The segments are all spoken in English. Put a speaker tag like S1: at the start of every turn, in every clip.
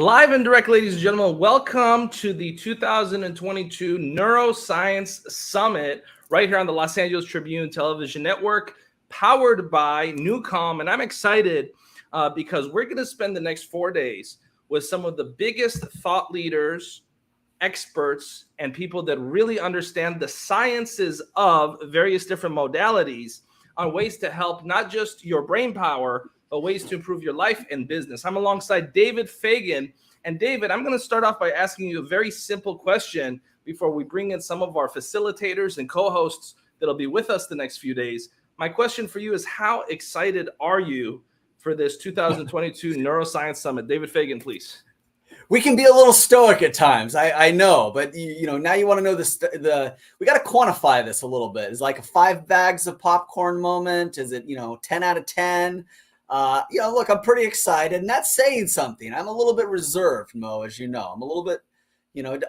S1: Live and direct, ladies and gentlemen, welcome to the 2022 Neuroscience Summit right here on the Los Angeles Tribune Television Network, powered by Newcom. And I'm excited because we're going to spend the next 4 days with some of the biggest thought leaders, experts, and people that really understand the sciences of various different modalities on ways to help not just your brain power, but ways to improve your life and business. I'm alongside David Fagan. And David, I'm going to start off by asking you a very simple question before we bring in some of our facilitators and co-hosts that'll be with us the next few days. My question for you is, how excited are you for this 2022 Neuroscience Summit? David Fagan, please.
S2: We can be a little stoic at times, I know, but now you want to know we got to quantify this a little bit. Is like a 5 bags of popcorn moment? Is it 10 out of 10? Look, I'm pretty excited, and that's saying something. I'm a little bit reserved, Mo, as you know. I'm a little bit,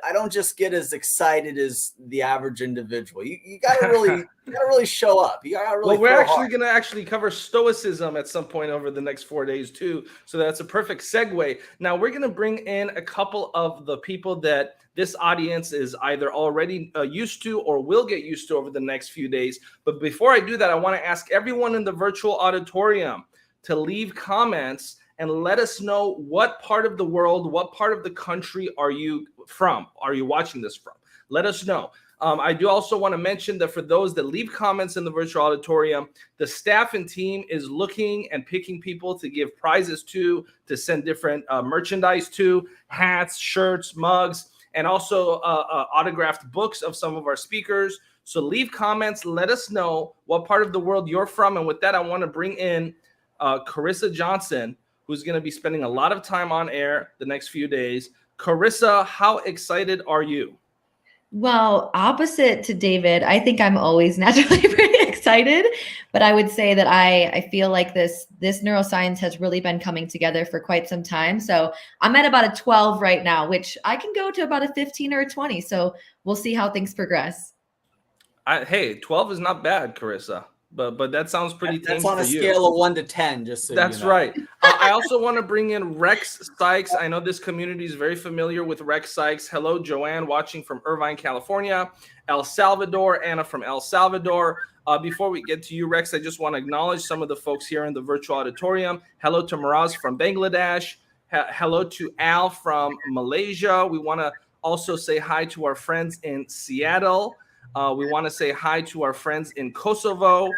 S2: I don't just get as excited as the average individual. You got to really show up. You got to really.
S1: Well, we're actually going to cover stoicism at some point over the next 4 days too. So that's a perfect segue. Now we're going to bring in a couple of the people that this audience is either already used to or will get used to over the next few days. But before I do that, I want to ask everyone in the virtual auditorium to leave comments and let us know what part of the world, what part of the country are you from? Are you watching this from? Let us know. I do also want to mention that for those that leave comments in the virtual auditorium, the staff and team is looking and picking people to give prizes to send different merchandise to, hats, shirts, mugs, and also autographed books of some of our speakers. So leave comments. Let us know what part of the world you're from. And with that, I want to bring in Carissa Johnson, who's going to be spending a lot of time on air the next few days. Carissa, how excited are you?
S3: Well, opposite to David, I think I'm always naturally pretty excited, but I would say that I feel like this neuroscience has really been coming together for quite some time. So I'm at about a 12 right now, which I can go to about a 15 or a 20. So we'll see how things progress.
S1: Hey, 12 is not bad, Carissa. But that sounds pretty tame for you.
S2: That's on a scale of 1 to 10, just so
S1: That's
S2: you know.
S1: Right. I also want to bring in Rex Sykes. I know this community is very familiar with Rex Sykes. Hello, Joanne, watching from Irvine, California. El Salvador, Anna from El Salvador. Before we get to you, Rex, I just want to acknowledge some of the folks here in the virtual auditorium. Hello to Miraz from Bangladesh. Hello to Al from Malaysia. We want to also say hi to our friends in Seattle. We want to say hi to our friends in Kosovo.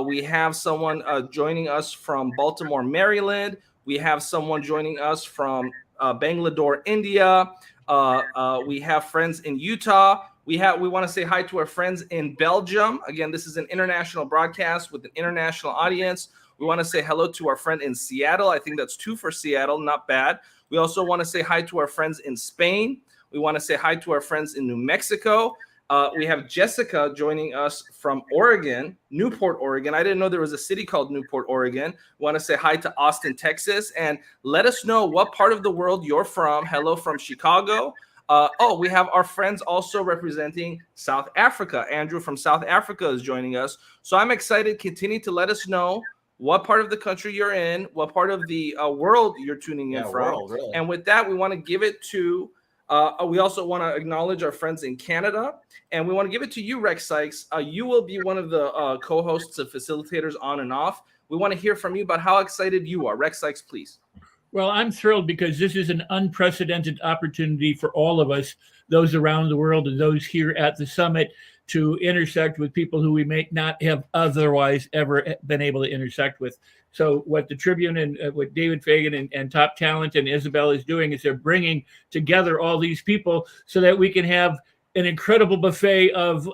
S1: We have someone joining us from Baltimore, Maryland. We have someone joining us from Bangalore, India. We have friends in Utah. We want to say hi to our friends in Belgium. Again, this is an international broadcast with an international audience. We want to say hello to our friend in Seattle. I think that's 2 for Seattle, not bad. We also want to say hi to our friends in Spain. We want to say hi to our friends in New Mexico. We have Jessica joining us from Oregon, Newport, Oregon. I didn't know there was a city called Newport, Oregon. We want to say hi to Austin, Texas, and let us know what part of the world you're from. Hello from Chicago. We have our friends also representing South Africa. Andrew from South Africa is joining us. So I'm excited. Continue to let us know what part of the country you're in, what part of the world you're tuning in from.
S2: World, really.
S1: And with that, we want to give it to we also want to acknowledge our friends in Canada, and we want to give it to you, Rex Sykes. You will be one of the co-hosts and facilitators on and off. We want to hear from you about how excited you are. Rex Sykes, please.
S4: Well, I'm thrilled because this is an unprecedented opportunity for all of us, those around the world and those here at the summit, to intersect with people who we may not have otherwise ever been able to intersect with. So what the Tribune and what David Fagan and Top Talent and Isabel is doing is they're bringing together all these people so that we can have an incredible buffet of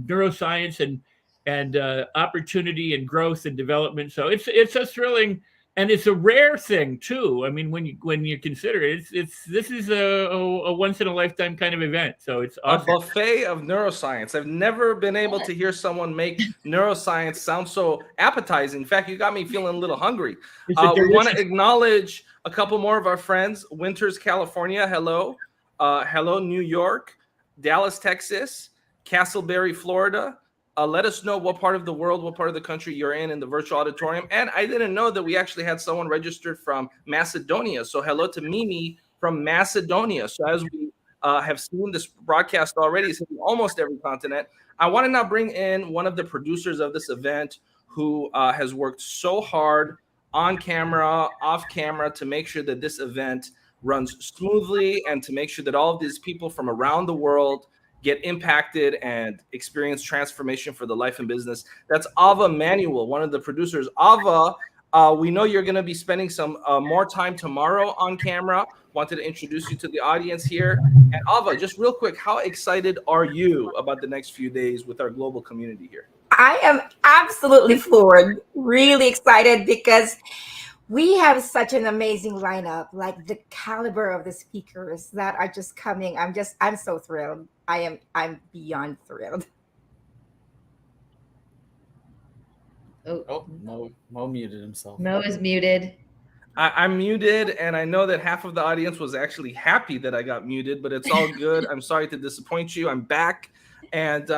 S4: neuroscience and opportunity and growth and development. So it's a thrilling, and it's a rare thing too. I mean, when you consider it, this is a once in a lifetime kind of event. So it's awesome.
S1: A buffet of neuroscience. I've never been able to hear someone make neuroscience sound so appetizing. In fact, you got me feeling a little hungry. We want to acknowledge a couple more of our friends. Winters, California. Hello. Hello, New York. Dallas, Texas. Castleberry, Florida. Let us know what part of the world, what part of the country you're in the virtual auditorium. And I didn't know that we actually had someone registered from Macedonia. So hello to Mimi from Macedonia. So as we have seen this broadcast already, it's in almost every continent. I want to now bring in one of the producers of this event who has worked so hard on camera, off camera, to make sure that this event runs smoothly and to make sure that all of these people from around the world get impacted and experience transformation for the life and business. That's Ava Manuel, one of the producers. Ava, we know you're going to be spending some more time tomorrow on camera. Wanted to introduce you to the audience here. And Ava, just real quick, how excited are you about the next few days with our global community here?
S5: I am absolutely floored, really excited, because we have such an amazing lineup, like the caliber of the speakers that are just coming. I'm so thrilled. I'm beyond thrilled.
S2: Oh, Mo muted himself.
S3: Mo is muted.
S1: I'm muted, and I know that half of the audience was actually happy that I got muted, but it's all good. I'm sorry to disappoint you. I'm back. And,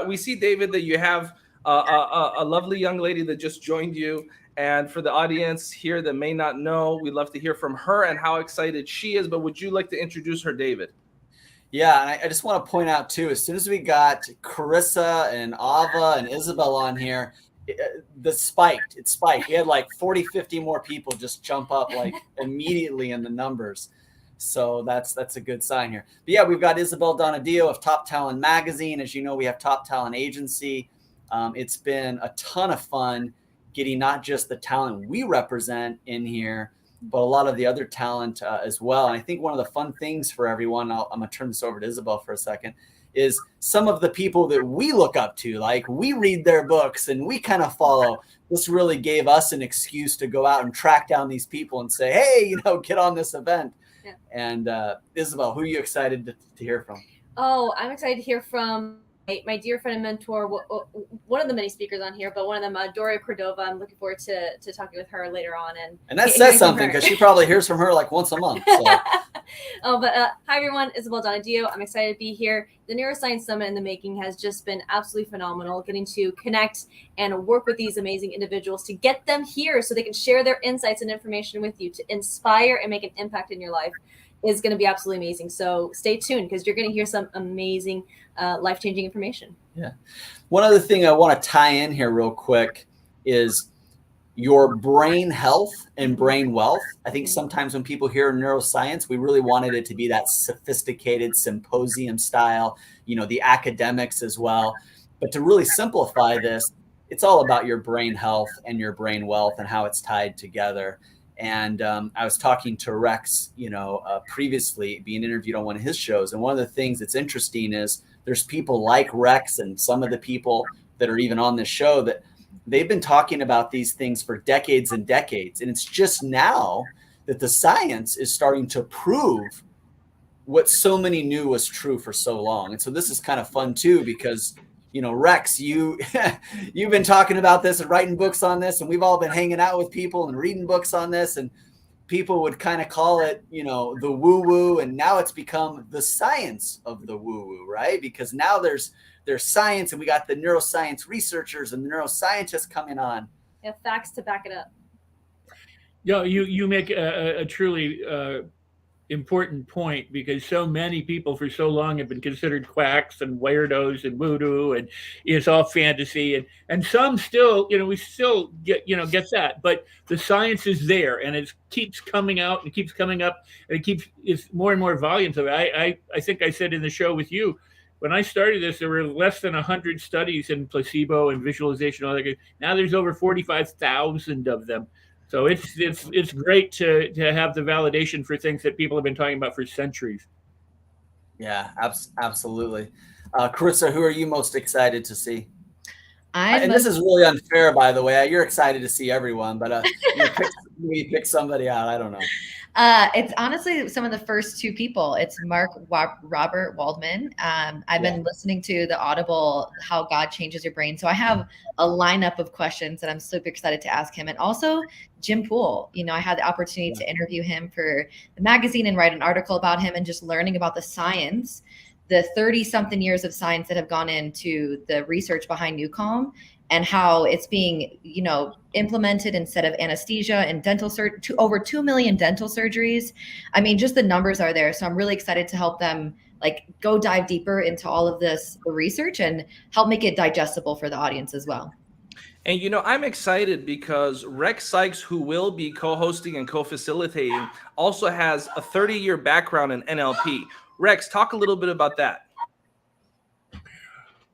S1: we see, David, that you have a lovely young lady that just joined you. And for the audience here that may not know, we'd love to hear from her and how excited she is. But would you like to introduce her, David?
S2: Yeah, and I just want to point out, too, as soon as we got Carissa and Ava and Isabel on here, it spiked. We had like 40, 50 more people just jump up like immediately in the numbers. So that's a good sign here. But yeah, we've got Isabel Donadio of Top Talent Magazine. As you know, we have Top Talent Agency. It's been a ton of fun getting not just the talent we represent in here, but a lot of the other talent as well. And I think one of the fun things for everyone, I'm going to turn this over to Isabel for a second, is some of the people that we look up to, like we read their books and we kind of follow. This really gave us an excuse to go out and track down these people and say, hey, get on this event. Yeah. And Isabel, who are you excited to hear from?
S6: Oh, I'm excited to hear from my dear friend and mentor, one of the many speakers on here, but one of them, Doria Cordova. I'm looking forward to talking with her later on. And
S2: that says something, because she probably hears from her like once a month. So.
S6: Hi, everyone. Isabel Donadio. I'm excited to be here. The Neuroscience Summit in the making has just been absolutely phenomenal, getting to connect and work with these amazing individuals to get them here so they can share their insights and information with you to inspire and make an impact in your life is going to be absolutely amazing. So stay tuned, because you're going to hear some amazing life-changing information.
S2: Yeah. One other thing I want to tie in here real quick is your brain health and brain wealth. I think sometimes when people hear neuroscience, we really wanted it to be that sophisticated symposium style, the academics as well. But to really simplify this, it's all about your brain health and your brain wealth and how it's tied together. And I was talking to Rex, previously, being interviewed on one of his shows. And one of the things that's interesting is there's people like Rex and some of the people that are even on this show that they've been talking about these things for decades and decades. And it's just now that the science is starting to prove what so many knew was true for so long. And so this is kind of fun, too, because Rex, you've been talking about this and writing books on this, and we've all been hanging out with people and reading books on this, and people would kind of call it, the woo-woo, and now it's become the science of the woo-woo, right? Because now there's science, and we got the neuroscience researchers and the neuroscientists coming on.
S6: Yeah, facts to back it up.
S4: Yeah, you make a truly important point, because so many people for so long have been considered quacks and weirdos and voodoo, and it's all fantasy, and some still, we still get that, but the science is there, and it keeps coming out and it keeps coming up, and it's more and more volumes of it. I think I said in the show with you, when I started this, there were less than 100 studies in placebo and visualization. All that. Now there's over 45,000 of them. So it's great to have the validation for things that people have been talking about for centuries.
S2: Yeah, absolutely. Carissa, who are you most excited to see? This is really unfair, by the way. You're excited to see everyone, but you pick somebody out. I don't know.
S3: It's honestly some of the first two people. It's Mark Robert Waldman. I've been listening to the Audible, How God Changes Your Brain. So I have a lineup of questions that I'm super excited to ask him. And also Jim Poole. I had the opportunity to interview him for the magazine and write an article about him, and just learning about the science the 30 something years of science that have gone into the research behind New Calm and how it's being, implemented instead of anesthesia and dental surgery to over 2 million dental surgeries. I mean, just the numbers are there. So I'm really excited to help them go dive deeper into all of this research and help make it digestible for the audience as well.
S1: And I'm excited because Rex Sykes, who will be co-hosting and co-facilitating, also has a 30-year background in NLP. Rex, talk a little bit about that.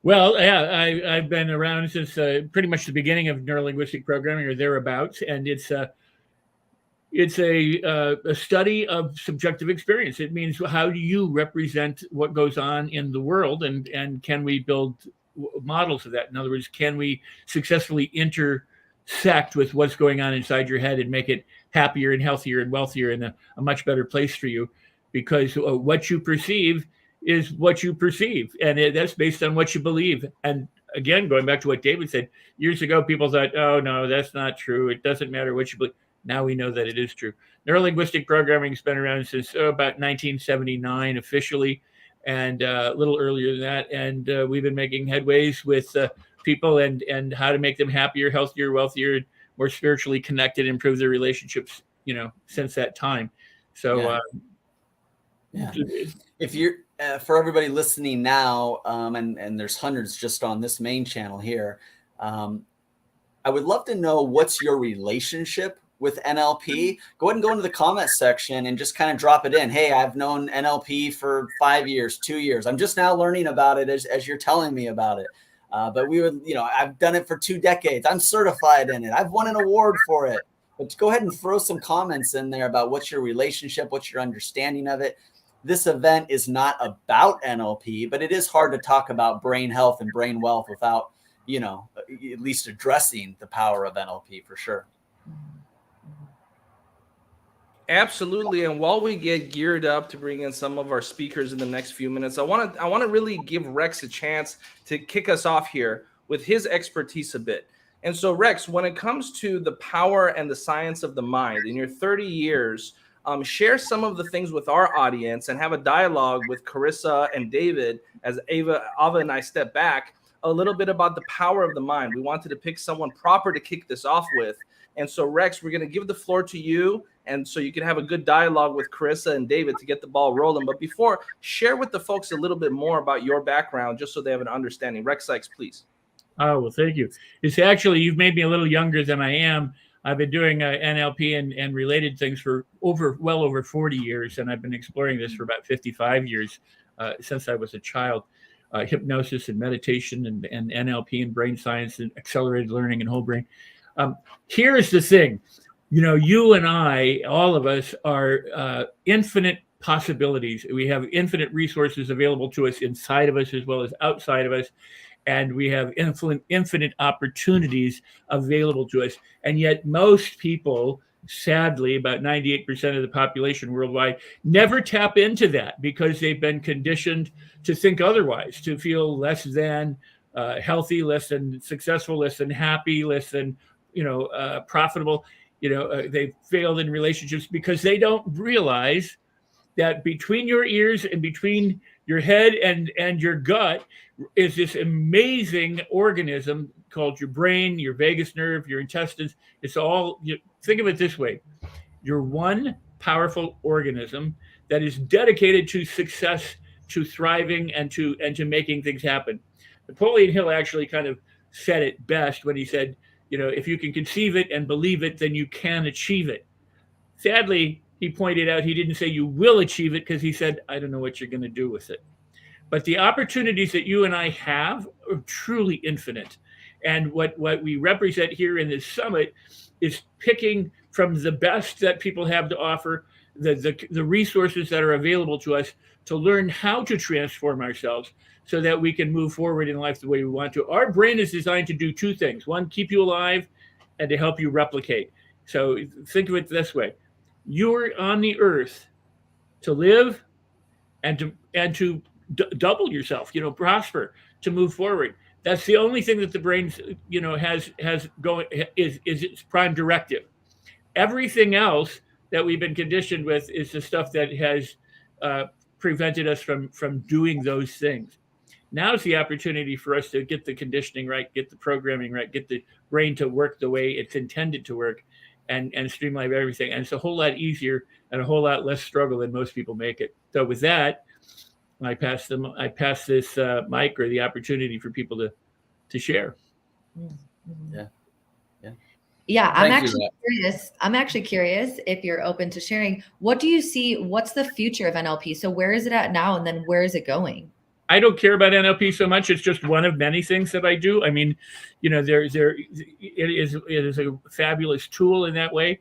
S4: Well, yeah, I've been around since pretty much the beginning of neurolinguistic programming or thereabouts, and it's a study of subjective experience. It means how do you represent what goes on in the world, and can we build models of that? In other words, can we successfully intersect with what's going on inside your head and make it happier and healthier and wealthier and a much better place for you? Because what you perceive is what you perceive, and that's based on what you believe. And again, going back to what David said, years ago, people thought, oh, no, that's not true. It doesn't matter what you believe. Now we know that it is true. Neurolinguistic programming has been around since about 1979 officially, and a little earlier than that. And we've been making headways with people and how to make them happier, healthier, wealthier, more spiritually connected, improve their relationships, since that time. So,
S2: if you're for everybody listening now, and there's hundreds just on this main channel here, I would love to know what's your relationship with NLP. Go ahead and go into the comment section and just kind of drop it in. Hey, I've known NLP for 5 years, 2 years. I'm just now learning about it as you're telling me about it. But we would, I've done it for 2 decades. I'm certified in it. I've won an award for it. But go ahead and throw some comments in there about what's your relationship, what's your understanding of it. This event is not about NLP, but it is hard to talk about brain health and brain wealth without, at least addressing the power of NLP for sure.
S1: Absolutely. And while we get geared up to bring in some of our speakers in the next few minutes, I want to really give Rex a chance to kick us off here with his expertise a bit. And so, Rex, when it comes to the power and the science of the mind in your 30 years, share some of the things with our audience and have a dialogue with Carissa and David as Ava and I step back a little bit about the power of the mind. We wanted to pick someone proper to kick this off with. And so, Rex, we're going to give the floor to you, and so you can have a good dialogue with Carissa and David to get the ball rolling. But before, share with the folks a little bit more about your background, just so they have an understanding. Rex Sykes, please.
S4: Oh, well, thank you. It's actually, you've made me a little younger than I am. I've been doing NLP and related things for well over 40 years, and I've been exploring this for about 55 years since I was a child. Hypnosis and meditation and NLP and brain science and accelerated learning and whole brain. Here's the thing, you and I, all of us are infinite possibilities. We have infinite resources available to us inside of us as well as outside of us. And we have infinite opportunities available to us. And yet most people, sadly, about 98% of the population worldwide, never tap into that because they've been conditioned to think otherwise, to feel less than healthy, less than successful, less than happy, less than profitable. They've failed in relationships because they don't realize that between your ears and between your head and your gut is this amazing organism called your brain, your vagus nerve, your intestines. It's all, think of it this way. You're one powerful organism that is dedicated to success, to thriving, and to making things happen. Napoleon Hill actually kind of said it best when he said, if you can conceive it and believe it, then you can achieve it. Sadly, he pointed out he didn't say you will achieve it because he said, I don't know what you're going to do with it. But the opportunities that you and I have are truly infinite. And what we represent here in this summit is picking from the best that people have to offer, the resources that are available to us to learn how to transform ourselves so that we can move forward in life the way we want to. Our brain is designed to do 2 things. One, keep you alive, and to help you replicate. So think of it this way. You're on the earth to live and to double yourself, prosper, to move forward. That's the only thing that the brain, has going is its prime directive. Everything else that we've been conditioned with is the stuff that has prevented us from doing those things. Now's the opportunity for us to get the conditioning right, get the programming right, get the brain to work the way it's intended to work, and streamline everything. And it's a whole lot easier and a whole lot less struggle than most people make it. So with that, I pass this mic or the opportunity for people to share.
S3: Yeah, I'm
S2: Thank you,
S3: actually curious. I'm actually curious if you're open to sharing. What do you see? What's the future of NLP? So where is it at now, and then where is it going?
S4: I don't care about NLP so much. It's just one of many things that I do. I mean, you know, it is a fabulous tool in that way.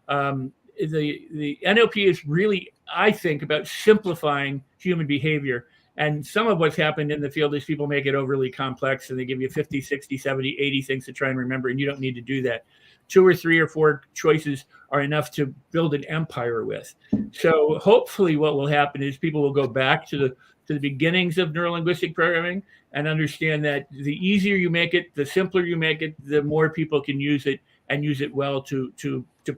S4: The NLP is really, I think, about simplifying human behavior. And some of what's happened in the field is people make it overly complex and they give you 50, 60, 70, 80 things to try and remember, and you don't need to do that. 2 or 3 or 4 choices are enough to build an empire with. So hopefully what will happen is people will go back to the beginnings of neurolinguistic programming and understand that the easier you make it, the simpler you make it, the more people can use it and use it well to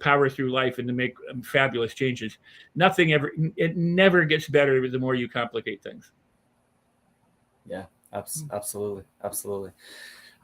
S4: power through life and to make fabulous changes. It never gets better the more you complicate things.
S2: Yeah, absolutely.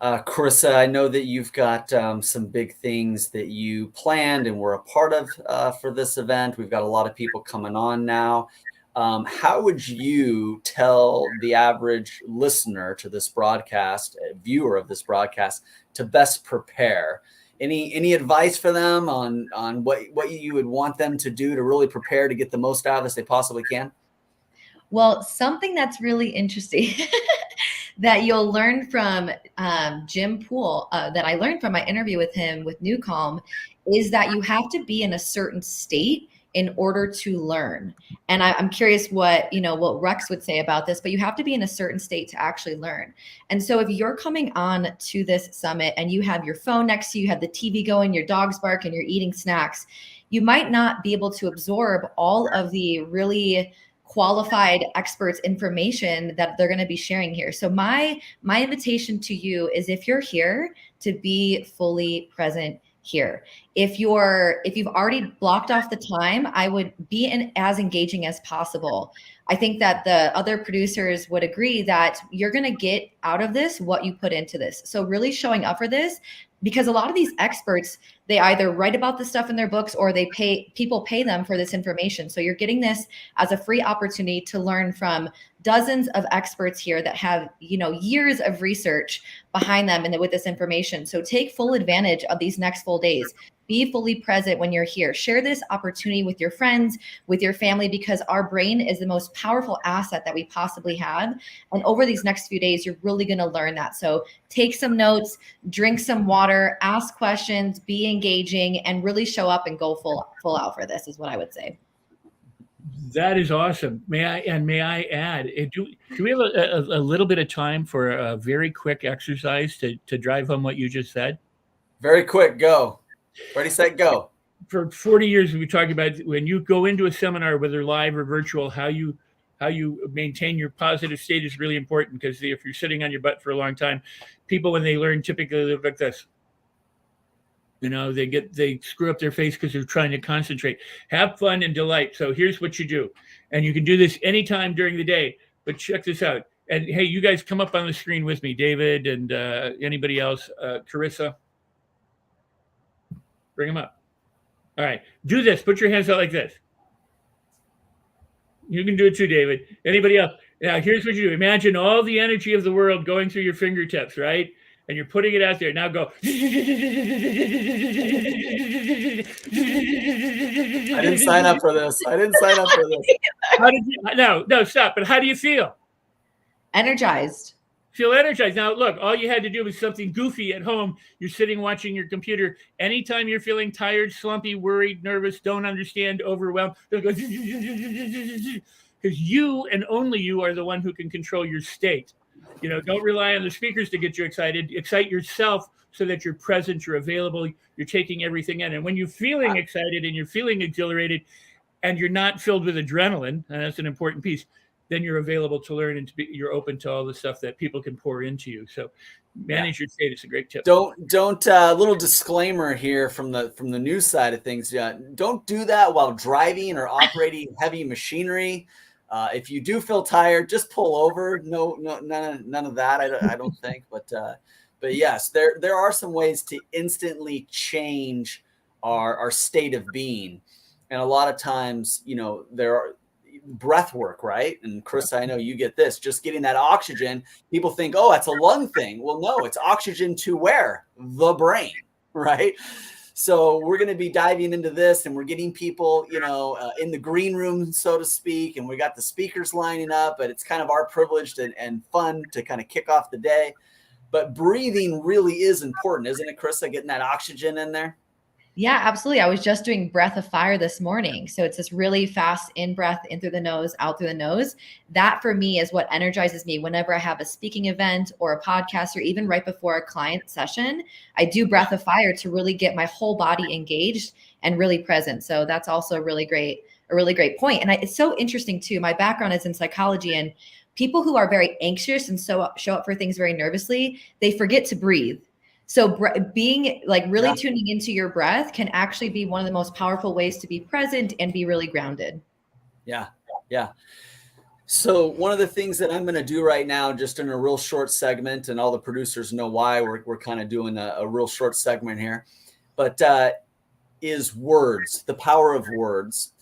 S2: Carissa, I know that you've got some big things that you planned and were a part of for this event. We've got a lot of people coming on now. How would you tell the average listener to this broadcast, viewer of this broadcast, to best prepare? Any advice for them on what you would want them to do to really prepare to get the most out of this they possibly can?
S3: Well, something that's really interesting that you'll learn from Jim Poole, that I learned from my interview with him with New Calm, is that you have to be in a certain state in order to learn. And I'm curious what Rex would say about this, but you have to be in a certain state to actually learn. And so if you're coming on to this summit and you have your phone next to you, you have the TV going, your dog's bark, and you're eating snacks, you might not be able to absorb all of the really qualified experts' information that they're going to be sharing here. So my invitation to you is, if you're here, to be fully present here. If you've already blocked off the time, I would be as engaging as possible. I think that the other producers would agree that you're going to get out of this what you put into this. So really showing up for this, because a lot of these experts, they either write about this stuff in their books or people pay them for this information. So you're getting this as a free opportunity to learn from dozens of experts here that have, years of research behind them and with this information. So take full advantage of these next full days. Be fully present when you're here. Share this opportunity with your friends, with your family, because our brain is the most powerful asset that we possibly have. And over these next few days, you're really going to learn that. So take some notes, drink some water, ask questions, be engaging, and really show up and go full out for this is what I would say.
S4: That is awesome. May I add, do we have a little bit of time for a very quick exercise to drive home what you just said?
S2: Very quick, go. Ready, set, go.
S4: For 40 years, we talked about when you go into a seminar, whether live or virtual, how you maintain your positive state is really important, because if you're sitting on your butt for a long time, people, when they learn, typically live like this. They screw up their face because they're trying to concentrate. Have fun and delight. So here's what you do. And you can do this anytime during the day, but check this out. And hey, you guys come up on the screen with me, David and anybody else, Carissa. Bring them up. All right, do this. Put your hands out like this. You can do it too, David. Anybody else? Now, here's what you do. Imagine all the energy of the world going through your fingertips, right? And you're putting it out there. Now go.
S2: I didn't sign up for this.
S4: How did you? No, stop. But how do you feel?
S3: Energized.
S4: Feel energized. Now, look, all you had to do was something goofy at home. You're sitting watching your computer. Anytime you're feeling tired, slumpy, worried, nervous, don't understand, overwhelmed, don't go, because you and only you are the one who can control your state. Don't rely on the speakers to get you excited. Excite yourself so that you're present, you're available, you're taking everything in. And when you're feeling excited and you're feeling exhilarated and you're not filled with adrenaline, and that's an important piece, then you're available to learn and you're open to all the stuff that people can pour into you. So manage your state. It's a great tip.
S2: Don't little disclaimer here from the news side of things. Don't do that while driving or operating heavy machinery. If you do feel tired, just pull over. No, none of that. I don't think. But yes, there are some ways to instantly change our state of being, and a lot of times, there are breath work, right? And Chris, I know you get this. Just getting that oxygen. People think, oh, that's a lung thing. Well, no, it's oxygen to where? The brain, right? So we're going to be diving into this, and we're getting people, in the green room, so to speak, and we got the speakers lining up, but it's kind of our privilege and fun to kind of kick off the day. But breathing really is important, isn't it, Krista? Getting that oxygen in there?
S3: Yeah, absolutely. I was just doing breath of fire this morning. So it's this really fast in breath, in through the nose, out through the nose. That for me is what energizes me whenever I have a speaking event or a podcast, or even right before a client session. I do breath of fire to really get my whole body engaged and really present. So that's also a really great point. And it's so interesting too. My background is in psychology, and people who are very anxious and so show up for things very nervously, they forget to breathe. So being like really tuning into your breath can actually be one of the most powerful ways to be present and be really grounded.
S2: Yeah. So one of the things that I'm going to do right now, just in a real short segment, and all the producers know why we're kind of doing a real short segment here, but is words, the power of words.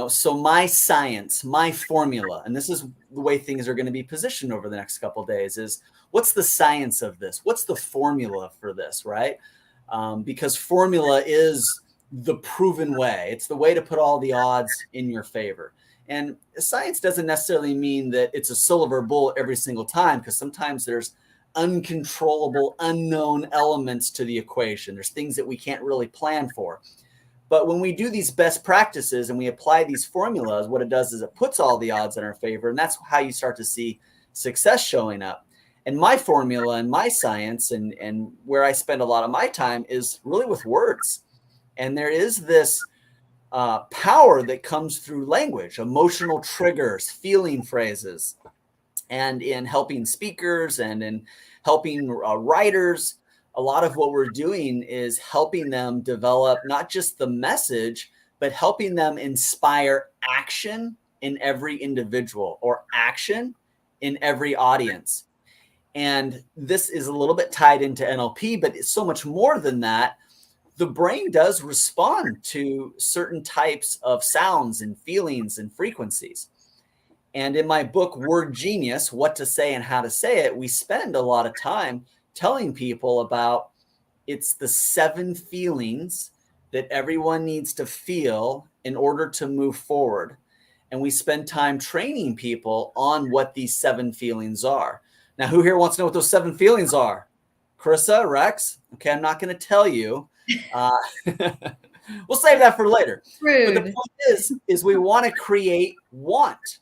S2: So my science, my formula, and this is the way things are going to be positioned over the next couple of days, is what's the science of this? What's the formula for this, right? Because formula is the proven way. It's the way to put all the odds in your favor. And science doesn't necessarily mean that it's a silver bullet every single time, because sometimes there's uncontrollable, unknown elements to the equation. There's things that we can't really plan for. But when we do these best practices and we apply these formulas, what it does is it puts all the odds in our favor. And that's how you start to see success showing up. And my formula and my science and where I spend a lot of my time is really with words. And there is this power that comes through language, emotional triggers, feeling phrases, and in helping speakers and in helping writers. A lot of what we're doing is helping them develop not just the message, but helping them inspire action in every individual, or action in every audience. And this is a little bit tied into NLP, but it's so much more than that. The brain does respond to certain types of sounds and feelings and frequencies. And in my book, Word Genius, What to Say and How to Say It, we spend a lot of time telling people about it's the 7 feelings that everyone needs to feel in order to move forward. And we spend time training people on what these 7 feelings are. Now, who here wants to know what those 7 feelings are? Carissa, Rex? Okay, I'm not going to tell you. We'll save that for later.
S3: Rude.
S2: But the point is we want to create want.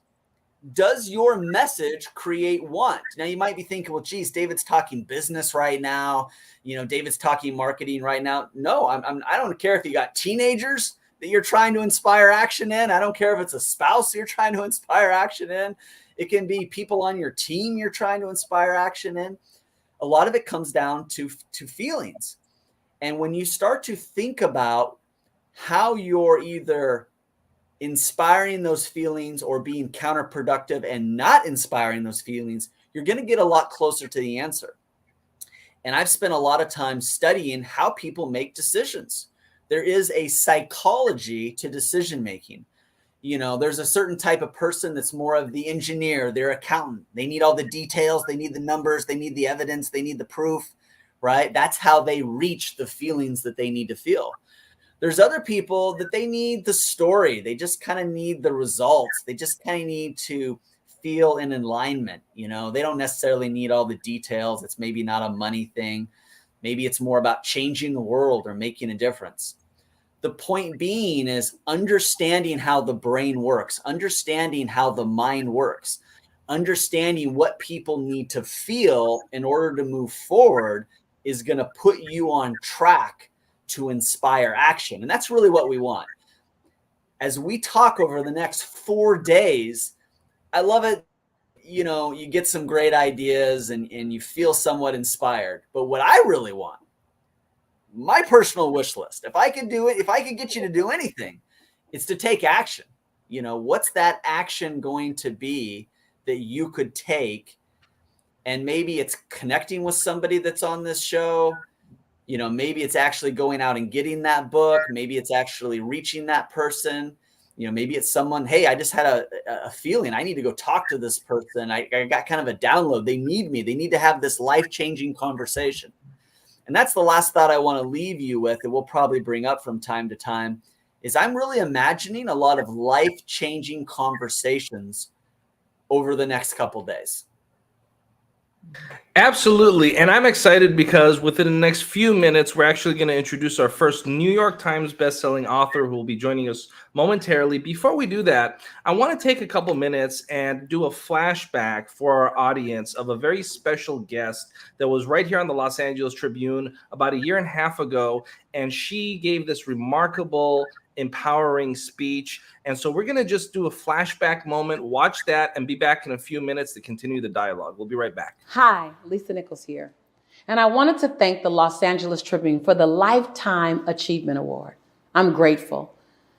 S2: Does your message create want? Now you might be thinking, well, geez, David's talking business right now. David's talking marketing right now. No, I don't care if you got teenagers that you're trying to inspire action in. I don't care if it's a spouse you're trying to inspire action in. It can be people on your team you're trying to inspire action in. A lot of it comes down to feelings. And when you start to think about how you're either inspiring those feelings or being counterproductive and not inspiring those feelings, you're going to get a lot closer to the answer. And I've spent a lot of time studying how people make decisions. There is a psychology to decision making. There's a certain type of person that's more of the engineer, their accountant. They need all the details. They need the numbers. They need the evidence. They need the proof, right? That's how they reach the feelings that they need to feel. There's other people that they need the story. They just kind of need the results. They just kind of need to feel in alignment. They don't necessarily need all the details. It's maybe not a money thing. Maybe it's more about changing the world or making a difference. The point being is understanding how the brain works, understanding how the mind works, understanding what people need to feel in order to move forward is going to put you on track to inspire action. And that's really what we want. As we talk over the next 4 days, I love it. You get some great ideas and you feel somewhat inspired. But what I really want, my personal wish list, if I could get you to do anything, it's to take action. what's that action going to be that you could take? And maybe it's connecting with somebody that's on this show. Maybe it's actually going out and getting that book. Maybe it's actually reaching that person. Maybe it's someone, hey, I just had a feeling I need to go talk to this person. I got kind of a download. They need me. They need to have this life-changing conversation. And that's the last thought I want to leave you with, that we'll probably bring up from time to time, is I'm really imagining a lot of life-changing conversations over the next couple days.
S1: Absolutely. And I'm excited because within the next few minutes, we're actually going to introduce our first New York Times bestselling author who will be joining us momentarily. Before we do that, I want to take a couple minutes and do a flashback for our audience of a very special guest that was right here on the Los Angeles Tribune about 1.5 years ago. And she gave this remarkable, empowering speech. And so we're going to just do a flashback moment, watch that, and be back in a few minutes to continue the dialogue. We'll be right back.
S7: Hi, Lisa Nichols here. And I wanted to thank the Los Angeles Tribune for the Lifetime Achievement Award. I'm grateful.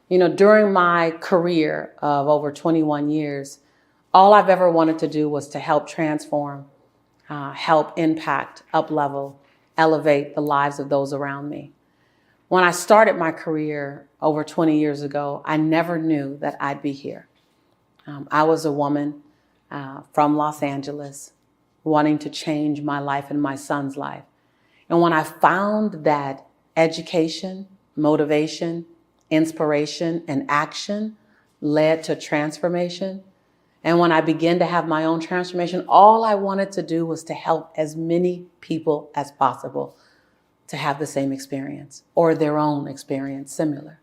S7: During my career of over 21 years, all I've ever wanted to do was to help transform, help impact, up-level, elevate the lives of those around me. When I started my career over 20 years ago, I never knew that I'd be here. I was a woman from Los Angeles wanting to change my life and my son's life. And when I found that education, motivation, inspiration, and action led to transformation, and when I began to have my own transformation, all I wanted to do was to help as many people as possible to have the same experience or their own experience similar.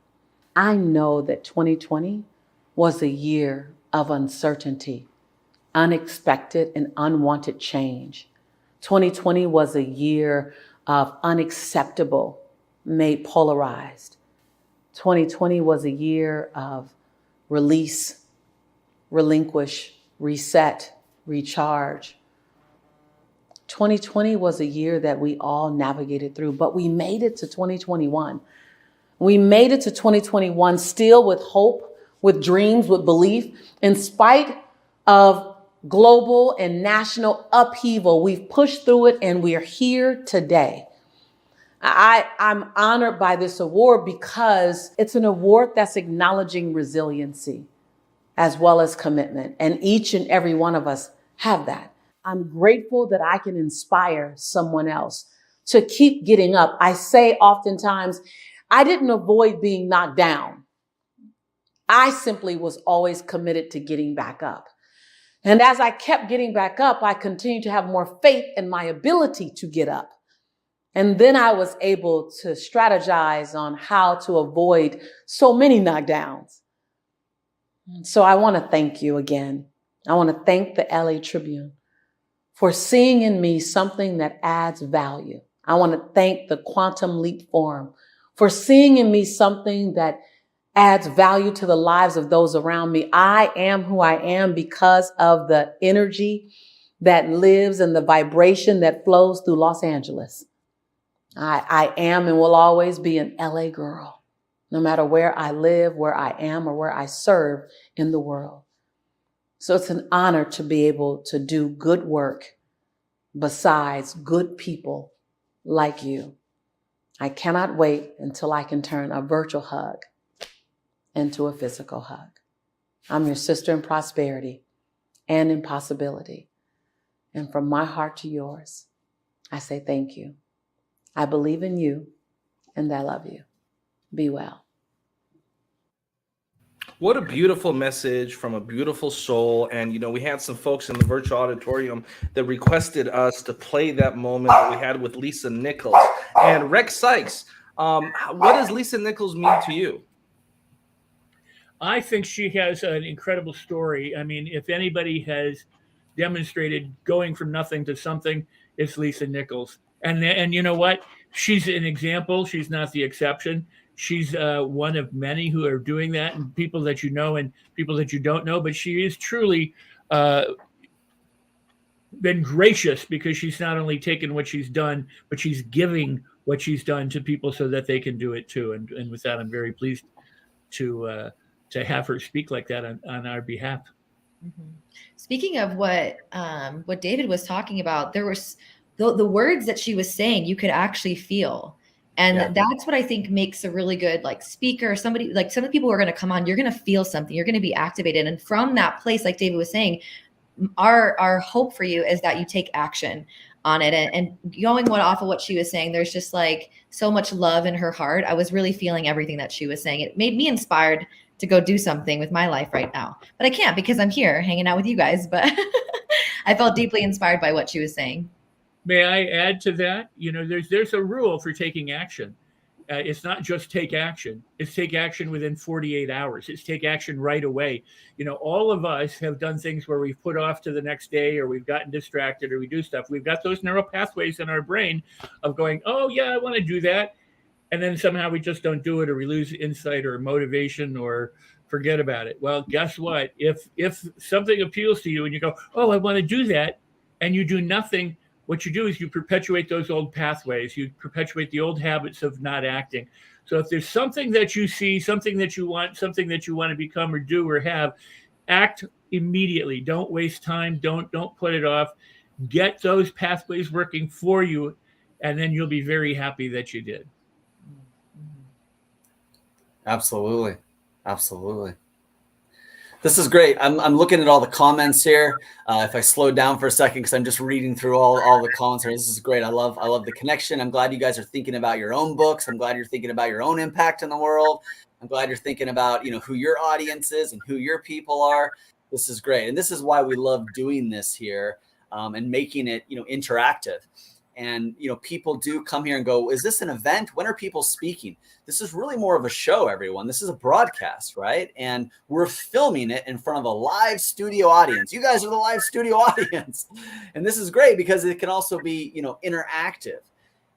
S7: I know that 2020 was a year of uncertainty, unexpected and unwanted change. 2020 was a year of unacceptable, made polarized. 2020 was a year of release, relinquish, reset, recharge. 2020 was a year that we all navigated through, but we made it to 2021. We made it to 2021 still with hope, with dreams, with belief. In spite of global and national upheaval, we've pushed through it and we're here today. I'm honored by this award because it's an award that's acknowledging resiliency as well as commitment. And each and every one of us have that. I'm grateful that I can inspire someone else to keep getting up. I say oftentimes, I didn't avoid being knocked down. I simply was always committed to getting back up. And as I kept getting back up, I continued to have more faith in my ability to get up. And then I was able to strategize on how to avoid so many knockdowns. So I want to thank you again. I want to thank the LA Tribune for seeing in me something that adds value. I want to thank the Quantum Leap Forum for seeing in me something that adds value to the lives of those around me. I am who I am because of the energy that lives and the vibration that flows through Los Angeles. I am and will always be an LA girl, no matter where I live, where I am, or where I serve in the world. So it's an honor to be able to do good work besides good people like you. I cannot wait until I can turn a virtual hug into a physical hug. I'm your sister in prosperity and in possibility. And from my heart to yours, I say thank you. I believe in you and I love you. Be well.
S1: What a beautiful message from a beautiful soul. And, we had some folks in the virtual auditorium that requested us to play that moment that we had with Lisa Nichols. And Rex Sykes, what does Lisa Nichols mean to you?
S4: I think she has an incredible story. I mean, if anybody has demonstrated going from nothing to something, it's Lisa Nichols. And you know what? She's an example. She's not the exception. She's one of many who are doing that, and people that you know and people that you don't know. But she is truly been gracious because she's not only taken what she's done, but she's giving what she's done to people so that they can do it too. And with that, I'm very pleased to to have her speak like that on our behalf.
S3: Mm-hmm. Speaking of what David was talking about, there was the words that she was saying, you could actually feel. And that's what I think makes a really good like speaker, somebody like some of the people who are going to come on, you're going to feel something, you're going to be activated. And from that place, like David was saying, our hope for you is that you take action on it. And going off of what she was saying, there's just like so much love in her heart. I was really feeling everything that she was saying. It made me inspired to go do something with my life right now, but I can't because I'm here hanging out with you guys. But I felt deeply inspired by what she was saying.
S4: May I add to that? You know, there's a rule for taking action. It's not just take action. It's take action within 48 hours. It's take action right away. You know, all of us have done things where we've put off to the next day, or we've gotten distracted, or we do stuff. We've got those neural pathways in our brain of going, oh yeah, I want to do that. And then somehow we just don't do it, or we lose insight or motivation or forget about it. Well, guess what? If something appeals to you and you go, oh, I want to do that, and you do nothing, what you do is you perpetuate those old pathways. You perpetuate the old habits of not acting. So if there's something that you see, something that you want to become or do or have, act immediately. Don't waste time. Don't put it off. Get those pathways working for you, and then you'll be very happy that you did.
S2: Absolutely. Absolutely. This is great. I'm looking at all the comments here. If I slow down for a second, because I'm just reading through all the comments here. This is great. I love the connection. I'm glad you guys are thinking about your own books. I'm glad you're thinking about your own impact in the world. I'm glad you're thinking about, you know, who your audience is and who your people are. This is great. And this is why we love doing this here, and making it, you know, interactive. And, you know, people do come here and go, is this an event? When are people speaking? This is really more of a show, everyone. This is a broadcast, right? And we're filming it in front of a live studio audience. You guys are the live studio audience. And this is great because it can also be, you know, interactive.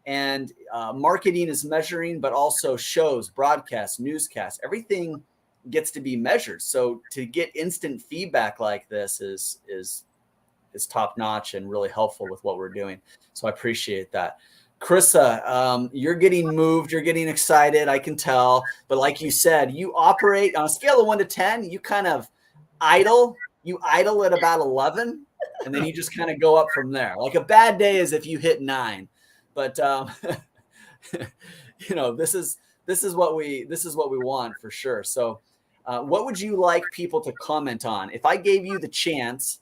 S2: And marketing is measuring, but also shows, broadcasts, newscasts, everything gets to be measured. So to get instant feedback like this is top notch and really helpful with what we're doing. So I appreciate that. Krissa, you're getting moved. You're getting excited. I can tell. But like you said, you operate on a scale of 1 to 10. You kind of idle. You idle at about 11, and then you just kind of go up from there. Like a bad day is if you hit 9. But you know, this is what we want for sure. So what would you like people to comment on? If I gave you the chance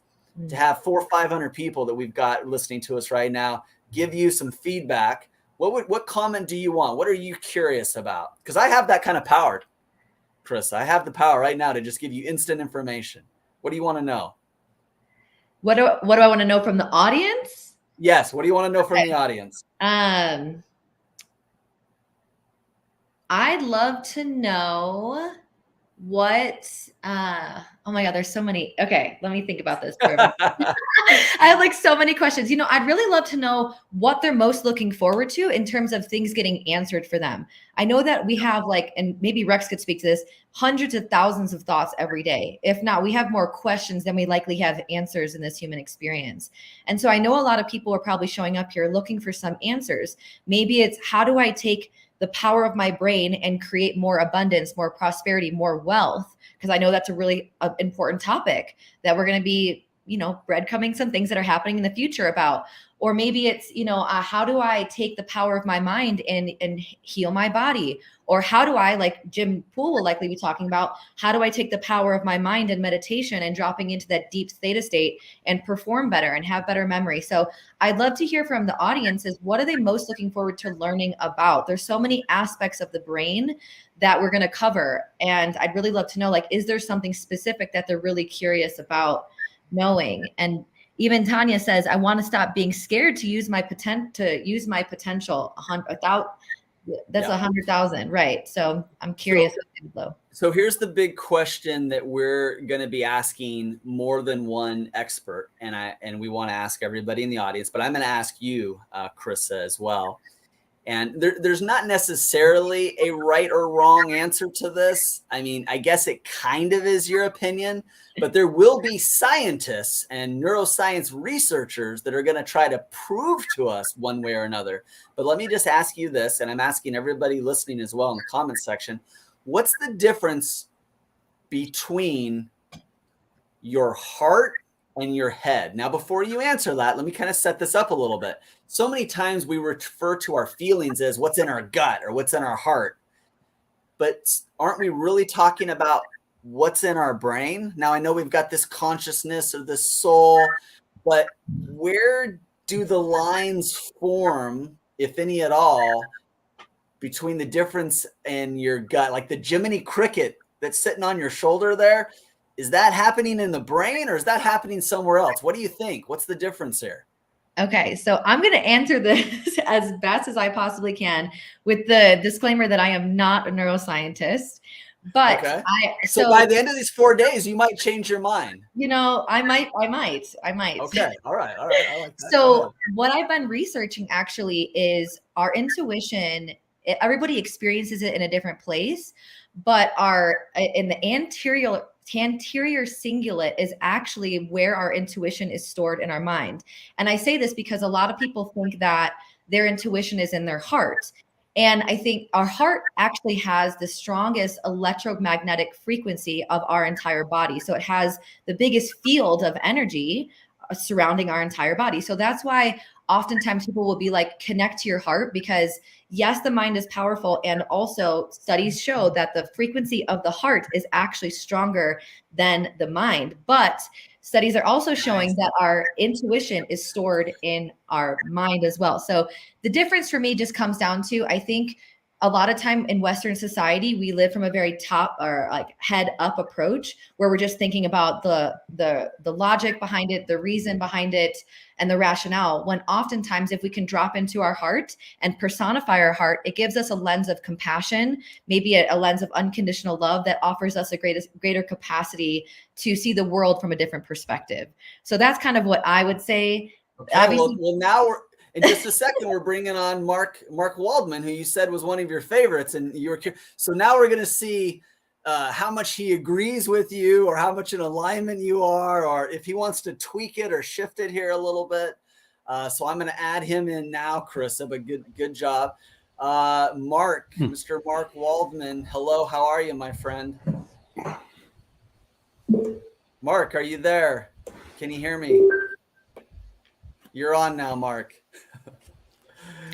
S2: to have 400 or 500 people that we've got listening to us right now, give you some feedback, what comment do you want? What are you curious about? Because I have that kind of power, Chris. I have the power right now to just give you instant information. What do you want to know?
S3: What do I want to know from the audience?
S2: Yes. What do you want to know from the audience?
S3: I'd love to know what oh my god, there's so many. Okay, let me think about this. I have like so many questions. You know, I'd really love to know what they're most looking forward to in terms of things getting answered for them. I know that we have like, and maybe Rex could speak to this, hundreds of thousands of thoughts every day. If not, we have more questions than we likely have answers in this human experience. And so I know a lot of people are probably showing up here looking for some answers. Maybe it's, how do I take the power of my brain and create more abundance, more prosperity, more wealth? Because I know that's a really important topic that we're going to be, you know, breadcrumbing some things that are happening in the future about. Or maybe it's, you know, how do I take the power of my mind and heal my body? Or how do I, like Jim Poole will likely be talking about, how do I take the power of my mind and meditation and dropping into that deep theta state and perform better and have better memory? So I'd love to hear from the audiences, what are they most looking forward to learning about? There's so many aspects of the brain that we're going to cover. And I'd really love to know, like, is there something specific that they're really curious about knowing? And even Tanya says, I want to stop being scared to use my potential without, that's 100,000. Right. So I'm curious.
S2: So here's the big question that we're going to be asking more than one expert. And we want to ask everybody in the audience, but I'm going to ask you, Krissa, as well. And there's not necessarily a right or wrong answer to this. I mean, I guess it kind of is your opinion, but there will be scientists and neuroscience researchers that are going to try to prove to us one way or another. But let me just ask you this, and I'm asking everybody listening as well in the comments section, what's the difference between your heart and your head? Now, before you answer that, let me kind of set this up a little bit. So many times we refer to our feelings as what's in our gut or what's in our heart. But aren't we really talking about what's in our brain? Now, I know we've got this consciousness or this soul, but where do the lines form, if any at all, between the difference in your gut? Like the Jiminy Cricket that's sitting on your shoulder there, is that happening in the brain or is that happening somewhere else? What do you think? What's the difference here?
S3: Okay, so I'm going to answer this as best as I possibly can with the disclaimer that I am not a neuroscientist. But
S2: okay. So by the end of these 4 days, you might change your mind.
S3: You know, I might.
S2: Okay. All right. I like that.
S3: So what I've been researching actually is our intuition. Everybody experiences it in a different place, but in the anterior cingulate is actually where our intuition is stored in our mind. And I say this because a lot of people think that their intuition is in their heart. And I think our heart actually has the strongest electromagnetic frequency of our entire body. So it has the biggest field of energy surrounding our entire body. So that's why oftentimes people will be like, connect to your heart, because yes, the mind is powerful. And also studies show that the frequency of the heart is actually stronger than the mind. But studies are also showing that our intuition is stored in our mind as well. So the difference for me just comes down to, I think a lot of time in Western society, we live from a very top or like head up approach where we're just thinking about the logic behind it, the reason behind it, and the rationale. When oftentimes if we can drop into our heart and personify our heart, it gives us a lens of compassion, maybe a lens of unconditional love that offers us a greater capacity to see the world from a different perspective. So that's kind of what I would say.
S2: Okay, well now in just a second, we're bringing on Mark Waldman, who you said was one of your favorites, and you were so now we're going to see how much he agrees with you, or how much in alignment you are, or if he wants to tweak it or shift it here a little bit. So I'm going to add him in now, Carissa. But good job, Mark, Mr. Mark Waldman. Hello, how are you, my friend? Mark, are you there? Can you hear me? You're on now, Mark.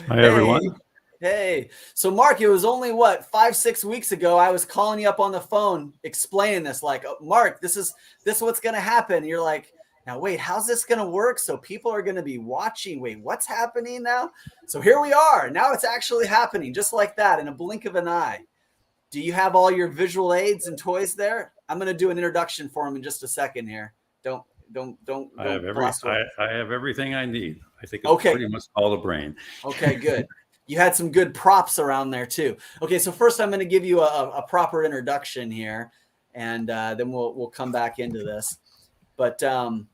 S8: Hi, everyone.
S2: Hey. So, Mark, it was only, 5-6 weeks ago, I was calling you up on the phone explaining this. Like, Mark, this is what's going to happen. And you're like, now, wait, how's this going to work? So people are going to be watching. Wait, what's happening now? So here we are. Now it's actually happening just like that in a blink of an eye. Do you have all your visual aids and toys there? I'm going to do an introduction for him in just a second here. Don't.
S8: I have everything I need. I think it's pretty much all the brain.
S2: Okay, good. You had some good props around there too. Okay, so first I'm going to give you a proper introduction here, and then we'll come back into this. But and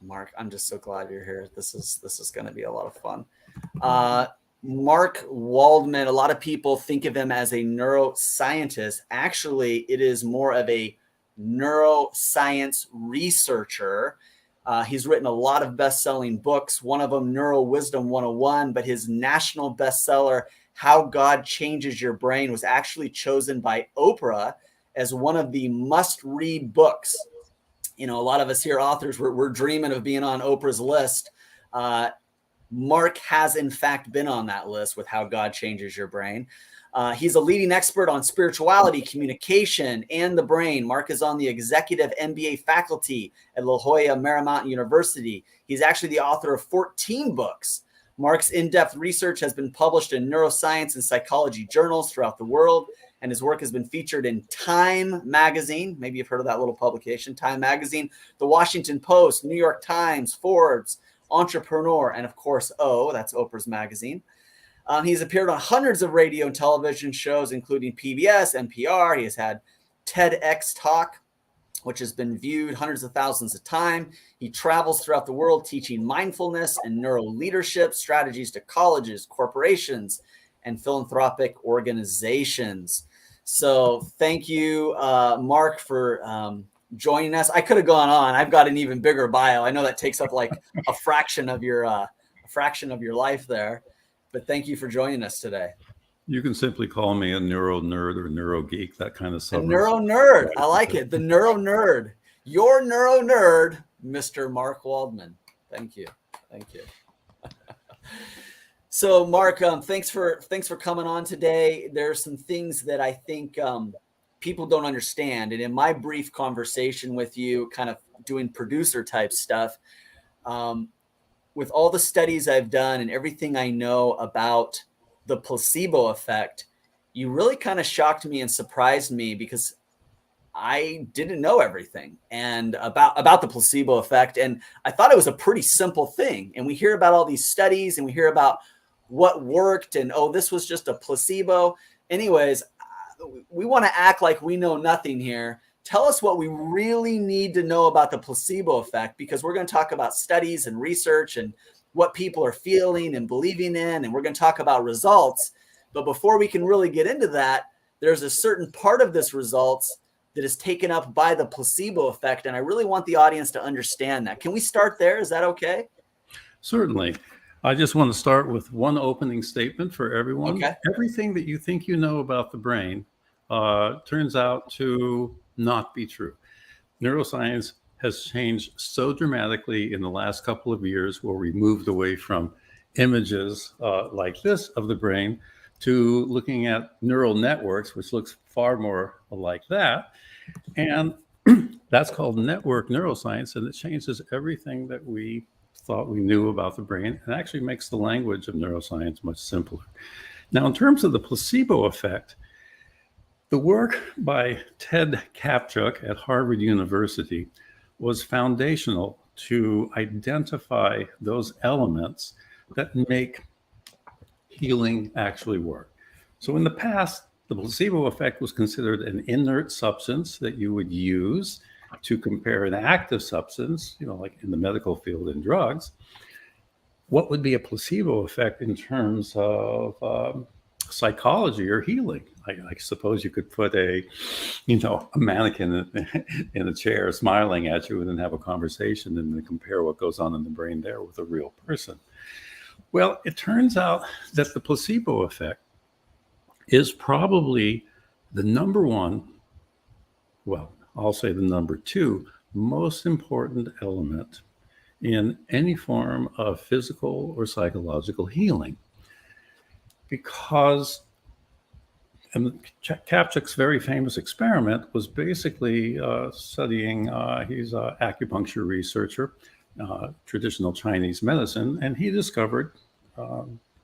S2: Mark, I'm just so glad you're here. This is going to be a lot of fun. Mark Waldman. A lot of people think of him as a neuroscientist. Actually, it is more of a neuroscience researcher. He's written a lot of best-selling books, one of them NeuroWisdom 101, but his national bestseller, How God Changes Your Brain, was actually chosen by Oprah as one of the must-read books. You know, a lot of us here authors, we're dreaming of being on Oprah's list. Mark has, in fact, been on that list with How God Changes Your Brain. He's a leading expert on spirituality, communication, and the brain. Mark is on the executive MBA faculty at La Jolla Marymount University. He's actually the author of 14 books. Mark's in-depth research has been published in neuroscience and psychology journals throughout the world, and his work has been featured in Time Magazine. Maybe you've heard of that little publication, Time Magazine, The Washington Post, New York Times, Forbes, Entrepreneur, and of course, that's Oprah's magazine. He's appeared on hundreds of radio and television shows, including PBS, NPR. He has had TEDx Talk, which has been viewed hundreds of thousands of times. He travels throughout the world teaching mindfulness and neuro leadership strategies to colleges, corporations, and philanthropic organizations. So thank you, Mark, for joining us. I could have gone on. I've got an even bigger bio. I know that takes up like a fraction of your life there. But thank you for joining us today.
S8: You can simply call me a neuro nerd or neuro geek, that kind of stuff.
S2: A neuro nerd. I like it. The neuro nerd. Your neuro nerd, Mr. Mark Waldman. Thank you. Thank you. So, Mark, thanks for coming on today. There's some things that I think people don't understand. And in my brief conversation with you, kind of doing producer type stuff, with all the studies I've done and everything I know about the placebo effect, you really kind of shocked me and surprised me because I didn't know everything and about the placebo effect. And I thought it was a pretty simple thing. And we hear about all these studies and we hear about what worked and, oh, this was just a placebo. Anyways, we want to act like we know nothing here. Tell us what we really need to know about the placebo effect, because we're going to talk about studies and research and what people are feeling and believing in, and we're going to talk about results. But before we can really get into that, there's a certain part of this results that is taken up by the placebo effect, and I really want the audience to understand that. Can we start there? Is that okay?
S8: Certainly. I just want to start with one opening statement for everyone.
S2: Okay.
S8: Everything that you think you know about the brain turns out to not be true. Neuroscience has changed so dramatically in the last couple of years, where we moved away from images like this of the brain to looking at neural networks, which looks far more like that. And that's called network neuroscience, and it changes everything that we thought we knew about the brain and actually makes the language of neuroscience much simpler. Now, in terms of the placebo effect, the work by Ted Kaptchuk at Harvard University was foundational to identify those elements that make healing actually work. So in the past, the placebo effect was considered an inert substance that you would use to compare an active substance, like in the medical field in drugs. What would be a placebo effect in terms of psychology or healing? I suppose you could put a mannequin in a chair smiling at you and then have a conversation and then compare what goes on in the brain there with a real person. Well, it turns out that the placebo effect is probably the number one, well, I'll say the number two most important element in any form of physical or psychological healing. Because Kaptchuk's very famous experiment was basically studying, he's an acupuncture researcher, traditional Chinese medicine, and he discovered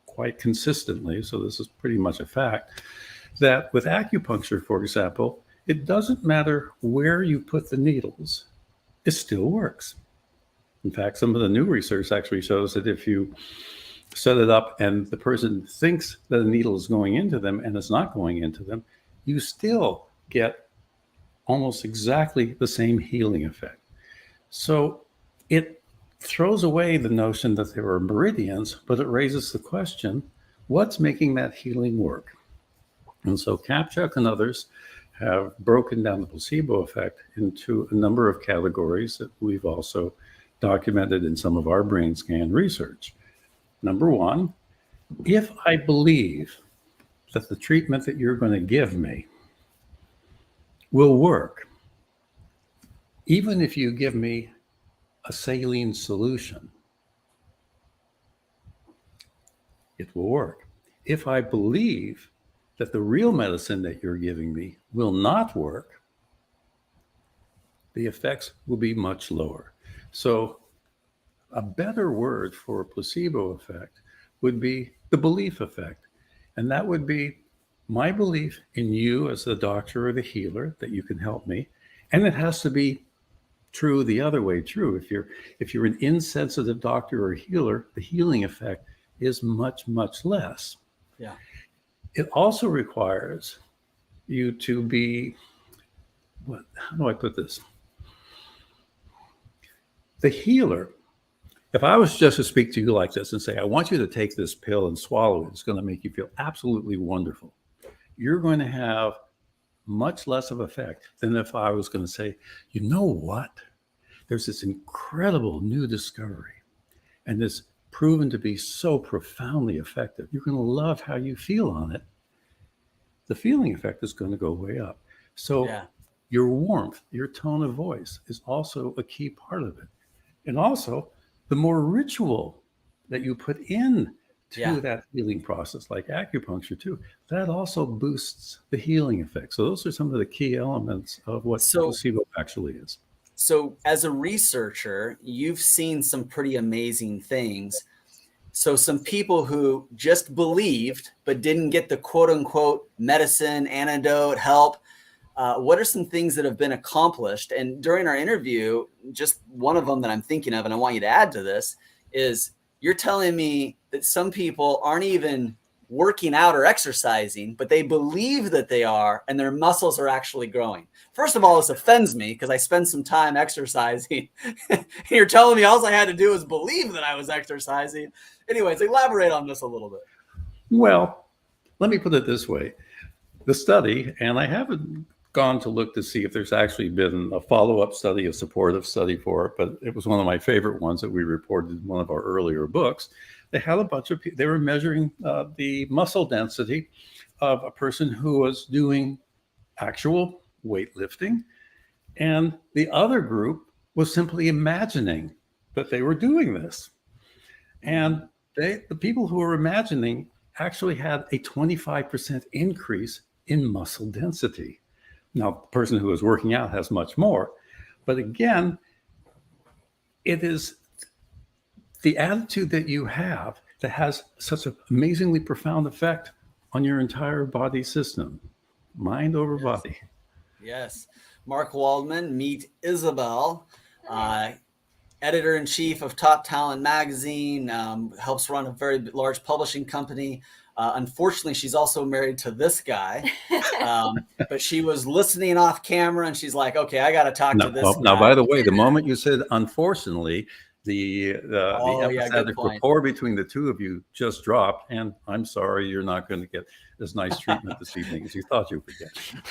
S8: quite consistently, so this is pretty much a fact, that with acupuncture, for example, it doesn't matter where you put the needles, it still works. In fact, some of the new research actually shows that if you set it up and the person thinks that a needle is going into them and it's not going into them, you still get almost exactly the same healing effect. So it throws away the notion that there are meridians, but it raises the question, what's making that healing work? And so Kaptchuk and others have broken down the placebo effect into a number of categories that we've also documented in some of our brain scan research. Number one, if I believe that the treatment that you're going to give me will work, even if you give me a saline solution, it will work. If I believe that the real medicine that you're giving me will not work, the effects will be much lower. So a better word for a placebo effect would be the belief effect. And that would be my belief in you as the doctor or the healer that you can help me. And it has to be true the other way true. If you're an insensitive doctor or healer, the healing effect is much, much less.
S2: Yeah.
S8: It also requires you to be, how do I put this? The healer, if I was just to speak to you like this and say, I want you to take this pill and swallow it, it's going to make you feel absolutely wonderful, you're going to have much less of effect than if I was going to say, you know what? There's this incredible new discovery, and it's proven to be so profoundly effective. You're going to love how you feel on it. the feeling effect is going to go way up. So your warmth, your tone of voice is also a key part of it. And also, the more ritual that you put in to that healing process, like acupuncture too, that also boosts the healing effect. So those are some of the key elements of what placebo actually is.
S2: So as a researcher, you've seen some pretty amazing things. So some people who just believed but didn't get the quote unquote medicine, antidote, help, what are some things that have been accomplished? And during our interview, just one of them that I'm thinking of, and I want you to add to this, is you're telling me that some people aren't even working out or exercising, but they believe that they are, and their muscles are actually growing. First of all, this offends me because I spend some time exercising. And you're telling me all I had to do was believe that I was exercising. Anyways, elaborate on this a little bit.
S8: Well, let me put it this way. The study, and I haven't gone to look to see if there's actually been a follow-up study, a supportive study for it, but it was one of my favorite ones that we reported in one of our earlier books. They had a bunch of people, they were measuring the muscle density of a person who was doing actual weightlifting, and the other group was simply imagining that they were doing this. And the people who were imagining actually had a 25% increase in muscle density. Now, the person who is working out has much more, but again, it is the attitude that you have that has such an amazingly profound effect on your entire body system, mind over body.
S2: Yes. Mark Waldman, meet Isabel, editor-in-chief of Top Talent magazine, helps run a very large publishing company. Unfortunately, she's also married to this guy, but she was listening off camera and she's like, okay, I got to talk to this guy.
S8: Now, by the way, the moment you said, unfortunately, the empathetic rapport between the two of you just dropped, and I'm sorry, you're not going to get as nice treatment this evening as you thought you would get.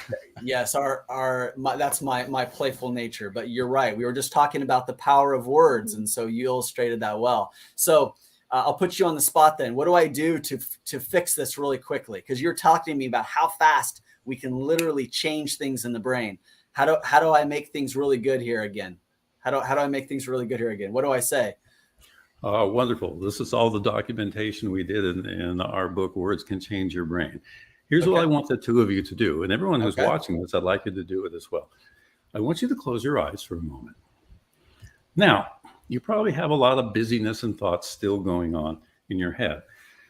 S2: Yes, that's my playful nature, but you're right. We were just talking about the power of words, and so you illustrated that well. So I'll put you on the spot then. What do I do to fix this really quickly? Because you're talking to me about how fast we can literally change things in the brain. How do I make things really good here again? How do I make things really good here again? What do I say?
S8: Wonderful. This is all the documentation we did in our book, Words Can Change Your Brain. Here's what I want the two of you to do. And everyone who's watching this, I'd like you to do it as well. I want you to close your eyes for a moment. Now, you probably have a lot of busyness and thoughts still going on in your head.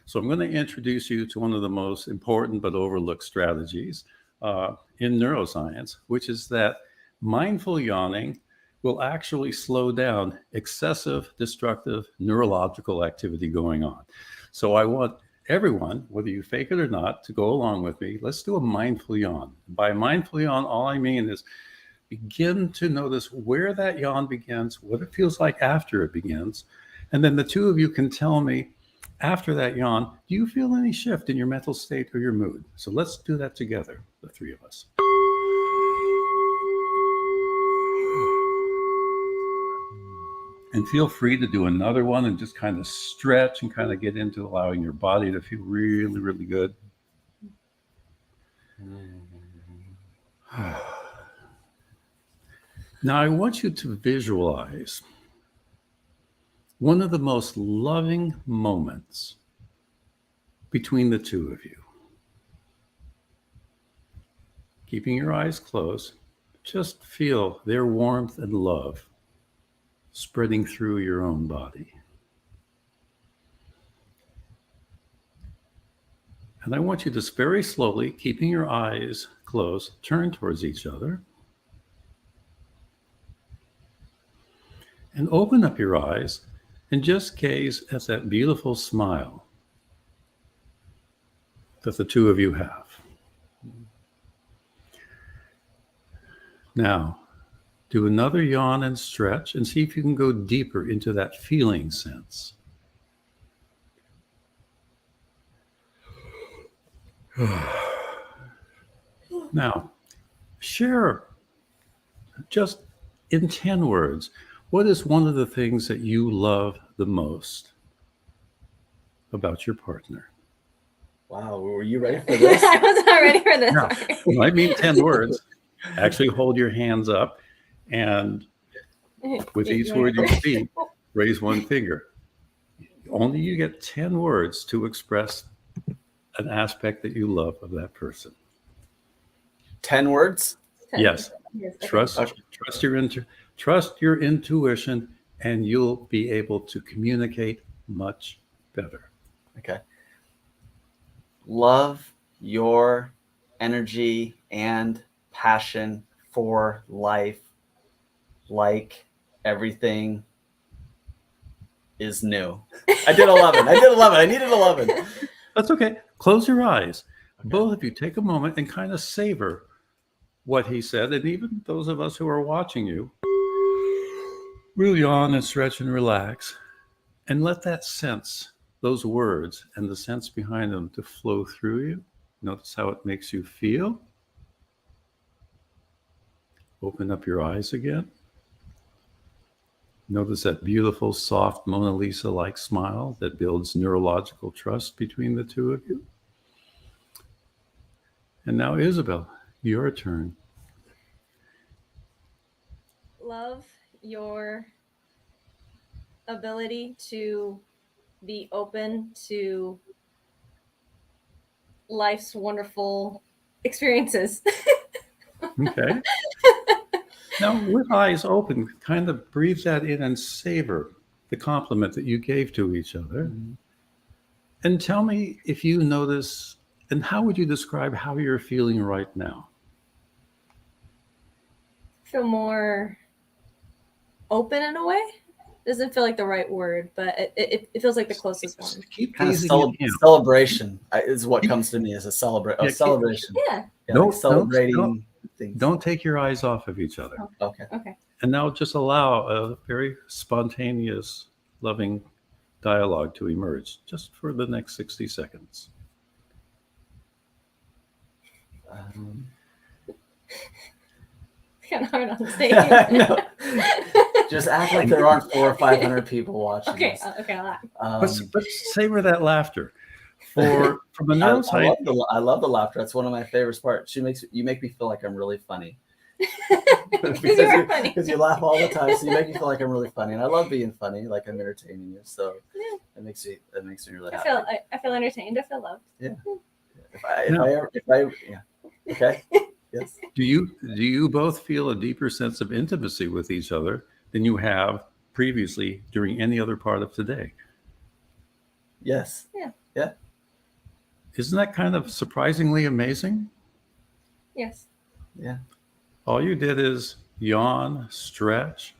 S8: So I'm going to introduce you to one of the most important but overlooked strategies in neuroscience, which is that mindful yawning will actually slow down excessive destructive neurological activity going on. So I want everyone, whether you fake it or not, to go along with me. Let's do a mindful yawn. By mindful yawn, all I mean is begin to notice where that yawn begins, what it feels like after it begins. And then the two of you can tell me after that yawn, do you feel any shift in your mental state or your mood? So let's do that together, the three of us. And feel free to do another one and just kind of stretch and kind of get into allowing your body to feel really, really good. Now, I want you to visualize one of the most loving moments between the two of you. Keeping your eyes closed, just feel their warmth and love spreading through your own body. And I want you to very slowly, keeping your eyes closed, turn towards each other. And open up your eyes and just gaze at that beautiful smile that the two of you have. Now, do another yawn and stretch and see if you can go deeper into that feeling sense. Now, share just in 10 words, what is one of the things that you love the most about your partner?
S2: Wow, were you ready for this?
S6: I was not ready for this.
S8: No, it might mean 10 words. Actually, hold your hands up, and with each word you speak, raise one finger. Only you get 10 words to express an aspect that you love of that person.
S2: 10 words?
S8: Yes.
S6: Yes, okay.
S8: Trust your intuition, and you'll be able to communicate much better.
S2: Okay. Love your energy and passion for life, like everything is new. I did 11. I needed 11.
S8: That's okay. Close your eyes.
S2: Okay.
S8: Both of you take a moment and kind of savor what he said. And even those of us who are watching you, really yawn and stretch and relax, and let that sense, those words and the sense behind them, to flow through you. Notice how it makes you feel. Open up your eyes again. Notice that beautiful, soft, Mona Lisa-like smile that builds neurological trust between the two of you. And now, Isabel, your turn.
S6: Love your ability to be open to life's wonderful experiences.
S8: Okay. Now, with eyes open, kind of breathe that in and savor the compliment that you gave to each other. Mm-hmm. And tell me if you notice, and how would you describe how you're feeling right now?
S6: Feel more open in a way. Doesn't feel like the right word, but it feels like the closest one.
S8: Keep
S2: kind of celebration is what comes to me as a celebration.
S6: Yeah.
S2: Celebrating things.
S8: Don't take your eyes off of each other.
S2: Okay.
S8: And now just allow a very spontaneous, loving dialogue to emerge just for the next 60 seconds.
S6: Kind of hard on the stage.
S2: No. Just act like there aren't 400 or 500 people watching.
S6: Okay,
S2: this.
S6: okay, I'll laugh.
S8: But savor that laughter. From a neuroscience,
S2: I love the laughter. That's one of my favorite parts. You make me feel like I'm really funny. Because you laugh all the time, so you make me feel like I'm really funny, and I love being funny, like I'm entertaining you. So it makes me really happy.
S6: I feel entertained. I feel loved.
S2: Yeah. If I okay. Yes.
S8: Do you both feel a deeper sense of intimacy with each other than you have previously during any other part of today?
S2: Yes.
S6: Yeah.
S8: Isn't that kind of surprisingly amazing?
S6: Yes.
S2: Yeah.
S8: All you did is yawn, stretch,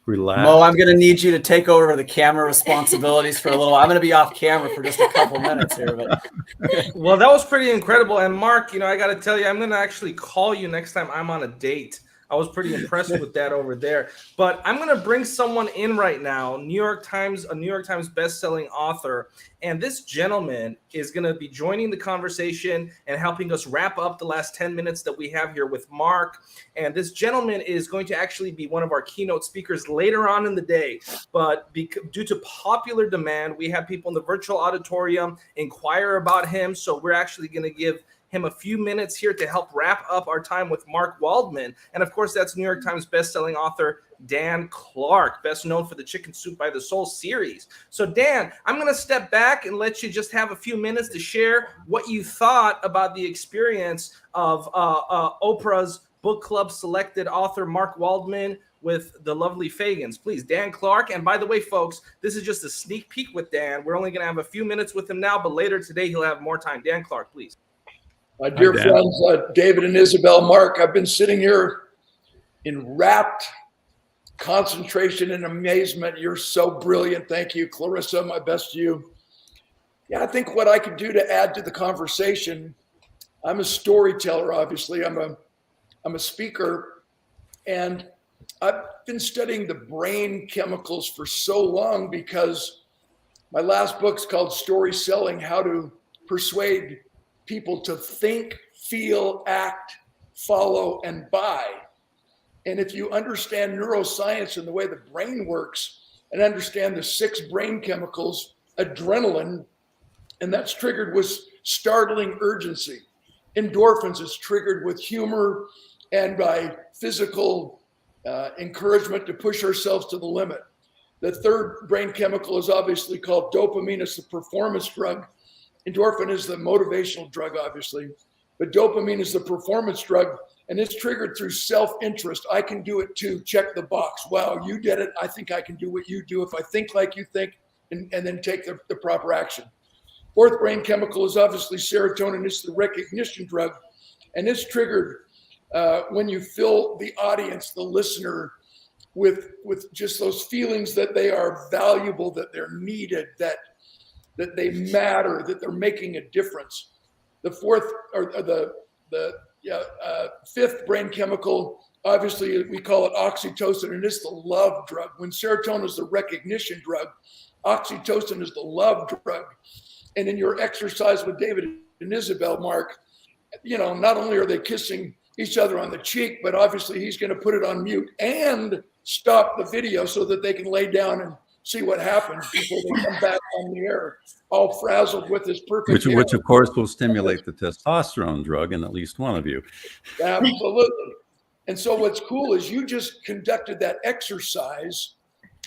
S8: relax.
S2: Mo, I'm going to need you to take over the camera responsibilities for a little while. I'm going to be off camera for just a couple minutes here. But
S1: well, that was pretty incredible. And Mark, I got to tell you, I'm going to actually call you next time I'm on a date. I was pretty impressed with that over there. But I'm going to bring someone in right now, a New York Times best-selling author. And this gentleman is going to be joining the conversation and helping us wrap up the last 10 minutes that we have here with Mark. And this gentleman is going to actually be one of our keynote speakers later on in the day. But due to popular demand, we have people in the virtual auditorium inquire about him. So we're actually going to give him a few minutes here to help wrap up our time with Mark Waldman. And of course, that's New York Times bestselling author Dan Clark, best known for the Chicken Soup by the Soul series. So Dan, I'm going to step back and let you just have a few minutes to share what you thought about the experience of Oprah's book club selected author Mark Waldman with the lovely Fagans. Please, Dan Clark. And by the way, folks, this is just a sneak peek with Dan. We're only going to have a few minutes with him now, but later today he'll have more time. Dan Clark, please.
S9: My dear friends, David and Isabel, Mark, I've been sitting here in rapt concentration and amazement. You're so brilliant. Thank you. Clarissa, my best to you. Yeah, I think what I could do to add to the conversation, I'm a storyteller, obviously. I'm a speaker, and I've been studying the brain chemicals for so long because my last book's called Story Selling: How to Persuade People to Think, Feel, Act, Follow, and Buy. And if you understand neuroscience and the way the brain works and understand the 6 brain chemicals, adrenaline and that's triggered with startling urgency. Endorphins is triggered with humor and by physical encouragement to push ourselves to the limit. The third brain chemical is obviously called dopamine. It's the performance drug. Endorphin is the motivational drug, obviously, but dopamine is the performance drug, and it's triggered through self-interest. I can do it too. Check the box. Wow, you did it. I think I can do what you do if I think like you think, and then take the proper action. Fourth brain chemical is obviously serotonin. It's the recognition drug, and it's triggered when you fill the audience, the listener, with just those feelings that they are valuable, that they're needed, that they matter, that they're making a difference. The fourth or the fifth brain chemical, obviously we call it oxytocin, and it's the love drug. When serotonin is the recognition drug, oxytocin is the love drug. And in your exercise with David and Isabel, Mark, not only are they kissing each other on the cheek, but obviously he's going to put it on mute and stop the video so that they can lay down and see what happens before they come back on the air, all frazzled with this perfect
S8: which of course will stimulate the testosterone drug in at least one of you.
S9: Absolutely. And so what's cool is you just conducted that exercise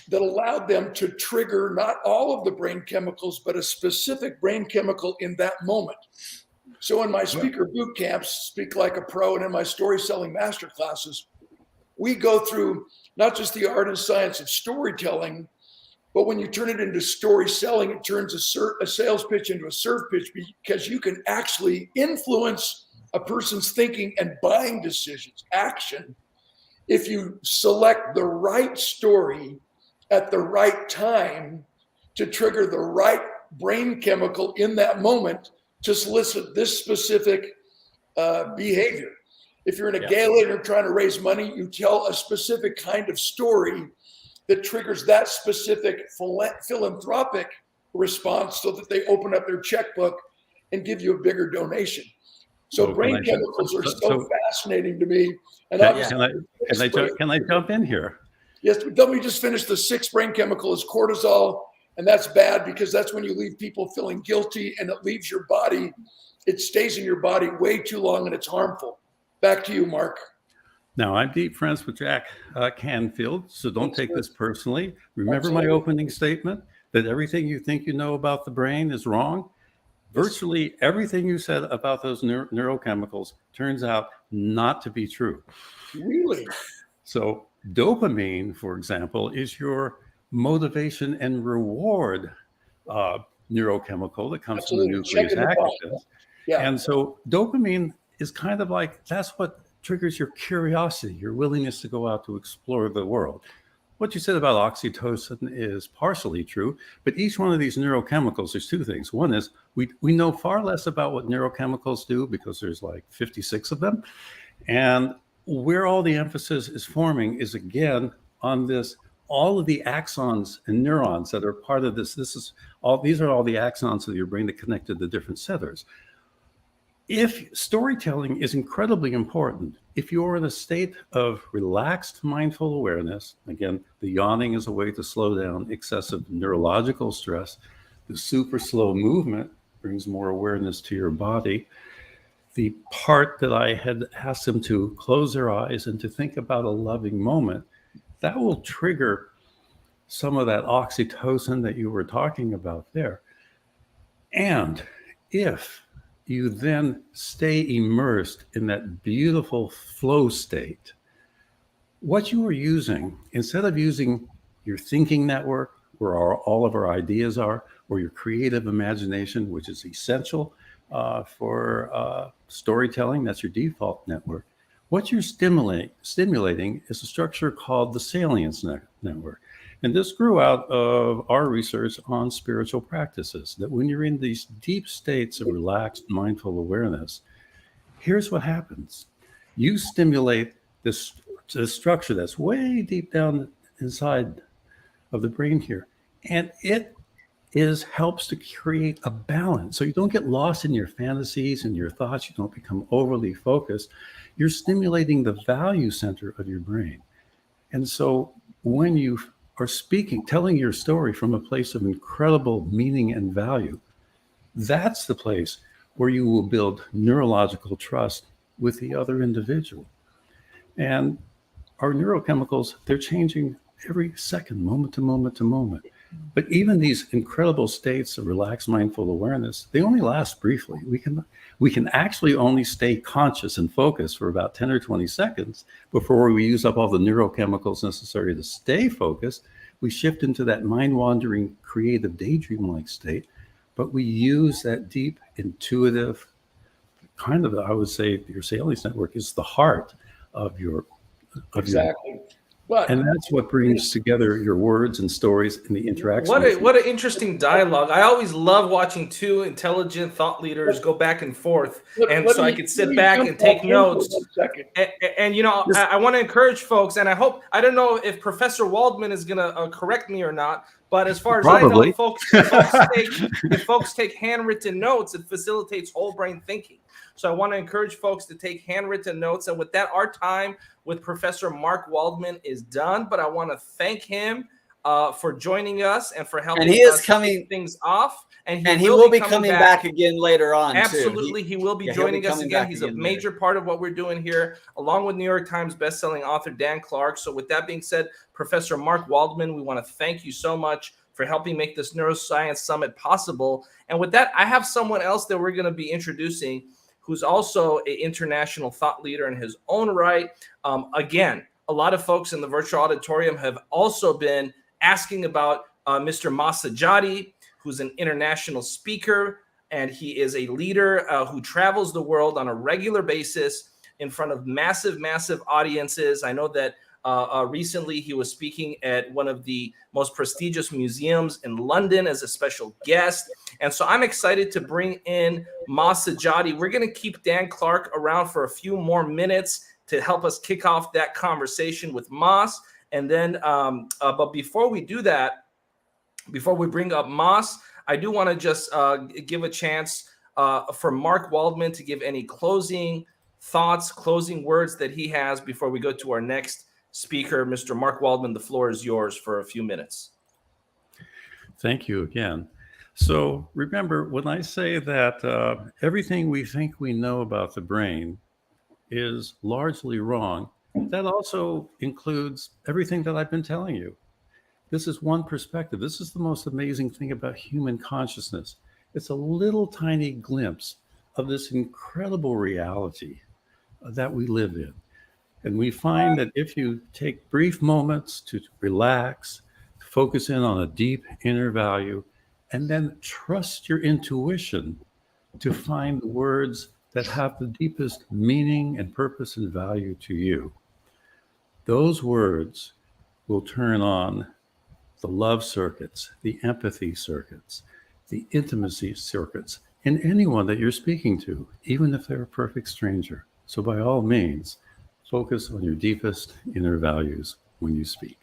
S9: that allowed them to trigger not all of the brain chemicals, but a specific brain chemical in that moment. So in my speaker boot camps, Speak Like a Pro, and in my story selling masterclasses, we go through not just the art and science of storytelling, but when you turn it into story selling, it turns a sales pitch into a serve pitch, because you can actually influence a person's thinking and buying decisions, action, if you select the right story at the right time to trigger the right brain chemical in that moment to solicit this specific behavior. If you're in a gala and you're trying to raise money, you tell a specific kind of story that triggers that specific philanthropic response so that they open up their checkbook and give you a bigger donation. So brain chemicals are so fascinating to me. And
S8: can I jump in here?
S9: Yes, let me just finish. The sixth brain chemical is cortisol, and that's bad because that's when you leave people feeling guilty, and it leaves your body, it stays in your body way too long, and it's harmful. Back to you, Mark.
S8: Now, I'm deep friends with Jack Canfield, so don't take this personally. Remember my opening statement that everything you think you know about the brain is wrong? Virtually everything you said about those neurochemicals turns out not to be true.
S9: Really?
S8: So dopamine, for example, is your motivation and reward neurochemical that comes from the nucleus accumbens.
S9: Yeah.
S8: And so dopamine is kind of like, that's what triggers your curiosity, your willingness to go out to explore the world. What you said about oxytocin is partially true, but each one of these neurochemicals, there's two things. One is we know far less about what neurochemicals do because there's like 56 of them. And where all the emphasis is forming is, again, on this, all of the axons and neurons that are part of this. These are all the axons of your brain that connect to the different centers. If storytelling is incredibly important, if you're in a state of relaxed mindful awareness, again, the yawning is a way to slow down excessive neurological stress. The super slow movement brings more awareness to your body. The part that I had asked them to close their eyes and to think about a loving moment, that will trigger some of that oxytocin that you were talking about there. And if you then stay immersed in that beautiful flow state, what you are using, instead of using your thinking network, where all of our ideas are, or your creative imagination, which is essential for storytelling, that's your default network. What you're stimulating is a structure called the salience network. And this grew out of our research on spiritual practices, that when you're in these deep states of relaxed mindful awareness, here's what happens. You stimulate this structure that's way deep down inside of the brain here. And it helps to create a balance. So you don't get lost in your fantasies and your thoughts. You don't become overly focused. You're stimulating the value center of your brain. And so when you are speaking, telling your story from a place of incredible meaning and value, That's the place where you will build neurological trust with the other individual. And our neurochemicals, they're changing every second, moment to moment to moment. But even these incredible states of relaxed mindful awareness, they only last briefly. We can actually only stay conscious and focused for about 10 or 20 seconds before we use up all the neurochemicals necessary to stay focused. We shift into that mind-wandering, creative, daydream-like state, but we use that deep, intuitive, kind of, I would say, your Salient network is the heart of your
S9: Exactly. But
S8: and that's what brings together your words and stories and the interaction.
S1: What an interesting dialogue. I always love watching two intelligent thought leaders go back and forth. So I could sit back and take notes. And you know, I want to encourage folks, and I don't know if Professor Waldman is going to correct me or not, but as far as I know, if folks take handwritten notes, it facilitates whole brain thinking. So I want to encourage folks to take handwritten notes. And with that, our time with Professor Mark Waldman is done. But I want to thank him for joining us and for helping us kick things off. And he will be coming back again later on. Absolutely, he will be joining us again. He's a major part of what we're doing here, along with New York Times bestselling author Dan Clark. So with that being said, Professor Mark Waldman, we want to thank you so much for helping make this Neuroscience Summit possible. And with that, I have someone else that we're going to be introducing, who's also an international thought leader in his own right. Again, a lot of folks in the virtual auditorium have also been asking about Mr. Masajati, who's an international speaker, and he is a leader who travels the world on a regular basis in front of massive, massive audiences. I know that recently he was speaking at one of the most prestigious museums in London as a special guest. And so I'm excited to bring in Masajati. We're going to keep Dan Clark around for a few more minutes to help us kick off that conversation with Mas. And then, but before we do that, before we bring up Mas, I do want to just give a chance for Mark Waldman to give any closing thoughts, closing words that he has before we go to our next speaker. Mr. Mark Waldman, the floor is yours for a few minutes.
S8: Thank you again. So remember, when I say that everything we think we know about the brain is largely wrong, that also includes everything that I've been telling you. This is one perspective. This is the most amazing thing about human consciousness. It's a little tiny glimpse of this incredible reality that we live in. And we find that if you take brief moments to relax, focus in on a deep inner value, and then trust your intuition to find words that have the deepest meaning and purpose and value to you, those words will turn on the love circuits, the empathy circuits, the intimacy circuits in anyone that you're speaking to, even if they're a perfect stranger. So by all means, focus on your deepest inner values when you speak.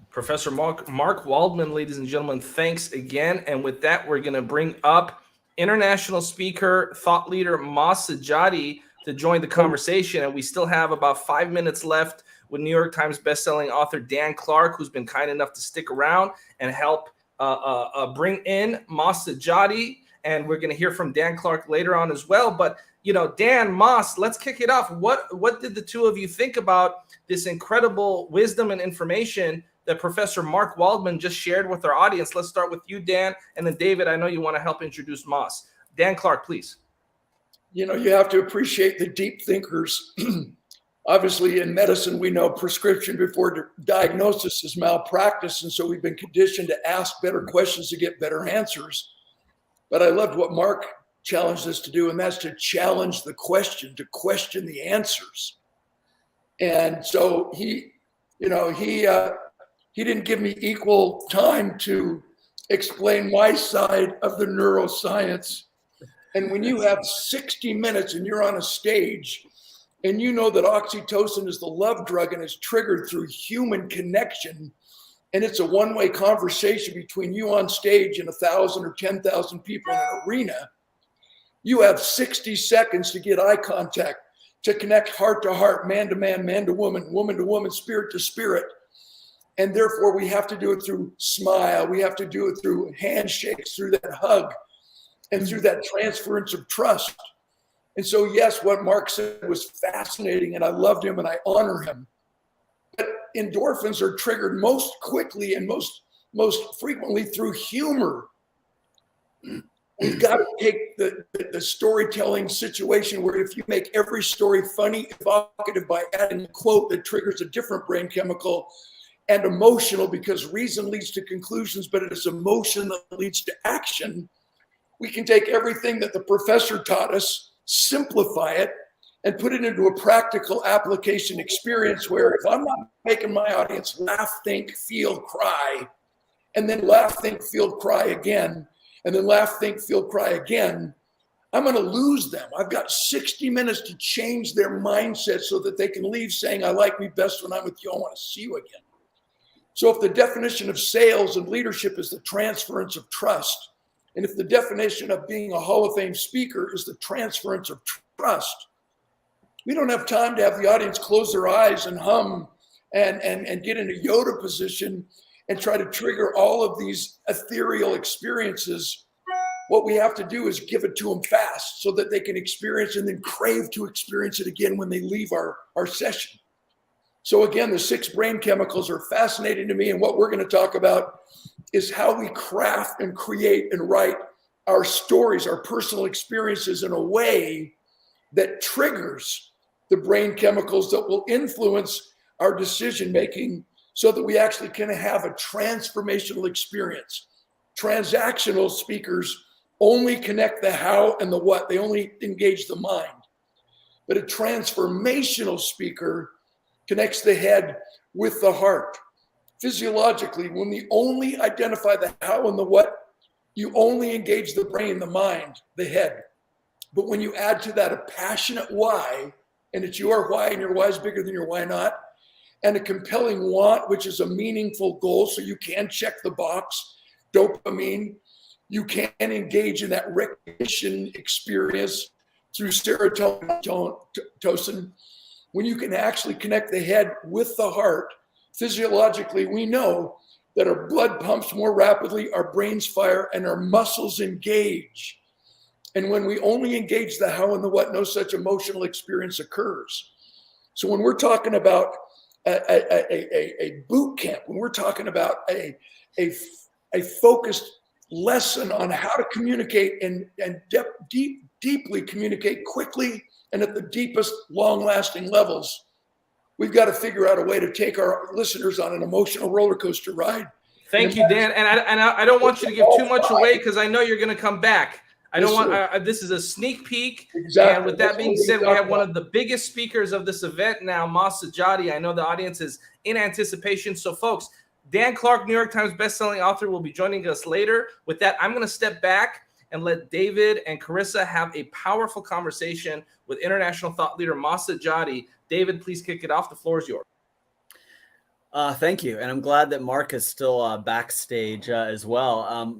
S1: Professor Mark Waldman, ladies and gentlemen, thanks again. And with that, we're going to bring up international speaker, thought leader Masajati to join the conversation. And we still have about 5 minutes left with New York Times bestselling author Dan Clark, who's been kind enough to stick around and help bring in Masajati. And we're going to hear from Dan Clark later on as well. But you know, Dan, Mas, let's kick it off. What did the two of you think about this incredible wisdom and information that Professor Mark Waldman just shared with our audience? Let's start with you, Dan, and then David, I know you want to help introduce Mas. Dan Clark, please.
S9: You know, you have to appreciate the deep thinkers. Obviously, in medicine, we know prescription before diagnosis is malpractice, and so we've been conditioned to ask better questions to get better answers. But I loved what Mark challenged us to do, and that's to challenge the question, to question the answers. And so he didn't give me equal time to explain my side of the neuroscience. And when you have 60 minutes and you're on a stage and you know that oxytocin is the love drug and is triggered through human connection, and it's a one-way conversation between you on stage and 1,000 or 10,000 people in an arena, you have 60 seconds to get eye contact, to connect heart to heart, man to man, man to woman, spirit to spirit. And therefore, we have to do it through smile. We have to do it through handshakes, through that hug. and through that transference of trust. And so, yes, what Mark said was fascinating, and I loved him and I honor him. But endorphins are triggered most quickly and most frequently through humor. We've got to take the storytelling situation where if you make every story funny, evocative by adding a quote that triggers a different brain chemical, and emotional because reason leads to conclusions, but it is emotion that leads to action. We can take everything that the professor taught us, simplify it, and put it into a practical application experience where if I'm not making my audience laugh, think, feel, cry, and then laugh, think, feel, cry again, and then laugh, think, feel, cry again, I'm going to lose them. I've got 60 minutes to change their mindset so that they can leave saying, I like me best when I'm with you. I want to see you again. So if the definition of sales and leadership is the transference of trust, and if the definition of being a Hall of Fame speaker is the transference of trust, we don't have time to have the audience close their eyes and hum and get in a Yoda position and try to trigger all of these ethereal experiences. What we have to do is give it to them fast so that they can experience and then crave to experience it again when they leave our session. So again, the 6 brain chemicals are fascinating to me. And what we're going to talk about is how we craft and create and write our stories, our personal experiences in a way that triggers the brain chemicals that will influence our decision-making so that we actually can have a transformational experience. Transactional speakers only connect the how and the what. They only engage the mind. But a transformational speaker connects the head with the heart. Physiologically, when we only identify the how and the what, you only engage the brain, the mind, the head. But when you add to that a passionate why, and it's your why, and your why is bigger than your why not, and a compelling want, which is a meaningful goal, so you can check the box, dopamine, you can engage in that recognition experience through serotonin. When you can actually connect the head with the heart, physiologically, we know that our blood pumps more rapidly, our brains fire, and our muscles engage. And when we only engage the how and the what, no such emotional experience occurs. So when we're talking about a boot camp, when we're talking about a focused lesson on how to communicate and deeply communicate quickly and at the deepest, long-lasting levels, we've got to figure out a way to take our listeners on an emotional roller coaster ride.
S1: Thank you, Dan. And I don't want you to give too much away because I know you're going to come back. I don't want. This is a sneak peek.
S9: Exactly.
S1: And with that being said, we have one of the biggest speakers of this event now, Mas Sajady. I know the audience is in anticipation. So, folks, Dan Clark, New York Times bestselling author, will be joining us later. With that, I'm going to step back and let David and Carissa have a powerful conversation with international thought leader Mas Sajady. David, please kick it off. The floor is yours.
S2: Thank you. And I'm glad that Mark is still backstage as well.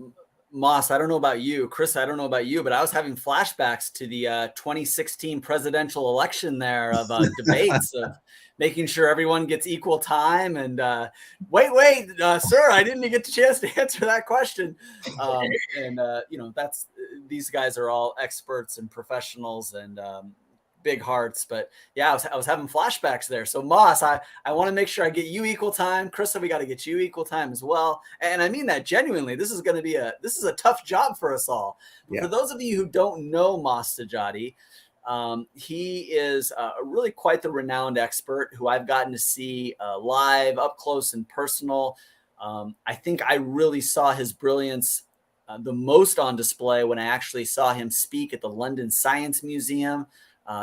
S2: Mas, I don't know about you. Chris, I don't know about you, but I was having flashbacks to the 2016 presidential election there of debates of making sure everyone gets equal time. And wait, sir, I didn't get a chance to answer that question. These guys are all experts and professionals and big hearts, but yeah, I was having flashbacks there. So Mas, I want to make sure I get you equal time. Krista, we got to get you equal time as well. And I mean that genuinely. This is going to be a tough job for us all. Yeah. For those of you who don't know Mas Sajady, he is really quite the renowned expert who I've gotten to see live, up close and personal. I think I really saw his brilliance the most on display when I actually saw him speak at the London Science Museum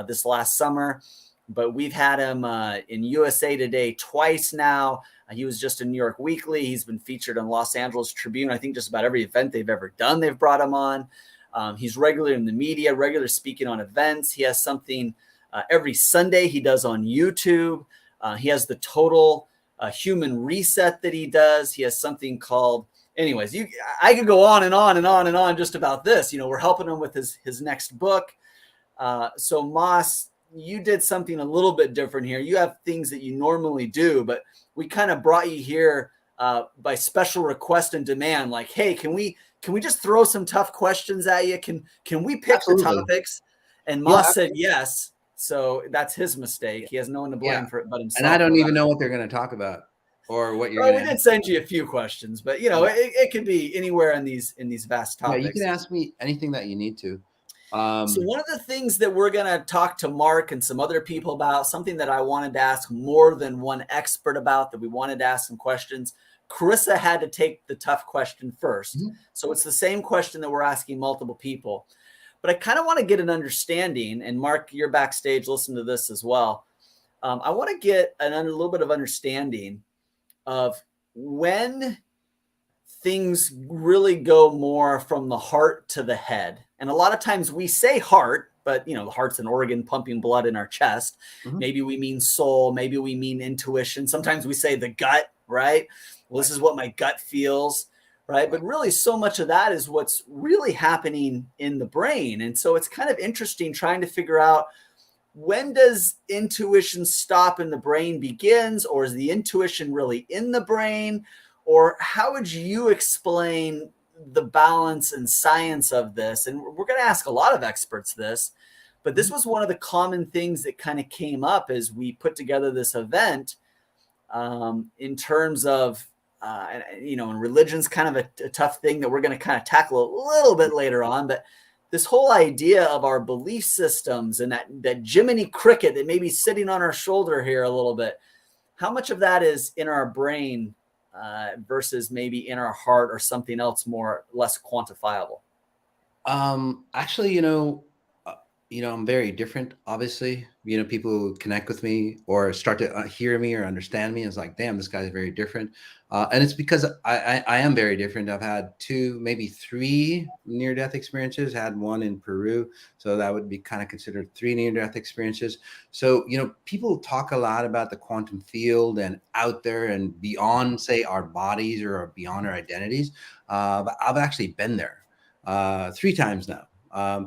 S2: this last summer, but we've had him in USA Today twice now. He was just in New York Weekly. He's been featured on Los Angeles Tribune. I think just about every event they've ever done, they've brought him on. He's regular in the media, regular speaking on events. He has something every Sunday he does on YouTube. He has the total human reset that he does. He has something called, anyways, I could go on and on and on and on just about this. We're helping him with his next book. So Mas, you did something a little bit different here. You have things that you normally do, but we kind of brought you here by special request and demand. Like, hey, can we can we just throw some tough questions at you? Can we pick
S10: Absolutely.
S2: the topics? And Moss said yes. So that's his mistake. He has no one to blame for it but himself.
S10: And I don't even know what they're going to talk about or what you're
S2: Well,
S10: going
S2: we
S10: to
S2: did send you a few questions, but you know, it could be anywhere in these vast topics.
S10: Yeah, you can ask me anything that you need to.
S2: So one of the things that we're going to talk to Mark and some other people about, something that I wanted to ask more than one expert about, that we wanted to ask some questions. Carissa had to take the tough question first. Mm-hmm. So it's the same question that we're asking multiple people. But I kind of want to get an understanding, and Mark, you're backstage, listen to this as well. I want to get a little bit of understanding of when things really go more from the heart to the head. And a lot of times we say heart, but you know, the heart's an organ pumping blood in our chest. Mm-hmm. Maybe we mean soul, maybe we mean intuition. Sometimes we say the gut, right? Well, this is what my gut feels, right? But really so much of that is what's really happening in the brain. And so it's kind of interesting trying to figure out, when does intuition stop and the brain begins, or is the intuition really in the brain? Or how would you explain the balance and science of this? And we're going to ask a lot of experts this, but this was one of the common things that kind of came up as we put together this event, in terms of, you know, and religion's kind of a tough thing that we're going to kind of tackle a little bit later on, but this whole idea of our belief systems and that Jiminy Cricket that may be sitting on our shoulder here a little bit, how much of that is in our brain versus maybe in our heart or something else less quantifiable?
S10: Actually, I'm very different, obviously. People who connect with me or start to hear me or understand me is like, damn, this guy's very different. And it's because I am very different. I've had 2, maybe 3 near-death experiences, had one in Peru. So that would be kind of considered 3 near-death experiences. So, people talk a lot about the quantum field and out there and beyond, say, our bodies or beyond our identities. But I've actually been there 3 times now.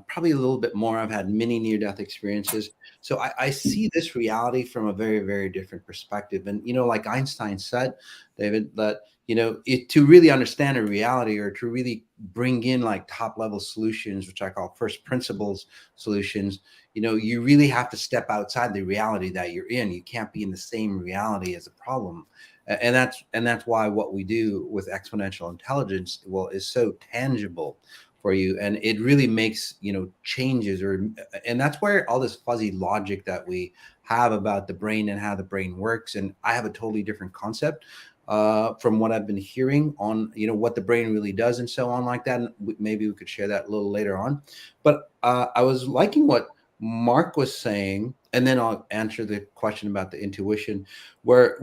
S10: Probably a little bit more. I've had many near-death experiences. So I see this reality from a very, very different perspective. And, like Einstein said, David, that, to really understand a reality or to really bring in like top level solutions, which I call first principles solutions, you really have to step outside the reality that you're in. You can't be in the same reality as a problem. And that's why what we do with exponential intelligence, is so tangible for you, and it really makes changes, and that's where all this fuzzy logic that we have about the brain and how the brain works, and I have a totally different concept from what I've been hearing on what the brain really does and so on like that, and maybe we could share that a little later on. But I was liking what Mark was saying, and then I'll answer the question about the intuition, where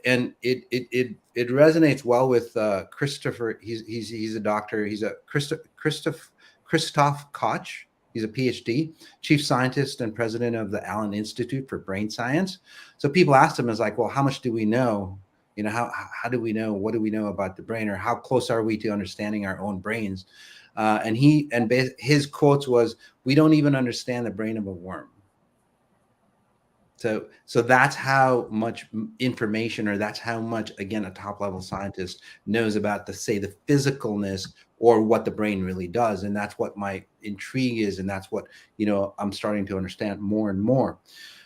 S10: and it resonates well with Christopher. He's a doctor. He's a Christoph Koch. He's a PhD, chief scientist and president of the Allen Institute for Brain Science. So people asked him, is like, well, how much do we know? How do we know? What do we know about the brain, or how close are we to understanding our own brains? And his quotes was, "We don't even understand the brain of a worm." So that's how much information, or that's how much, again, a top level scientist knows about the physicalness or what the brain really does. And that's what my intrigue is. And that's what, I'm starting to understand more and more.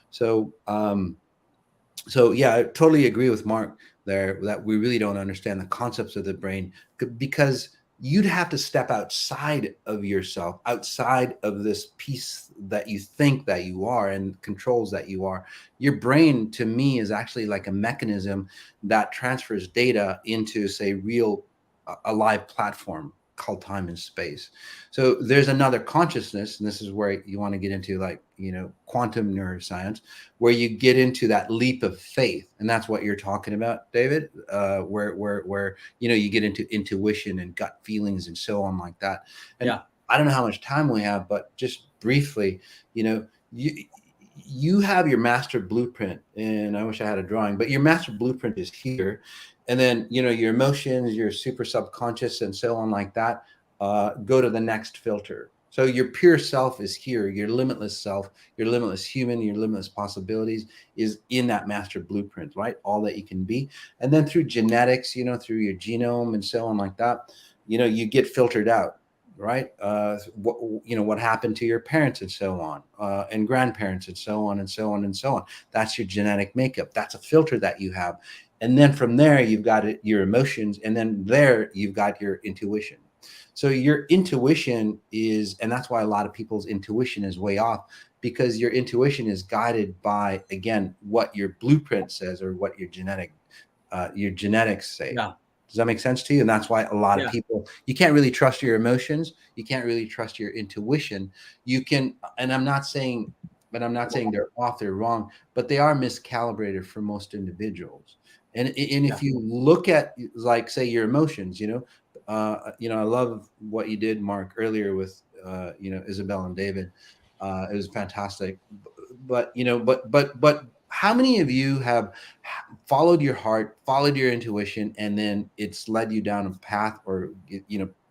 S10: So yeah, I totally agree with Mark there that we really don't understand the concepts of the brain, because you'd have to step outside of yourself, outside of this piece that you think that you are and controls that you are. Your brain, to me, is actually like a mechanism that transfers data into, say, a live platform called time and space. So there's another consciousness, and this is where you want to get into quantum neuroscience, where you get into that leap of faith. And that's what you're talking about, David, where you get into intuition and gut feelings and so on like that. And yeah, I don't know how much time we have, but just briefly, you have your master blueprint, and I wish I had a drawing, but your master blueprint is here. And then, your emotions, your super subconscious and so on like that, go to the next filter. So your pure self is here, your limitless self, your limitless human, your limitless possibilities is in that master blueprint, right? All that you can be. And then through genetics, through your genome and so on like that, you get filtered out, right? What happened to your parents and so on, and grandparents and so on and so on and so on. That's your genetic makeup. That's a filter that you have. And then from there, you've got your emotions. And then there you've got your intuition. So your intuition is, and that's why a lot of people's intuition is way off, because your intuition is guided by, again, what your blueprint says or what your genetics say.
S2: Yeah.
S10: Does that make sense to you? And that's why a lot of people, you can't really trust your emotions. You can't really trust your intuition. You can, and I'm not saying they're off, they're wrong, but they are miscalibrated for most individuals. And if you look at, like, say, your emotions, I love what you did, Mark, earlier with, Isabel and David. It was fantastic. But how many of you have followed your heart, followed your intuition, and then it's led you down a path or,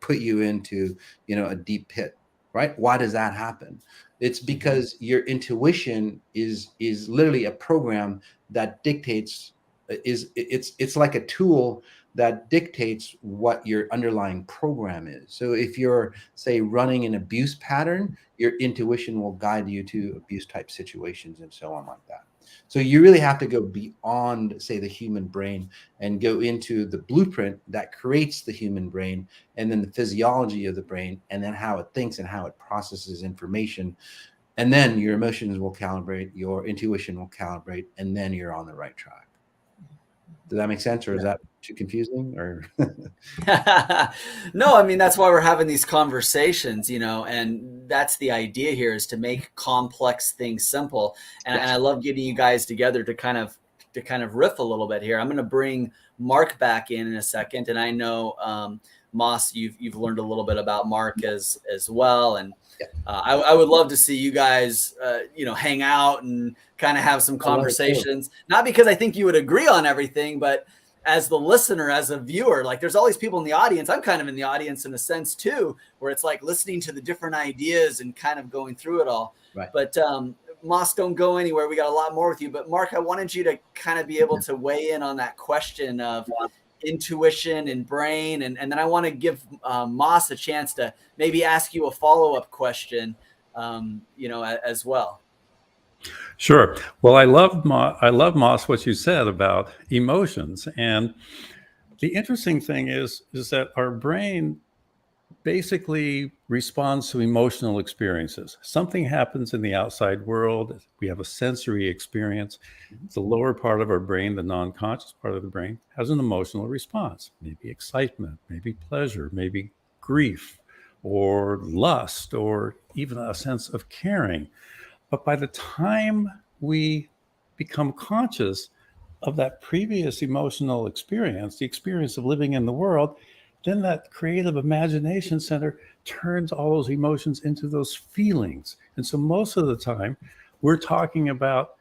S10: put you into, a deep pit, right? Why does that happen? It's because your intuition is literally a program that dictates, it's like a tool that dictates what your underlying program is. So if you're, say, running an abuse pattern, your intuition will guide you to abuse type situations and so on like that. So you really have to go beyond, say, the human brain and go into the blueprint that creates the human brain, and then the physiology of the brain, and then how it thinks and how it processes information. And then your emotions will calibrate, your intuition will calibrate, and then you're on the right track. Does that make sense, or is that too confusing? Or
S2: No, I mean, that's why we're having these conversations, and that's the idea here, is to make complex things simple. And I love getting you guys together to kind of riff a little bit here. I'm going to bring Mark back in a second, and I know Moss, you've learned a little bit about Mark as well, and I would love to see you guys, hang out and kind of have some conversations. Not because I think you would agree on everything, but as the listener, as a viewer, like, there's all these people in the audience. I'm kind of in the audience in a sense too, where it's like listening to the different ideas and kind of going through it all.
S10: Right.
S2: But Moss, don't go anywhere. We got a lot more with you. But Mark, I wanted you to kind of be able to weigh in on that question of intuition and brain, and then I want to give Moss a chance to maybe ask you a follow-up question, as well.
S8: Sure. Well, I love Moss, what you said about emotions, and the interesting thing is that our brain basically responds to emotional experiences. Something happens in the outside world. We have a sensory experience. The lower part of our brain, the non-conscious part of the brain, has an emotional response, maybe excitement, maybe pleasure, maybe grief or lust, or even a sense of caring. But by the time we become conscious of that previous emotional experience, the experience of living in the world, then that creative imagination center turns all those emotions into those feelings. And so most of the time, we're talking about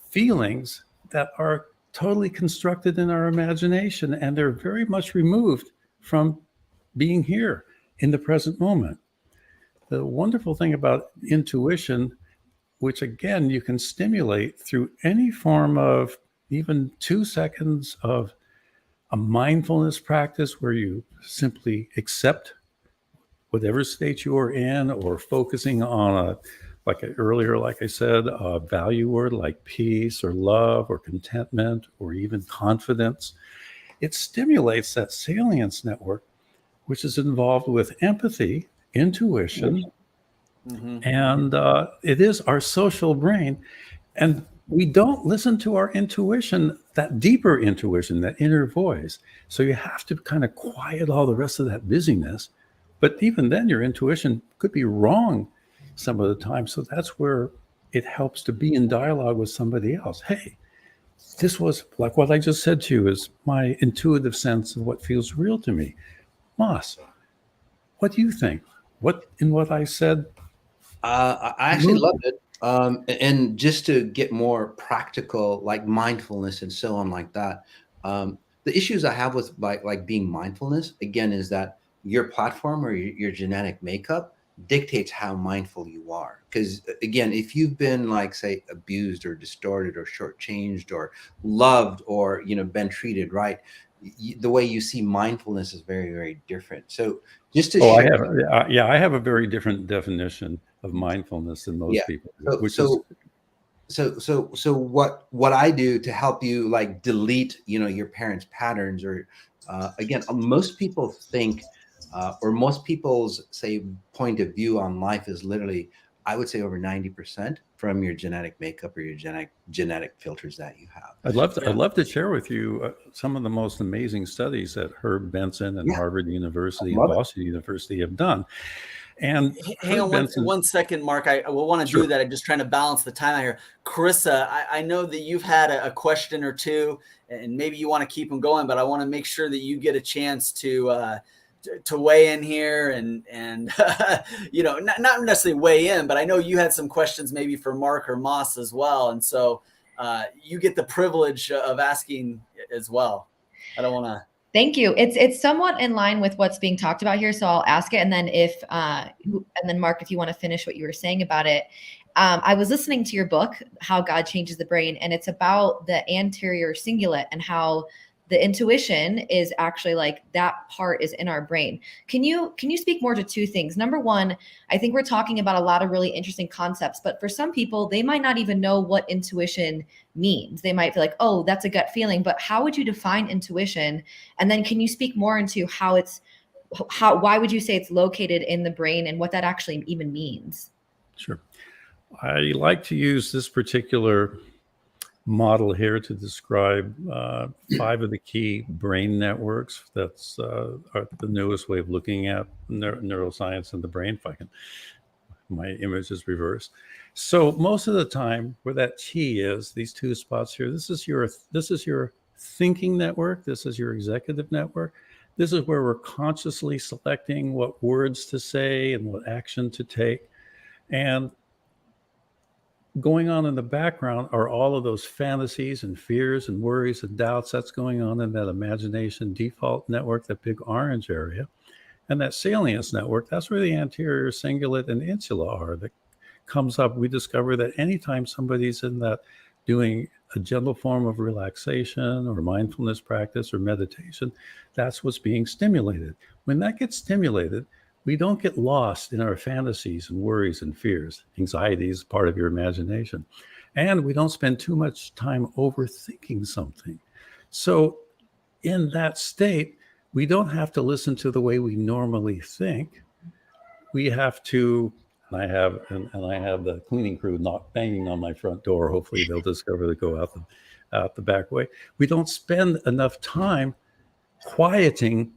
S8: feelings that are totally constructed in our imagination, and they're very much removed from being here in the present moment. The wonderful thing about intuition, which again, you can stimulate through any form of even 2 seconds of a mindfulness practice where you simply accept whatever state you are in, or focusing on like I said, a value word like peace or love or contentment or even confidence. It stimulates that salience network, which is involved with empathy, intuition, and it is our social brain. And we don't listen to our intuition, that deeper intuition, that inner voice. So you have to kind of quiet all the rest of that busyness. But even then, your intuition could be wrong some of the time. So that's where it helps to be in dialogue with somebody else. Hey, this was like what I just said to you is my intuitive sense of what feels real to me. Moss, what do you think? What I said?
S10: I actually loved it. And just to get more practical, like mindfulness and so on like that, the issues I have with like being mindfulness, again, is that your platform or your genetic makeup dictates how mindful you are. Because again, if you've been, like, say, abused or distorted or shortchanged or loved or, been treated right, the way you see mindfulness is very, very different. So just to
S8: I
S10: share,
S8: have, I have a very different definition of mindfulness than most people, which is.
S10: So what I do to help you like delete, your parents' patterns, or again, most people think, or most people's say point of view on life is literally, I would say over 90% from your genetic makeup or your genetic filters that you have.
S8: I'd love to share with you some of the most amazing studies that Herb Benson and Harvard University and Boston University have done. And
S2: hang on one second, Mark. I will want to do that. I'm just trying to balance the time out here. Carissa, I know that you've had a question or two, and maybe you want to keep them going, but I want to make sure that you get a chance to weigh in here and not necessarily weigh in, but I know you had some questions maybe for Mark or Moss as well, and so you get the privilege of asking as well. I don't want to.
S3: Thank you. It's somewhat in line with what's being talked about here, so I'll ask it, and then Mark, if you want to finish what you were saying about it. I was listening to your book, How God Changes the Brain, and it's about the anterior cingulate and how the intuition is actually like that part is in our brain. Can you speak more to two things? Number one, I think we're talking about a lot of really interesting concepts, but for some people, they might not even know what intuition means. They might feel like, oh, that's a gut feeling, but how would you define intuition? And then can you speak more into why would you say it's located in the brain and what that actually even means?
S8: Sure. I like to use this particular model here to describe 5 of the key brain networks. That's are the newest way of looking at neuroscience in the brain. If I can, my image is reversed. So most of the time, where that T is, these 2 spots here, this is your thinking network. This is your executive network. This is where we're consciously selecting what words to say and what action to take. And going on in the background are all of those fantasies and fears and worries and doubts. That's going on in that imagination default network, that big orange area. And that salience network, that's where the anterior cingulate and insula are. That comes up. We discover that anytime somebody's in that doing a gentle form of relaxation or mindfulness practice or meditation, that's what's being stimulated. When that gets stimulated, we don't get lost in our fantasies and worries and fears. Anxiety is part of your imagination. And we don't spend too much time overthinking something. So in that state, we don't have to listen to the way we normally think. We have to, and I have the cleaning crew not banging on my front door. Hopefully they'll discover to go out the back way. We don't spend enough time quieting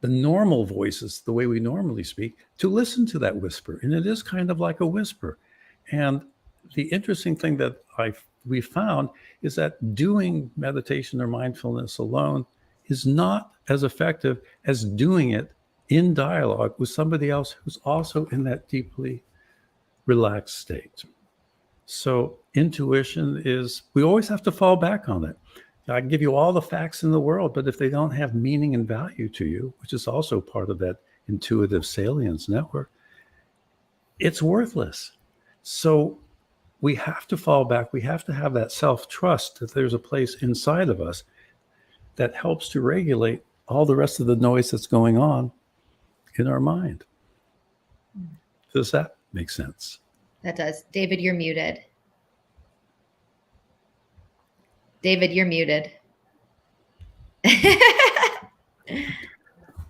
S8: the normal voices, the way we normally speak, to listen to that whisper. And it is kind of like a whisper. And the interesting thing that we found is that doing meditation or mindfulness alone is not as effective as doing it in dialogue with somebody else who's also in that deeply relaxed state. So intuition is, we always have to fall back on it. I can give you all the facts in the world, but if they don't have meaning and value to you, which is also part of that intuitive salience network, it's worthless. So we have to fall back. We have to have that self-trust that there's a place inside of us that helps to regulate all the rest of the noise that's going on in our mind. Does that make sense?
S3: That does. David, you're muted. David, you're muted.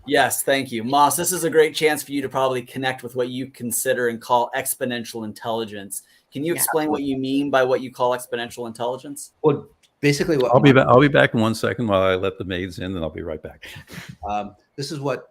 S2: Yes, thank you. Moss, this is a great chance for you to probably connect with what you consider and call exponential intelligence. Can you explain what you mean by what you call exponential intelligence?
S10: Well, basically what
S8: I'll be back in 1 second while I let the maids in, and I'll be right back.
S10: This is what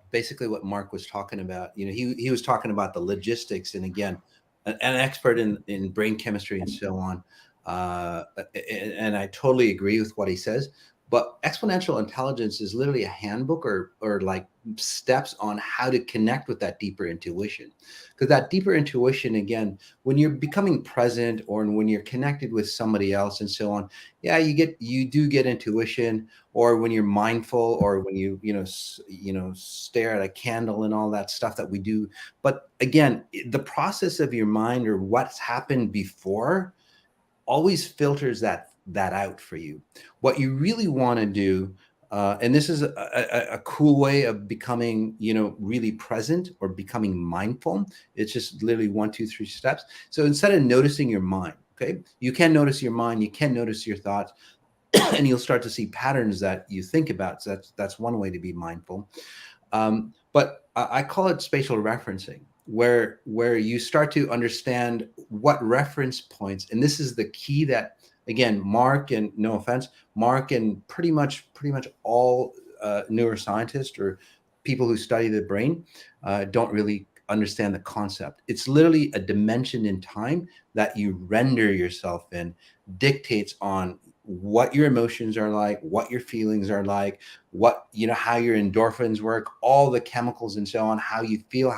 S10: Mark was talking about. He was talking about the logistics, and again, an expert in brain chemistry and so on. And I totally agree with what he says. But exponential intelligence is literally a handbook or like steps on how to connect with that deeper intuition. Because that deeper intuition, again, when you're becoming present or when you're connected with somebody else and so on, you do get intuition. Or when you're mindful, or when you stare at a candle and all that stuff that we do. But again, the process of your mind or what's happened before always filters that out for you. What you really want to do And this is a cool way of becoming, really present or becoming mindful. It's just literally 1, 2, 3 steps. So instead of noticing your mind, okay, you can notice your mind, you can notice your thoughts, and you'll start to see patterns that you think about. So that's one way to be mindful. But I call it spatial referencing, where you start to understand what reference points, and this is the key that, again, Mark, and no offense, Mark and pretty much all neuroscientists or people who study the brain don't really understand the concept. It's literally a dimension in time that you render yourself in, dictates on what your emotions are like, what your feelings are like, what, how your endorphins work, all the chemicals and so on, how you feel,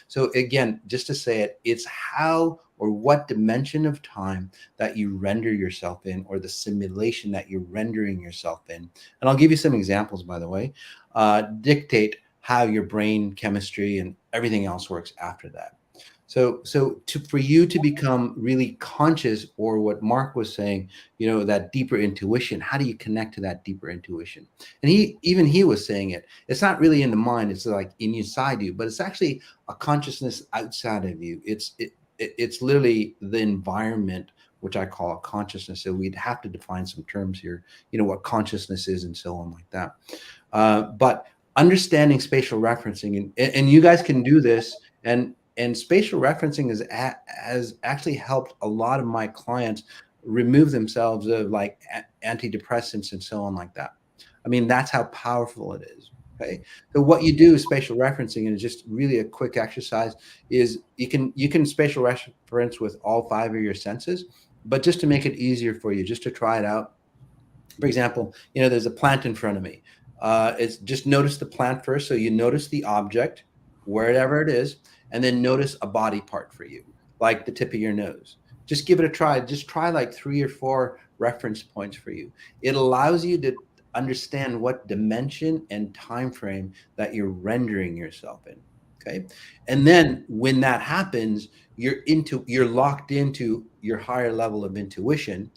S10: so again, just to say it, it's how or what dimension of time that you render yourself in, or the simulation that you're rendering yourself in. And I'll give you some examples, by the way, dictate how your brain chemistry and everything else works after that. So for you to become really conscious, or what Mark was saying, that deeper intuition, how do you connect to that deeper intuition? And he was saying it's not really in the mind, it's like inside you, but it's actually a consciousness outside of you. It's literally the environment, which I call a consciousness. So we'd have to define some terms here, what consciousness is and so on like that. But understanding spatial referencing, and you guys can do this, and spatial referencing has actually helped a lot of my clients remove themselves of like antidepressants and so on like that. I mean, that's how powerful it is. Okay. So what you do is spatial referencing, and it's just really a quick exercise, is you can spatial reference with all 5 of your senses, but just to make it easier for you, just to try it out. For example, there's a plant in front of me. It's just notice the plant first. So you notice the object, wherever it is, and then notice a body part for you, like the tip of your nose. Just give it a try. Just try like 3 or 4 reference points for you. It allows you to understand what dimension and time frame that you're rendering yourself in. Okay. And then when that happens, you're locked into your higher level of intuition.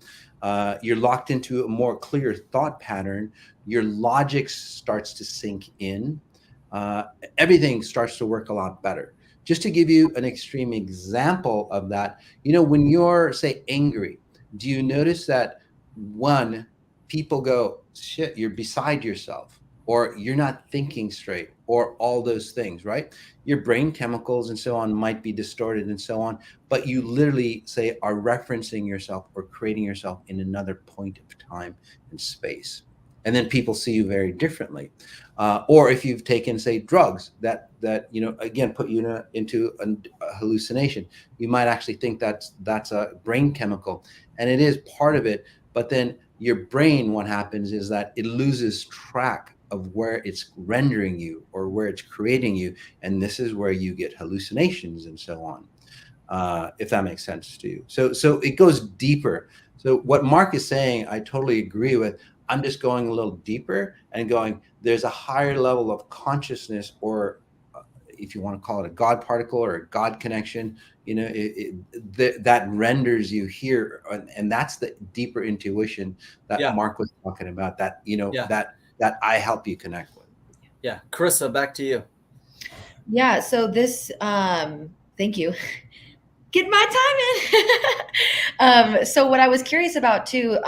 S10: You're locked into a more clear thought pattern. Your logic starts to sink in. Everything starts to work a lot better. Just to give you an extreme example of that, when you're, say, angry, do you notice that people go, shit, you're beside yourself, or you're not thinking straight, or all those things, right? Your brain chemicals and so on might be distorted and so on, but you literally, say, are referencing yourself or creating yourself in another point of time and space. And then people see you very differently. Or if you've taken, say, drugs that again, put you into a hallucination, you might actually think that's a brain chemical, and it is part of it. But then your brain, what happens is that it loses track of where it's rendering you or where it's creating you, and this is where you get hallucinations and so on. If that makes sense to you. So it goes deeper. So what Mark is saying, I totally agree with. I'm just going a little deeper and going, there's a higher level of consciousness, or if you want to call it a God particle or a God connection, that renders you here. And that's the deeper intuition that Mark was talking about, that I help you connect with.
S2: Yeah. Carissa, back to you.
S3: Yeah. So this, thank you. Get my time in. So what I was curious about too,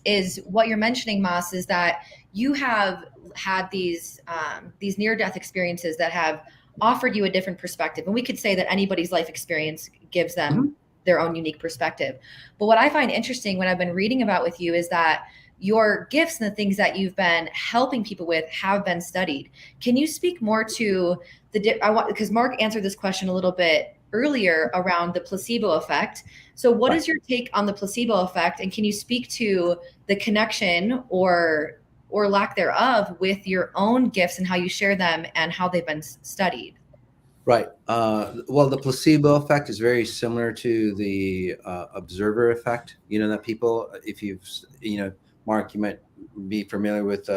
S3: is what you're mentioning, Mas, is that you have had these near-death experiences that have offered you a different perspective. And we could say that anybody's life experience gives them their own unique perspective. But what I find interesting when I've been reading about with you is that your gifts and the things that you've been helping people with have been studied. Can you speak more to because Mark answered this question a little bit earlier around the placebo effect. So what is your take on the placebo effect? And can you speak to the connection or lack thereof with your own gifts and how you share them and how they've been studied?
S10: Right. Well, the placebo effect is very similar to the observer effect, that people, if you've, Mark, you might be familiar with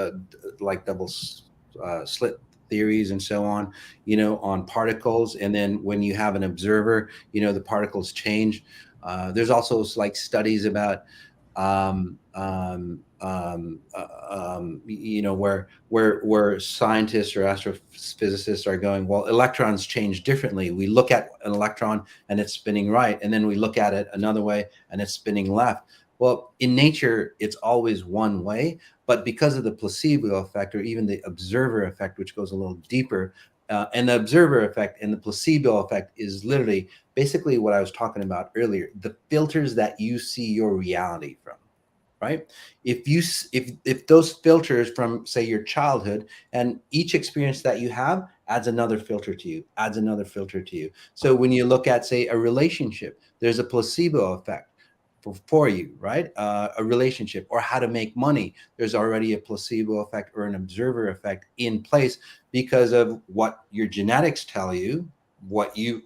S10: like double slit theories and so on, on particles. And then when you have an observer, the particles change. There's also like studies about where scientists or astrophysicists are going, well, electrons change differently. We look at an electron and it's spinning right, and then we look at it another way and it's spinning left. Well, in nature, it's always one way, but because of the placebo effect, or even the observer effect, which goes a little deeper, and the observer effect and the placebo effect is literally basically what I was talking about earlier, the filters that you see your reality from. Right? If those filters from, say, your childhood, and each experience that you have adds another filter to you, adds another filter to you. So when you look at, say, a relationship, there's a placebo effect for you, right? A relationship, or how to make money, there's already a placebo effect or an observer effect in place because of what your genetics tell you,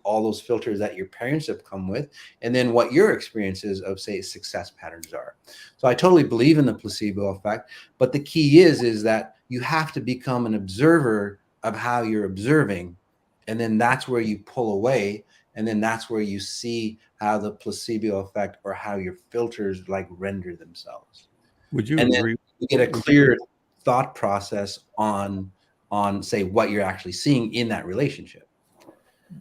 S10: all those filters that your parents have come with, and then what your experiences of, say, success patterns are. So I totally believe in the placebo effect, but the key is that you have to become an observer of how you're observing, and then that's where you pull away, and then that's where you see how the placebo effect or how your filters like render themselves.
S8: Would you
S10: and
S8: agree?
S10: Then you get a clear thought process on say what you're actually seeing in that relationship.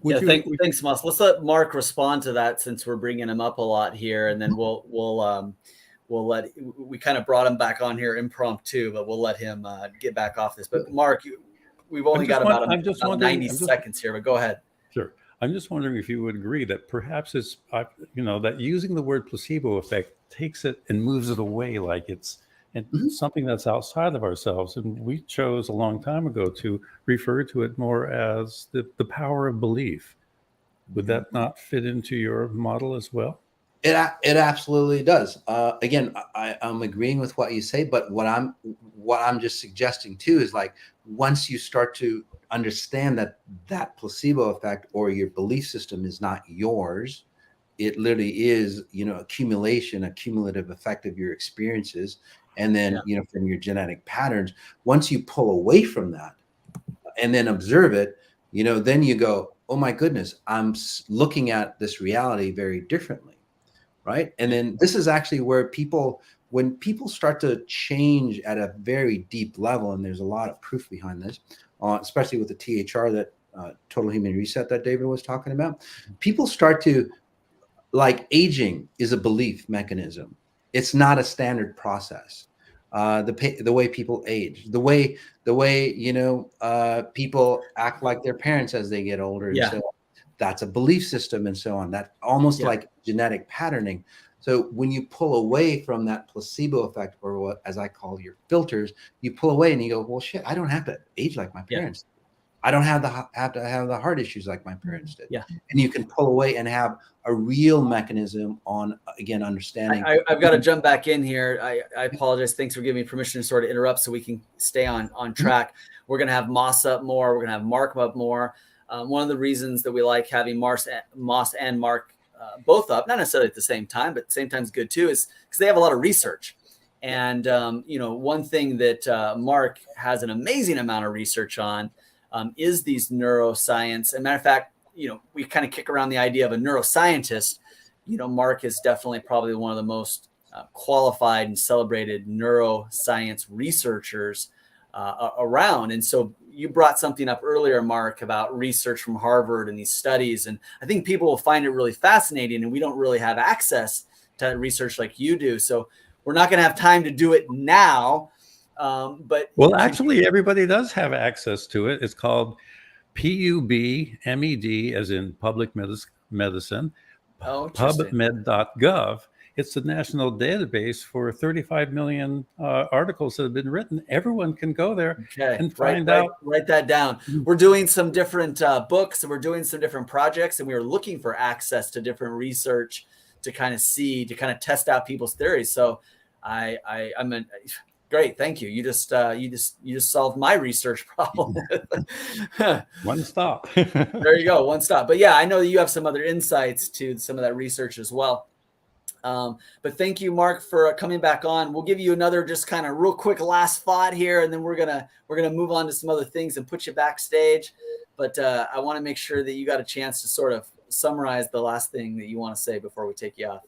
S2: Thanks, Moss. Let's let Mark respond to that, since we're bringing him up a lot here, and then we kind of brought him back on here impromptu, but we'll let him get back off this. But Mark, we've only got about 90 seconds here, but go ahead.
S8: Sure. I'm just wondering if you would agree that perhaps it's, that using the word placebo effect takes it and moves it away like it's something that's outside of ourselves. And we chose a long time ago to refer to it more as the power of belief. Would that not fit into your model as well?
S10: It absolutely does. Again, I'm agreeing with what you say, but what I'm just suggesting too is, like, once you start to understand that placebo effect or your belief system is not yours, it literally is, a cumulative effect of your experiences, and then from your genetic patterns. Once you pull away from that and then observe it, then you go, oh my goodness, I'm looking at this reality very differently. Right. And then this is actually where when people start to change at a very deep level, and there's a lot of proof behind this, especially with the THR, that total human reset that David was talking about, people start to, like, aging is a belief mechanism. It's not a standard process. The way people age, the way people act like their parents as they get older, and so that's a belief system, and so on. That almost like genetic patterning. So when you pull away from that placebo effect, or what, as I call, your filters, you pull away and you go, well, shit, I don't have to age like my parents did. I don't have to have the heart issues like my parents did.
S2: Yeah.
S10: And you can pull away and have a real mechanism on, again, understanding.
S2: I've got to jump back in here. I apologize. Thanks for giving me permission to sort of interrupt so we can stay on track. We're going to have Moss up more. We're going to have Mark up more. One of the reasons that we like having Moss and Mark both up, not necessarily at the same time, but at the same time is good too, is because they have a lot of research. And, one thing that Mark has an amazing amount of research on is these neuroscience. As a matter of fact, we kind of kick around the idea of a neuroscientist. Mark is definitely probably one of the most qualified and celebrated neuroscience researchers around. And so you brought something up earlier, Mark, about research from Harvard and these studies. And I think people will find it really fascinating, and we don't really have access to research like you do. So we're not going to have time to do it now. But
S8: actually, everybody does have access to it. It's called PUBMED, as in public medicine, PubMed.gov. It's the national database for 35 million articles that have been written. Everyone can go there and find out.
S2: Write that down. We're doing some different books, and we're doing some different projects, and we are looking for access to different research to kind of test out people's theories. So I'm great. Thank you. You just solved my research problem.
S8: One stop.
S2: There you go. One stop. But yeah, I know that you have some other insights to some of that research as well. But thank you, Mark, for coming back on. We'll give you another just kind of real quick last thought here, and then we're gonna move on to some other things and put you backstage. But I want to make sure that you got a chance to sort of summarize the last thing that you want to say before we take you off.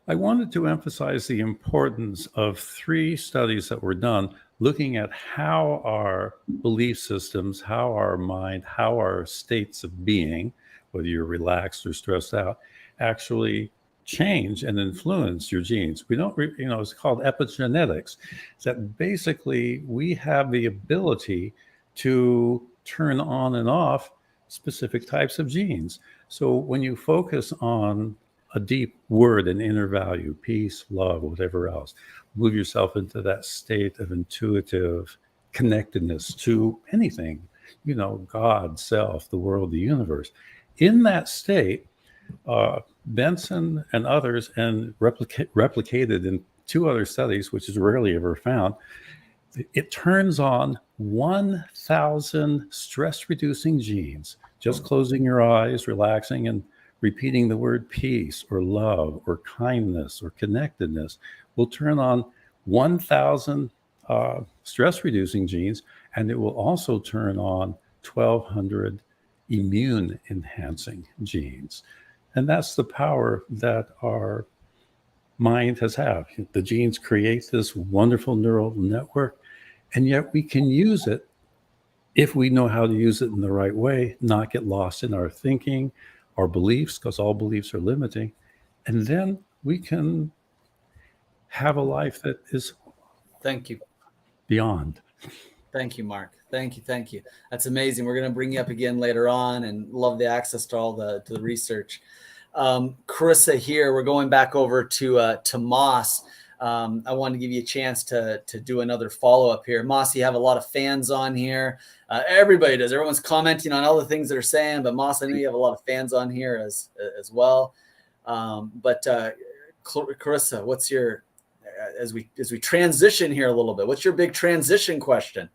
S8: I wanted to emphasize the importance of 3 studies that were done looking at how our belief systems, how our mind, how our states of being, whether you're relaxed or stressed out, actually change and influence your genes. We don't, it's called epigenetics. That basically we have the ability to turn on and off specific types of genes. So when you focus on a deep word, an inner value, peace, love, whatever else, move yourself into that state of intuitive connectedness to anything, God, self, the world, the universe. In that state, Benson and others, and replicated in 2 other studies, which is rarely ever found, it turns on 1,000 stress-reducing genes. Just closing your eyes, relaxing, and repeating the word peace or love or kindness or connectedness will turn on 1,000 stress-reducing genes, and it will also turn on 1,200 immune-enhancing genes. And that's the power that our mind has had. The genes create this wonderful neural network, and yet we can use it if we know how to use it in the right way, not get lost in our thinking, our beliefs, because all beliefs are limiting. And then we can have a life that is
S2: Thank you.
S8: Beyond.
S2: Thank you, Mark. Thank you. That's amazing. We're going to bring you up again later on, and love the access to all the research. Carissa here, we're going back over to Moss. I wanted to give you a chance to do another follow-up here. Moss, you have a lot of fans on here. Everybody does. Everyone's commenting on all the things they're saying, but Moss, I know you have a lot of fans on here as well. But Carissa, what's your, as we transition here a little bit, what's your big transition question?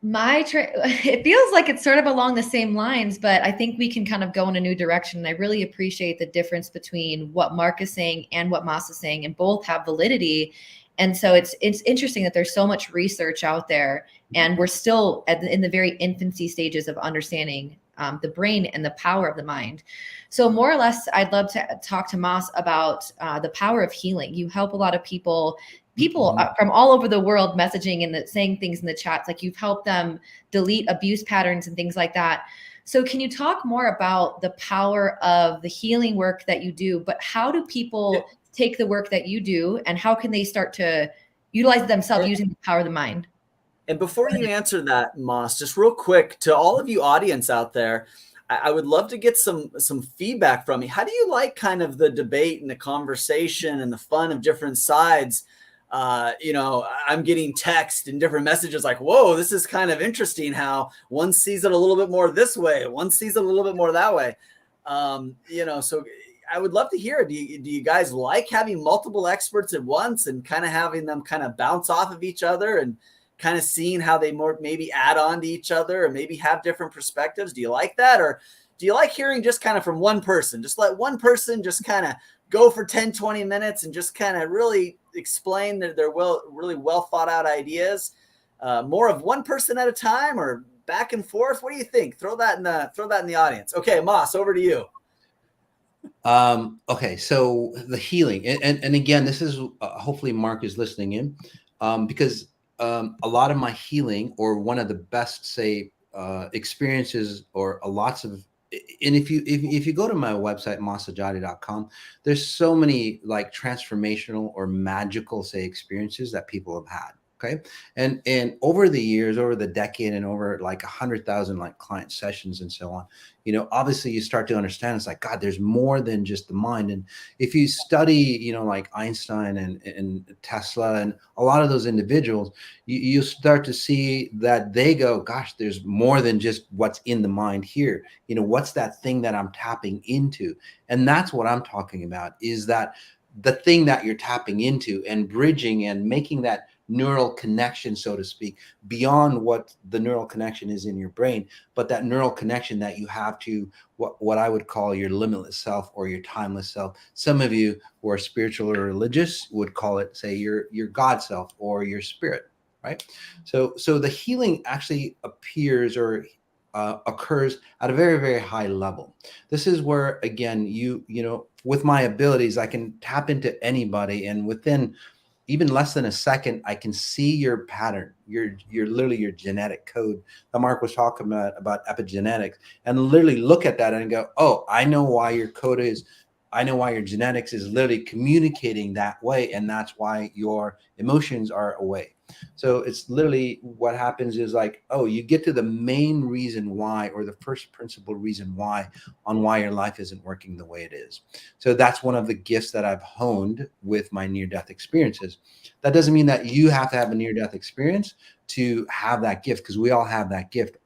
S3: It feels like it's sort of along the same lines, but I think we can kind of go in a new direction. And I really appreciate the difference between what Mark is saying and what Moss is saying, and both have validity. And so it's interesting that there's so much research out there, and we're still in the very infancy stages of understanding the brain and the power of the mind. So more or less, I'd love to talk to Moss about the power of healing. You help a lot of people from all over the world messaging and saying things in the chats, like you've helped them delete abuse patterns and things like that. So can you talk more about the power of the healing work that you do, but how do people take the work that you do, and how can they start to utilize themselves using the power of the mind?
S2: And before you answer that, Moss, just real quick, to all of you audience out there, I would love to get some feedback from you. How do you like kind of the debate and the conversation and the fun of different sides? I'm getting text and different messages like, whoa, this is kind of interesting how one sees it a little bit more this way, one sees it a little bit more that way. So I would love to hear, do you guys like having multiple experts at once and kind of having them kind of bounce off of each other and kind of seeing how they maybe add on to each other or maybe have different perspectives? Do you like that? Or do you like hearing just kind of from one person? Just let one person just kind of go for 10, 20 minutes and just kind of really explain their really well thought out ideas, more of one person at a time or back and forth? What do you think? Throw that in the audience. Okay, Moss, over to you.
S10: Okay, so the healing, and again, this is hopefully Mark is listening in, because a lot of my healing, or one of the best, say, experiences, or lots of, and if you go to my website, mossajati.com, there's so many like transformational or magical, say, experiences that people have had. Okay. And over the years, over the decade, and over like 100,000 like client sessions and so on, obviously you start to understand, it's like, God, there's more than just the mind. And if you study, like Einstein and Tesla and a lot of those individuals, you start to see that they go, gosh, there's more than just what's in the mind here. What's that thing that I'm tapping into? And that's what I'm talking about, is that the thing that you're tapping into and bridging and making that neural connection, so to speak, beyond what the neural connection is in your brain, but that neural connection that you have to what I would call your limitless self or your timeless self. Some of you who are spiritual or religious would call it, say, your God self or your spirit, right? So the healing actually appears, or occurs at a very, very high level. This is where, again, you know, with my abilities, I can tap into anybody, and within even less than a second, I can see your pattern, your literally your genetic code that Mark was talking about epigenetics, and literally look at that and go, oh, I know why your code is, I know why your genetics is literally communicating that way, and that's why your emotions are away. So it's literally what happens is like, oh, you get to the main reason why, or the first principle reason why, on why your life isn't working the way it is. So that's one of the gifts that I've honed with my near-death experiences. That doesn't mean that you have to have a near-death experience to have that gift, because we all have that gift.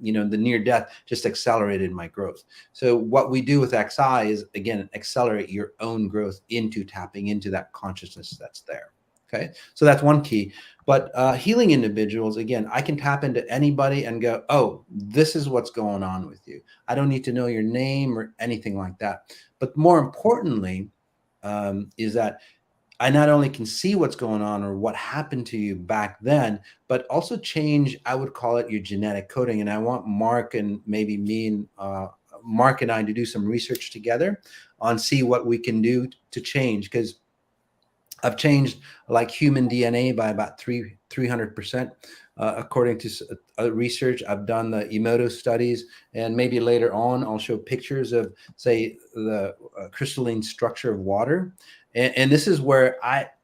S10: You know, the near death just accelerated my growth. So what we do with XI is, again, accelerate your own growth into tapping into that consciousness that's there. Okay, so that's one key. But healing individuals, again, I can tap into anybody and go, oh, this is what's going on with you. I don't need to know your name or anything like that. But more importantly, is that I not only can see what's going on or what happened to you back then, but also change, I would call it, your genetic coding. And I want Mark and maybe me and Mark and I to do some research together on see what we can do to change, because I've changed like human DNA by about 300%, according to research. I've done the Emoto studies, and maybe later on I'll show pictures of, say, the crystalline structure of water. And this is where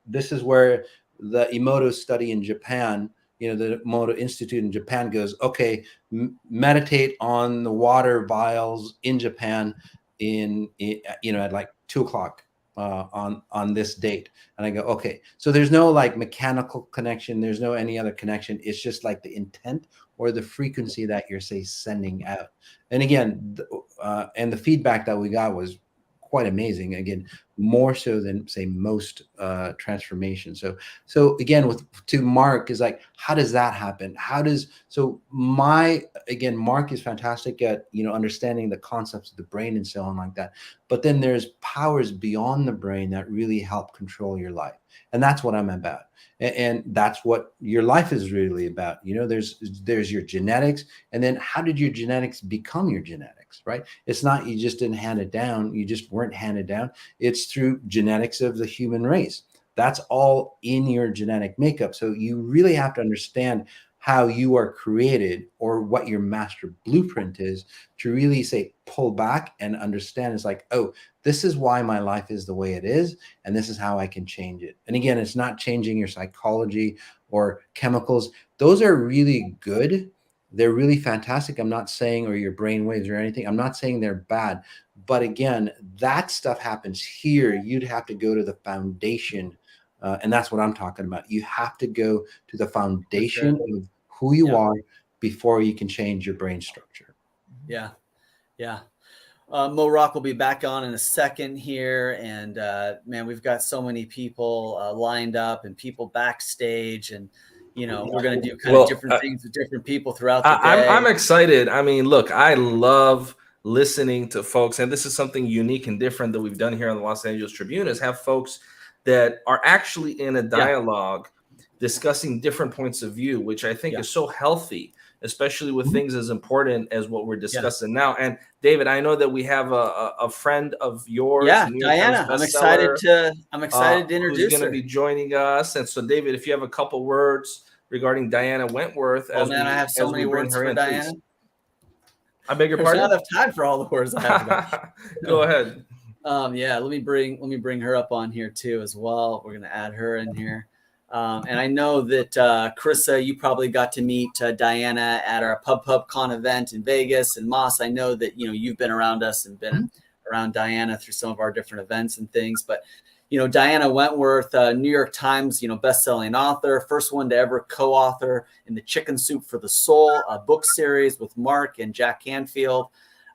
S10: the Emoto study in Japan, you know, the Emoto Institute in Japan goes, okay, meditate on the water vials in Japan at like 2:00. On this date. And I go, okay, so there's no like mechanical connection, there's no any other connection, it's just like the intent or the frequency that you're, say, sending out. And again, and the feedback that we got was quite amazing, again, more so than, say, most transformations. So again, to Mark is like, how does that happen? Mark is fantastic at, you know, understanding the concepts of the brain and so on like that. But then there's powers beyond the brain that really help control your life. And that's what I'm about. And that's what your life is really about. You know, there's your genetics, and then how did your genetics become your genetics, right? It's not, you just didn't hand it down. You just weren't handed down. It's through genetics of the human race. That's all in your genetic makeup. So you really have to understand how you are created, or what your master blueprint is, to really, say, pull back and understand. It's like, oh, this is why my life is the way it is, and this is how I can change it. And again, it's not changing your psychology or chemicals. Those are really good. They're really fantastic. I'm not saying, or your brain waves or anything, I'm not saying they're bad. But again, that stuff happens here. You'd have to go to the foundation. And that's what I'm talking about. You have to go to the foundation of who you are before you can change your brain structure.
S2: Yeah. Mo Rock will be back on in a second here. And man, we've got so many people lined up, and people backstage, and you know, we're going to do kind of different things with different people throughout the day.
S1: I'm excited. I mean, look, I love listening to folks, and this is something unique and different that we've done here on the Los Angeles Tribune, is have folks that are actually in a dialogue discussing different points of view, which I think is so healthy, especially with things as important as what we're discussing now. And David, I know that we have a friend of yours,
S2: Diana. I'm excited to introduce
S1: who's going to be joining us. And so, David, if you have a couple words regarding Diana Wentworth,
S2: I have so many words for Diana.
S1: Please. I beg your pardon?
S2: There's not enough time for all the words I have.
S1: Go ahead.
S2: Let me bring her up on here too as well. We're going to add her in here. And I know that Carissa, you probably got to meet Diana at our PubCon event in Vegas, and Moss, I know that you've been around us and been around Diana through some of our different events and things. But Diana Wentworth, New York Times, best-selling author, first one to ever co-author in the Chicken Soup for the Soul book series with Mark and Jack Canfield.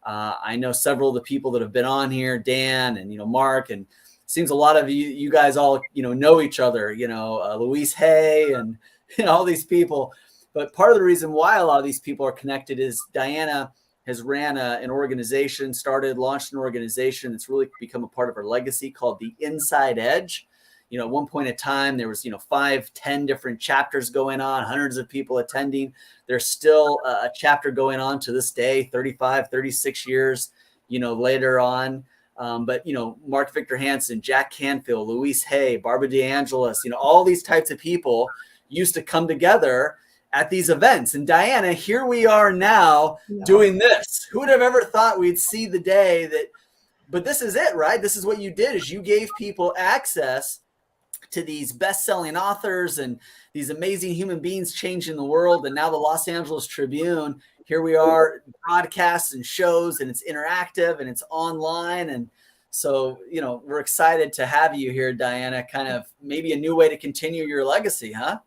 S2: I know several of the people that have been on here, Dan and Mark, and seems a lot of you guys all know each other, Louise Hay and all these people. But part of the reason why a lot of these people are connected is Diana has ran an organization, launched an organization that's really become a part of her legacy called the Inside Edge. at one point in time, there was, 5, 10 different chapters going on, hundreds of people attending. There's still a chapter going on to this day, 35, 36 years, later on. But, Mark Victor Hansen, Jack Canfield, Louise Hay, Barbara DeAngelis, all these types of people used to come together at these events. And Diana, here we are now doing this. Who would have ever thought we'd see the day that, but this is it, right? This is what you did, is you gave people access to these best-selling authors and these amazing human beings changing the world. And now the Los Angeles Tribune, here we are, broadcasts and shows, and it's interactive and it's online. And so, we're excited to have you here, Diana, kind of maybe a new way to continue your legacy, huh?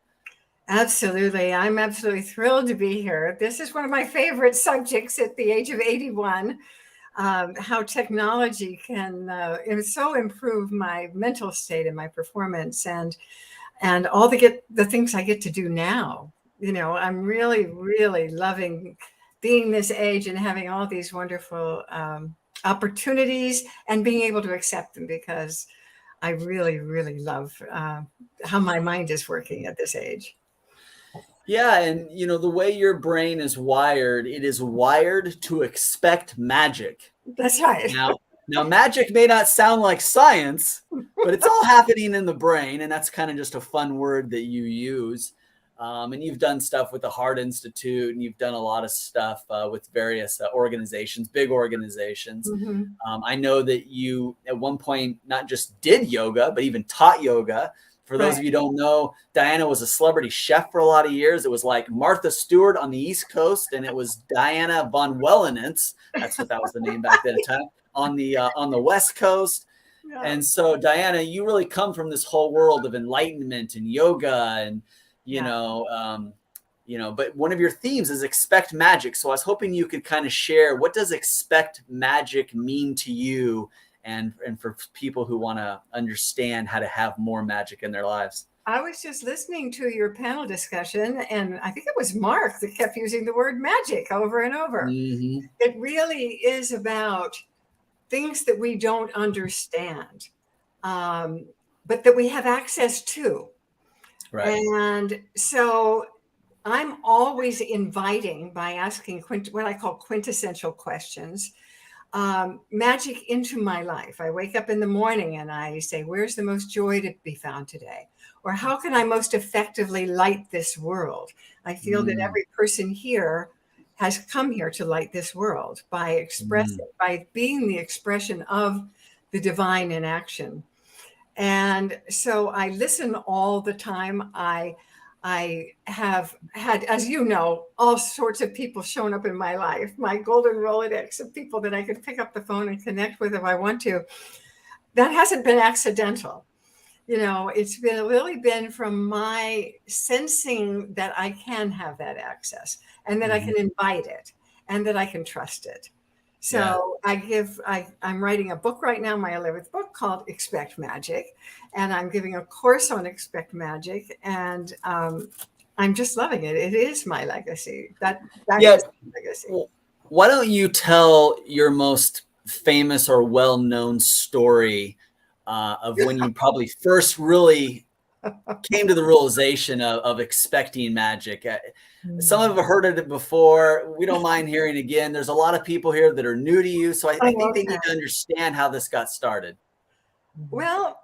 S11: Absolutely. I'm absolutely thrilled to be here. This is one of my favorite subjects at the age of 81, how technology can so improve my mental state and my performance and all the things I get to do now. I'm really, really loving being this age and having all these wonderful opportunities and being able to accept them, because I really, really love how my mind is working at this age.
S2: Yeah. And, the way your brain is wired, it is wired to expect magic.
S11: That's right.
S2: Now, magic may not sound like science, but it's all happening in the brain. And that's kind of just a fun word that you use. And you've done stuff with the Heart Institute, and you've done a lot of stuff with various organizations, big organizations.
S11: Mm-hmm.
S2: I know that you at one point not just did yoga, but even taught yoga. For those of you who don't know, Diana was a celebrity chef for a lot of years. It was like Martha Stewart on the East Coast, and it was Diana von Wellenitz. That's what that was the name back then at the time, on the West Coast. Yeah. And so, Diana, you really come from this whole world of enlightenment and yoga, and but one of your themes is expect magic. So I was hoping you could kind of share, what does expect magic mean to you? And for people who want to understand how to have more magic in their lives.
S11: I was just listening to your panel discussion, and I think it was Mark that kept using the word magic over and over.
S2: Mm-hmm.
S11: It really is about things that we don't understand, but that we have access to.
S2: Right.
S11: And so I'm always inviting, by asking what I call quintessential questions, magic into my life. I wake up in the morning and I say, where's the most joy to be found today? Or how can I most effectively light this world? I feel that every person here has come here to light this world by expressing, by being the expression of the divine in action. And so I listen all the time. I have had, as you know, all sorts of people shown up in my life, my golden Rolodex of people that I could pick up the phone and connect with if I want to. That hasn't been accidental. It's really been from my sensing that I can have that access, and that I can invite it, and that I can trust it. So I'm writing a book right now, my 11th book, called Expect Magic. And I'm giving a course on Expect Magic. And I'm just loving it. It is my legacy. That is my legacy.
S2: Why don't you tell your most famous or well-known story of when you probably first really came to the realization of expecting magic? Some have heard it before. We don't mind hearing again. There's a lot of people here that are new to you. So I think they need to understand how this got started.
S11: Well,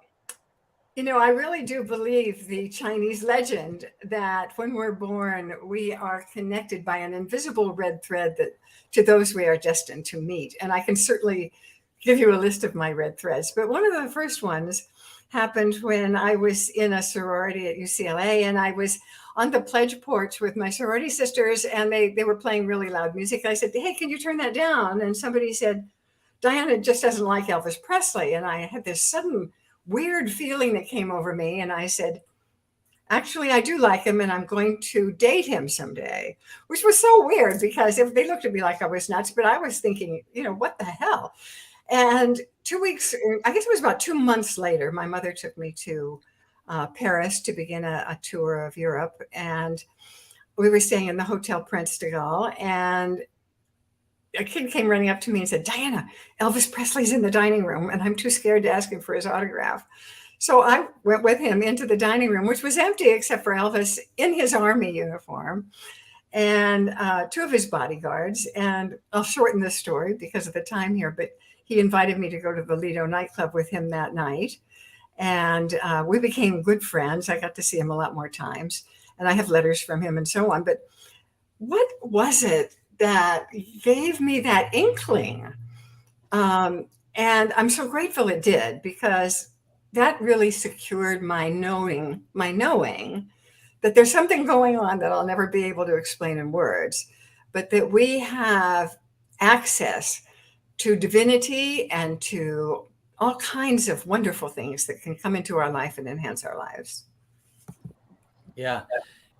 S11: I really do believe the Chinese legend that when we're born, we are connected by an invisible red thread to those we are destined to meet. And I can certainly give you a list of my red threads. But one of the first ones happened when I was in a sorority at UCLA, and I was on the pledge porch with my sorority sisters, and they were playing really loud music. I said, hey, can you turn that down? And somebody said, Diana just doesn't like Elvis Presley. And I had this sudden weird feeling that came over me. And I said, actually, I do like him, and I'm going to date him someday, which was so weird because they looked at me like I was nuts, but I was thinking, what the hell? And 2 weeks, I guess it was about 2 months later, my mother took me to Paris to begin a tour of Europe. And we were staying in the Hotel Prince de Galles, and a kid came running up to me and said, Diana, Elvis Presley's in the dining room, and I'm too scared to ask him for his autograph. So I went with him into the dining room, which was empty except for Elvis in his army uniform and two of his bodyguards. And I'll shorten this story because of the time here, but he invited me to go to the Lido nightclub with him that night. And we became good friends. I got to see him a lot more times. And I have letters from him and so on. But what was it that gave me that inkling? And I'm so grateful it did, because that really secured my knowing that there's something going on that I'll never be able to explain in words, but that we have access to divinity and to all kinds of wonderful things that can come into our life and enhance our lives.
S2: Yeah.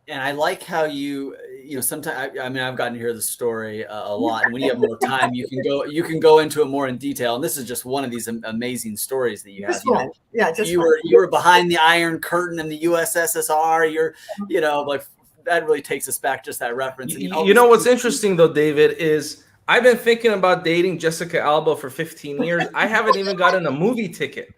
S2: And I like how you know, sometimes, I mean, I've gotten to hear the story a lot, and when you have more time, you can go into it more in detail. And this is just one of these amazing stories that you have. You were behind the Iron Curtain in the USSR. You know, like, that really takes us back, just that reference. And,
S1: you know what's interesting though, David, is I've been thinking about dating Jessica Alba for 15 years. I haven't even gotten a movie ticket.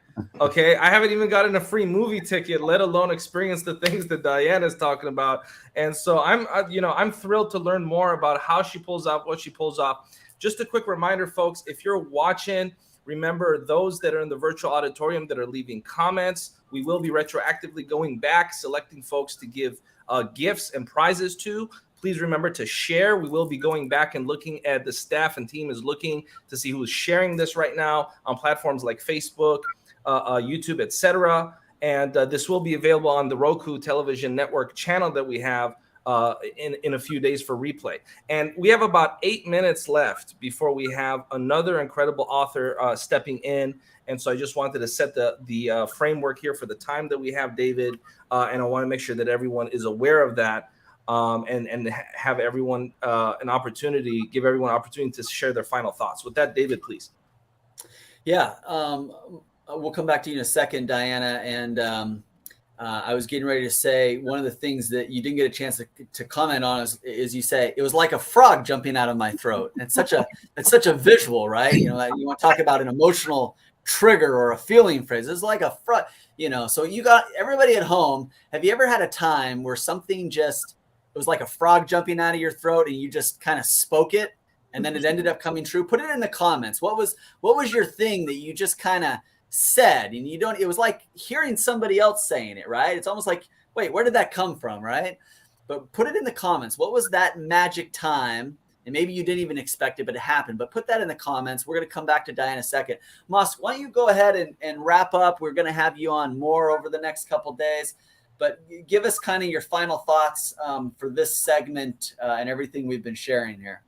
S1: Okay, I haven't even gotten a free movie ticket, let alone experience the things that Diana is talking about. And so I'm thrilled to learn more about how she pulls off what she pulls off. Just a quick reminder, folks, if you're watching, remember those that are in the virtual auditorium that are leaving comments, we will be retroactively going back, selecting folks to give gifts and prizes to. Please remember to share. We will be going back and looking at the staff and team is looking to see who's sharing this right now on platforms like Facebook, YouTube, etc. And this will be available on the Roku television network channel that we have in a few days for replay. And we have about 8 minutes left before we have another incredible author stepping in. And so I just wanted to set the framework here for the time that we have, David. And I want to make sure that everyone is aware of that. And have everyone give everyone an opportunity to share their final thoughts. With that, David, please.
S2: Yeah, we'll come back to you in a second, Diana. And I was getting ready to say, one of the things that you didn't get a chance to comment on is you say it was like a frog jumping out of my throat. It's such a visual, right? You know, like, you want to talk about an emotional trigger or a feeling phrase. It's like a frog, you know. So you got everybody at home. Have you ever had a time where something it was like a frog jumping out of your throat and you just kind of spoke it and then it ended up coming true? Put it in the comments. What was your thing that you just kind of said and it was like hearing somebody else saying it, right? It's almost like, wait, where did that come from, right? But put it in the comments. What was that magic time? And maybe you didn't even expect it, but it happened. But put that in the comments. We're going to come back to Diana in a second. Moss, why don't you go ahead and wrap up? We're going to have you on more over the next couple of days. But give us kind of your final thoughts for this segment and everything we've been sharing here.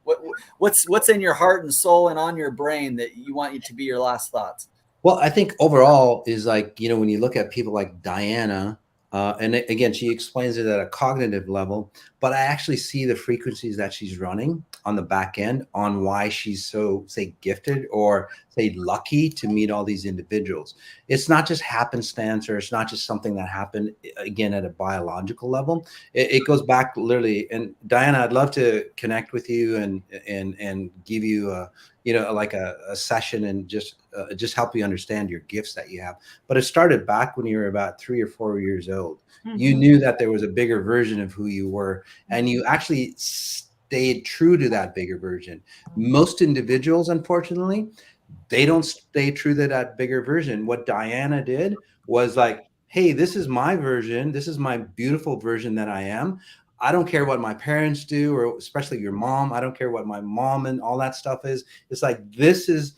S2: What's in your heart and soul and on your brain that you want to be your last thoughts?
S10: Well, I think overall is like, you know, when you look at people like Diana, and again, she explains it at a cognitive level, but I actually see the frequencies that she's running on the back end on why she's so, say, gifted or say lucky to meet all these individuals. It's not just happenstance, or it's not just something that happened again at a biological level. It goes back literally. And Diana, I'd love to connect with you and give you a session and just help you understand your gifts that you have. But it started back when you were about 3 or 4 years old. Mm-hmm. You knew that there was a bigger version of who you were, and you actually stayed true to that bigger version. Most individuals, unfortunately, they don't stay true to that bigger version. What Diana did was like, hey, this is my version. This is my beautiful version that I am. I don't care what my parents do, or especially your mom. I don't care what my mom and all that stuff is. It's like, this is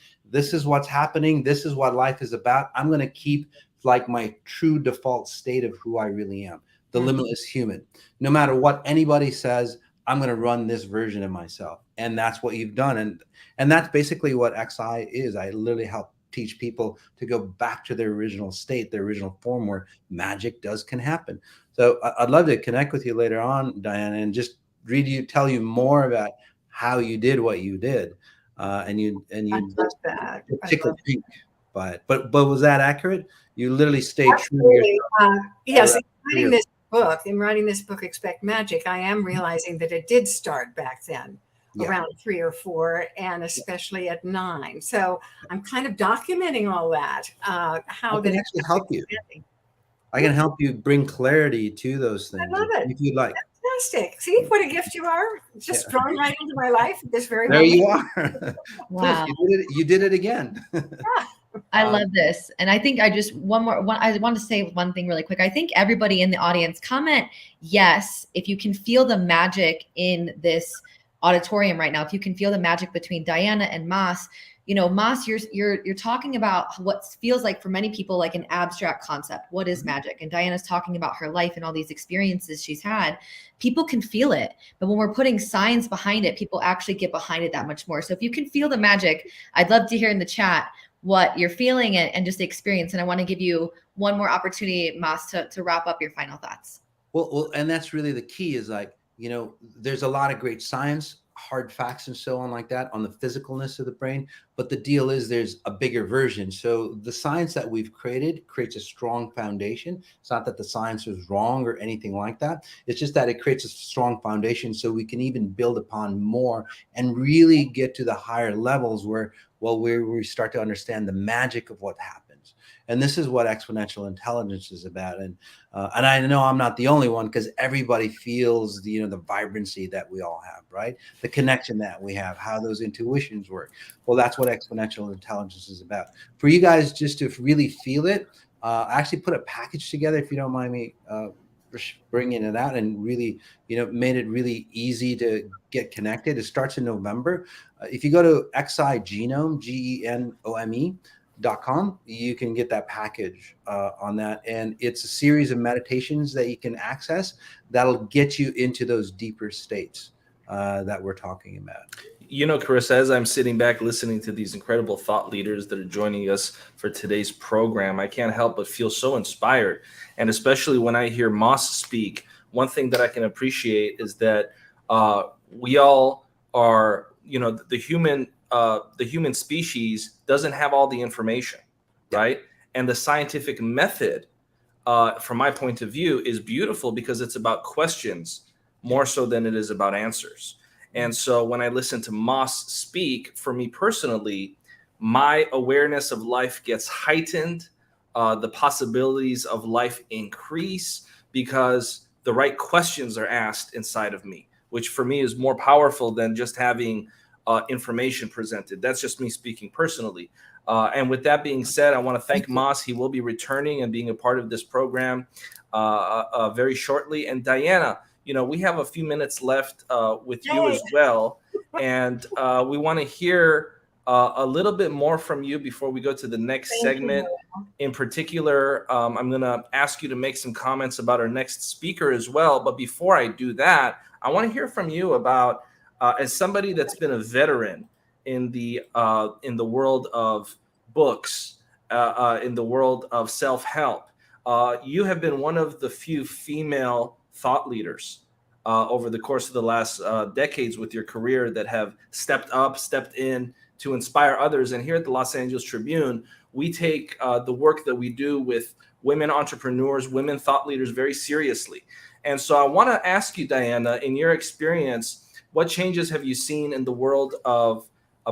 S10: what's happening. This is what life is about. I'm going to keep like my true default state of who I really am, the limitless human. No matter what anybody says, I'm going to run this version of myself. And that's what you've done. And that's basically what XI is. I literally help teach people to go back to their original state, their original form where magic can happen. So I'd love to connect with you later on, Diana, and just tell you more about how you did what you did. And you
S11: love that.
S10: Particularly pink, but was that accurate? You literally stayed true to yourself.
S11: Yes, in writing this book, Expect Magic, I am realizing that it did start back then. around 3 or 4, and especially at 9. So I'm kind of documenting all that. How
S10: I
S11: that
S10: can actually help you.
S11: expanding.
S10: I can help you bring clarity to those things
S11: I love it.
S10: if you'd like.
S11: Fantastic. See what a gift you are. Just drawn right into my life at this very
S10: There
S11: moment.
S10: you are.
S3: Wow.
S10: You did it again.
S3: I love this. And I think I want to say one thing really quick. I think everybody in the audience comment yes if you can feel the magic in this auditorium right now. If you can feel the magic between Diana and Mas. You know, Mas, you're talking about what feels like for many people like an abstract concept. What is magic? And Diana's talking about her life and all these experiences she's had. People can feel it, but when we're putting science behind it, people actually get behind it that much more. So if you can feel the magic, I'd love to hear in the chat what you're feeling and just the experience. And I want to give you one more opportunity, Mas, to wrap up your final thoughts.
S10: Well, and that's really the key is like, you know, there's a lot of great science, hard facts and so on like that on the physicalness of the brain. But the deal is there's a bigger version. So the science that we've created creates a strong foundation. It's not that the science is wrong or anything like that. It's just that it creates a strong foundation so we can even build upon more and really get to the higher levels where we start to understand the magic of what happens. And this is what exponential intelligence is about. And I know I'm not the only one because everybody feels the vibrancy that we all have, right? The connection that we have, how those intuitions work. Well, that's what exponential intelligence is about. For you guys just to really feel it, I actually put a package together, if you don't mind me bringing it out, and really, made it really easy to get connected. It starts in November. If you go to XIGenome, GENOME.com, you can get that package on that. And it's a series of meditations that you can access that'll get you into those deeper states that we're talking about.
S1: Carissa, as I'm sitting back listening to these incredible thought leaders that are joining us for today's program, I can't help but feel so inspired. And especially when I hear Mas speak, one thing that I can appreciate is that we all are, the human species doesn't have all the information, right? And the scientific method, from my point of view, is beautiful because it's about questions more so than it is about answers. And so when I listen to Mas speak, for me personally, my awareness of life gets heightened. The possibilities of life increase because the right questions are asked inside of me, which for me is more powerful than just having information presented. That's just me speaking personally. And with that being said, I want to thank Mas. He will be returning and being a part of this program very shortly. And Diana, we have a few minutes left with you as well. And we want to hear a little bit more from you before we go to the next segment. In particular, I'm going to ask you to make some comments about our next speaker as well. But before I do that, I want to hear from you about, as somebody that's been a veteran in the world of books, in the world of self-help, you have been one of the few female thought leaders over the course of the last decades with your career that have stepped in to inspire others. And here at the Los Angeles Tribune, we take the work that we do with women entrepreneurs, women thought leaders very seriously. And so I want to ask you, Diana, in your experience, what changes have you seen in the world of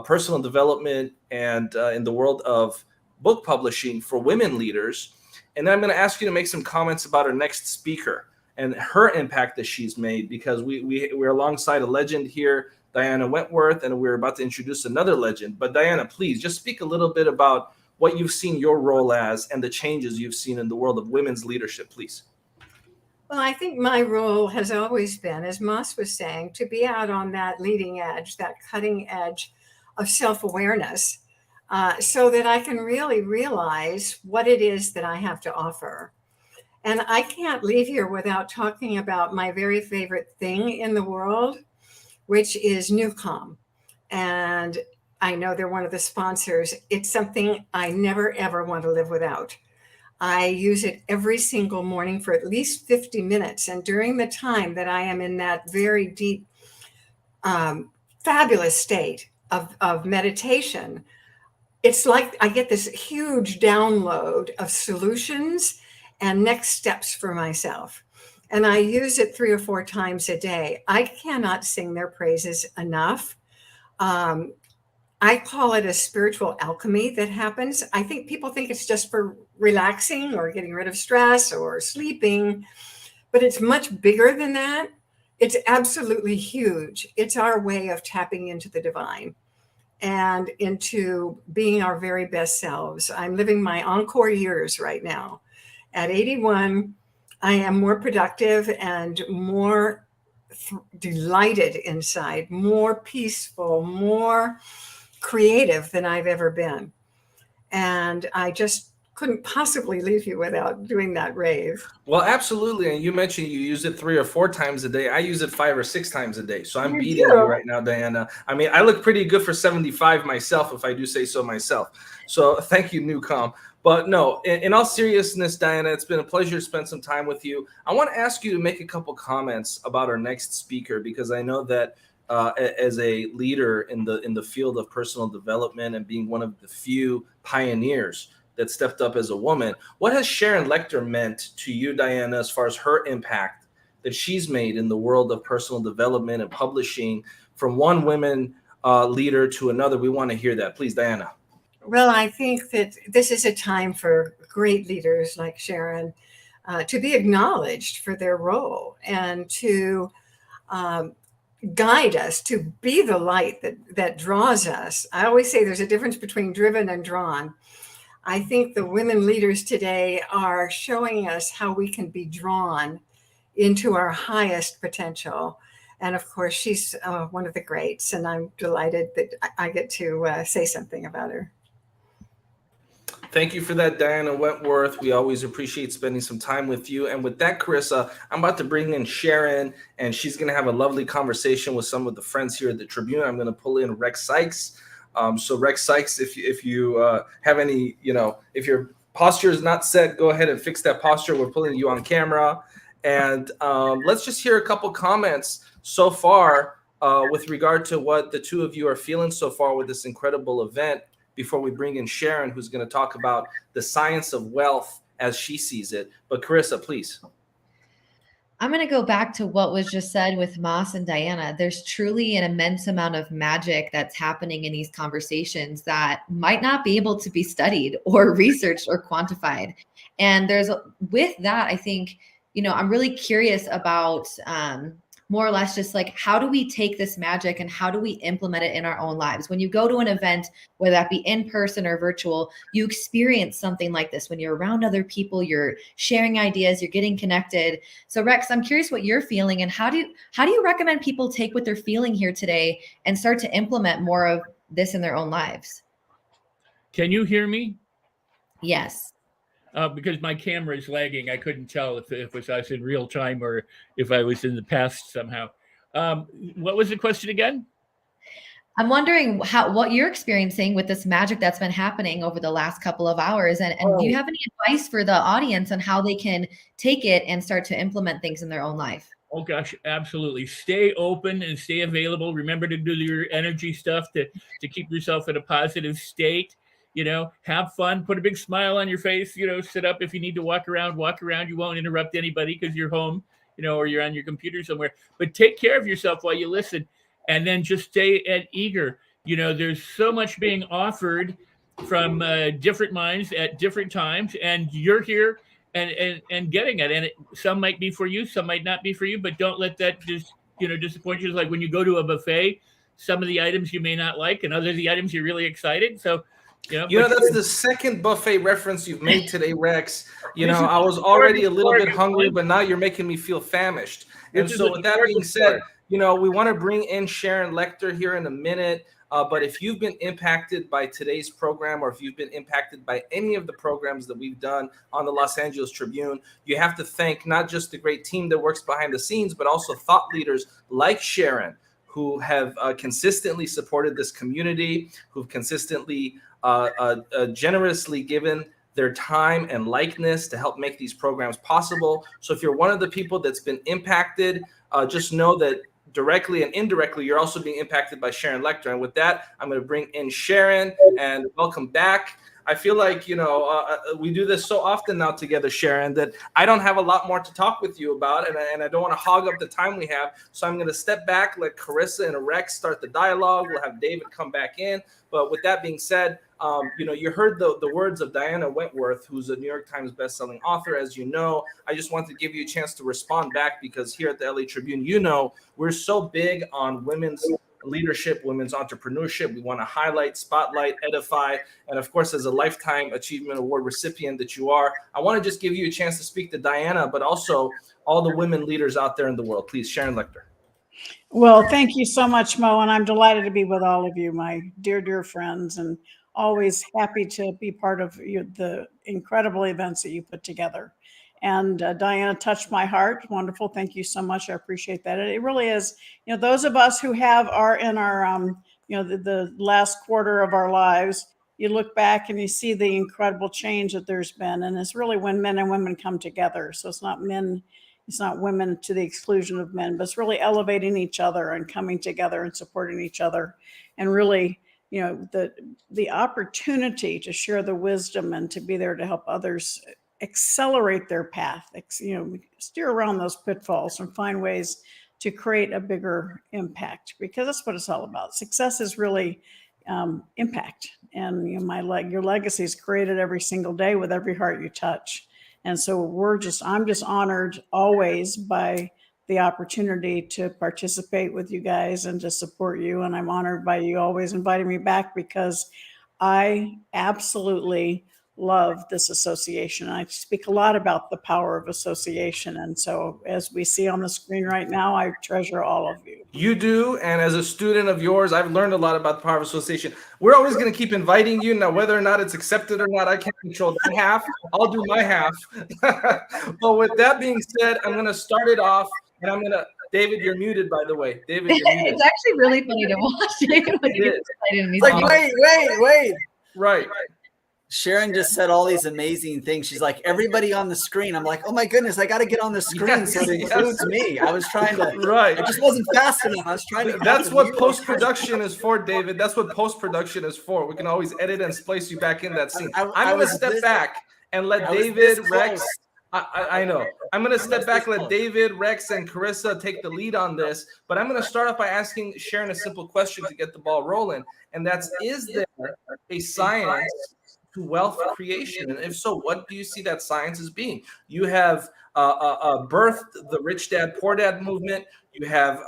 S1: personal development and in the world of book publishing for women leaders? And then I'm going to ask you to make some comments about our next speaker and her impact that she's made, because we're alongside a legend here, Diana Wentworth, and we're about to introduce another legend. But Diana, please just speak a little bit about what you've seen your role as and the changes you've seen in the world of women's leadership, please.
S11: Well, I think my role has always been, as Mas was saying, to be out on that leading edge, that cutting edge of self-awareness, so that I can really realize what it is that I have to offer. And I can't leave here without talking about my very favorite thing in the world, which is NewCom. And I know they're one of the sponsors. It's something I never, ever want to live without. I use it every single morning for at least 50 minutes. And during the time that I am in that very deep, fabulous state of meditation, it's like I get this huge download of solutions and next steps for myself. and I use it 3 or 4 times a day. I cannot sing their praises enough. I call it a spiritual alchemy that happens. I think people think it's just for relaxing or getting rid of stress or sleeping, but it's much bigger than that. It's absolutely huge. It's our way of tapping into the divine and into being our very best selves. I'm living my encore years right now. At 81, I am more productive and more delighted inside, more peaceful, more creative than I've ever been. And I just couldn't possibly leave you without doing that rave.
S1: Well, absolutely. And you mentioned you use it 3 or 4 times a day. I use it 5 or 6 times a day. So I'm beating you right now, Diana. I mean, I look pretty good for 75 myself, if I do say so myself. So thank you, Newcom. But no, in all seriousness, Diana, it's been a pleasure to spend some time with you. I want to ask you to make a couple comments about our next speaker, because I know that as a leader in the field of personal development and being one of the few pioneers that stepped up as a woman, what has Sharon Lechter meant to you, Diana, as far as her impact that she's made in the world of personal development and publishing, from one women leader to another? We want to hear that. Please, Diana.
S11: Well, I think that this is a time for great leaders like Sharon to be acknowledged for their role and to guide us, to be the light that draws us. I always say there's a difference between driven and drawn. I think the women leaders today are showing us how we can be drawn into our highest potential. And of course, she's one of the greats, and I'm delighted that I get to say something about her.
S1: Thank you for that, Diana Wentworth. We always appreciate spending some time with you. And with that, Carissa, I'm about to bring in Sharon, and she's going to have a lovely conversation with some of the friends here at the Tribune. I'm going to pull in Rex Sykes. So Rex Sykes, if you have any, if your posture is not set, go ahead and fix that posture. We're pulling you on camera. And let's just hear a couple comments so far with regard to what the two of you are feeling so far with this incredible event, before we bring in Sharon, who's going to talk about the science of wealth as she sees it. But Carissa, please.
S3: I'm going to go back to what was just said with Moss and Diana. There's truly an immense amount of magic that's happening in these conversations that might not be able to be studied or researched or quantified. And with that, I think, I'm really curious about more or less just like, how do we take this magic and how do we implement it in our own lives? When you go to an event, whether that be in person or virtual, you experience something like this. When you're around other people, you're sharing ideas, you're getting connected. So Rex, I'm curious what you're feeling, and how do you recommend people take what they're feeling here today and start to implement more of this in their own lives?
S4: Can you hear me?
S3: Yes.
S4: Because my camera is lagging, I couldn't tell if it was us in real time or if I was in the past somehow. What was the question again?
S3: I'm wondering what you're experiencing with this magic that's been happening over the last couple of hours. And do you have any advice for the audience on how they can take it and start to implement things in their own life?
S4: Oh, gosh, absolutely. Stay open and stay available. Remember to do your energy stuff to keep yourself in a positive state. Have fun, put a big smile on your face, sit up. If you need to walk around. You won't interrupt anybody because you're home, or you're on your computer somewhere. But take care of yourself while you listen, and then just stay eager. There's so much being offered from different minds at different times, and you're here and getting it. And some might be for you, some might not be for you, but don't let that just, disappoint you. It's like when you go to a buffet, some of the items you may not like, and other of the items you're really excited. So,
S1: that's the second buffet reference you've made today, Rex. I was already a little bit hungry, but now you're making me feel famished. And so with that being said, we want to bring in Sharon Lechter here in a minute. But if you've been impacted by today's program, or if you've been impacted by any of the programs that we've done on the Los Angeles Tribune, you have to thank not just the great team that works behind the scenes, but also thought leaders like Sharon, who have consistently supported this community, who've consistently generously given their time and likeness to help make these programs possible. So if you're one of the people that's been impacted, just know that directly and indirectly, you're also being impacted by Sharon Lechter. And with that, I'm going to bring in Sharon, and welcome back. I feel like, we do this so often now together, Sharon, that I don't have a lot more to talk with you about, and I don't want to hog up the time we have. So I'm going to step back, let Carissa and Rex start the dialogue. We'll have David come back in. But with that being said, you heard the words of Diana Wentworth, who's a New York Times bestselling author, as you know. I just want to give you a chance to respond back, because here at the LA Tribune, we're so big on women's leadership, women's entrepreneurship. We want to highlight, spotlight, edify, and of course, as a Lifetime Achievement Award recipient that you are, I want to just give you a chance to speak to Diana, but also all the women leaders out there in the world. Please, Sharon Lechter.
S12: Well, thank you so much, Mo, and I'm delighted to be with all of you, my dear, dear friends, and always happy to be part of the incredible events that you put together. And Diana touched my heart. Wonderful. Thank you so much. I appreciate that. It really is, those of us who are in our, the last quarter of our lives, you look back and you see the incredible change that there's been. And it's really when men and women come together. So it's not women to the exclusion of men, but it's really elevating each other and coming together and supporting each other. And really, the opportunity to share the wisdom and to be there to help others accelerate their path, steer around those pitfalls and find ways to create a bigger impact, because that's what it's all about. Success is really impact, and your legacy is created every single day with every heart you touch. And so I'm just honored always by the opportunity to participate with you guys and to support you. And I'm honored by you always inviting me back, because I absolutely love this association. I speak a lot about the power of association. And so as we see on the screen right now, I treasure all of you.
S1: You do. And as a student of yours, I've learned a lot about the power of association. We're always going to keep inviting you. Now, whether or not it's accepted or not, I can't control that half. I'll do my half. But with that being said, I'm going to start it off, and David, you're muted, by the way. David, you're muted.
S3: It's actually really funny to watch it.
S2: It's like, wait.
S1: Right.
S2: Sharon just said all these amazing things. She's like, everybody on the screen. I'm like, oh my goodness, I got to get on the screen so it includes me. I was trying to,
S1: right.
S2: I just wasn't fast enough. I was trying to.
S1: That's what post-production is for, David. That's what post-production is for. We can always edit and splice you back in that scene. I'm going to step back and let David, Rex, I know. I'm going to step back, let David, Rex, and Carissa take the lead on this. But I'm going to start off by asking Sharon a simple question to get the ball rolling. And that's, is there a science to wealth creation? And if so, what do you see that science as being? You have birthed the Rich Dad, Poor Dad movement. You have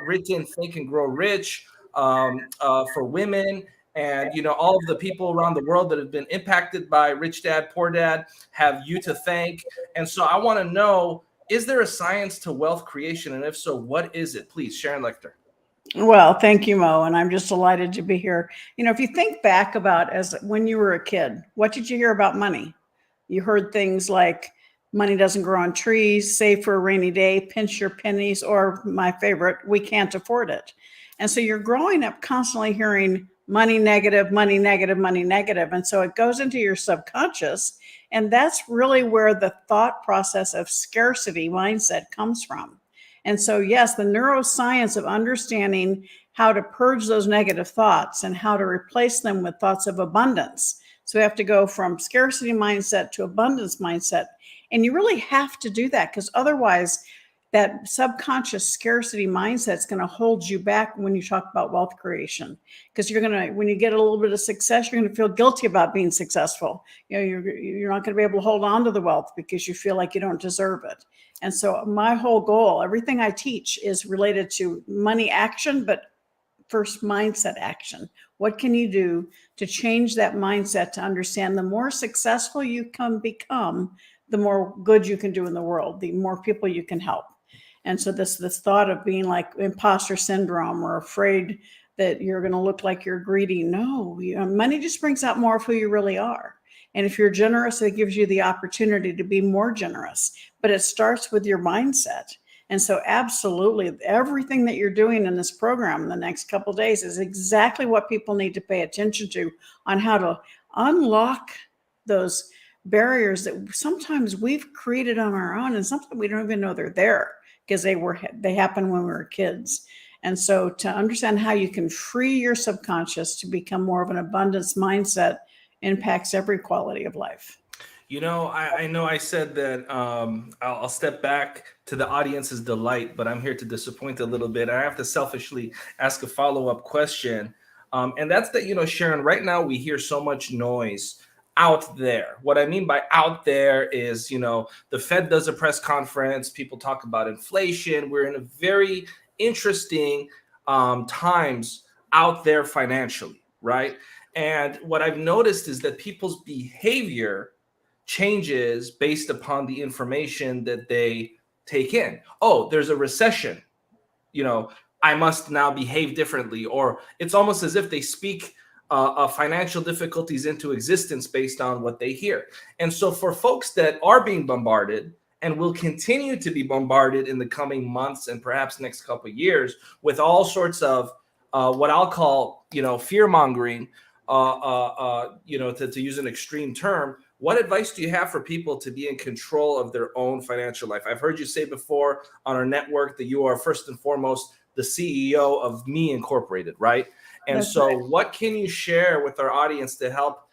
S1: written Think and Grow Rich for women. And, all of the people around the world that have been impacted by Rich Dad, Poor Dad have you to thank. And so I want to know, is there a science to wealth creation? And if so, what is it? Please, Sharon Lechter.
S12: Well, thank you, Mo. And I'm just delighted to be here. If you think back about as when you were a kid, what did you hear about money? You heard things like money doesn't grow on trees, save for a rainy day, pinch your pennies, or my favorite, we can't afford it. And so you're growing up constantly hearing money negative, money negative, money negative. And so it goes into your subconscious. And that's really where the thought process of scarcity mindset comes from. And so, yes, the neuroscience of understanding how to purge those negative thoughts and how to replace them with thoughts of abundance. So we have to go from scarcity mindset to abundance mindset. And you really have to do that, because otherwise that subconscious scarcity mindset is going to hold you back when you talk about wealth creation. Because when you get a little bit of success, you're going to feel guilty about being successful. You're not going to be able to hold on to the wealth because you feel like you don't deserve it. And so my whole goal, everything I teach is related to money action, but first mindset action. What can you do to change that mindset to understand the more successful you can become, the more good you can do in the world, the more people you can help. And so this thought of being like imposter syndrome or afraid that you're going to look like you're greedy. No, money just brings out more of who you really are. And if you're generous, it gives you the opportunity to be more generous. But it starts with your mindset. And so absolutely, everything that you're doing in this program in the next couple of days is exactly what people need to pay attention to on how to unlock those barriers that sometimes we've created on our own, and sometimes we don't even know they're there because they happen when we were kids. And so to understand how you can free your subconscious to become more of an abundance mindset impacts every quality of life.
S1: You know, I know I said that I'll step back to the audience's delight, but I'm here to disappoint a little bit. I have to selfishly ask a follow-up question. And that's that, you know, Sharon, right now we hear so much noise out there. What I mean by out there is, you know, the Fed does a press conference, people talk about inflation. We're in a very interesting times out there financially, right? And what I've noticed is that people's behavior changes based upon the information that they take in. Oh, there's a recession. You know, I must now behave differently. Or it's almost as if they speak financial difficulties into existence based on what they hear. And so for folks that are being bombarded and will continue to be bombarded in the coming months and perhaps next couple of years with all sorts of what I'll call, you know, fear mongering, you know, to use an extreme term, what advice do you have for people to be in control of their own financial life? I've heard you say before on our network that you are first and foremost the CEO of Me Incorporated, right? And
S12: That's
S1: so
S12: right.
S1: what can you share with our audience to help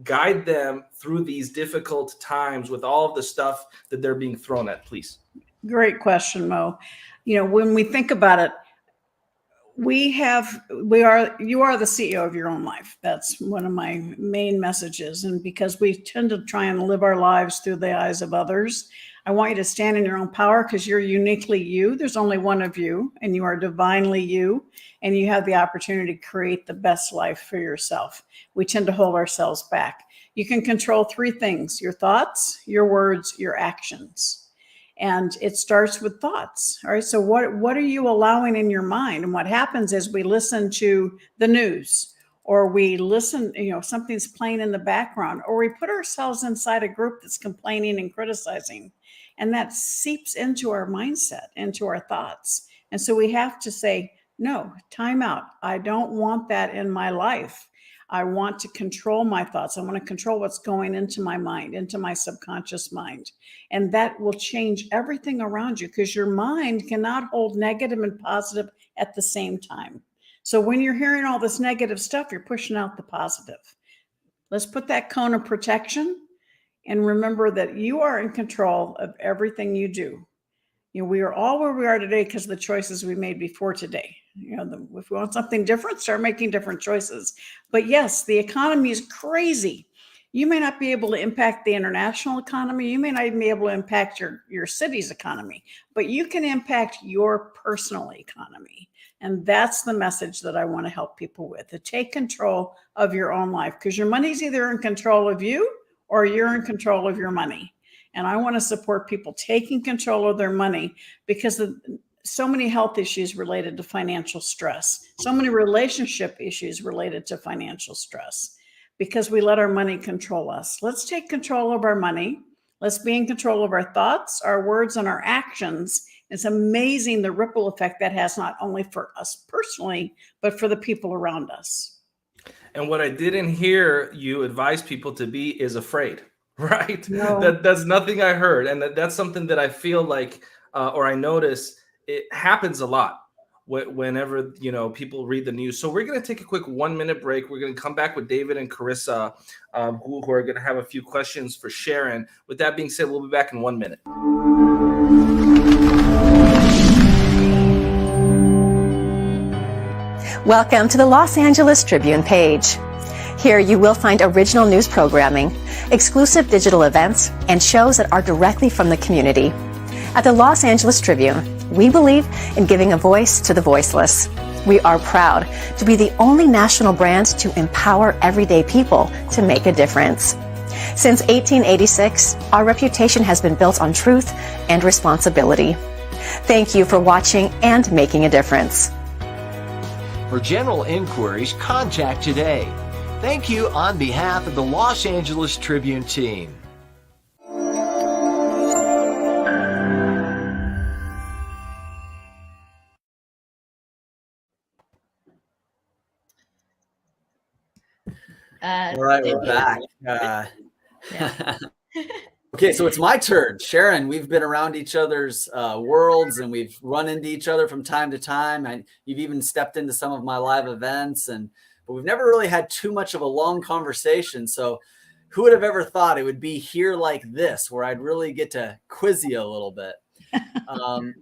S1: guide them through these difficult times with all of the stuff that they're being thrown at, please?
S12: Great question, Mo. You know, when we think about it, you are the CEO of your own life. That's one of my main messages. And because we tend to try and live our lives through the eyes of others, I want you to stand in your own power because you're uniquely you. There's only one of you, and you are divinely you, and you have the opportunity to create the best life for yourself. We tend to hold ourselves back. You can control three things: your thoughts, your words, your actions. And it starts with thoughts. All right. So what are you allowing in your mind? And what happens is we listen to the news, or we listen, you know, something's playing in the background, or we put ourselves inside a group that's complaining and criticizing. And that seeps into our mindset, into our thoughts. And so we have to say, no, time out. I don't want that in my life. I want to control my thoughts. I want to control what's going into my mind, into my subconscious mind. And that will change everything around you, because your mind cannot hold negative and positive at the same time. So when you're hearing all this negative stuff, you're pushing out the positive. Let's put that cone of protection and remember that you are in control of everything you do. You know, we are all where we are today because of the choices we made before today. You know, if we want something different, start making different choices. But yes, the economy is crazy. You may not be able to impact the international economy. You may not even be able to impact your city's economy, but you can impact your personal economy. And that's the message that I want to help people with, to take control of your own life, because your money's either in control of you or you're in control of your money. And I want to support people taking control of their money, because of so many health issues related to financial stress, so many relationship issues related to financial stress, because we let our money control us. Let's take control of our money. Let's be in control of our thoughts, our words, and our actions. It's amazing the ripple effect that has, not only for us personally, but for the people around us.
S1: And what I didn't hear you advise people to be is afraid. Right.
S12: No.
S1: That's nothing I heard. And that's something that I feel like, or I notice it happens a lot whenever, you know, people read the news. So we're going to take a quick 1-minute break. We're going to come back with David and Carissa, who are going to have a few questions for Sharon. With that being said, we'll be back in 1 minute.
S13: Welcome to the Los Angeles Tribune page. Here you will find original news programming, exclusive digital events, and shows that are directly from the community. At the Los Angeles Tribune, we believe in giving a voice to the voiceless. We are proud to be the only national brand to empower everyday people to make a difference. Since 1886, our reputation has been built on truth and responsibility. Thank you for watching and making a difference.
S14: For general inquiries, contact today. Thank you on behalf of the Los Angeles Tribune team.
S2: All right, we're back.
S3: Yeah.
S2: Okay, so it's my turn. Sharon, we've been around each other's worlds, and we've run into each other from time to time. And you've even stepped into some of my live events, but we've never really had too much of a long conversation. So who would have ever thought it would be here like this, where I'd really get to quiz you a little bit?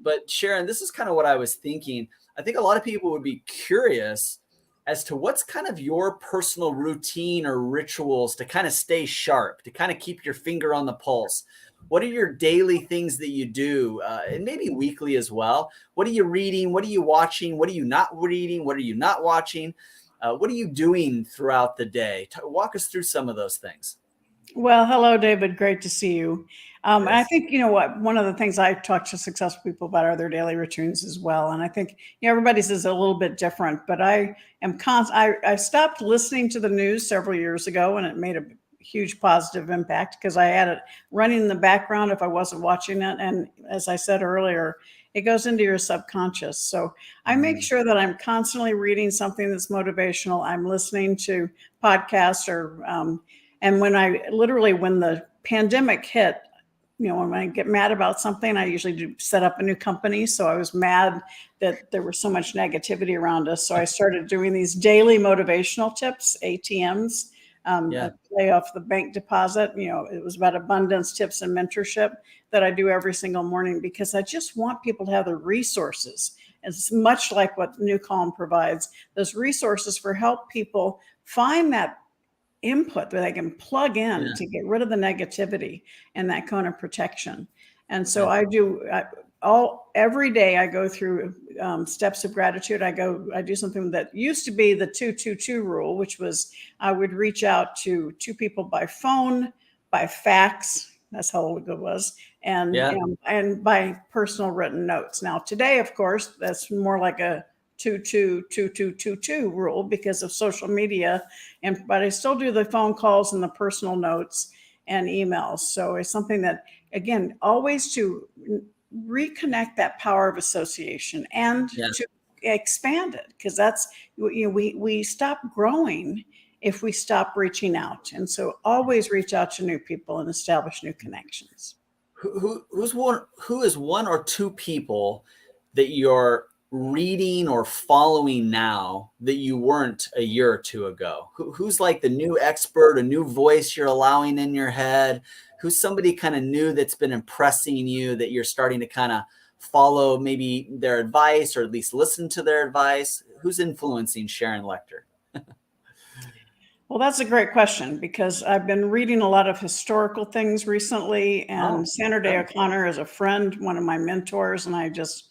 S2: But Sharon, this is kind of what I was thinking. I think a lot of people would be curious as to what's kind of your personal routine or rituals to kind of stay sharp, to kind of keep your finger on the pulse. What are your daily things that you do, and maybe weekly as well? What are you reading? What are you watching? What are you not reading? What are you not watching? What are you doing throughout the day? Walk us through some of those things.
S12: Well, hello, David. Great to see you. And I think, you know what, one of the things I talk to successful people about are their daily routines as well. And I think, you know, everybody's is a little bit different, but I stopped listening to the news several years ago, and it made a huge positive impact because I had it running in the background if I wasn't watching it. And as I said earlier, it goes into your subconscious. So I make sure that I'm constantly reading something that's motivational. I'm listening to podcasts and when the pandemic hit, you know, when I get mad about something, I usually do set up a new company. So I was mad that there was so much negativity around us. So I started doing these daily motivational tips, ATMs, play off the bank deposit. You know, it was about abundance, tips, and mentorship that I do every single morning because I just want people to have the resources. It's much like what New Calm provides, those resources for help people find that input that they can plug in to get rid of the negativity and that kind of protection. And so I do every day I go through steps of gratitude. I do something that used to be the 2-2-2 rule, which was I would reach out to 2 people by phone, by fax. That's how old it was. And by personal written notes. Now today, of course, that's more like a 2-2-2-2-2-2 rule because of social media, but I still do the phone calls and the personal notes and emails. So it's something that, again, always to reconnect that power of association and to expand it, because that's, you know, we stop growing if we stop reaching out. And so always reach out to new people and establish new connections.
S2: Who is one or two people that you're reading or following now that you weren't a year or two ago? Who's like the new expert, a new voice you're allowing in your head? Who's somebody kind of new that's been impressing you that you're starting to kind of follow maybe their advice or at least listen to their advice? Who's influencing Sharon Lechter?
S12: Well, that's a great question because I've been reading a lot of historical things recently, and Sandra Day O'Connor is a friend, one of my mentors, and I just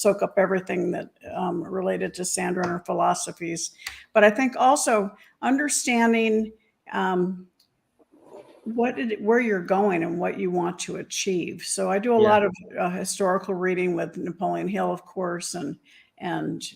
S12: soak up everything that related to Sandra and her philosophies. But I think also understanding where you're going and what you want to achieve. So I do a lot of historical reading with Napoleon Hill, of course, and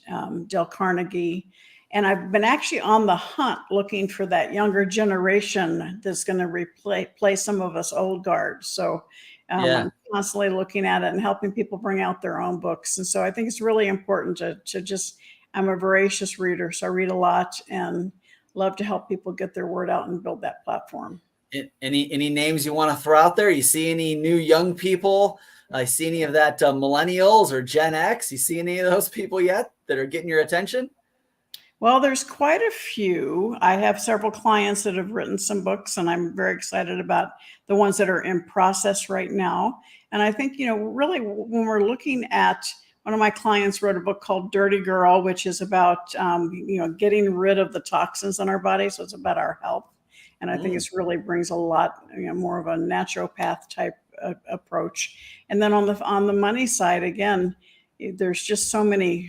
S12: Dale Carnegie. And I've been actually on the hunt looking for that younger generation that's going to replace some of us old guards. So I'm constantly looking at it and helping people bring out their own books. And so I think it's really important to just, I'm a voracious reader, so I read a lot and love to help people get their word out and build that platform.
S2: Any names you want to throw out there? You see any new young people? I see any of that millennials or Gen X? You see any of those people yet that are getting your attention?
S12: Well, there's quite a few. I have several clients that have written some books, and I'm very excited about the ones that are in process right now. And I think, you know, really when we're looking at, one of my clients wrote a book called Dirty Girl, which is about, you know, getting rid of the toxins in our body. So it's about our health. And I think it's really brings a lot, you know, more of a naturopath type approach. And then on the money side, again, there's just so many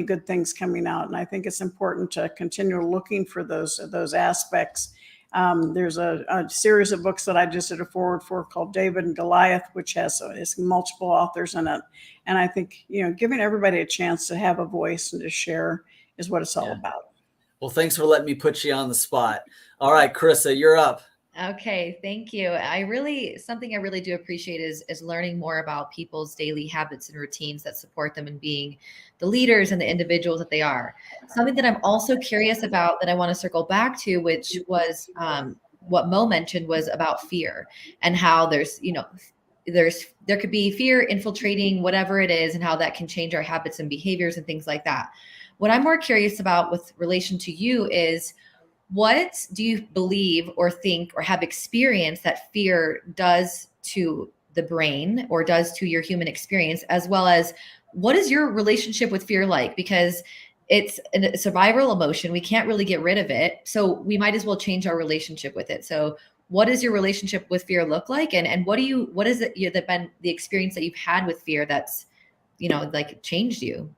S12: good things coming out, and I think it's important to continue looking for those aspects. There's a series of books that I just did a forward for called David and Goliath, which has multiple authors in it, and I think, you know, giving everybody a chance to have a voice and to share is what it's all about.
S2: Well, thanks for letting me put you on the spot. All right, Carissa, you're up.
S3: Okay, thank you. Something I really do appreciate is learning more about people's daily habits and routines that support them in being the leaders and the individuals that they are. Something that I'm also curious about that I want to circle back to, which was what Mo mentioned was about fear and how there's, there could be fear infiltrating whatever it is and how that can change our habits and behaviors and things like that. What I'm more curious about with relation to you is, what do you believe or think or have experienced that fear does to the brain or does to your human experience, as well as what is your relationship with fear like? Because it's a survival emotion. We can't really get rid of it. So we might as well change our relationship with it. So what does your relationship with fear look like? And what is it that been the experience that you've had with fear that's, like changed you?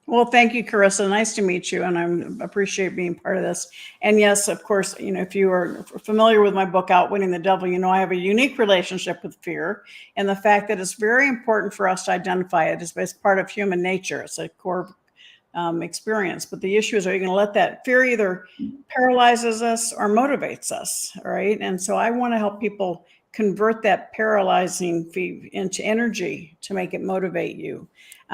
S12: Well, thank you, Carissa. Nice to meet you. And I appreciate being part of this. And yes, of course, if you are familiar with my book, Outwitting the Devil, I have a unique relationship with fear and the fact that it's very important for us to identify it as part of human nature. It's a core experience. But the issue is, are you going to let that fear either paralyzes us or motivates us? Right. And so I want to help people convert that paralyzing fear into energy to make it motivate you.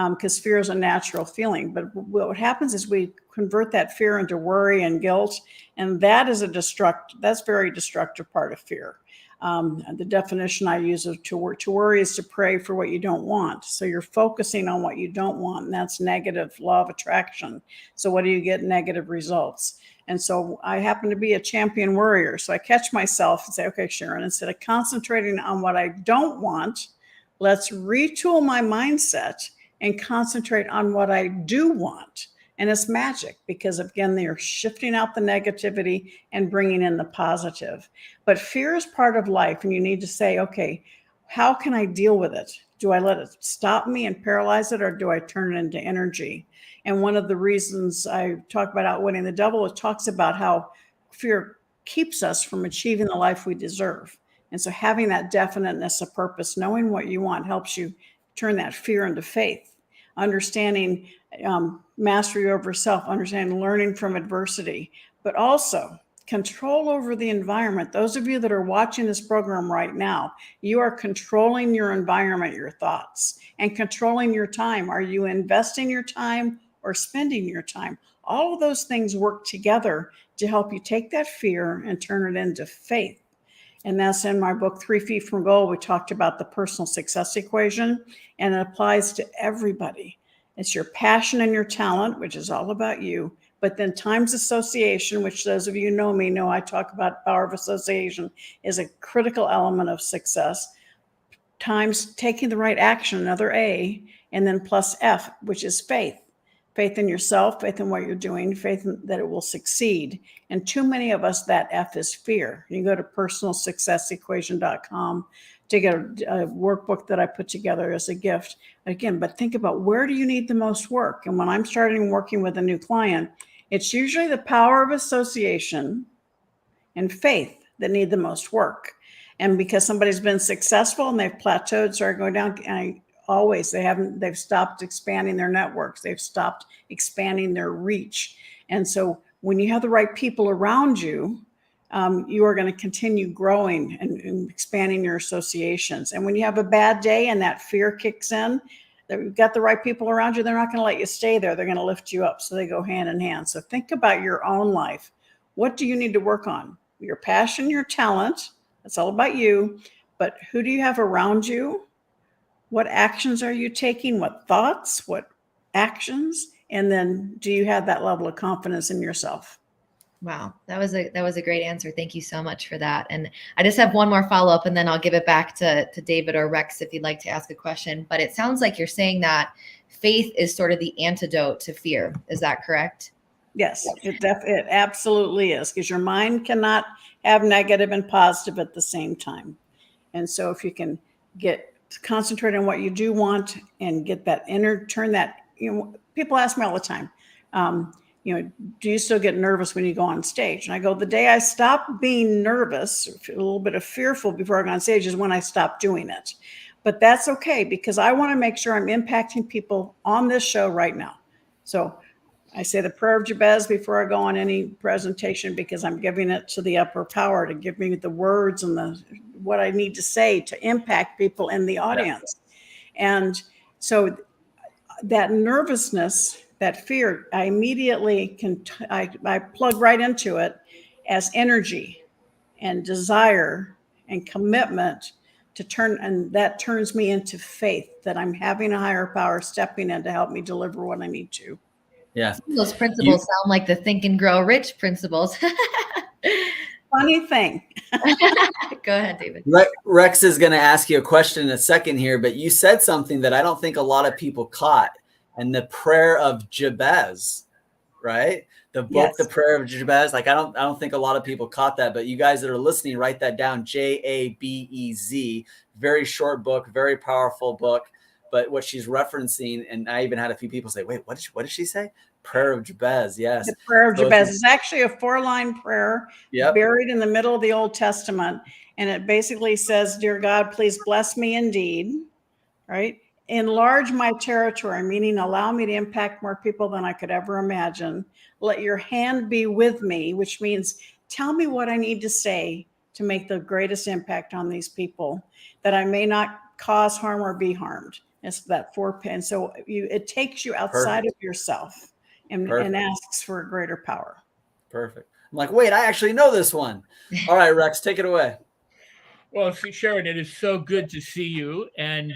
S12: Because fear is a natural feeling. But what happens is we convert that fear into worry and guilt. And that's very destructive part of fear. The definition I use of to worry is to pray for what you don't want. So you're focusing on what you don't want, and that's negative law of attraction. So what do you get? Negative results. And so I happen to be a champion worrier. So I catch myself and say, okay, Sharon, instead of concentrating on what I don't want, let's retool my mindset and concentrate on what I do want. And it's magic because, again, they're shifting out the negativity and bringing in the positive. But fear is part of life, and you need to say, okay, how can I deal with it? Do I let it stop me and paralyze it, or do I turn it into energy? And one of the reasons I talk about Outwitting the Devil, it talks about how fear keeps us from achieving the life we deserve. And so having that definiteness of purpose, knowing what you want, helps you turn that fear into faith. Understanding mastery over self, understanding learning from adversity, but also control over the environment. Those of you that are watching this program right now, you are controlling your environment, your thoughts, and controlling your time. Are you investing your time or spending your time? All of those things work together to help you take that fear and turn it into faith. And that's in my book, 3 Feet from Goal. We talked about the personal success equation, and it applies to everybody. It's your passion and your talent, which is all about you, but then times association, which those of you who know me know I talk about power of association, is a critical element of success. Times taking the right action, another A, and then plus F, which is faith. Faith in yourself, faith in what you're doing, faith that it will succeed. And too many of us, that F is fear. You can go to personalsuccessequation.com to get a workbook that I put together as a gift. Again, but think about, where do you need the most work? And when I'm starting working with a new client, it's usually the power of association and faith that need the most work. And because somebody's been successful and they've plateaued, started going down, they've stopped expanding their networks. They've stopped expanding their reach. And so when you have the right people around you, you are going to continue growing and expanding your associations. And when you have a bad day and that fear kicks in, that you've got the right people around you, they're not going to let you stay there. They're going to lift you up. So they go hand in hand. So think about your own life. What do you need to work on? Your passion, your talent. That's all about you. But who do you have around you? What actions are you taking? What thoughts? What actions? And then do you have that level of confidence in yourself?
S3: Wow, that was a great answer. Thank you so much for that. And I just have one more follow-up, and then I'll give it back to David or Rex if you'd like to ask a question. But it sounds like you're saying that faith is sort of the antidote to fear. Is that correct?
S12: Yes, it absolutely is, because your mind cannot have negative and positive at the same time. And so if you can concentrate on what you do want and get that turn that, people ask me all the time, do you still get nervous when you go on stage? And I go, the day I stop being nervous, a little bit of fearful before I go on stage, is when I stop doing it. But that's okay, because I want to make sure I'm impacting people on this show right now. So I say the prayer of Jabez before I go on any presentation, because I'm giving it to the upper power to give me the words and what I need to say to impact people in the audience. Yeah. And so that nervousness, that fear, I immediately I plug right into it as energy. and desire and commitment to turn, and that turns me into faith that I'm having a higher power stepping in to help me deliver what I need to.
S2: Yeah.
S3: Those principles sound like the Think and Grow Rich principles.
S12: Funny thing.
S3: Go ahead, David.
S2: Rex is going to ask you a question in a second here, but you said something that I don't think a lot of people caught, and the prayer of Jabez, right? The book,
S12: Yes.
S2: The Prayer of Jabez. Like I don't think a lot of people caught that, but you guys that are listening, write that down. Jabez. Very short book, very powerful book. But what she's referencing, and I even had a few people say, "Wait, what did she say?" Prayer of Jabez. Yes,
S12: the prayer of Jabez is actually a 4-line prayer buried in the middle of the Old Testament, and it basically says, "Dear God, please bless me indeed, right? Enlarge my territory," meaning allow me to impact more people than I could ever imagine. Let your hand be with me, which means tell me what I need to say to make the greatest impact on these people, that I may not cause harm or be harmed. It's that 4-pin. So it takes you outside of yourself and asks for a greater power.
S2: Perfect. I'm like, wait, I actually know this one. All right, Rex, take it away.
S4: Well, Sharon, it is so good to see you and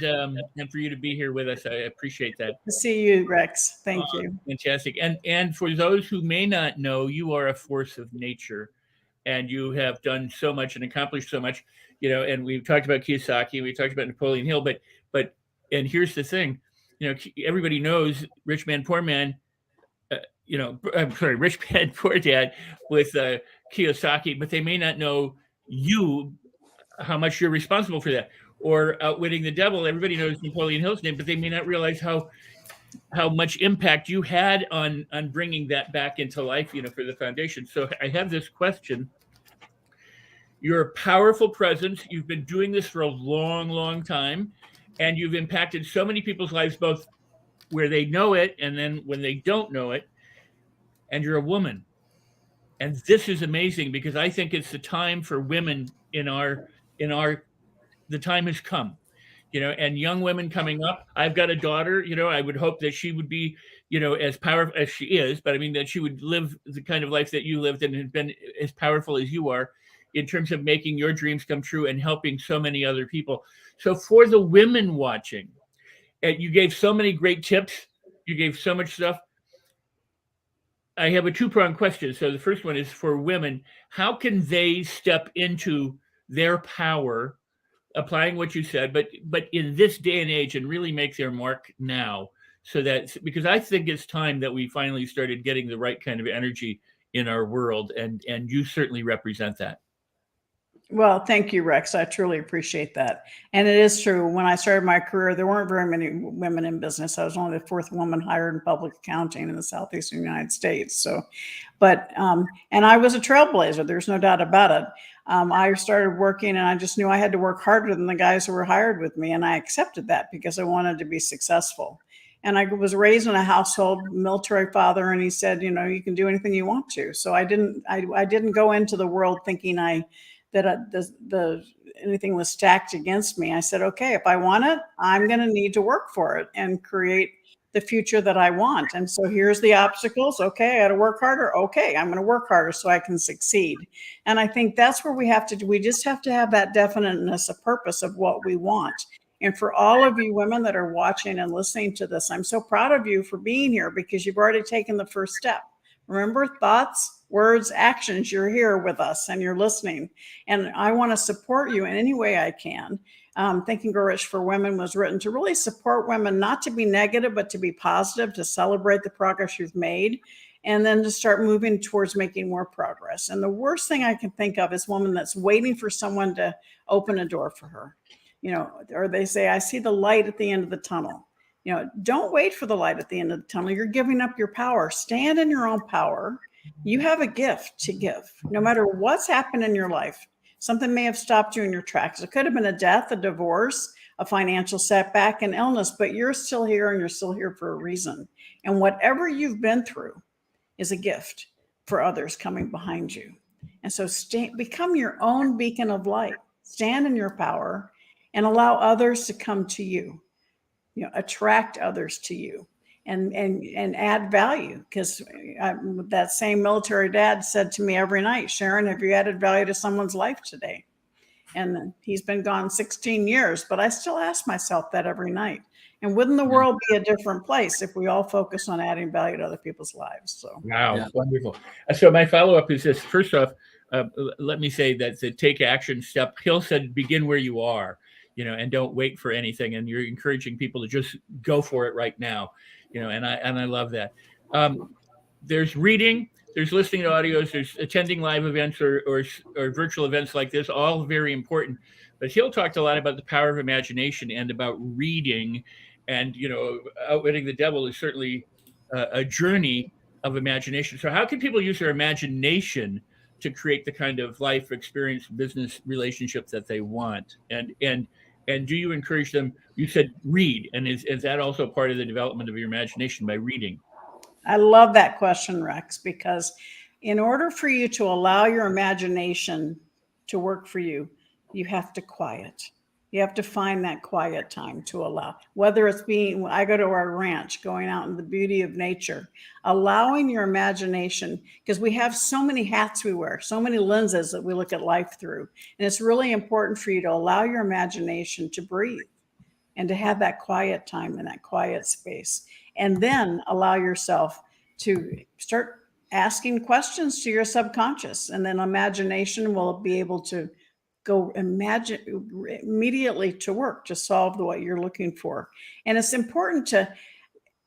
S4: for you to be here with us. I appreciate that.
S12: To see you, Rex. Thank you.
S4: Fantastic. And for those who may not know, you are a force of nature, and you have done so much and accomplished so much. You know, and we've talked about Kiyosaki, we talked about Napoleon Hill, but and here's the thing, you know, everybody knows Rich Man, Poor Man. Rich Man, Poor Dad with Kiyosaki, but they may not know you, how much you're responsible for that. Or Outwitting the Devil, everybody knows Napoleon Hill's name, but they may not realize how much impact you had on bringing that back into life, you know, for the foundation. So I have this question. You're a powerful presence. You've been doing this for a long, long time, and you've impacted so many people's lives, both where they know it and then when they don't know it. And you're a woman. And this is amazing, because I think it's the time for women the time has come, you know, and young women coming up. I've got a daughter, you know, I would hope that she would be, you know, as powerful as she is, but I mean, that she would live the kind of life that you lived and had been as powerful as you are in terms of making your dreams come true and helping so many other people. So for the women watching, and you gave so many great tips, you gave so much stuff. I have a 2-pronged question. So the first one is for women. How can they step into their power, applying what you said, but in this day and age, and really make their mark now? So that, because I think it's time that we finally started getting the right kind of energy in our world, and you certainly represent that.
S12: Well, thank you, Rex. I truly appreciate that. And it is true. When I started my career, there weren't very many women in business. I was only the 4th woman hired in public accounting in the Southeastern United States. So, but, and I was a trailblazer. There's no doubt about it. I started working, and I just knew I had to work harder than the guys who were hired with me. And I accepted that because I wanted to be successful. And I was raised in a household, military father, and he said, you know, you can do anything you want to. So I didn't go into the world thinking anything was stacked against me. I said, okay, if I want it, I'm going to need to work for it and create the future that I want. And so here's the obstacles. Okay, I got to work harder. Okay, I'm going to work harder so I can succeed. And I think that's where we have to do. We just have to have that definiteness of purpose of what we want. And for all of you women that are watching and listening to this, I'm so proud of you for being here, because you've already taken the first step. Remember, thoughts, words, actions. You're here with us and you're listening. And I want to support you in any way I can. Think and Grow Rich for Women was written to really support women, not to be negative, but to be positive, to celebrate the progress you've made, and then to start moving towards making more progress. And the worst thing I can think of is a woman that's waiting for someone to open a door for her. You know, or they say, I see the light at the end of the tunnel. You know, don't wait for the light at the end of the tunnel. You're giving up your power. Stand in your own power. You have a gift to give. No matter what's happened in your life, something may have stopped you in your tracks. It could have been a death, a divorce, a financial setback, an illness, but you're still here, and you're still here for a reason. And whatever you've been through is a gift for others coming behind you. And so become your own beacon of light. Stand in your power and allow others to come to you. You know, attract others to you. and add value. Because that same military dad said to me every night, Sharon, have you added value to someone's life today? And he's been gone 16 years, but I still ask myself that every night. And wouldn't the world be a different place if we all focus on adding value to other people's lives? So
S4: wow, wonderful. So my follow-up is this. First off, let me say that the take action step, Hill said, begin where you are, and don't wait for anything. And you're encouraging people to just go for it right now, and I love that. There's reading, there's listening to audios, there's attending live events or virtual events like this, all very important. But Hill talked a lot about the power of imagination and about reading, and outwitting the devil is certainly a journey of imagination. So how can people use their imagination to create the kind of life experience, business relationships that they want? And do you encourage them? You said read, and is that also part of the development of your imagination, by reading?
S12: I love that question, Rex, because in order for you to allow your imagination to work for you, you have to quiet. You have to find that quiet time to allow, whether it's I go to our ranch, going out in the beauty of nature, allowing your imagination, because we have so many hats we wear, so many lenses that we look at life through. And it's really important for you to allow your imagination to breathe and to have that quiet time and that quiet space. And then allow yourself to start asking questions to your subconscious. And then imagination will be able to go immediately to work to solve what you're looking for. And it's important to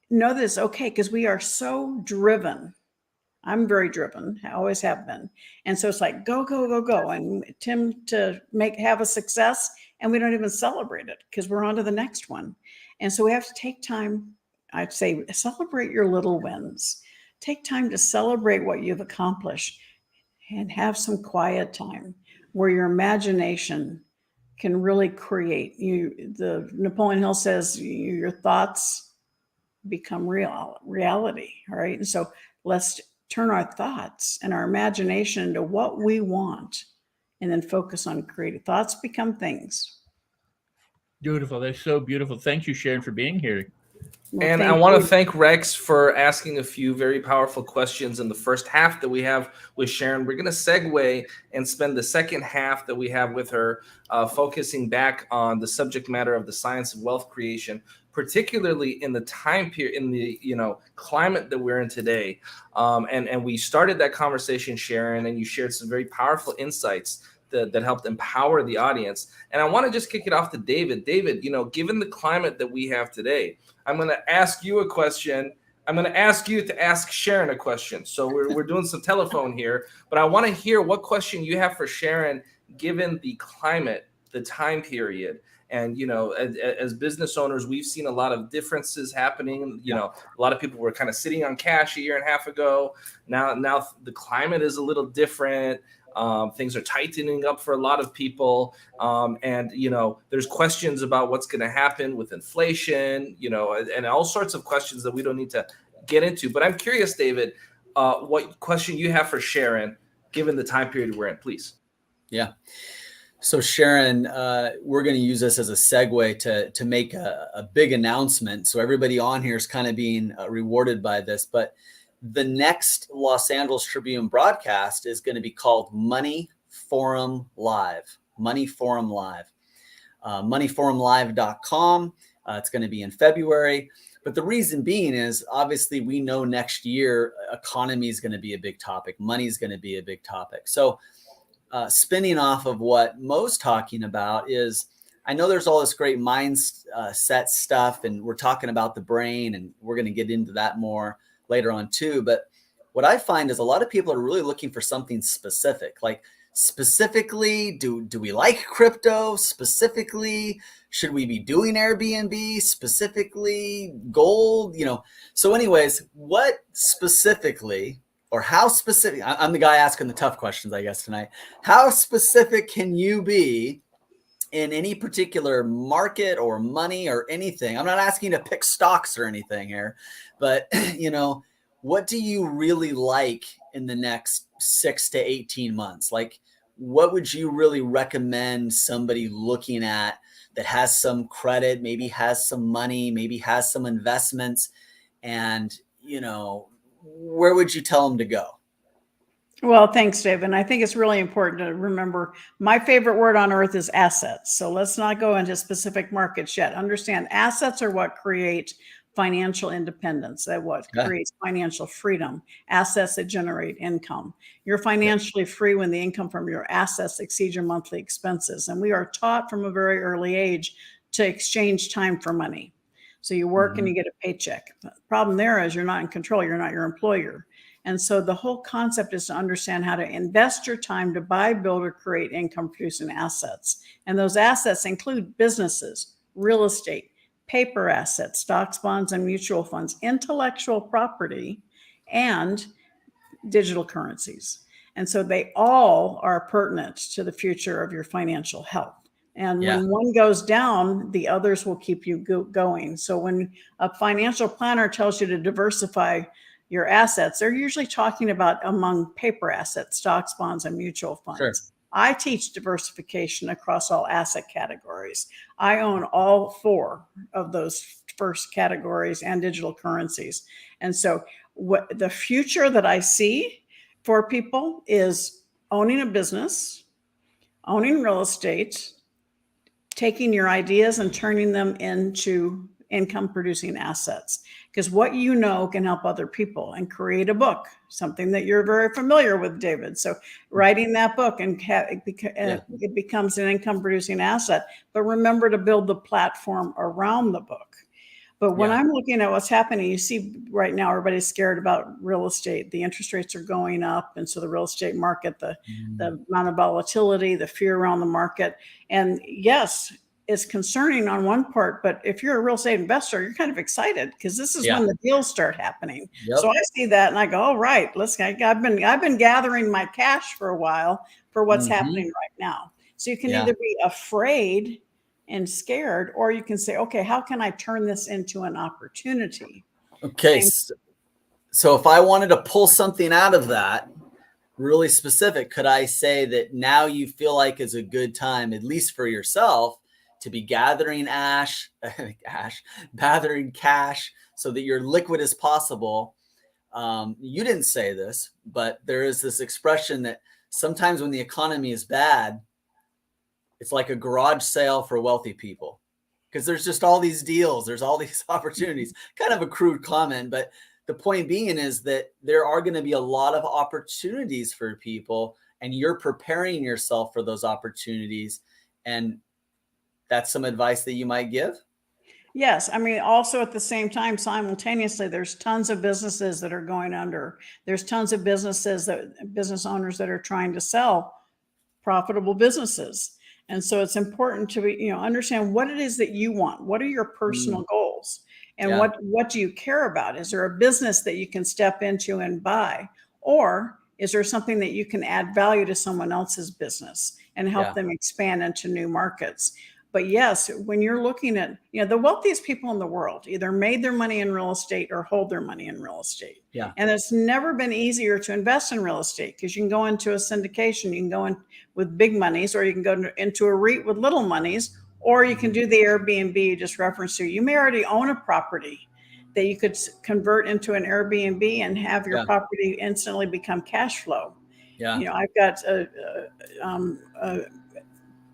S12: know this, okay, because we are so driven. I'm very driven. I always have been. And so it's like, go, go, go, go. And Tim to have a success, and we don't even celebrate it because we're on to the next one. And so we have to take time. I'd say celebrate your little wins. Take time to celebrate what you've accomplished and have some quiet time where your imagination can really create. Napoleon Hill says your thoughts become reality, right? And so let's turn our thoughts and our imagination into what we want, and then focus on creating. Thoughts become things.
S4: Beautiful. That's so beautiful. Thank you, Sharon, for being here.
S12: Well,
S1: and I want to thank Rex for asking a few very powerful questions in the first half that we have with Sharon. We're going to segue and spend the second half that we have with her focusing back on the subject matter of the science of wealth creation, particularly in the time period, in the climate that we're in today. And we started that conversation, Sharon, and you shared some very powerful insights that helped empower the audience. And I want to just kick it off to David. David, given the climate that we have today, I'm going to ask you a question. I'm going to ask you to ask Sharon a question. So we're doing some telephone here, but I want to hear what question you have for Sharon, given the climate, the time period. And, as business owners, we've seen a lot of differences happening. A lot of people were kind of sitting on cash a year and a half ago. Now the climate is a little different. Things are tightening up for a lot of people. And there's questions about what's going to happen with inflation, and all sorts of questions that we don't need to get into. But I'm curious, David, what question you have for Sharon, given the time period we're in, please.
S2: Yeah. So Sharon, we're going to use this as a segue to make a big announcement. So everybody on here is kind of being rewarded by this, but the next Los Angeles Tribune broadcast is going to be called Money Forum Live. Money Forum Live. Moneyforumlive.com. It's going to be in February. But the reason being is, obviously, we know next year economy is going to be a big topic. Money is going to be a big topic. So spinning off of what Mo's talking about is, I know there's all this great mindset stuff, and we're talking about the brain, and we're going to get into that more later on too. But what I find is a lot of people are really looking for something specific, like specifically, do we like crypto? Specifically, should we be doing Airbnb? Specifically, gold? So anyways, what specifically, or how specific, I'm the guy asking the tough questions, I guess, tonight. How specific can you be in any particular market or money or anything? I'm not asking you to pick stocks or anything here, but what do you really like in the next 6 to 18 months? Like, what would you really recommend somebody looking at that has some credit, maybe has some money, maybe has some investments, And, you know, where would you tell them to go?
S12: Well, thanks, Dave. And I think it's really important to remember my favorite word on earth is assets. So let's not go into specific markets yet. Understand assets are what create financial independence, that what creates financial freedom, assets that generate income. You're financially free when the income from your assets exceeds your monthly expenses. And we are taught from a very early age to exchange time for money. So you work and you get a paycheck. The problem there is you're not in control. You're not your employer. And so the whole concept is to understand how to invest your time to buy, build, or create income producing assets. And those assets include businesses, real estate, paper assets, stocks, bonds, and mutual funds, intellectual property, and digital currencies. And so they all are pertinent to the future of your financial health. And when one goes down, the others will keep you going. So when a financial planner tells you to diversify your assets, they're usually talking about among paper assets, stocks, bonds, and mutual funds. Sure. I teach diversification across all asset categories. I own all 4 of those first categories and digital currencies. And so what the future that I see for people is owning a business, owning real estate, taking your ideas and turning them into income producing assets, because what you know can help other people. And create a book, something that you're very familiar with, David. So writing that book and it becomes an income producing asset, but remember to build the platform around the book. But when I'm looking at what's happening, you see right now, everybody's scared about real estate. The interest rates are going up. And so the real estate market, the amount of volatility, the fear around the market. And yes, it's concerning on one part, but if you're a real estate investor, you're kind of excited because this is when the deals start happening. So I see that and I go, all right, I've been gathering my cash for a while for what's happening right now. So you can either be afraid and scared, or you can say, okay, how can I turn this into an opportunity?
S2: Okay. So if I wanted to pull something out of that really specific, could I say that now you feel like is a good time, at least for yourself, to be gathering gathering cash so that you're liquid as possible? You didn't say this, but there is this expression that sometimes when the economy is bad, it's like a garage sale for wealthy people, because there's just all these deals, there's all these opportunities. Kind of a crude comment, but the point being is that there are going to be a lot of opportunities for people, and you're preparing yourself for those opportunities. And that's some advice that you might give?
S12: Yes. I mean, also at the same time, simultaneously, there's tons of businesses that are going under. There's tons of business owners that are trying to sell profitable businesses. And so it's important to understand what it is that you want. What are your personal goals? And what do you care about? Is there a business that you can step into and buy? Or is there something that you can add value to someone else's business and help them expand into new markets? But yes, when you're looking at, the wealthiest people in the world either made their money in real estate or hold their money in real estate. Yeah. And it's never been easier to invest in real estate because you can go into a syndication, you can go in with big monies, or you can go into a REIT with little monies, or you can do the Airbnb you just referenced to. You may already own a property that you could convert into an Airbnb and have your property instantly become cash flow. Yeah. I've got a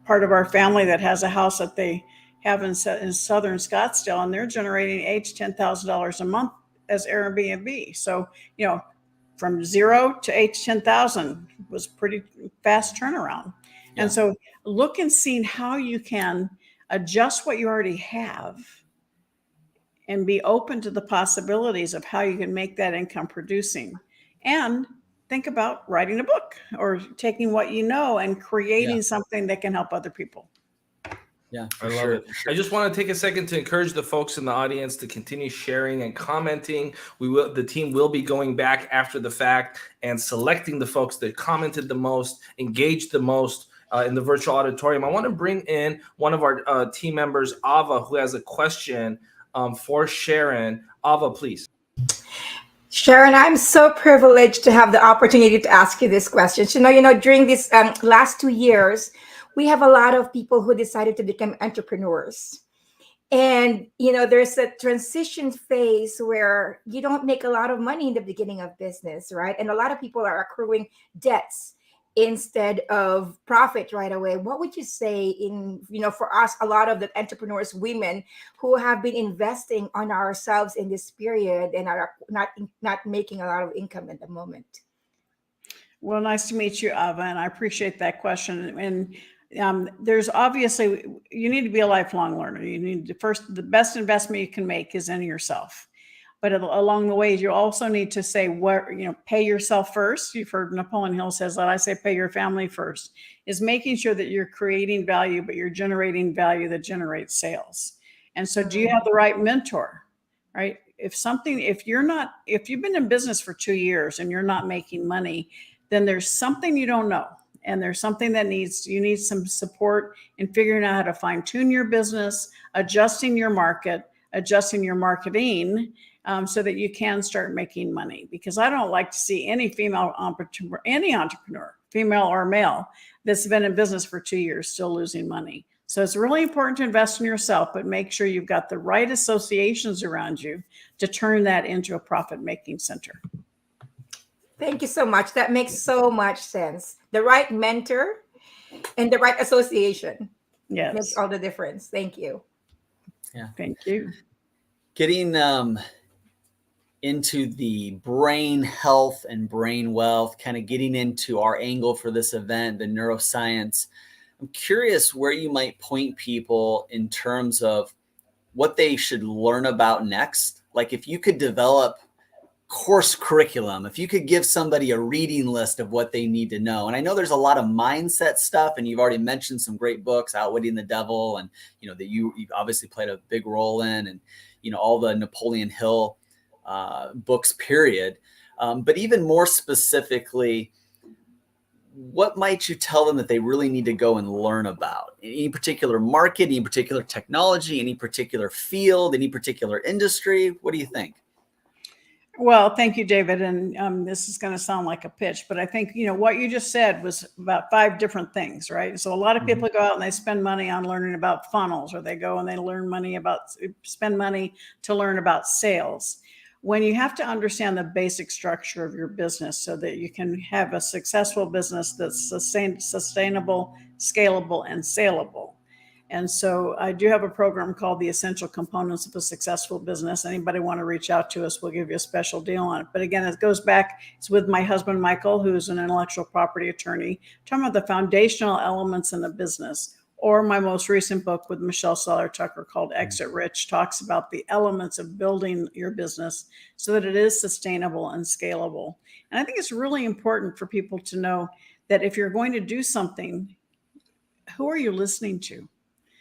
S12: part of our family that has a house that they have in southern Scottsdale, and they're generating $8,000 to $10,000 a month as Airbnb. So, from 0 to $8,000 to $10,000 was pretty fast turnaround. And so look and see how you can adjust what you already have and be open to the possibilities of how you can make that income producing. And think about writing a book or taking what you know and creating something that can help other people.
S1: Yeah, I love it. I just want to take a second to encourage the folks in the audience to continue sharing and commenting. The team will be going back after the fact and selecting the folks that commented the most, engaged the most in the virtual auditorium. I want to bring in one of our team members, Ava, who has a question for Sharon. Ava, please.
S5: Sharon, I'm so privileged to have the opportunity to ask you this question. During these last 2 years, we have a lot of people who decided to become entrepreneurs. And, there's a transition phase where you don't make a lot of money in the beginning of business, right? And a lot of people are accruing debts instead of profit right away. What would you say for us, a lot of the entrepreneurs, women who have been investing on ourselves in this period and are not making a lot of income at the moment?
S12: Well, nice to meet you, Ava, and I appreciate that question. And there's obviously, you need to be a lifelong learner. You need to the best investment you can make is in yourself. But along the way, you also need to say pay yourself first. You've heard Napoleon Hill says that. I say pay your family first, is making sure that you're creating value, but you're generating value that generates sales. And so do you have the right mentor, right? If you've been in business for 2 years and you're not making money, then there's something you don't know. And there's something that you need some support in figuring out how to fine tune your business, adjusting your market, adjusting your marketing, so that you can start making money. Because I don't like to see any entrepreneur, female or male, that's been in business for 2 years still losing money. So it's really important to invest in yourself, but make sure you've got the right associations around you to turn that into a profit-making center.
S5: Thank you so much. That makes so much sense. The right mentor and the right association.
S12: Yes.
S5: Makes all the difference. Thank you.
S2: Yeah.
S12: Thank you.
S2: Getting into the brain health and brain wealth, kind of getting into our angle for this event, the neuroscience. I'm curious where you might point people in terms of what they should learn about next. Like if you could develop course curriculum, if you could give somebody a reading list of what they need to know. And I know there's a lot of mindset stuff, and you've already mentioned some great books, Outwitting the Devil, and that you've obviously played a big role in, and all the Napoleon Hill books, period. But even more specifically, what might you tell them that they really need to go and learn about? Any particular market, any particular technology, any particular field, any particular industry? What do you think?
S12: Well, thank you, David. And this is going to sound like a pitch, but I think, what you just said was about 5 different things, right? So a lot of people go out and they spend money on learning about funnels, or they go and they spend money to learn about sales. When you have to understand the basic structure of your business so that you can have a successful business that's sustainable, scalable, and saleable. And so I do have a program called The Essential Components of a Successful Business. Anybody want to reach out to us, we'll give you a special deal on it. But again, it goes back, it's with my husband, Michael, who's an intellectual property attorney, talking about the foundational elements in a business. Or my most recent book with Michelle Seller-Tucker called Exit Rich talks about the elements of building your business so that it is sustainable and scalable. And I think it's really important for people to know that if you're going to do something, who are you listening to?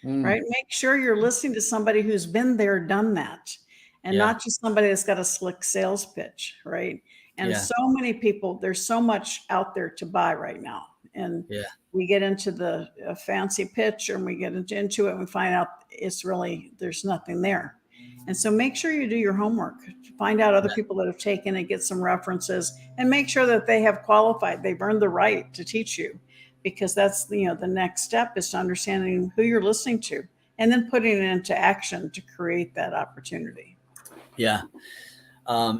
S12: Right? Make sure you're listening to somebody who's been there, done that, and not just somebody that's got a slick sales pitch, right? And so many people, there's so much out there to buy right now. And we get into the fancy pitch, and we get into it and we find out there's nothing there. And so make sure you do your homework, find out other people that have taken it, get some references, and make sure that they have qualified, they've earned the right to teach you. Because that's the next step is to understanding who you're listening to and then putting it into action to create that opportunity.
S2: Yeah.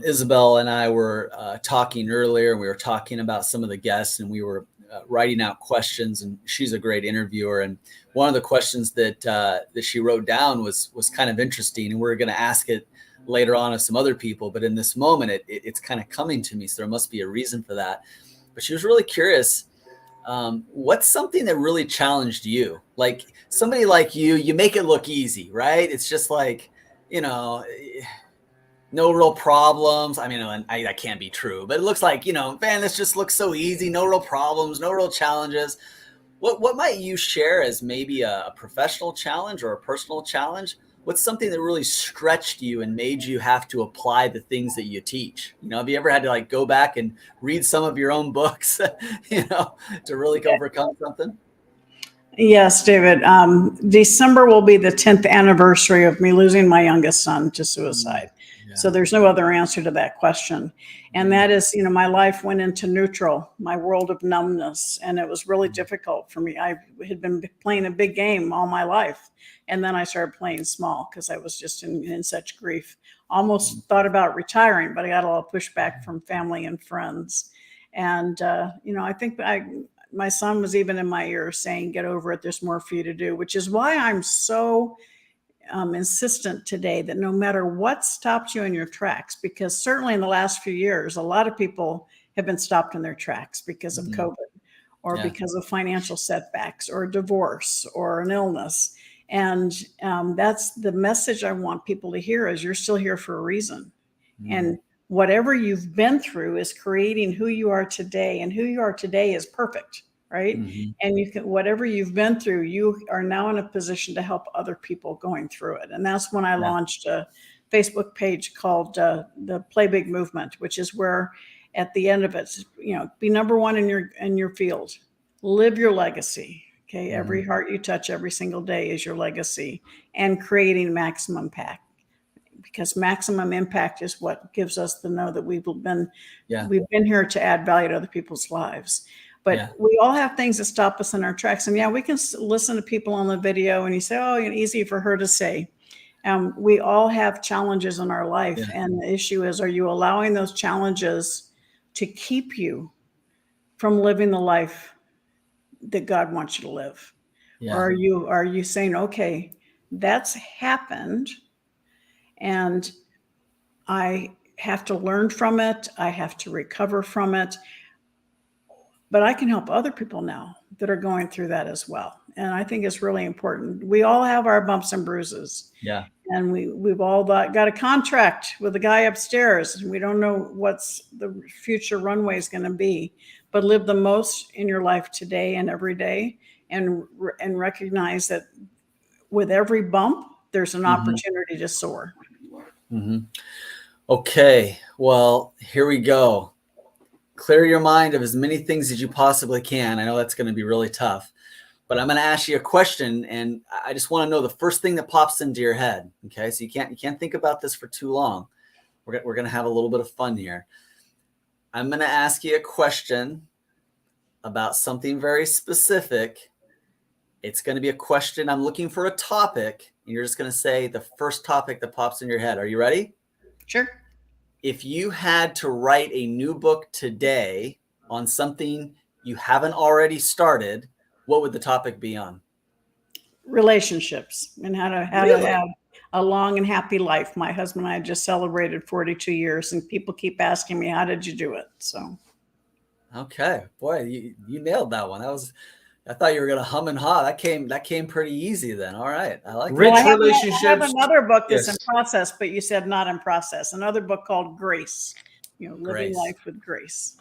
S2: Isabel and I were talking earlier, and we were talking about some of the guests, and we were writing out questions, and she's a great interviewer. And one of the questions that she wrote down was kind of interesting, and we're going to ask it later on of some other people. But in this moment, it's kind of coming to me. So there must be a reason for that. But she was really curious. What's something that really challenged you? Like somebody like you make it look easy, right? It's just like, no real problems. I mean, that can't be true, but it looks like, man, this just looks so easy. No real problems, no real challenges. What might you share as maybe a professional challenge or a personal challenge? What's something that really stretched you and made you have to apply the things that you teach? Have you ever had to go back and read some of your own books, to really overcome something?
S12: Yes, David. December will be the 10th anniversary of me losing my youngest son to suicide. So there's no other answer to that question. And that is, my life went into neutral, my world of numbness. And it was really difficult for me. I had been playing a big game all my life. And then I started playing small because I was just in such grief. Almost thought about retiring, but I got a lot of pushback from family and friends. And, I think my son was even in my ear saying, get over it. There's more for you to do, which is why I'm so insistent today that no matter what stops you in your tracks, because certainly in the last few years, a lot of people have been stopped in their tracks because of COVID or because of financial setbacks or divorce or an illness. And that's the message I want people to hear is you're still here for a reason. And whatever you've been through is creating who you are today, and who you are today is perfect. Right. And you can, whatever you've been through, you are now in a position to help other people going through it. And that's when I launched a Facebook page called the Play Big Movement, which is where at the end of it, be number one in your field, live your legacy. Okay. Every heart you touch every single day is your legacy, and creating maximum impact, because maximum impact is what gives us the know that we've been here to add value to other people's lives. But we all have things that stop us in our tracks. And we can listen to people on the video and you say, oh, easy for her to say. We all have challenges in our life. And the issue is, are you allowing those challenges to keep you from living the life that God wants you to live? Or are you saying, okay, that's happened and I have to learn from it. I have to recover from it. But I can help other people now that are going through that as well. And I think it's really important. We all have our bumps and bruises. Yeah. And we've all got a contract with the guy upstairs. We don't know what's the future runway is going to be, but live the most in your life today and every day, and recognize that with every bump, there's an opportunity to soar.
S2: Okay. Well, here we go. Clear your mind of as many things as you possibly can. I know that's going to be really tough, but I'm going to ask you a question, and I just want to know the first thing that pops into your head. Okay, so you can't think about this for too long. We're going to have a little bit of fun here. I'm going to ask you a question about something very specific. It's going to be a question. I'm looking for a topic, and you're just going to say the first topic that pops in your head. Are you ready?
S12: Sure.
S2: If you had to write a new book today on something you haven't already started, what would the topic be on?
S12: Relationships, and how to have a long and happy life. My husband and I just celebrated 42 years, and people keep asking me, how did you do it? So.
S2: Okay, boy, you nailed that one. I thought you were going to hum and haw. That came pretty easy then. All right. I like
S1: rich relationships.
S12: I have another book that's in process, but you said not in process. Another book called Grace, living life with grace.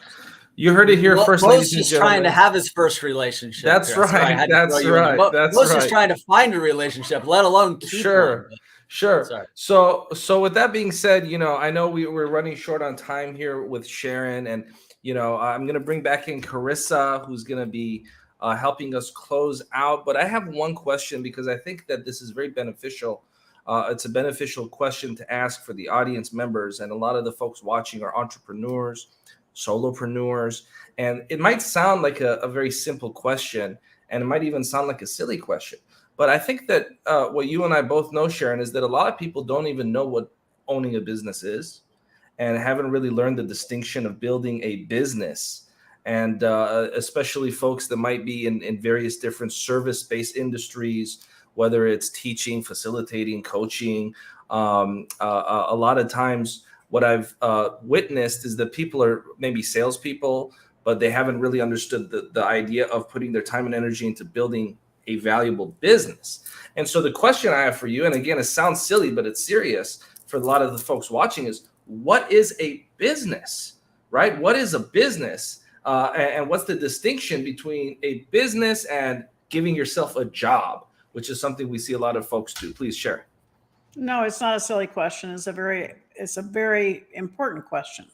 S1: You heard it here first.
S2: Moses is trying to have his first relationship.
S1: That's right. That's right.
S2: Moses is trying to find a relationship, let alone keep one.
S1: Sure. Sorry. So with that being said, I know we're running short on time here with Sharon, and I'm going to bring back in Carissa, who's going to be helping us close out. But I have one question, because I think that this is very beneficial. It's a beneficial question to ask for the audience members. And a lot of the folks watching are entrepreneurs, solopreneurs. And it might sound like a very simple question, and it might even sound like a silly question. But I think that what you and I both know, Sharon, is that a lot of people don't even know what owning a business is, and haven't really learned the distinction of building a business. And especially folks that might be in various different service-based industries, whether it's teaching, facilitating, coaching. A lot of times what I've witnessed is that people are maybe salespeople, but they haven't really understood the idea of putting their time and energy into building a valuable business. And so the question I have for you, and again, it sounds silly, but it's serious for a lot of the folks watching, is what is a business, right? What is a business? And what's the distinction between a business and giving yourself a job, which is something we see a lot of folks do? Please share.
S12: No, it's not a silly question. It's a very important question.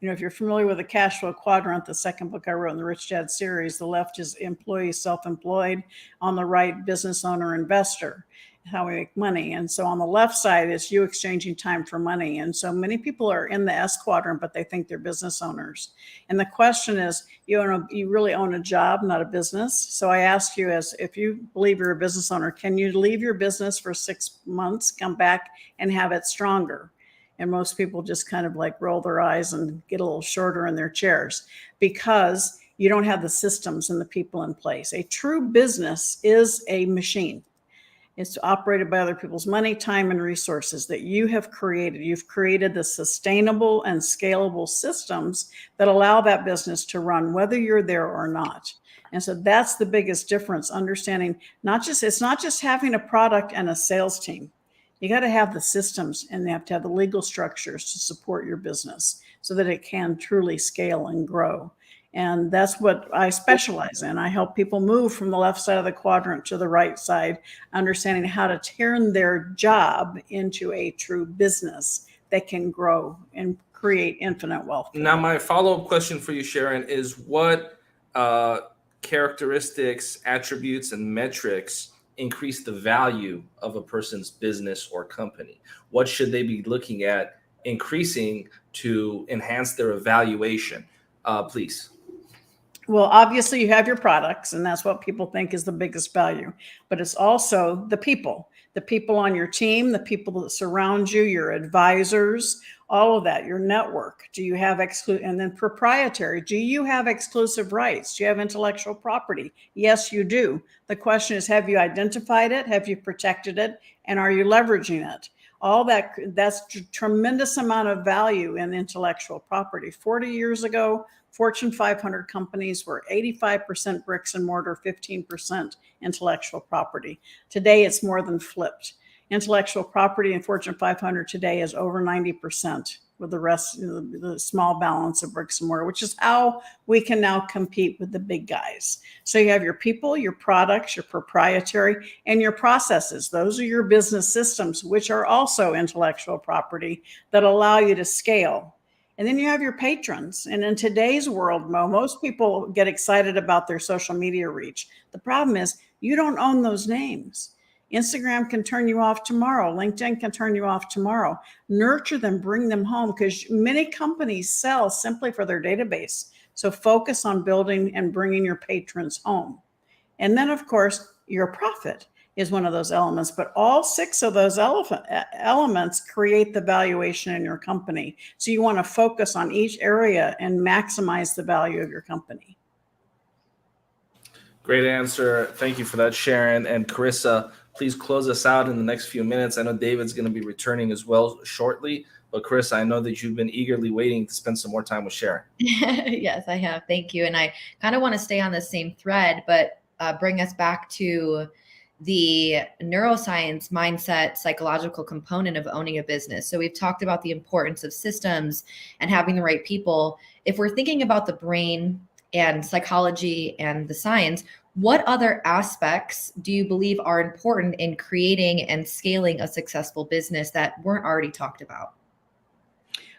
S12: If you're familiar with the cash flow quadrant, the second book I wrote in the Rich Dad series, the left is employee, self-employed, on the right, business owner, investor. how we make money. And so on the left side is you exchanging time for money. And so many people are in the S quadrant, but they think they're business owners. And the question is, you really own a job, not a business. So I ask you, as if you believe you're a business owner, can you leave your business for 6 months, come back and have it stronger? And most people just kind of like roll their eyes and get a little shorter in their chairs because you don't have the systems and the people in place. A true business is a machine. It's operated by other people's money, time, and resources that you have created. You've created the sustainable and scalable systems that allow that business to run, whether you're there or not. And so that's the biggest difference, understanding it's not just having a product and a sales team. You got to have the systems and you have to have the legal structures to support your business so that it can truly scale and grow. And that's what I specialize in. I help people move from the left side of the quadrant to the right side, understanding how to turn their job into a true business that can grow and create infinite wealth.
S1: Now, my follow-up question for you, Sharon, is what characteristics, attributes, and metrics increase the value of a person's business or company? What should they be looking at increasing to enhance their evaluation? Please.
S12: Well, obviously you have your products, and that's what people think is the biggest value, but it's also the people on your team, the people that surround you, your advisors, all of that, your network. Do you have and then proprietary? Do you have exclusive rights? Do you have intellectual property? Yes, you do. The question is, have you identified it? Have you protected it? And are you leveraging it? All that's tremendous amount of value in intellectual property. 40 years ago, Fortune 500 companies were 85% bricks and mortar, 15% intellectual property. Today, it's more than flipped. Intellectual property in Fortune 500 today is over 90%, with the rest, the small balance of bricks and mortar, which is how we can now compete with the big guys. So you have your people, your products, your proprietary, and your processes. Those are your business systems, which are also intellectual property that allow you to scale. And then you have your patrons. And in today's world, most people get excited about their social media reach. The problem is you don't own those names. Instagram can turn you off tomorrow. LinkedIn can turn you off tomorrow. Nurture them, bring them home, because many companies sell simply for their database. So focus on building and bringing your patrons home. And then, of course, your profit is one of those elements, but all 6 of those elements create the valuation in your company. So you want to focus on each area and maximize the value of your company.
S1: Great answer. Thank you for that, Sharon. And Carissa, please close us out in the next few minutes. I know David's going to be returning as well shortly, but Carissa, I know that you've been eagerly waiting to spend some more time with Sharon.
S3: Yes, I have. Thank you. And I kind of want to stay on the same thread, but bring us back to the neuroscience mindset, psychological component of owning a business. So we've talked about the importance of systems and having the right people. If we're thinking about the brain and psychology and the science, what other aspects do you believe are important in creating and scaling a successful business that weren't already talked about?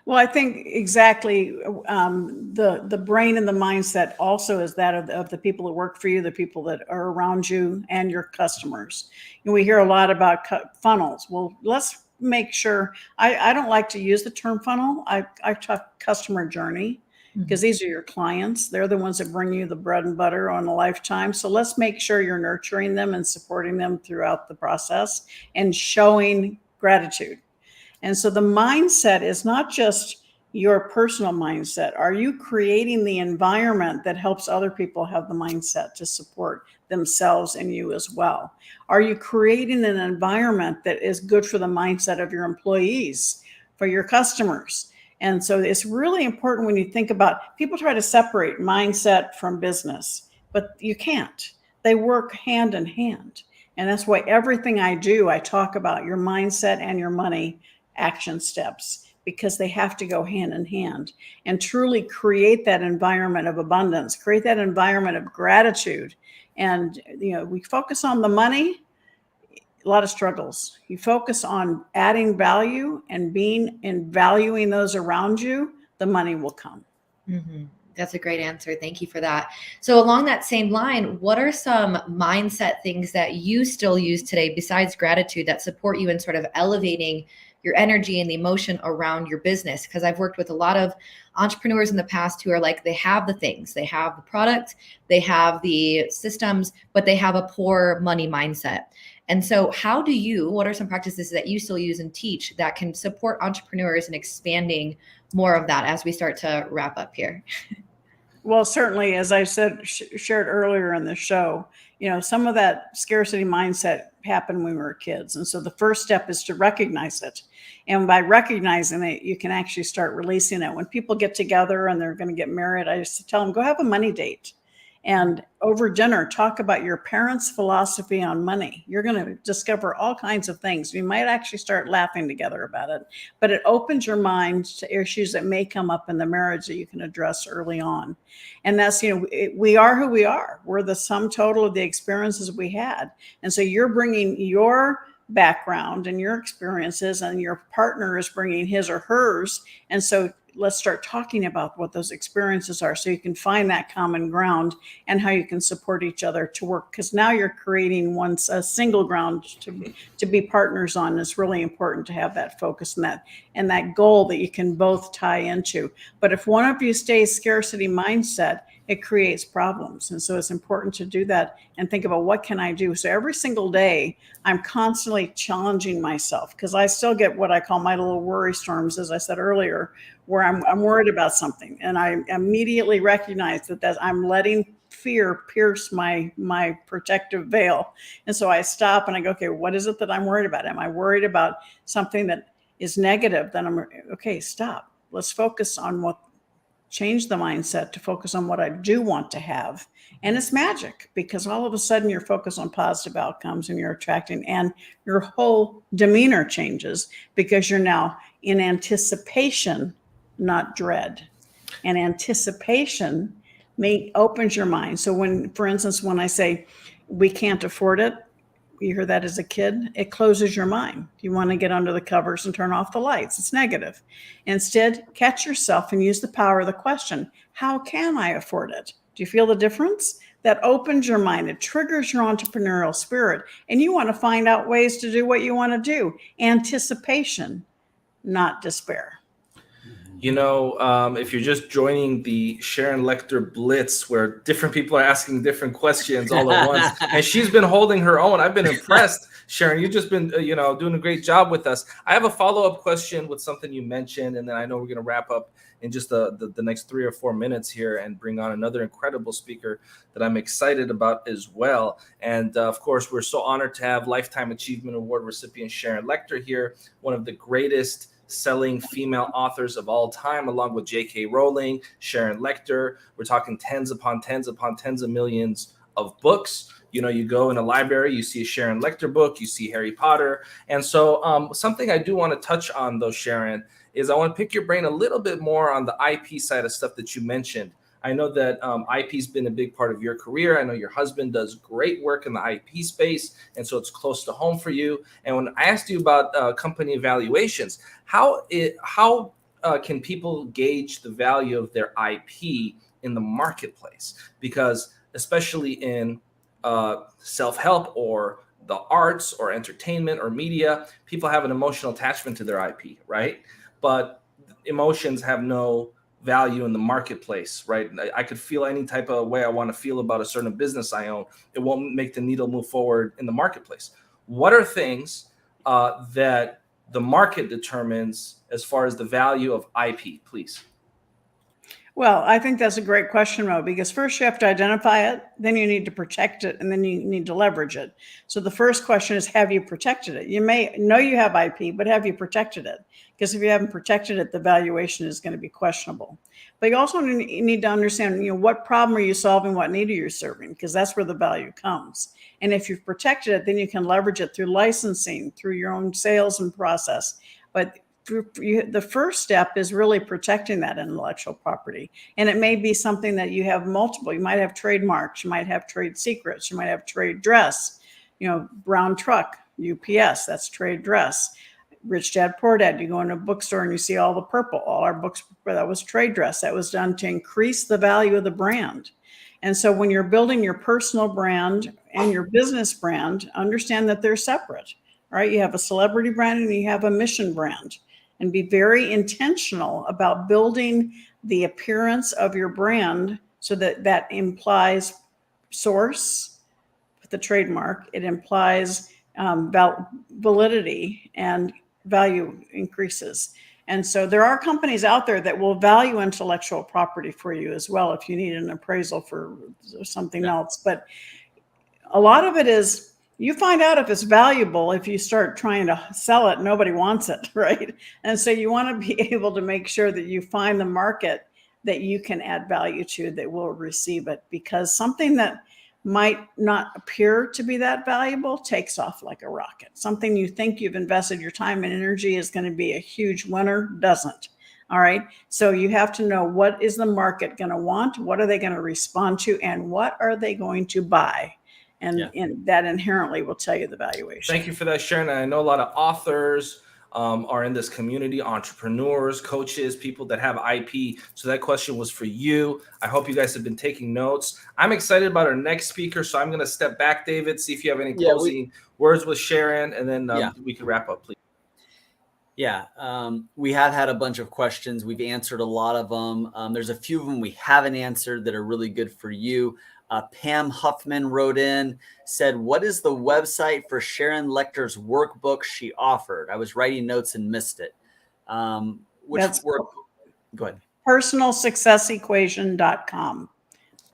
S12: Well, I think exactly the brain and the mindset also is that of the people that work for you, the people that are around you, and your customers. And we hear a lot about funnels. Well, let's make sure. I don't like to use the term funnel. I talk customer journey, because these are your clients. They're the ones that bring you the bread and butter on a lifetime. So let's make sure you're nurturing them and supporting them throughout the process and showing gratitude. And so the mindset is not just your personal mindset. Are you creating the environment that helps other people have the mindset to support themselves and you as well? Are you creating an environment that is good for the mindset of your employees, for your customers? And so it's really important when you think about, people try to separate mindset from business, but you can't. They work hand in hand. And that's why everything I do, I talk about your mindset and your money action steps, because they have to go hand in hand and truly create that environment of abundance, create that environment of gratitude. And, we focus on the money, a lot of struggles. You focus on adding value and valuing those around you, the money will come.
S3: Mm-hmm. That's a great answer. Thank you for that. So along that same line, what are some mindset things that you still use today besides gratitude that support you in sort of elevating your energy and the emotion around your business? Because I've worked with a lot of entrepreneurs in the past who are like, they have the things, they have the product, they have the systems, but they have a poor money mindset. And so what are some practices that you still use and teach that can support entrepreneurs in expanding more of that as we start to wrap up here?
S12: Well, certainly, as I said, shared earlier in the show, some of that scarcity mindset happened when we were kids. And so the first step is to recognize it. And by recognizing it, you can actually start releasing it. When people get together and they're going to get married, I used to tell them, go have a money date. And over dinner, talk about your parents' philosophy on money. You're going to discover all kinds of things. You might actually start laughing together about it, but it opens your mind to issues that may come up in the marriage that you can address early on. And that's, we are who we are. We're the sum total of the experiences we had. And so you're bringing your background and your experiences, and your partner is bringing his or hers. And so let's start talking about what those experiences are so you can find that common ground and how you can support each other to work. Because now you're creating a single ground to be partners on. It's really important to have that focus and that goal that you can both tie into. But if one of you stays scarcity mindset, it creates problems. And so it's important to do that and think about, what can I do? So every single day, I'm constantly challenging myself, because I still get what I call my little worry storms, as I said earlier, where I'm worried about something. And I immediately recognize that I'm letting fear pierce my protective veil. And so I stop and I go, okay, what is it that I'm worried about? Am I worried about something that is negative? Then okay, stop. Let's focus on change the mindset to focus on what I do want to have. And it's magic, because all of a sudden you're focused on positive outcomes and you're attracting, and your whole demeanor changes because you're now in anticipation, not dread. And anticipation opens your mind. So for instance, when I say we can't afford it, you hear that as a kid, it closes your mind. You want to get under the covers and turn off the lights. It's negative. Instead, catch yourself and use the power of the question. How can I afford it? Do you feel the difference? That opens your mind. It triggers your entrepreneurial spirit. And you want to find out ways to do what you want to do. Anticipation, not despair.
S1: If you're just joining the Sharon Lechter Blitz, where different people are asking different questions all at once, and she's been holding her own. I've been impressed, Sharon. You've just been, doing a great job with us. I have a follow-up question with something you mentioned, and then I know we're going to wrap up in just the next 3 or 4 minutes here and bring on another incredible speaker that I'm excited about as well. And of course, we're so honored to have Lifetime Achievement Award recipient Sharon Lechter here, one of the greatest selling female authors of all time, along with J.K. Rowling, Sharon Lechter. We're talking tens upon tens upon tens of millions of books. You go in a library, you see a Sharon Lechter book, you see Harry Potter. And so something I do want to touch on, though, Sharon, is I want to pick your brain a little bit more on the IP side of stuff that you mentioned. I know that IP has been a big part of your career. I know your husband does great work in the IP space, and so it's close to home for you. And when I asked you about company evaluations, how can people gauge the value of their IP in the marketplace? Because especially in self-help or the arts or entertainment or media, people have an emotional attachment to their IP, right? But emotions have no value in the marketplace, right? I could feel any type of way I want to feel about a certain business I own. It won't make the needle move forward in the marketplace. What are things that the market determines as far as the value of IP, please?
S12: Well, I think that's a great question, Mo, because first you have to identify it, then you need to protect it, and then you need to leverage it. So the first question is, have you protected it? You may know you have IP, but have you protected it? Because if you haven't protected it, the valuation is going to be questionable. But you also need to understand, what problem are you solving, what need are you serving? Because that's where the value comes. And if you've protected it, then you can leverage it through licensing, through your own sales and process. But the first step is really protecting that intellectual property. And it may be something that you have multiple. You might have trademarks, you might have trade secrets, you might have trade dress, brown truck, UPS, that's trade dress. Rich Dad Poor Dad. You go into a bookstore and you see all the purple, all our books, that was trade dress. That was done to increase the value of the brand. And so when you're building your personal brand and your business brand, understand that they're separate, right? You have a celebrity brand and you have a mission brand, and be very intentional about building the appearance of your brand so that implies source with the trademark. It implies validity and value increases. And so there are companies out there that will value intellectual property for you as well if you need an appraisal for something else. But a lot of it is, you find out if it's valuable if you start trying to sell it. Nobody wants it, right? And so you want to be able to make sure that you find the market that you can add value to that will receive it, because something that might not appear to be that valuable takes off like a rocket. Something you think you've invested your time and energy is going to be a huge winner doesn't. All right. So you have to know, what is the market going to want? What are they going to respond to? And what are they going to buy? And that inherently will tell you the valuation.
S1: Thank you for that, Sharon. I know a lot of authors are in this community, entrepreneurs, coaches, people that have IP. So that question was for you. I hope you guys have been taking notes. I'm excited about our next speaker. So I'm going to step back, David, see if you have any closing words with Sharon, and then we can wrap up, please.
S2: Yeah, we have had a bunch of questions. We've answered a lot of them. There's a few of them we haven't answered that are really good for you. Pam Huffman wrote in, said, what is the website for Sharon Lechter's workbook she offered? I was writing notes and missed it. Go ahead.
S12: Personalsuccessequation.com.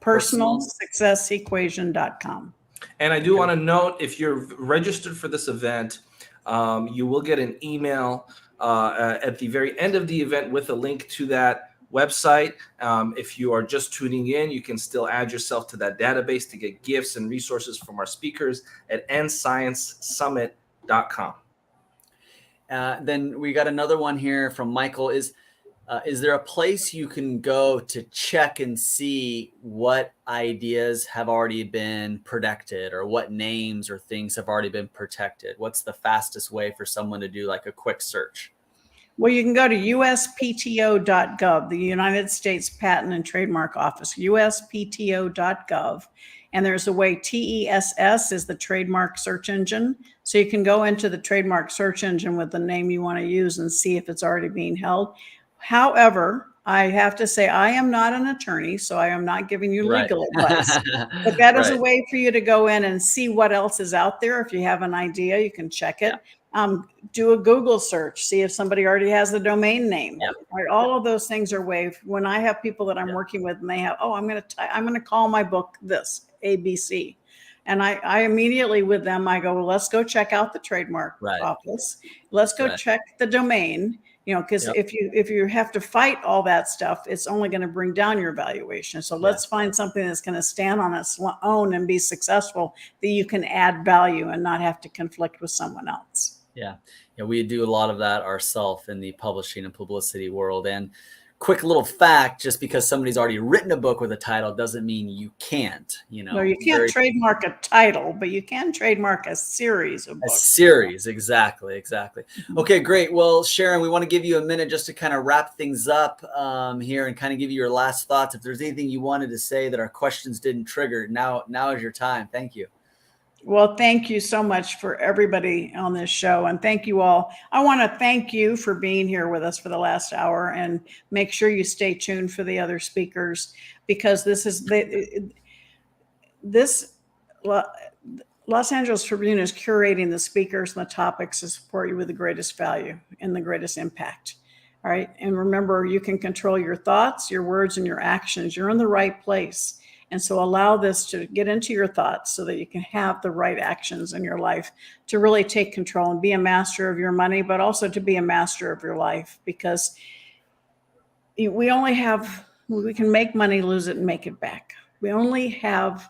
S12: Personalsuccessequation.com.
S1: And I do want to note, if you're registered for this event, you will get an email at the very end of the event with a link to that website. If you are just tuning in, you can still add yourself to that database to get gifts and resources from our speakers at nsciencesummit.com.
S2: Then we got another one here from Michael. Is there a place you can go to check and see what ideas have already been protected, or what names or things have already been protected? What's the fastest way for someone to do like a quick search?
S12: Well, you can go to uspto.gov, the United States Patent and Trademark Office, uspto.gov. And there's a way, TESS is the trademark search engine. So you can go into the trademark search engine with the name you want to use and see if it's already being held. However, I have to say, I am not an attorney, so I am not giving you legal advice. But that is a way for you to go in and see what else is out there. If you have an idea, you can check it. Do a Google search, see if somebody already has the domain name. Right? All of those things are waived. When I have people that I'm working with and they have, I'm going to call my book this, ABC. And I immediately with them, I go, well, let's go check out the trademark office. Let's go check the domain, because if you have to fight all that stuff, it's only going to bring down your valuation. So let's find something that's going to stand on its own and be successful, that you can add value and not have to conflict with someone else.
S2: Yeah, we do a lot of that ourselves in the publishing and publicity world. And quick little fact, just because somebody's already written a book with a title doesn't mean you can't,
S12: No, you can't trademark a title, but you can trademark a series of books.
S2: A series, exactly. Okay, great. Well, Sharon, we want to give you a minute just to kind of wrap things up here and kind of give you your last thoughts. If there's anything you wanted to say that our questions didn't trigger, now is your time. Thank you.
S12: Well, thank you so much for everybody on this show. And thank you all. I want to thank you for being here with us for the last hour, and make sure you stay tuned for the other speakers, because this Los Angeles Tribune is curating the speakers and the topics to support you with the greatest value and the greatest impact. All right. And remember, you can control your thoughts, your words, and your actions. You're in the right place. And so allow this to get into your thoughts so that you can have the right actions in your life to really take control and be a master of your money, but also to be a master of your life, because we can make money, lose it, and make it back. We only have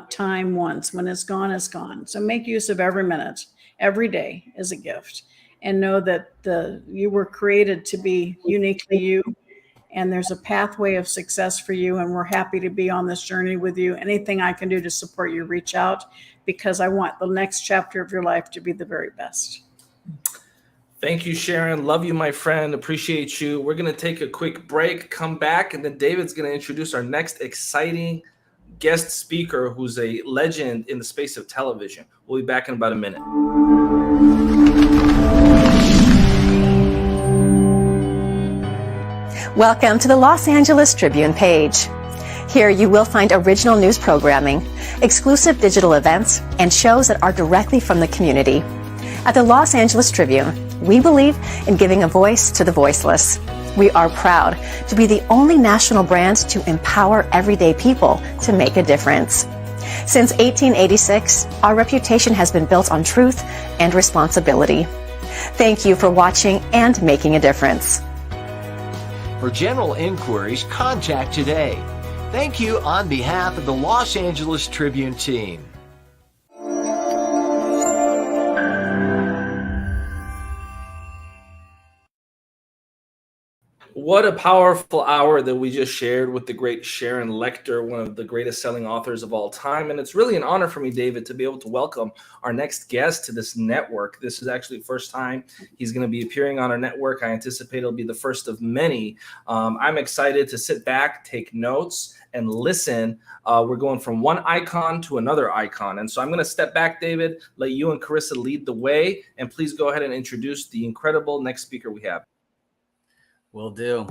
S12: time once. When it's gone, it's gone. So make use of every minute, every day as a gift, and know that you were created to be uniquely you. And there's a pathway of success for you. And we're happy to be on this journey with you. Anything I can do to support you, reach out, because I want the next chapter of your life to be the very best.
S1: Thank you, Sharon. Love you, my friend. Appreciate you. We're going to take a quick break, come back, and then David's going to introduce our next exciting guest speaker who's a legend in the space of television. We'll be back in about a minute.
S13: Welcome to the Los Angeles Tribune page. Here you will find original news programming, exclusive digital events, and shows that are directly from the community. At the Los Angeles Tribune, we believe in giving a voice to the voiceless. We are proud to be the only national brand to empower everyday people to make a difference. Since 1886, our reputation has been built on truth and responsibility. Thank you for watching and making a difference.
S14: For general inquiries, contact today. Thank you on behalf of the Los Angeles Tribune team.
S1: What a powerful hour that we just shared with the great Sharon Lechter, one of the greatest selling authors of all time. And it's really an honor for me, David, to be able to welcome our next guest to this network. This is actually the first time he's going to be appearing on our network. I anticipate it'll be the first of many. I'm excited to sit back, take notes, and listen. We're going from one icon to another icon. And so I'm going to step back, David, let you and Carissa lead the way. And please go ahead and introduce the incredible next speaker we have.
S2: Will do.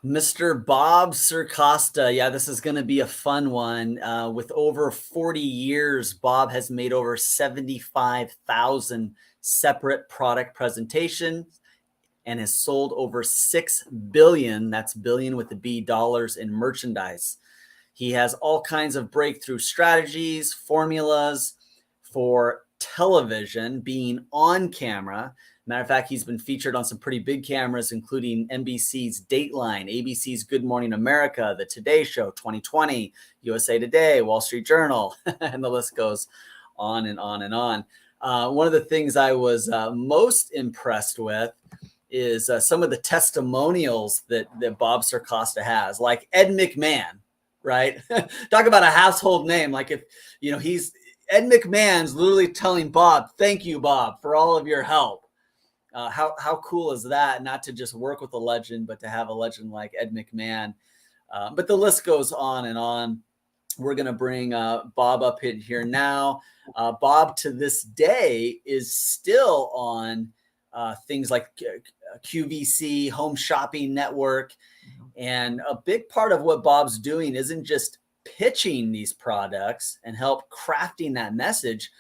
S2: Mr. Bob Circosta. Yeah, this is going to be a fun one. With over 40 years, Bob has made over 75,000 separate product presentations and has sold over 6 billion, that's billion with the B, dollars in merchandise. He has all kinds of breakthrough strategies, formulas for television, being on camera. Matter of fact, he's been featured on some pretty big cameras, including NBC's Dateline, ABC's Good Morning America, The Today Show, 2020, USA Today, Wall Street Journal, and the list goes on and on and on. One of the things I was most impressed with is some of the testimonials that Bob Circosta has, like Ed McMahon, right? Talk about a household name. Like if, you know, Ed McMahon's literally telling Bob, thank you, Bob, for all of your help. How cool is that? Not to just work with a legend, but to have a legend like Ed McMahon. But the list goes on and on. We're going to bring Bob up in here now. Bob, to this day, is still on things like QVC, Home Shopping Network. And a big part of what Bob's doing isn't just pitching these products and help crafting that message,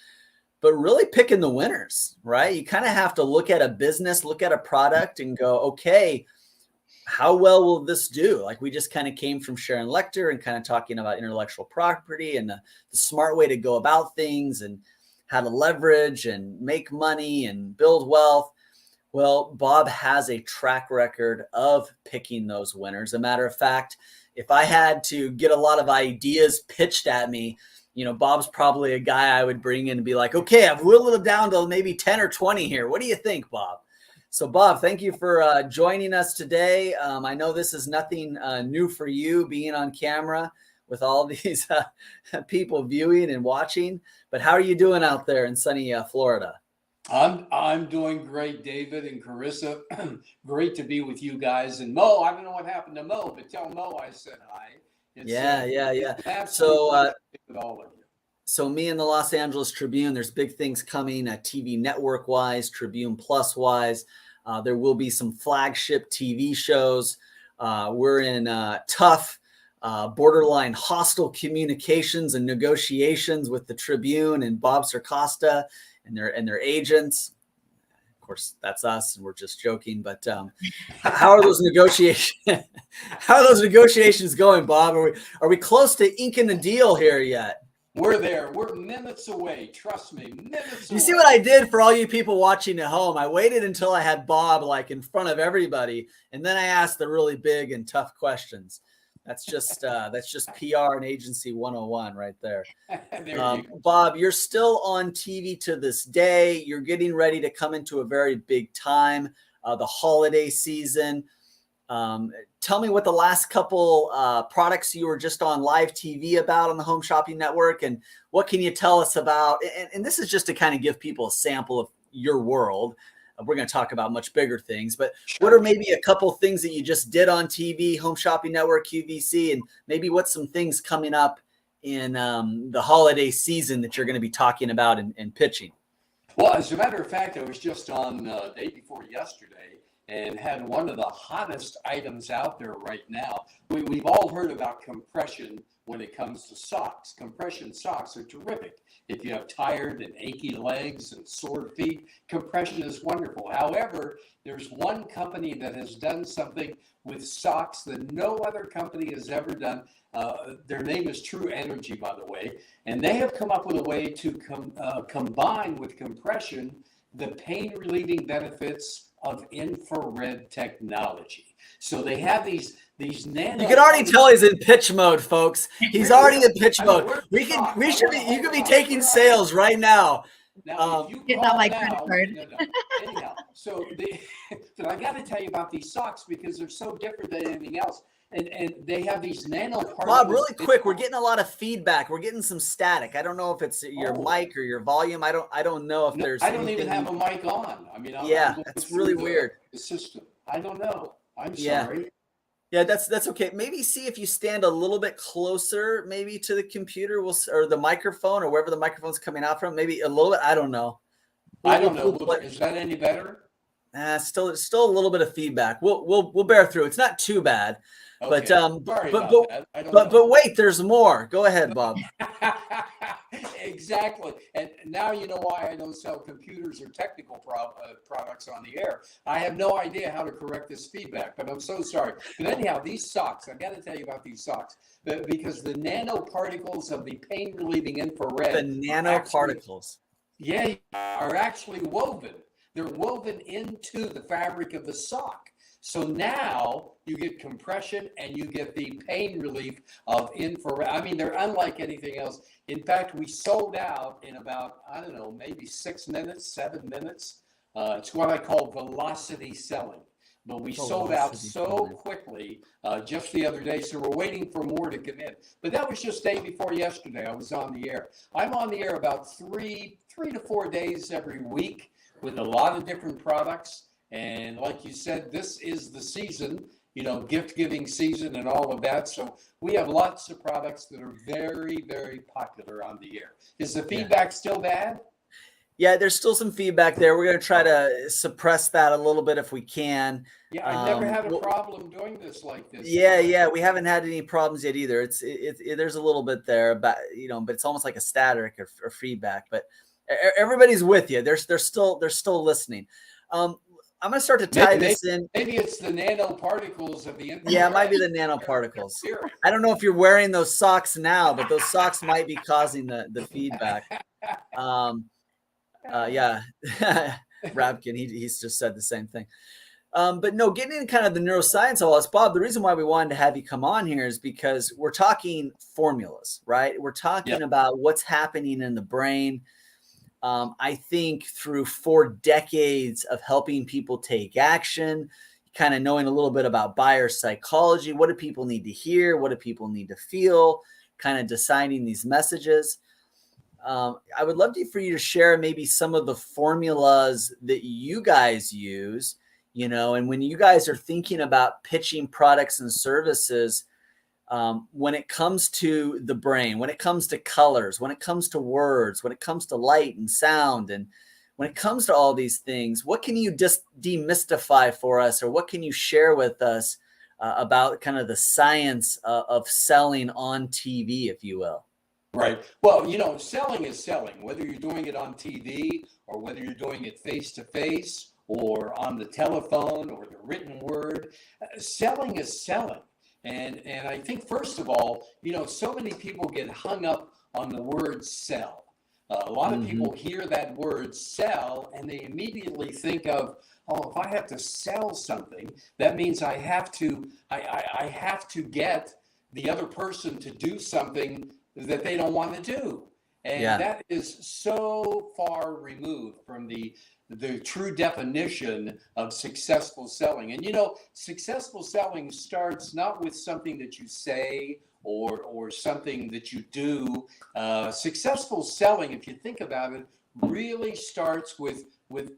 S2: but really picking the winners, right? You kind of have to look at a business, look at a product and go, okay, how well will this do? Like we just kind of came from Sharon Lechter and kind of talking about intellectual property and the smart way to go about things and how to leverage and make money and build wealth. Well, Bob has a track record of picking those winners. As a matter of fact, if I had to get a lot of ideas pitched at me, you know, Bob's probably a guy I would bring in and be like, okay, I've whittled it down to maybe 10 or 20 here. What do you think, Bob? So, Bob, thank you for joining us today. I know this is nothing new for you being on camera with all these people viewing and watching. But how are you doing out there in sunny Florida?
S15: I'm doing great, David and Carissa. Great to be with you guys. And Mo, I don't know what happened to Mo, but tell Mo I said hi.
S2: Yeah. So me and the Los Angeles Tribune, there's big things coming TV network wise, Tribune Plus wise. There will be some flagship TV shows. We're in tough, borderline hostile communications and negotiations with the Tribune and Bob Circosta and their agents. Of course, that's us, and we're just joking. But how are those negotiations? How are those negotiations going, Bob? Are we close to inking a deal here yet?
S15: We're there. We're minutes away. Trust me, minutes away.
S2: You see what I did for all you people watching at home? I waited until I had Bob like in front of everybody, and then I asked the really big and tough questions. That's just PR and agency 101 right there. Bob, you're still on TV to this day. You're getting ready to come into a very big time, the holiday season. Tell me what the last couple products you were just on live TV about on the Home Shopping Network, and what can you tell us about, and this is just to kind of give people a sample of your world. We're going to talk about much bigger things, but what are maybe a couple things that you just did on TV, Home Shopping Network, QVC, and maybe what's some things coming up in the holiday season that you're going to be talking about and pitching?
S15: Well, as a matter of fact, I was just on day before yesterday and had one of the hottest items out there right now. We've all heard about compression when it comes to socks. Compression socks are terrific. If you have tired and achy legs and sore feet, compression is wonderful. However, there's one company that has done something with socks that no other company has ever done. Their name is True Energy, by the way, and they have come up with a way to combine with compression the pain relieving benefits of infrared technology. So they have these nano.
S2: You can already tell he's in pitch mode, folks. He's already in pitch mode. You could be taking sales right now.
S15: Now,
S3: Getting on my credit card.
S15: Anyhow, so I got to tell you about these socks because they're so different than anything else. And they have these nanoparticles.
S2: Bob, really quick, we're getting a lot of feedback. We're getting some static. I don't know if it's your mic or your volume. I don't know if there's.
S15: I don't even have a mic on. I mean,
S2: that's really weird.
S15: The system. I don't know. I'm
S2: Yeah.
S15: sorry.
S2: Yeah, that's okay. Maybe see if you stand a little bit closer, maybe to the computer, or the microphone, or wherever the microphone's coming out from. Maybe a little bit. I don't know.
S15: I don't know. Is that any better?
S2: Still a little bit of feedback. We'll bear through. It's not too bad.
S15: Okay.
S2: But wait, there's more. Go ahead, Bob.
S15: Exactly. And now you know why I don't sell computers or technical products on the air. I have no idea how to correct this feedback, but I'm so sorry. But anyhow, these socks, I've got to tell you about these socks because the nanoparticles of the pain relieving infrared.
S2: The nanoparticles.
S15: Are actually woven. They're woven into the fabric of the sock. So now you get compression and you get the pain relief of infrared. I mean, they're unlike anything else. In fact, we sold out in about, I don't know, maybe 6 minutes, 7 minutes. It's what I call velocity selling. But we sold out so quickly just the other day. So we're waiting for more to come in. But that was just day before yesterday. I was on the air. I'm on the air about 3 to 4 days every week with a lot of different products. And like you said, this is the season, gift giving season and all of that. So we have lots of products that are very, very popular on the air. Is the feedback still bad?
S2: Yeah, there's still some feedback there. We're going to try to suppress that a little bit if we can.
S15: Yeah, I've never had a problem doing this like this.
S2: Yeah, we haven't had any problems yet either. There's a little bit there, but it's almost like a static or feedback. But everybody's with you. They're still listening. I'm going to start to tie this in.
S15: Maybe it's the nanoparticles of the infrared.
S2: Yeah, it might be the nanoparticles. I don't know if you're wearing those socks now, but those socks might be causing the feedback. Yeah, Rabkin, he's just said the same thing. But no, getting into kind of the neuroscience of all this, Bob, the reason why we wanted to have you come on here is because we're talking formulas, right? We're talking about what's happening in the brain. I think through 4 decades of helping people take action, kind of knowing a little bit about buyer psychology, what do people need to hear? What do people need to feel? Kind of deciding these messages. I would love for you to share maybe some of the formulas that you guys use, and when you guys are thinking about pitching products and services, when it comes to the brain, when it comes to colors, when it comes to words, when it comes to light and sound, and when it comes to all these things, what can you just demystify for us, or what can you share with us about kind of the science of selling on TV, if you will?
S15: Right. Well, selling is selling, whether you're doing it on TV or whether you're doing it face to face or on the telephone or the written word. Selling is selling. And I think, first of all, so many people get hung up on the word sell. A lot of people hear that word sell and they immediately think of, if I have to sell something, that means I have to get the other person to do something that they don't want to do. And that is so far removed from the the true definition of successful selling. And you know, successful selling starts not with something that you say or something that you do. Successful selling, if you think about it, really starts with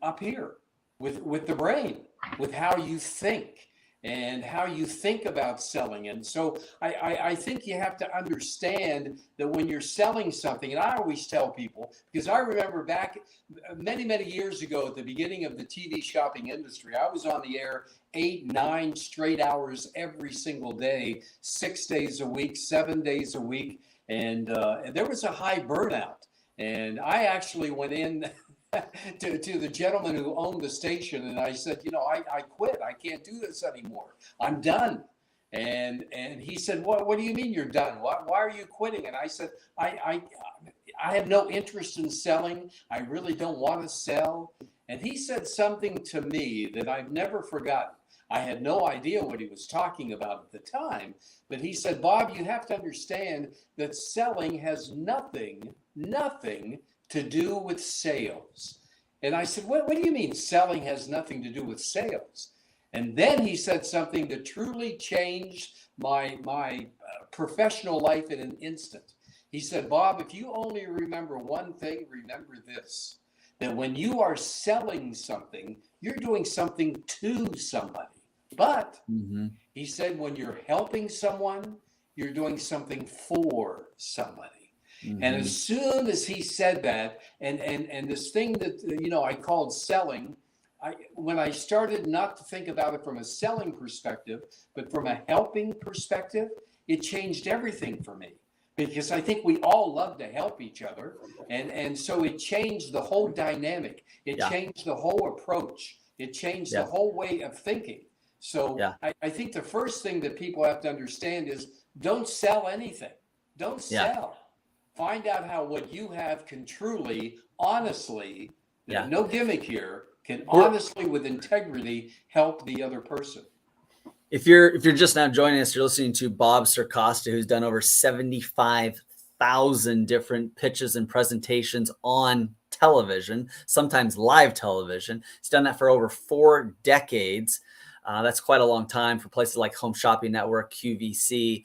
S15: up here, with the brain, with how you think and how you think about selling. And so I think you have to understand that when you're selling something, and I always tell people, because I remember back many, many years ago at the beginning of the TV shopping industry, I was on the air 8, 9 straight hours every single day, 6 days a week, 7 days a week. And there was a high burnout. And I actually went in to the gentleman who owned the station, and I said, you know, I quit. I can't do this anymore. I'm done. And he said, what do you mean you're done? Why are you quitting? And I said, I have no interest in selling. I really don't want to sell. And he said something to me that I've never forgotten. I had no idea what he was talking about at the time, but he said, Bob, you have to understand that selling has nothing to do with sales. And I said, what do you mean selling has nothing to do with sales? And then he said something that truly changed my professional life in an instant. He said, Bob, if you only remember one thing, remember this, that when you are selling something, you're doing something to somebody. But he said, when you're helping someone, you're doing something for somebody. And as soon as he said that, and this thing that, you know, I called selling, when I started not to think about it from a selling perspective, but from a helping perspective, it changed everything for me. Because I think we all love to help each other. And so it changed the whole dynamic. It changed the whole approach. It changed the whole way of thinking. So I think the first thing that people have to understand is don't sell anything. Don't sell. Find out how what you have can truly, honestly, no gimmick here, can honestly, with integrity, help the other person.
S2: If you're just now joining us, you're listening to Bob Circosta, who's done over 75,000 different pitches and presentations on television, sometimes live television. He's done that for over 4 decades. That's quite a long time for places like Home Shopping Network, QVC.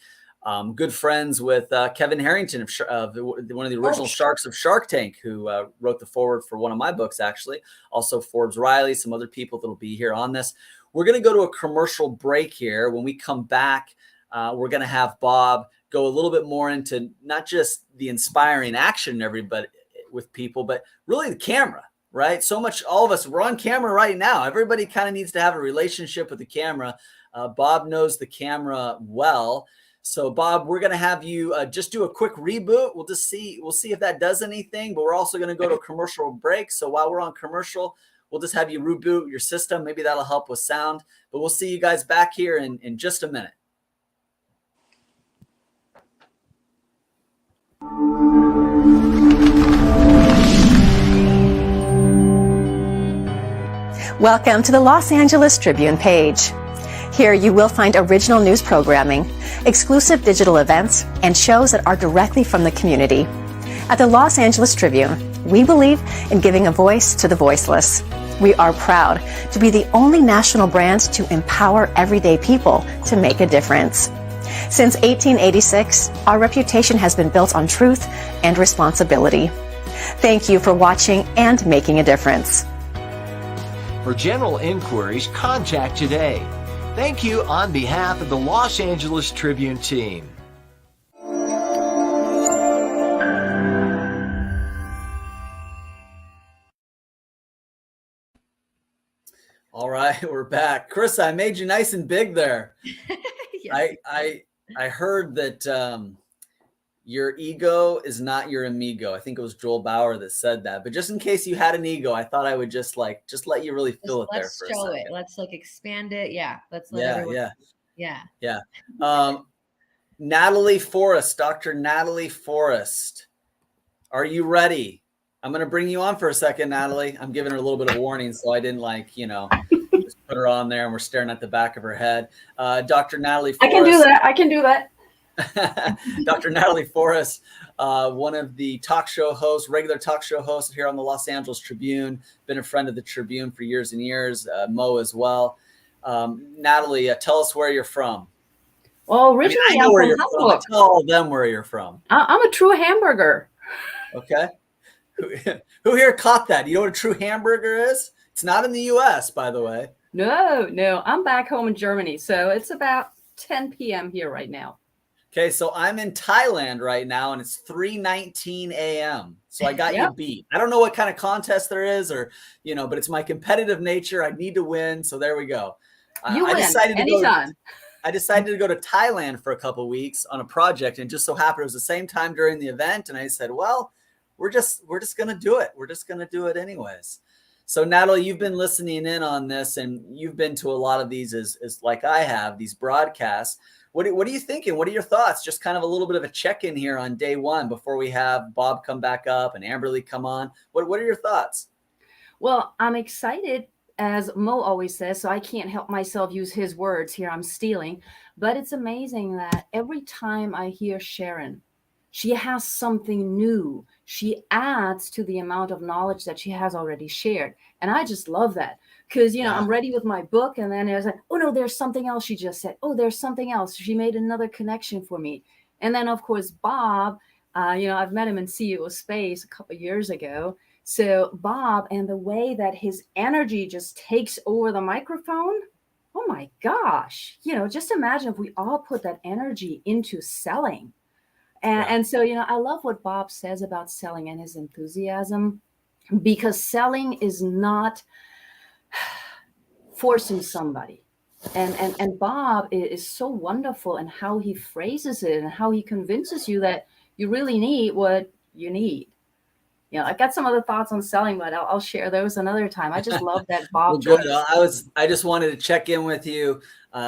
S2: Good friends with Kevin Harrington of one of the original sharks of Shark Tank, who wrote the foreword for one of my books, actually. Also Forbes Riley, some other people that will be here on this. We're going to go to a commercial break here. When we come back, we're going to have Bob go a little bit more into not just the inspiring action everybody with people, but really the camera, right? So much, all of us, we're on camera right now. Everybody kind of needs to have a relationship with the camera. Bob knows the camera well. So Bob, we're going to have you just do a quick reboot. We'll see if that does anything, but we're also going to go to a commercial break. So while we're on commercial, we'll just have you reboot your system. Maybe that'll help with sound, but we'll see you guys back here in just a minute.
S13: Welcome to the Los Angeles Tribune page. Here you will find original news programming, exclusive digital events, and shows that are directly from the community. At the Los Angeles Tribune, we believe in giving a voice to the voiceless. We are proud to be the only national brand to empower everyday people to make a difference. Since 1886, our reputation has been built on truth and responsibility. Thank you for watching and making a difference.
S14: For general inquiries, contact today. Thank you on behalf of the Los Angeles Tribune team.
S2: All right, we're back. Chris, I made you nice and big there. Yes. I heard that your ego is not your amigo. I think it was Joel Bauer that said that. But just in case you had an ego, I thought I would just let you really feel it there for a second.
S3: Let's show it. Let's expand it. Yeah. Let's let everyone. Yeah.
S2: Natalie Forrest, Dr. Natalie Forrest. Are you ready? I'm going to bring you on for a second, Natalie. I'm giving her a little bit of warning, so I didn't just put her on there and we're staring at the back of her head. Dr. Natalie Forrest.
S16: I can do that.
S2: Dr. Natalie Forrest, one of the talk show hosts, regular talk show hosts here on the Los Angeles Tribune, been a friend of the Tribune for years and years, Mo as well. Natalie, tell us where you're from.
S16: Well, originally
S2: I know
S16: I'm
S2: where
S16: from
S2: you're from.
S16: Hamburg.
S2: Tell all of them where you're from.
S16: I'm a true hamburger.
S2: Okay. Who here caught that? You know what a true hamburger is? It's not in the U.S., by the way.
S16: No, I'm back home in Germany. So it's about 10 p.m. here right now.
S2: Okay, so I'm in Thailand right now, and it's 3:19 a.m. So I got you beat. I don't know what kind of contest there is, or but it's my competitive nature. I need to win, so there we go.
S16: You win anytime.
S2: I decided to go to Thailand for a couple of weeks on a project, and just so happened it was the same time during the event, and I said, well, we're just gonna do it. We're just gonna do it anyways. So Natalie, you've been listening in on this, and you've been to a lot of these as like I have, these broadcasts. What are you thinking? What are your thoughts? Just kind of a little bit of a check-in here on day one before we have Bob come back up and Amberly come on. What are your thoughts?
S16: Well, I'm excited, as Mo always says, so I can't help myself use his words here. I'm stealing. But it's amazing that every time I hear Sharon, she has something new. She adds to the amount of knowledge that she has already shared. And I just love that. Because, I'm ready with my book, and then I was like, oh, no, there's something else she just said. Oh, there's something else. She made another connection for me. And then, of course, Bob, I've met him in CEO Space a couple of years ago. So Bob, and the way that his energy just takes over the microphone, oh, my gosh. Just imagine if we all put that energy into selling. And so, I love what Bob says about selling and his enthusiasm, because selling is not forcing somebody. And Bob is so wonderful in how he phrases it and how he convinces you that you really need what you need. I've got some other thoughts on selling, but I'll share those another time. I just love that Bob.
S2: Well, good. I just wanted to check in with you.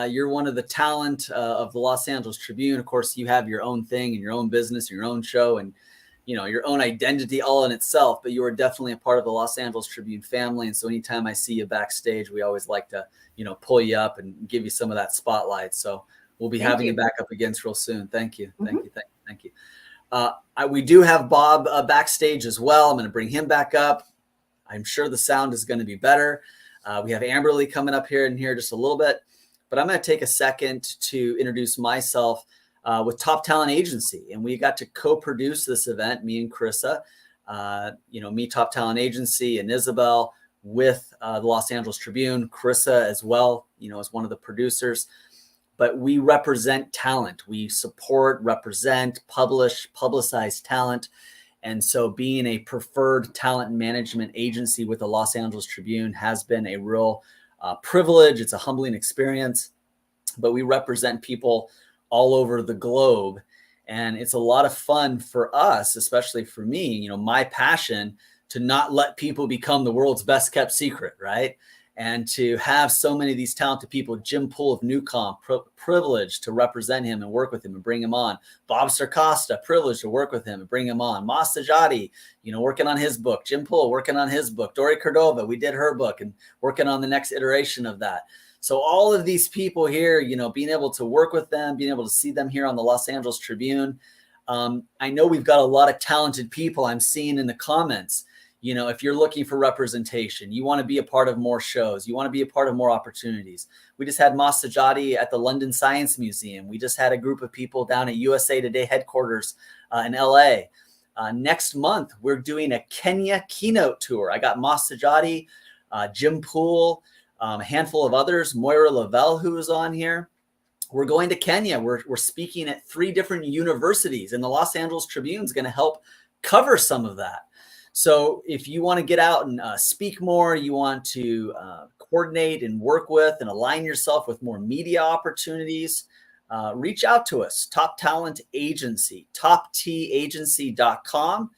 S2: You're one of the talent of the Los Angeles Tribune. Of course, you have your own thing and your own business, your own show, and your own identity all in itself, but you are definitely a part of the Los Angeles Tribune family. And so anytime I see you backstage, we always like to, pull you up and give you some of that spotlight. So we'll be having you back up against real soon. Thank you. Thank you. We do have Bob backstage as well. I'm going to bring him back up. I'm sure the sound is going to be better. We have Amberly coming up here just a little bit, but I'm going to take a second to introduce myself with Top Talent Agency. And we got to co-produce this event, me and Carissa, me, Top Talent Agency, and Isabel with the Los Angeles Tribune, Carissa as well, as one of the producers. But we represent talent. We support, represent, publicize talent. And so being a preferred talent management agency with the Los Angeles Tribune has been a real privilege. It's a humbling experience, but we represent people all over the globe. And it's a lot of fun for us, especially for me, my passion to not let people become the world's best kept secret, right? And to have so many of these talented people, Jim Poole of Newcom, privileged to represent him and work with him and bring him on. Bob Sarcosta, privileged to work with him and bring him on. Mas Sajadi, working on his book. Jim Poole working on his book. Dori Cordova, we did her book and working on the next iteration of that. So all of these people here, being able to work with them, being able to see them here on the Los Angeles Tribune. I know we've got a lot of talented people I'm seeing in the comments. If you're looking for representation, you want to be a part of more shows, you want to be a part of more opportunities. We just had Mas Sajadi at the London Science Museum. We just had a group of people down at USA Today headquarters in LA. Next month, we're doing a Kenya keynote tour. I got Mas Sajadi, Jim Poole, a handful of others, Moira Lavelle, who is on here. We're going to Kenya. We're speaking at 3 different universities, and the Los Angeles Tribune is going to help cover some of that. So if you want to get out and speak more, you want to coordinate and work with and align yourself with more media opportunities, reach out to us, Top Talent Agency, toptagency.com,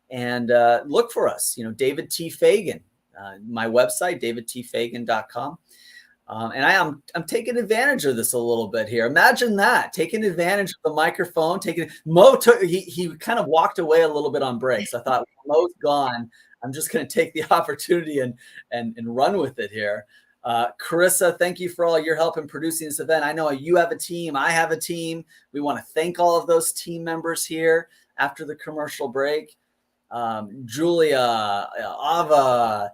S2: and look for us, David T. Fagan, my website, davidtfagan.com. And I'm taking advantage of this a little bit here. Imagine that, taking advantage of the microphone. Mo took he kind of walked away a little bit on breaks. I thought, Mo's gone. I'm just going to take the opportunity and run with it here. Carissa, thank you for all your help in producing this event. I know you have a team. I have a team. We want to thank all of those team members here after the commercial break. Julia, Ava,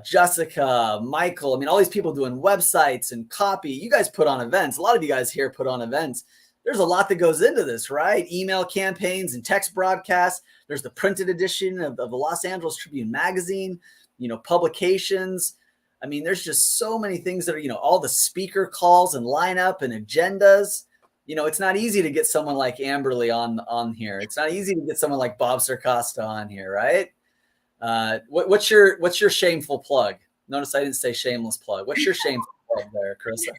S2: Jessica, Michael. I mean, all these people doing websites and copy. You guys put on events. A lot of you guys here put on events. There's a lot that goes into this, right? Email campaigns and text broadcasts. There's the printed edition of the Los Angeles Tribune magazine, publications. I mean, there's just so many things that are, all the speaker calls and lineup and agendas. It's not easy to get someone like Amberly on here. It's not easy to get someone like Bob Circosta on here, right? What's your shameful plug? Notice I didn't say shameless plug. What's your shameful plug there, Carissa?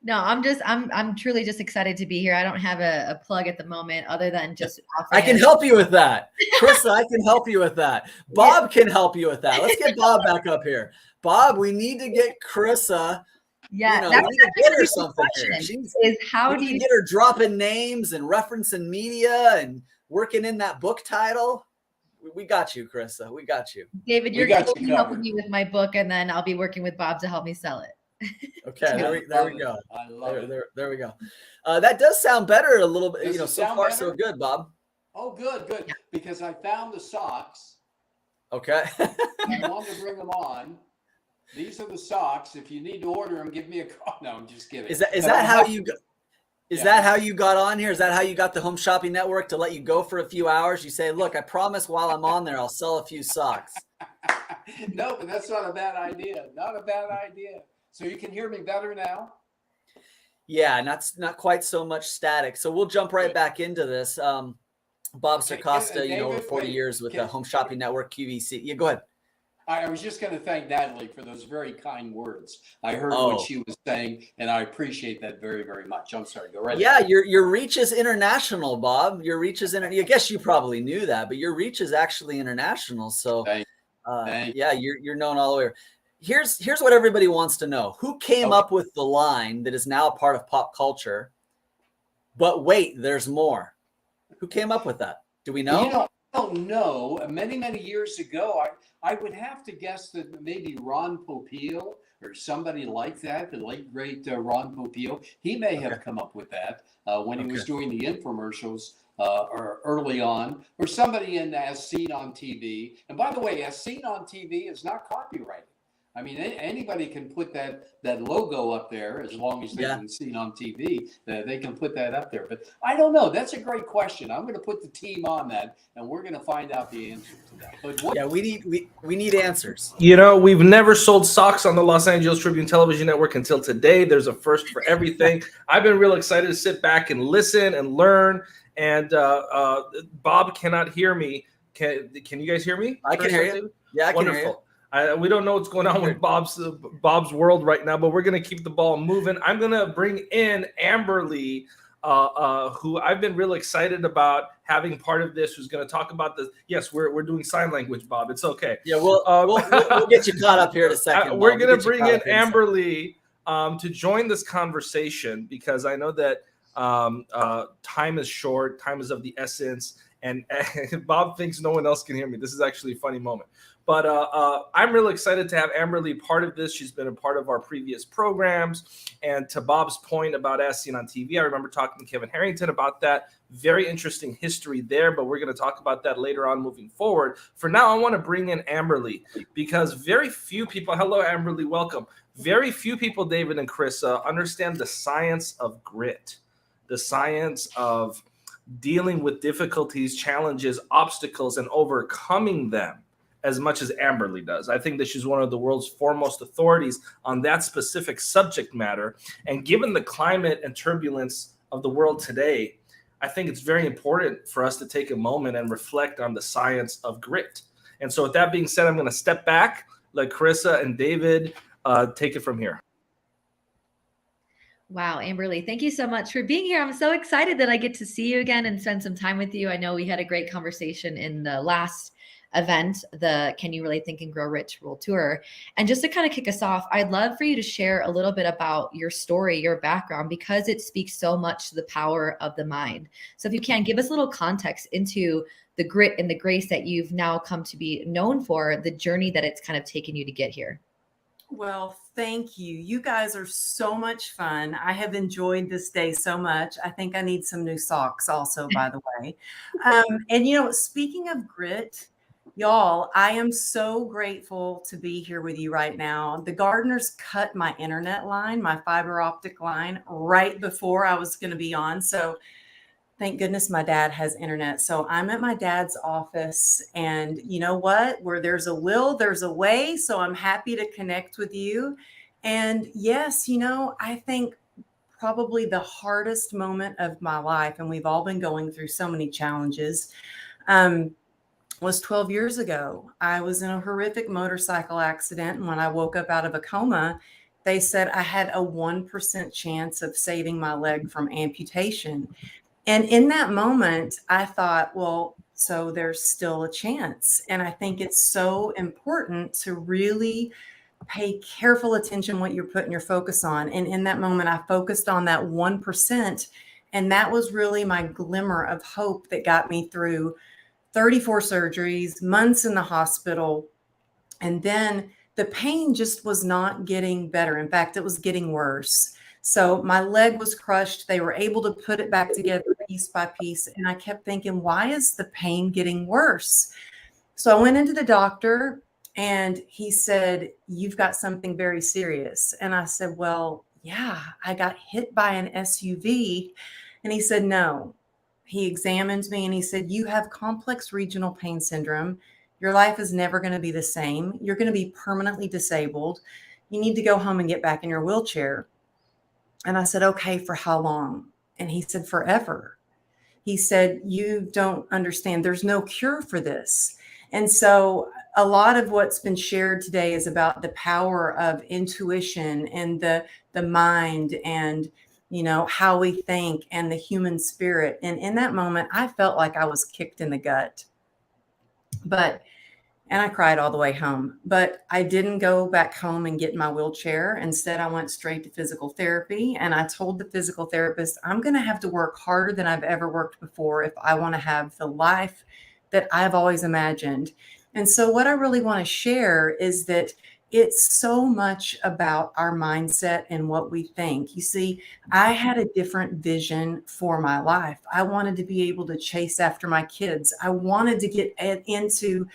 S3: No, I'm truly just excited to be here. I don't have a plug at the moment other than just
S2: I can help you with that. Carissa, I can help you with that. Bob can help you with that. Let's get Bob back up here. Bob, we need to get Carissa.
S3: Yeah,
S2: we need to get her something here.
S3: Is how do you
S2: get her dropping names and referencing media and working in that book title? We got you, Carissa. We got you.
S3: David, you're going to be helping me with my book, and then I'll be working with Bob to help me sell it.
S2: Okay, there we go.
S15: I love it.
S2: There we go. That does sound better a little bit. So far
S15: better?
S2: so good, Bob.
S15: Oh, good. Because I found the socks.
S2: Okay.
S15: I wanted to bring them on. These are the socks. If you need to order them, give me a call. No, I'm just kidding.
S2: Is that how you got? That how you got on here? Is that how you got the Home Shopping Network to let you go for a few hours? You say, "Look, I promise while I'm on there, I'll sell a few socks."
S15: No, but that's not a bad idea. Not a bad idea. So you can hear me better now?
S2: Yeah, not quite so much static. So we'll jump right back into this. Bob Circosta, over 40 years with the Home Shopping Network, QVC. Yeah, go ahead.
S15: I was just going to thank Natalie for those very kind words. I heard what she was saying, and I appreciate that very, very much. I'm sorry. Go right ahead.
S2: Your reach is international, Bob. Your reach is I guess you probably knew that, but your reach is actually international. So, you're known all over. Here's what everybody wants to know. Who came up with the line that is now a part of pop culture? But wait, there's more. Who came up with that? Do we know?
S15: I don't know. Many, many years ago, I would have to guess that maybe Ron Popeil or somebody like that, the late, great Ron Popeil, he may have come up with that when he was doing the infomercials or early on, or somebody in As Seen on TV. And by the way, As Seen on TV is not copyrighted. I mean, anybody can put that logo up there as long as they've been seen on TV. They can put that up there. But I don't know. That's a great question. I'm going to put the team on that, and we're going to find out the answer to that. But
S2: we need answers.
S1: We've never sold socks on the Los Angeles Tribune Television Network until today. There's a first for everything. I've been real excited to sit back and listen and learn. And Bob cannot hear me. Can you guys hear me?
S2: I can hear you. Yeah, I can hear you.
S1: We don't know what's going on with Bob's world right now, but we're going to keep the ball moving. I'm going to bring in Amberly, who I've been real excited about having part of this, who's going to talk about this. Yes, we're doing sign language, Bob. It's okay.
S2: Yeah, we'll get you caught up here in a second.
S1: We're going to bring in Amberly to join this conversation because I know that time is short, time is of the essence, and Bob thinks no one else can hear me. This is actually a funny moment. But I'm really excited to have Amberly part of this. She's been a part of our previous programs. And to Bob's point about As Seen on TV, I remember talking to Kevin Harrington about that. Very interesting history there, but we're going to talk about that later on moving forward. For now, I want to bring in Amberly because very few people, hello, Amberly, welcome. Very few people, David and Chris, understand the science of grit, the science of dealing with difficulties, challenges, obstacles, and overcoming them as much as Amberly does. I think that she's one of the world's foremost authorities on that specific subject matter. And given the climate and turbulence of the world today, I think it's very important for us to take a moment and reflect on the science of grit. And so with that being said, I'm going to step back, let Carissa and David take it from here.
S3: Wow, Amberly, thank you so much for being here. I'm so excited that I get to see you again and spend some time with you. I know we had a great conversation in the last event, the Can You Really Think and Grow Rich World Tour. And just to kind of kick us off, I'd love for you to share a little bit about your story, your background, because it speaks so much to the power of the mind. So if you can, give us a little context into the grit and the grace that you've now come to be known for, the journey that it's kind of taken you to get here.
S17: Well, thank you. You guys are so much fun. I have enjoyed this day so much. I think I need some new socks also, by the way. And, speaking of grit, y'all, I am so grateful to be here with you right now. The gardeners cut my internet line, my fiber optic line, right before I was going to be on. So thank goodness my dad has internet. So I'm at my dad's office, and you know what? Where there's a will, there's a way. So I'm happy to connect with you. And yes, I think probably the hardest moment of my life, and we've all been going through so many challenges, was 12 years ago. I was in a horrific motorcycle accident. And when I woke up out of a coma, they said I had a 1% chance of saving my leg from amputation. And in that moment, I thought, well, so there's still a chance. And I think it's so important to really pay careful attention what you're putting your focus on. And in that moment, I focused on that 1%. And that was really my glimmer of hope that got me through 34 surgeries, months in the hospital. And then the pain just was not getting better. In fact, it was getting worse. So my leg was crushed. They were able to put it back together piece by piece. And I kept thinking, why is the pain getting worse? So I went into the doctor and he said, you've got something very serious. And I said, well, yeah, I got hit by an SUV. And he said, no. He examined me and he said, you have complex regional pain syndrome. Your life is never going to be the same. You're going to be permanently disabled. You need to go home and get back in your wheelchair. And I said, okay, for how long? And he said, forever. He said, you don't understand. There's no cure for this. And so a lot of what's been shared today is about the power of intuition and the mind and, how we think and the human spirit. And in that moment, I felt like I was kicked in the gut. And I cried all the way home, but I didn't go back home and get in my wheelchair. Instead, I went straight to physical therapy. And I told the physical therapist, I'm going to have to work harder than I've ever worked before if I want to have the life that I've always imagined. And so what I really want to share is that it's so much about our mindset and what we think. You see, I had a different vision for my life. I wanted to be able to chase after my kids. I wanted to get into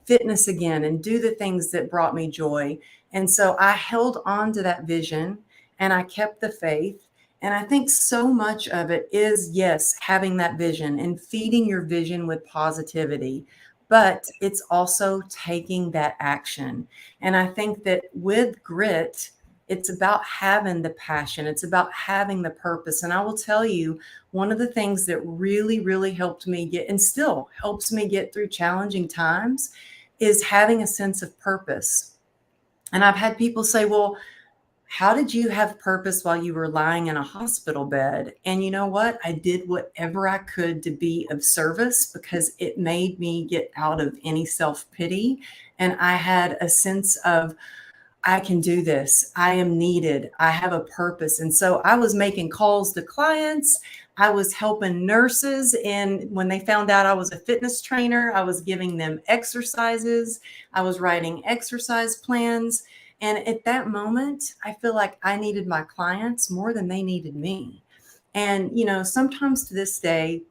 S17: fitness again and do the things that brought me joy. And so I held on to that vision and I kept the faith. And I think so much of it is, yes, having that vision and feeding your vision with positivity, but it's also taking that action. And I think that with grit, it's about having the passion. It's about having the purpose. And I will tell you, one of the things that really, really helped me get, and still helps me get through challenging times, is having a sense of purpose. And I've had people say, well, how did you have purpose while you were lying in a hospital bed? And you know what? I did whatever I could to be of service because it made me get out of any self-pity. And I had a sense of, I can do this. I am needed. I have a purpose. And so I was making calls to clients. I was helping nurses. And when they found out I was a fitness trainer, I was giving them exercises. I was writing exercise plans. And at that moment, I feel like I needed my clients more than they needed me. And, sometimes to this day,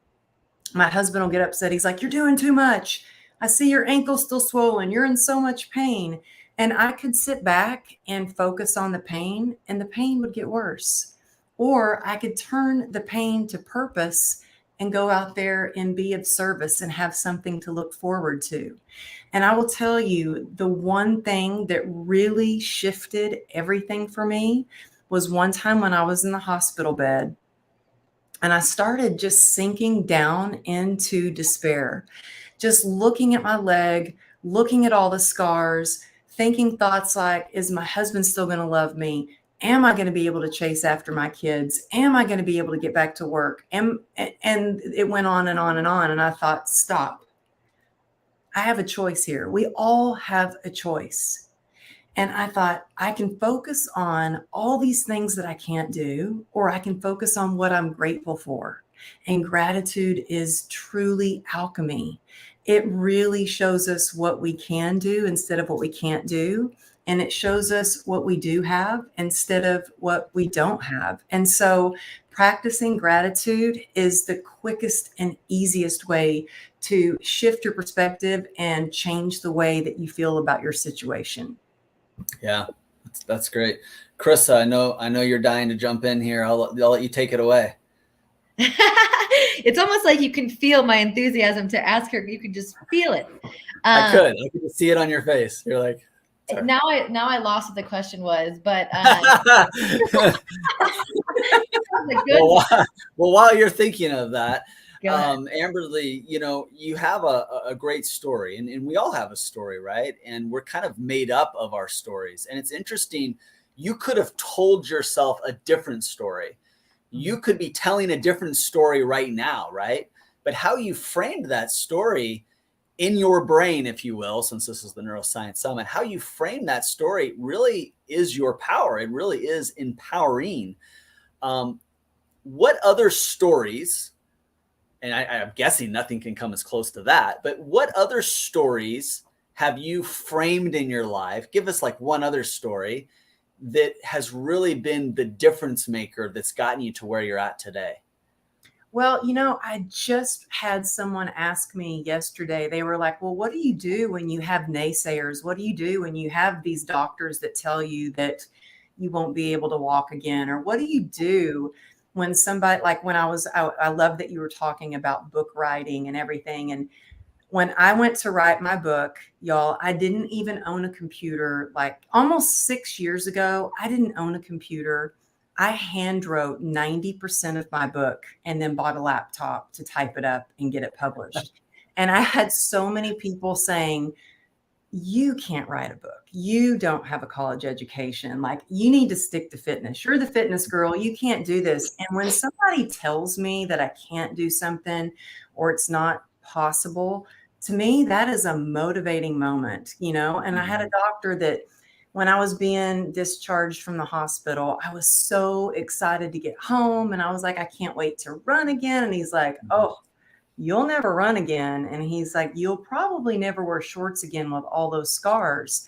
S17: my husband will get upset. He's like, you're doing too much. I see your ankle still swollen. You're in so much pain. And I could sit back and focus on the pain and the pain would get worse. Or I could turn the pain to purpose and go out there and be of service and have something to look forward to. And I will tell you, the one thing that really shifted everything for me was one time when I was in the hospital bed and I started just sinking down into despair, just looking at my leg, looking at all the scars, thinking thoughts like, is my husband still going to love me? Am I going to be able to chase after my kids? Am I going to be able to get back to work? And it went on and on and on. And I thought, stop. I have a choice here. We all have a choice. And I thought, I can focus on all these things that I can't do, or I can focus on what I'm grateful for. And gratitude is truly alchemy. It really shows us what we can do instead of what we can't do. and it shows us what we do have instead of what we don't have. And so practicing gratitude is the quickest and easiest way to shift your perspective and change the way that you feel about your situation.
S2: Yeah, that's great. Carissa, I know you're dying to jump in here. I'll let you take it away.
S3: It's almost like you can feel my enthusiasm to ask her. You can just feel it.
S2: I could just see it on your face. You're like, sorry.
S3: Now I lost what the question was, but
S2: well, while you're thinking of that, Amberly, you know, you have a great story, and we all have a story, right? And we're kind of made up of our stories. And it's interesting. You could have told yourself a different story. You could be telling a different story right now, right? But how you framed that story in your brain, if you will, since this is the Neuroscience Summit, how you frame that story really is your power. It really is empowering. What other stories, and I'm guessing nothing can come as close to that, but what other stories have you framed in your life? Give us like one other story that has really been the difference maker that's gotten you to where you're at today.
S17: Well, you know, I just had someone ask me yesterday, they were like, well, what do you do when you have naysayers? What do you do when you have these doctors that tell you that you won't be able to walk again? Or what do you do when somebody, like when I love that you were talking about book writing and everything. And when I went to write my book, y'all, I didn't even own a computer. Like almost 6 years ago, I didn't own a computer. I hand wrote 90% of my book and then bought a laptop to type it up and get it published. And I had so many people saying, you can't write a book. You don't have a college education. Like, you need to stick to fitness. You're the fitness girl. You can't do this. And when somebody tells me that I can't do something or it's not possible, to me, that is a motivating moment, you know? And I had a doctor that when I was being discharged from the hospital, I was so excited to get home. And I was like, I can't wait to run again. And he's like, oh, you'll never run again. And he's like, you'll probably never wear shorts again with all those scars.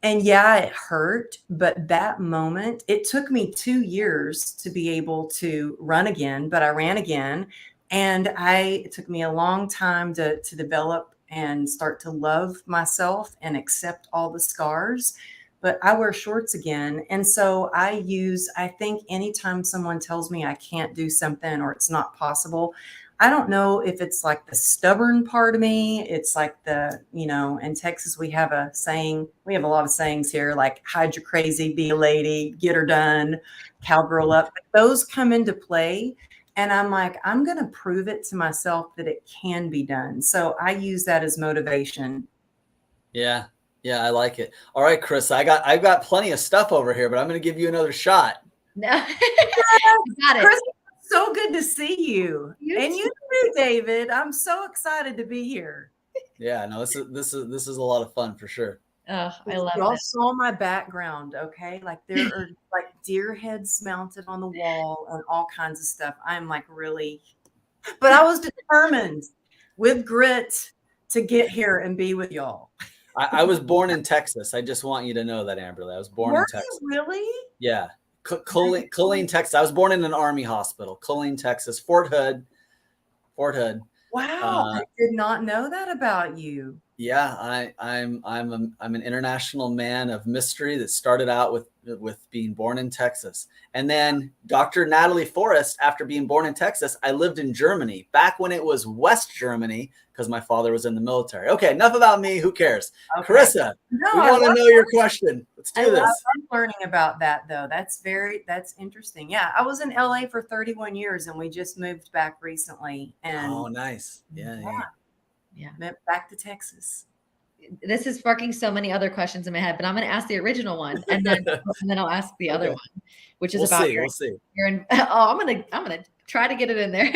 S17: And yeah, it hurt. But that moment, it took me 2 years to be able to run again, but I ran again. And it took me a long time to develop and start to love myself and accept all the scars. But I wear shorts again. And so I think anytime someone tells me I can't do something or it's not possible, I don't know if it's like the stubborn part of me. It's like in Texas, we have a saying, we have a lot of sayings here, like hide your crazy, be a lady, get her done, cowgirl up. But those come into play. And I'm like, I'm going to prove it to myself that it can be done. So I use that as motivation.
S2: Yeah. Yeah. I like it. All right, Chris, I've got plenty of stuff over here, but I'm going to give you another shot.
S3: No, got it.
S17: Chris, so good to see you. And you too, David. I'm so excited to be here.
S2: Yeah, no, this is a lot of fun for sure.
S3: Oh, I love it.
S17: Y'all saw my background, okay? Like there are like deer heads mounted on the wall and all kinds of stuff. I'm like really, but I was determined with grit to get here and be with y'all.
S2: I was born in Texas. I just want you to know that, Amberly. I was born in Texas.
S17: You really?
S2: Yeah. Killeen, Texas. I was born in an Army hospital. Killeen, Texas. Fort Hood.
S17: Wow, I did not know that about you.
S2: Yeah, I'm an international man of mystery that started out with being born in Texas. And then Dr. Natalie Forrest, after being born in Texas, I lived in Germany back when it was West Germany because my father was in the military. Okay, enough about me. Who cares? Okay. Carissa, we want to know your question. Let's do this.
S17: I'm learning about that though. That's interesting. Yeah, I was in LA for 31 years and we just moved back recently. And
S2: oh, nice. Yeah.
S17: Back to Texas.
S3: This is sparking so many other questions in my head, but I'm going to ask the original one and then I'll ask the other one, which is
S2: we'll see.
S3: I'm going to try to get it in there.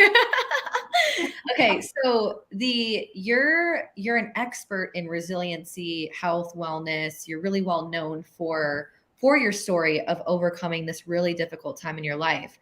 S3: Okay. So you're an expert in resiliency, health, wellness. You're really well known for your story of overcoming this really difficult time in your life.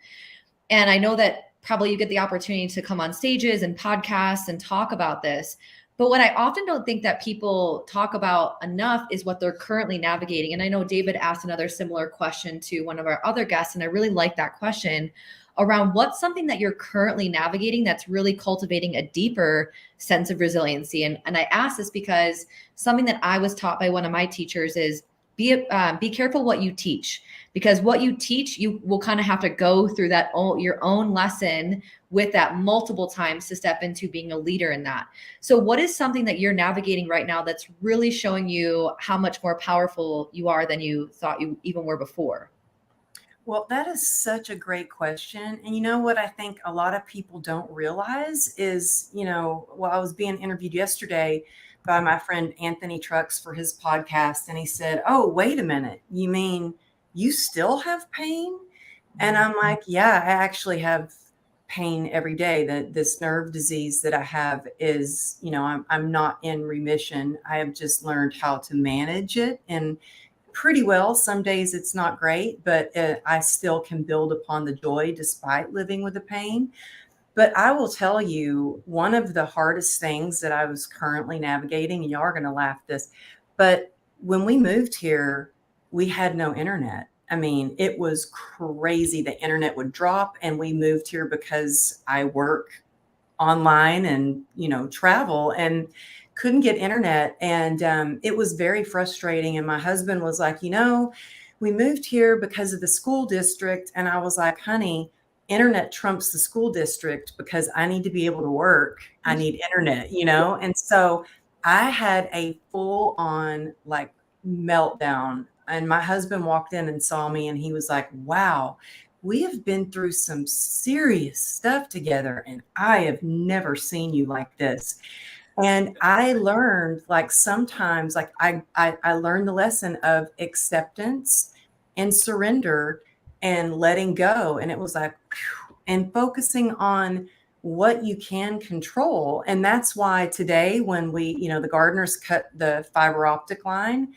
S3: And I know that probably you get the opportunity to come on stages and podcasts and talk about this. But what I often don't think that people talk about enough is what they're currently navigating. And I know David asked another similar question to one of our other guests, and I really like that question around what's something that you're currently navigating that's really cultivating a deeper sense of resiliency. And I ask this because something that I was taught by one of my teachers is be careful what you teach, because what you teach, you will kind of have to go through that your own lesson with that multiple times to step into being a leader in that. So what is something that you're navigating right now that's really showing you how much more powerful you are than you thought you even were before?
S17: Well, that is such a great question. And you know what I think a lot of people don't realize is, I was being interviewed yesterday by my friend Anthony Trucks for his podcast. And he said, "Oh, wait a minute. You mean you still have pain?" And I'm like, "Yeah, I actually have pain every day. That this nerve disease that I have is, I'm not in remission. I have just learned how to manage it, and pretty well. Some days it's not great, but I still can build upon the joy despite living with the pain." But I will tell you, one of the hardest things that I was currently navigating, and y'all are going to laugh this, but when we moved here, we had no internet. I mean, it was crazy. The internet would drop, and we moved here because I work online and, travel, and couldn't get internet. And it was very frustrating. And my husband was like, we moved here because of the school district. And I was like, "Honey, internet trumps the school district because I need to be able to work. I need internet, And so I had a full on meltdown. And my husband walked in and saw me, and he was like, "Wow, we have been through some serious stuff together, and I have never seen you like this." And I learned sometimes I learned the lesson of acceptance and surrender and letting go. And it was like, whew, and focusing on what you can control. And that's why today, when the gardeners cut the fiber optic line,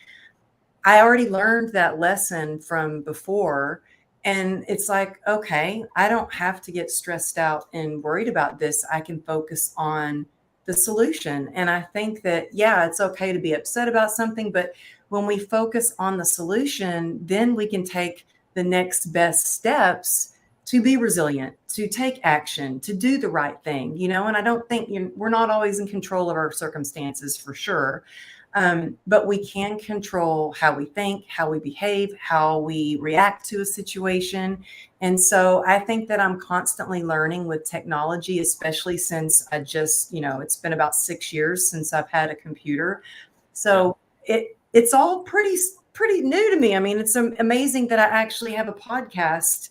S17: I already learned that lesson from before. And it's like, okay, I don't have to get stressed out and worried about this. I can focus on the solution. And I think that, yeah, it's okay to be upset about something, but when we focus on the solution, then we can take the next best steps to be resilient, to take action, to do the right thing, and I don't think we're not always in control of our circumstances, for sure. But we can control how we think, how we behave, how we react to a situation. And so I think that I'm constantly learning with technology, especially since I just, it's been about 6 years since I've had a computer. So it's all pretty new to me. I mean, it's amazing that I actually have a podcast,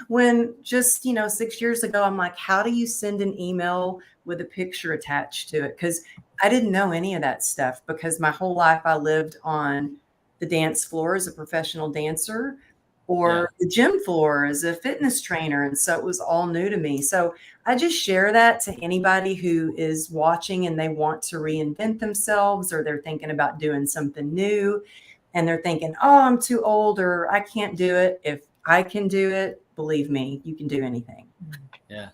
S17: when just, 6 years ago, I'm like, how do you send an email with a picture attached to it? Because I didn't know any of that stuff, because my whole life I lived on the dance floor as a professional dancer, or the gym floor as a fitness trainer. And so it was all new to me. So I just share that to anybody who is watching and they want to reinvent themselves, or they're thinking about doing something new and they're thinking, "Oh, I'm too old," or "I can't do it." If I can do it, believe me, you can do anything.
S2: Yeah.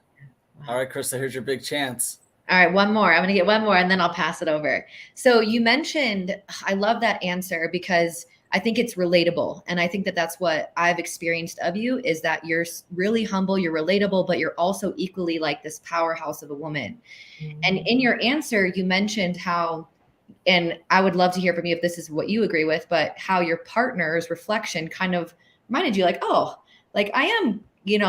S2: All right, Krista, here's your big chance.
S3: All right, one more. I'm going to get one more and then I'll pass it over. So you mentioned, I love that answer because I think it's relatable. And I think that that's what I've experienced of you, is that you're really humble, you're relatable, but you're also equally like this powerhouse of a woman. Mm-hmm. And in your answer, you mentioned how, and I would love to hear from you if this is what you agree with, but how your partner's reflection kind of reminded you like, oh, like I am,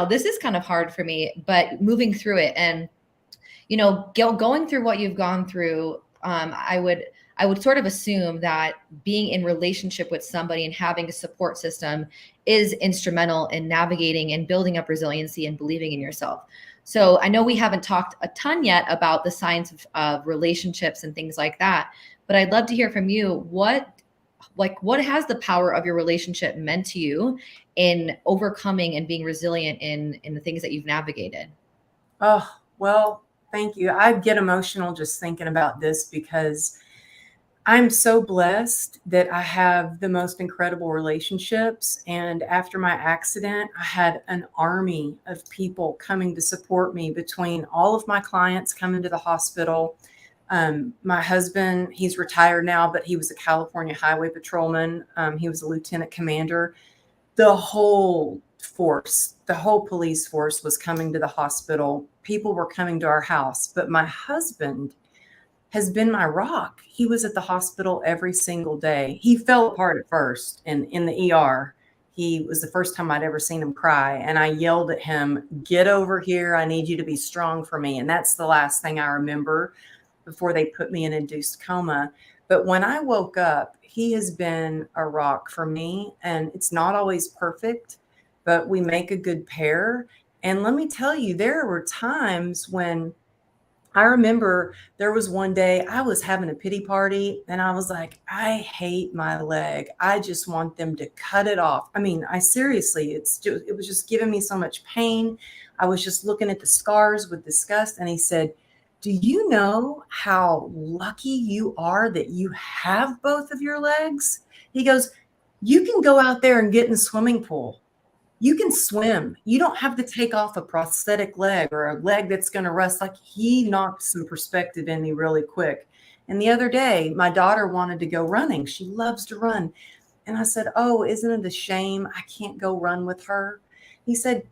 S3: this is kind of hard for me, but moving through it and, going through what you've gone through, I would sort of assume that being in relationship with somebody and having a support system is instrumental in navigating and building up resiliency and believing in yourself. So I know we haven't talked a ton yet about the science of relationships and things like that, but I'd love to hear from you. What has the power of your relationship meant to you in overcoming and being resilient in the things that you've navigated?
S17: Oh, well, thank you. I get emotional just thinking about this, because I'm so blessed that I have the most incredible relationships. And after my accident, I had an army of people coming to support me, between all of my clients coming to the hospital, My husband, he's retired now, but he was a California highway patrolman. He was a lieutenant commander. The whole force, the whole police force was coming to the hospital. People were coming to our house, but my husband has been my rock. He was at the hospital every single day. He fell apart at first in the ER. He was the first time I'd ever seen him cry. And I yelled at him, "Get over here. I need you to be strong for me." And that's the last thing I remember before they put me in induced coma. But when I woke up, he has been a rock for me. And it's not always perfect, but we make a good pair. And let me tell you, there were times when I remember there was one day I was having a pity party and I was like, I hate my leg. I just want them to cut it off. I mean, I seriously, it was just giving me so much pain. I was just looking at the scars with disgust. And he said, "Do you know how lucky you are that you have both of your legs?" He goes, "You can go out there and get in the swimming pool. You can swim. You don't have to take off a prosthetic leg or a leg that's going to rust." Like, he knocked some perspective in me really quick. And the other day, my daughter wanted to go running. She loves to run. And I said, "Oh, isn't it a shame I can't go run with her?" He said,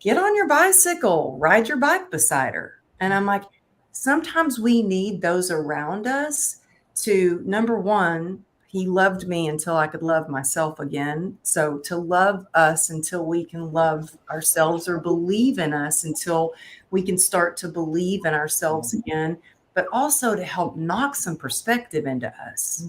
S17: "Get on your bicycle, ride your bike beside her." And I'm like, sometimes we need those around us to, number one, he loved me until I could love myself again. So to love us until we can love ourselves, or believe in us until we can start to believe in ourselves again, but also to help knock some perspective into us.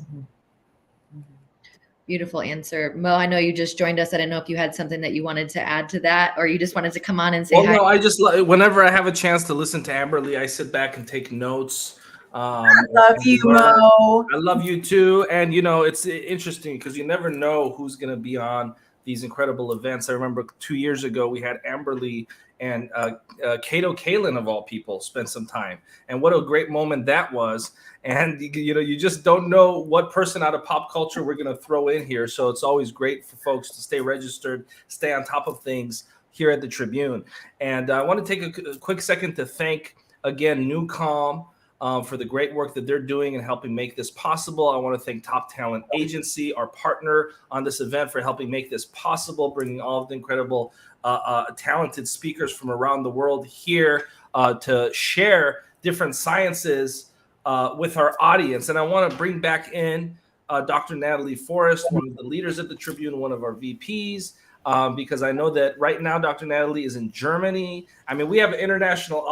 S3: Beautiful answer. Mo, I know you just joined us. I didn't know if you had something that you wanted to add to that, or you just wanted to come on and say hi.
S1: No, I just, whenever I have a chance to listen to Amberly, I sit back and take notes.
S17: I love you, Mo.
S1: I love you too. And, it's interesting because you never know who's going to be on these incredible events. I remember 2 years ago, we had Amberly and Kato Kalin, of all people, spend some time. And what a great moment that was. And, you just don't know what person out of pop culture we're going to throw in here. So it's always great for folks to stay registered, stay on top of things here at the Tribune. And I want to take a quick second to thank, again, NewCom, for the great work that they're doing and helping make this possible. I want to thank Top Talent Agency, our partner on this event, for helping make this possible, bringing all of the incredible talented speakers from around the world here to share different sciences with our audience. And I want to bring back in Dr. Natalie Forrest, one of the leaders at the Tribune, one of our VPs, because I know that right now Dr. Natalie is in Germany. I mean, we have international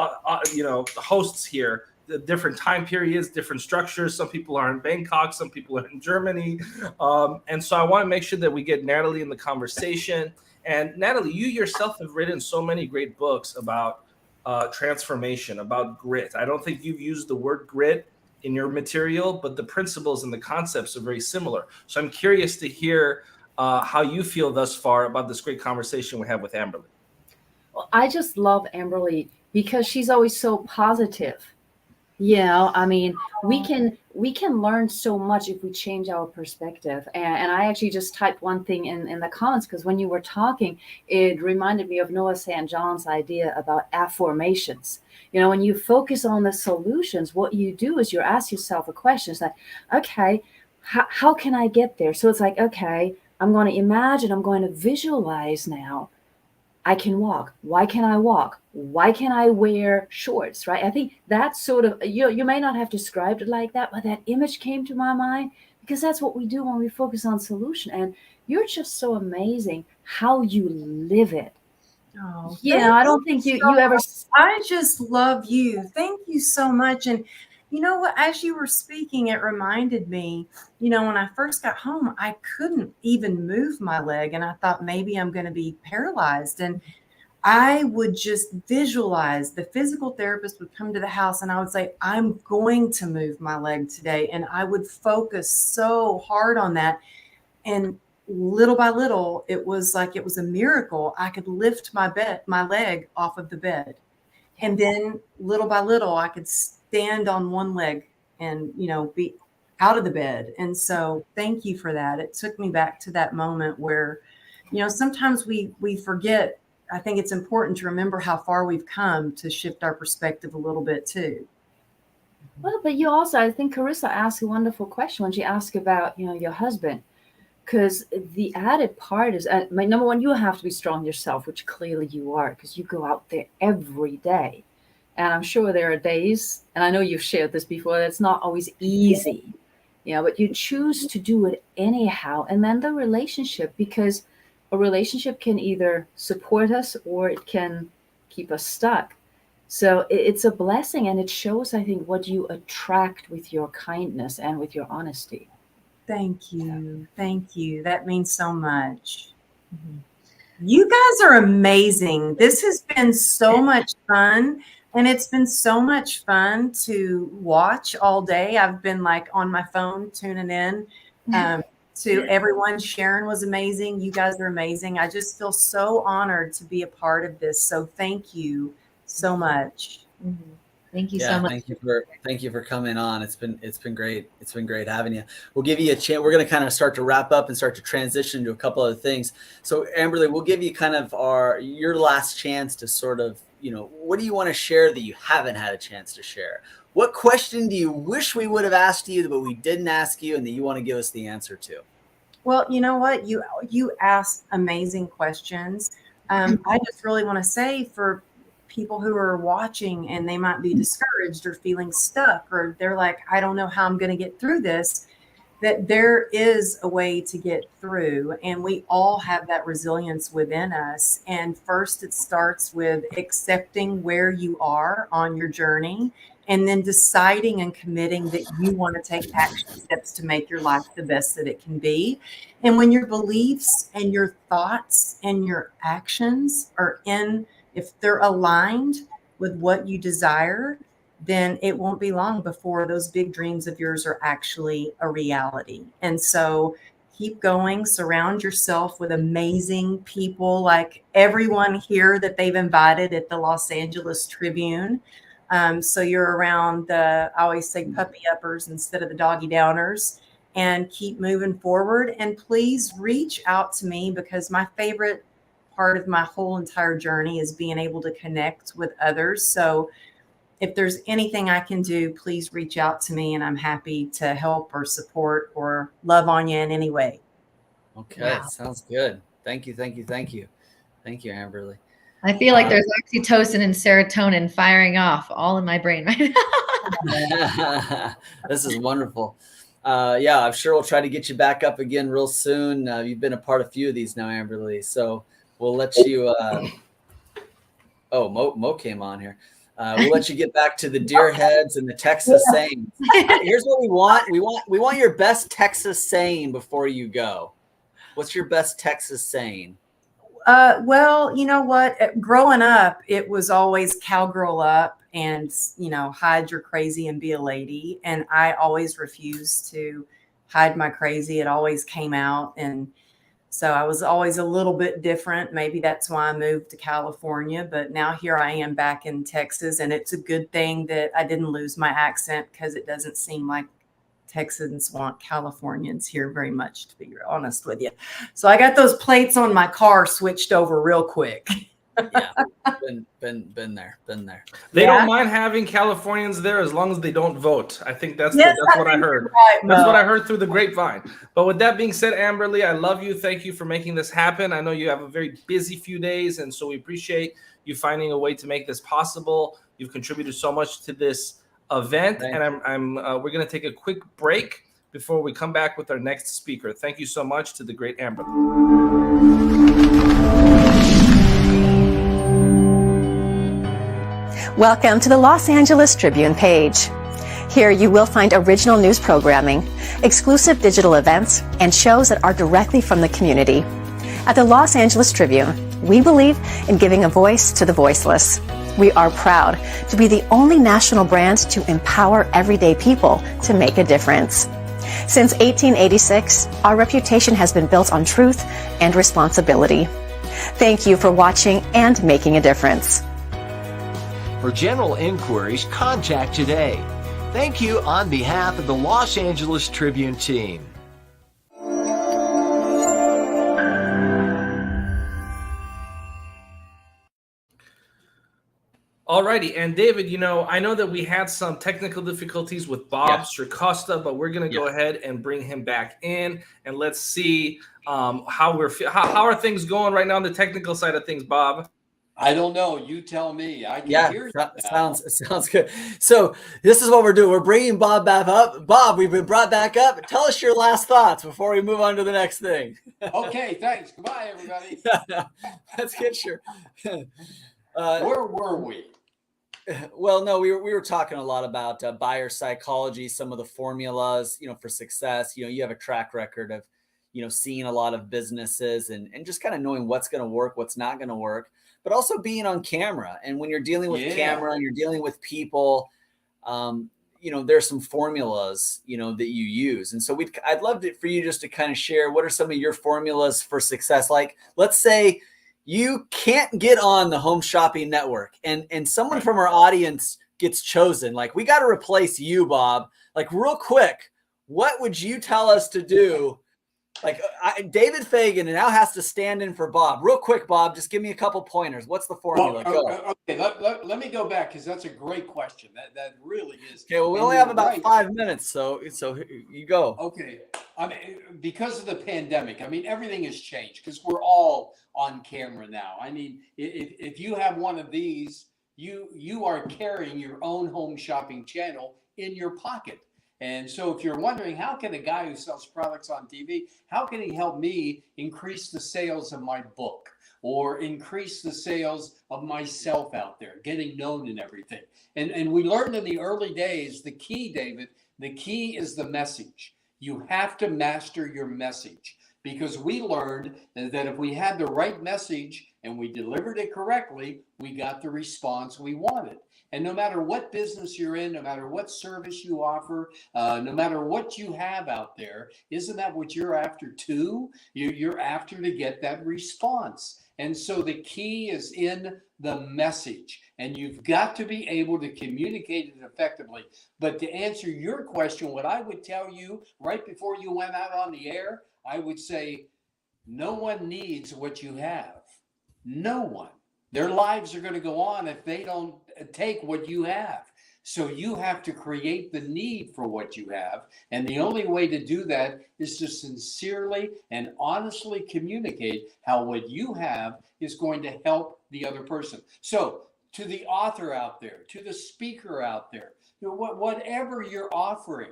S1: hosts here, different time periods, different structures. Some people are in Bangkok, some people are in Germany. And so I want to make sure that we get Natalie in the conversation. And Natalie, you yourself have written so many great books about transformation, about grit. I don't think you've used the word grit in your material, but the principles and the concepts are very similar. So I'm curious to hear how you feel thus far about this great conversation we have with Amberly.
S16: Well, I just love Amberly because she's always so positive. I mean, we can learn so much if we change our perspective. And I actually just typed one thing in the comments, because when you were talking, it reminded me of Noah St. John's idea about affirmations. When you focus on the solutions, what you do is you ask yourself a question. It's like, okay, how can I get there? So it's like, okay, I'm going to imagine, I'm going to visualize now. I can walk. Why can I walk? Why can I wear shorts, right? I think that's sort of, you may not have described it like that, but that image came to my mind, because that's what we do when we focus on solution. And you're just so amazing how you live it.
S17: Oh,
S16: I don't think you ever.
S17: I just love you. Thank you so much. And you know what? As you were speaking, it reminded me, when I first got home, I couldn't even move my leg. And I thought maybe I'm going to be paralyzed. And I would just visualize, the physical therapist would come to the house and I would say, I'm going to move my leg today. And I would focus so hard on that. And little by little, it was like it was a miracle. I could lift my leg off of the bed. And then little by little, I could stand on one leg and, be out of the bed. And so thank you for that. It took me back to that moment where, sometimes we forget. I think it's important to remember how far we've come to shift our perspective a little bit too.
S16: Well, but you also, I think Carissa asked a wonderful question when she asked about, your husband. Because the added part is, my number one, you have to be strong yourself, which clearly you are, because you go out there every day. And I'm sure there are days, and I know you've shared this before, that's not always easy, but you choose to do it anyhow. And then the relationship, because a relationship can either support us or it can keep us stuck. So it's a blessing, and it shows, I think, what you attract with your kindness and with your honesty.
S17: Thank you. Thank you. That means so much. You guys are amazing. This has been so much fun. And it's been so much fun to watch all day. I've been like on my phone tuning in to everyone. Sharon was amazing. You guys are amazing. I just feel so honored to be a part of this. So thank you so much.
S3: Thank you so much.
S2: Thank you for coming on. It's been great. It's been great having you. We'll give you a chance. We're going to kind of start to wrap up and start to transition to a couple other things. So Amberly, we'll give you kind of your last chance to sort of, what do you want to share that you haven't had a chance to share? What question do you wish we would have asked you, but we didn't ask you, and that you want to give us the answer to?
S17: Well, you know what? You asked amazing questions. I just really want to say, for people who are watching and they might be discouraged or feeling stuck, or they're like, I don't know how I'm going to get through this, that there is a way to get through, and we all have that resilience within us. And first, it starts with accepting where you are on your journey, and then deciding and committing that you want to take action steps to make your life the best that it can be. And when your beliefs and your thoughts and your actions are if they're aligned with what you desire, then it won't be long before those big dreams of yours are actually a reality. And so keep going, surround yourself with amazing people like everyone here that they've invited at the Los Angeles Tribune. So you're around I always say puppy uppers instead of the doggy downers, and keep moving forward. And please reach out to me, because my favorite part of my whole entire journey is being able to connect with others. So if there's anything I can do, please reach out to me, and I'm happy to help or support or love on you in any way.
S2: Okay. Wow. Sounds good. Thank you. Thank you. Thank you. Thank you, Amberly.
S3: I feel like there's oxytocin and serotonin firing off all in my brain right now.
S2: This is wonderful. I'm sure we'll try to get you back up again real soon. You've been a part of a few of these now, Amberly. So we'll let you. Mo came on here. We'll let you get back to the deer heads and the Texas sayings. Here's what we want. We want your best Texas saying before you go. What's your best Texas saying?
S17: Well, you know what? Growing up, it was always cowgirl up and, hide your crazy and be a lady. And I always refused to hide my crazy. It always came out. And so I was always a little bit different. Maybe that's why I moved to California. But now here I am back in Texas. And it's a good thing that I didn't lose my accent, because it doesn't seem like Texans want Californians here very much, to be honest with you. So I got those plates on my car switched over real quick.
S2: Yeah, been there.
S1: They don't mind having Californians there as long as they don't vote. I think that's what I heard.
S17: Right,
S1: that's what I heard through the grapevine. But with that being said, Amberly, I love you. Thank you for making this happen. I know you have a very busy few days, and so we appreciate you finding a way to make this possible. You've contributed so much to this event, and we're going to take a quick break before we come back with our next speaker. Thank you so much to the great Amberly.
S13: Welcome to the Los Angeles Tribune page. Here you will find original news programming, exclusive digital events, and shows that are directly from the community. At the Los Angeles Tribune, we believe in giving a voice to the voiceless. We are proud to be the only national brand to empower everyday people to make a difference. Since 1886, our reputation has been built on truth and responsibility. Thank you for watching and making a difference.
S14: For general inquiries, contact today. Thank you on behalf of the Los Angeles Tribune team.
S1: Alrighty, and David, I know that we had some technical difficulties with Bob Sricosta, but we're going to go ahead and bring him back in, and let's see how are things going right now on the technical side of things, Bob.
S15: I don't know. You tell me. I can hear you now.
S2: Sounds good. So this is what we're doing. We're bringing Bob back up. Bob, we've been brought back up. Tell us your last thoughts before we move on to the next thing.
S15: Okay, thanks. Goodbye, everybody.
S2: Let's get your.
S15: Where were we?
S2: Well, no, we were talking a lot about buyer psychology, some of the formulas, for success. You have a track record of, seeing a lot of businesses and just kind of knowing what's going to work, what's not going to work, but also being on camera. And when you're dealing with camera and you're dealing with people, there's some formulas, that you use. And so I'd love for you just to kind of share, what are some of your formulas for success? Like, let's say you can't get on the Home Shopping Network and someone from our audience gets chosen. Like, we got to replace you, Bob. Like, real quick, what would you tell us to do? Like, David Fagan now has to stand in for Bob. Real quick, Bob, just give me a couple pointers. What's the formula? Go.
S15: Okay, let me go back, because that's a great question. That really is.
S2: Okay, well, we only have about 5 minutes, so you go.
S15: Okay, I mean, because of the pandemic, everything has changed, because we're all on camera now. I mean, if you have one of these, you are carrying your own home shopping channel in your pocket. And so if you're wondering, how can a guy who sells products on TV, how can he help me increase the sales of my book or increase the sales of myself out there, getting known and everything? And we learned in the early days, the key, David, the key is the message. You have to master your message, because we learned that if we had the right message and we delivered it correctly, we got the response we wanted. And no matter what business you're in, no matter what service you offer, no matter what you have out there, isn't that what you're after too? You're after to get that response. And so the key is in the message, and you've got to be able to communicate it effectively. But to answer your question, what I would tell you right before you went out on the air, I would say, no one needs what you have. No one. Their lives are going to go on if they don't take what you have. So you have to create the need for what you have. And the only way to do that is to sincerely and honestly communicate how what you have is going to help the other person. So to the author out there, to the speaker out there, whatever you're offering,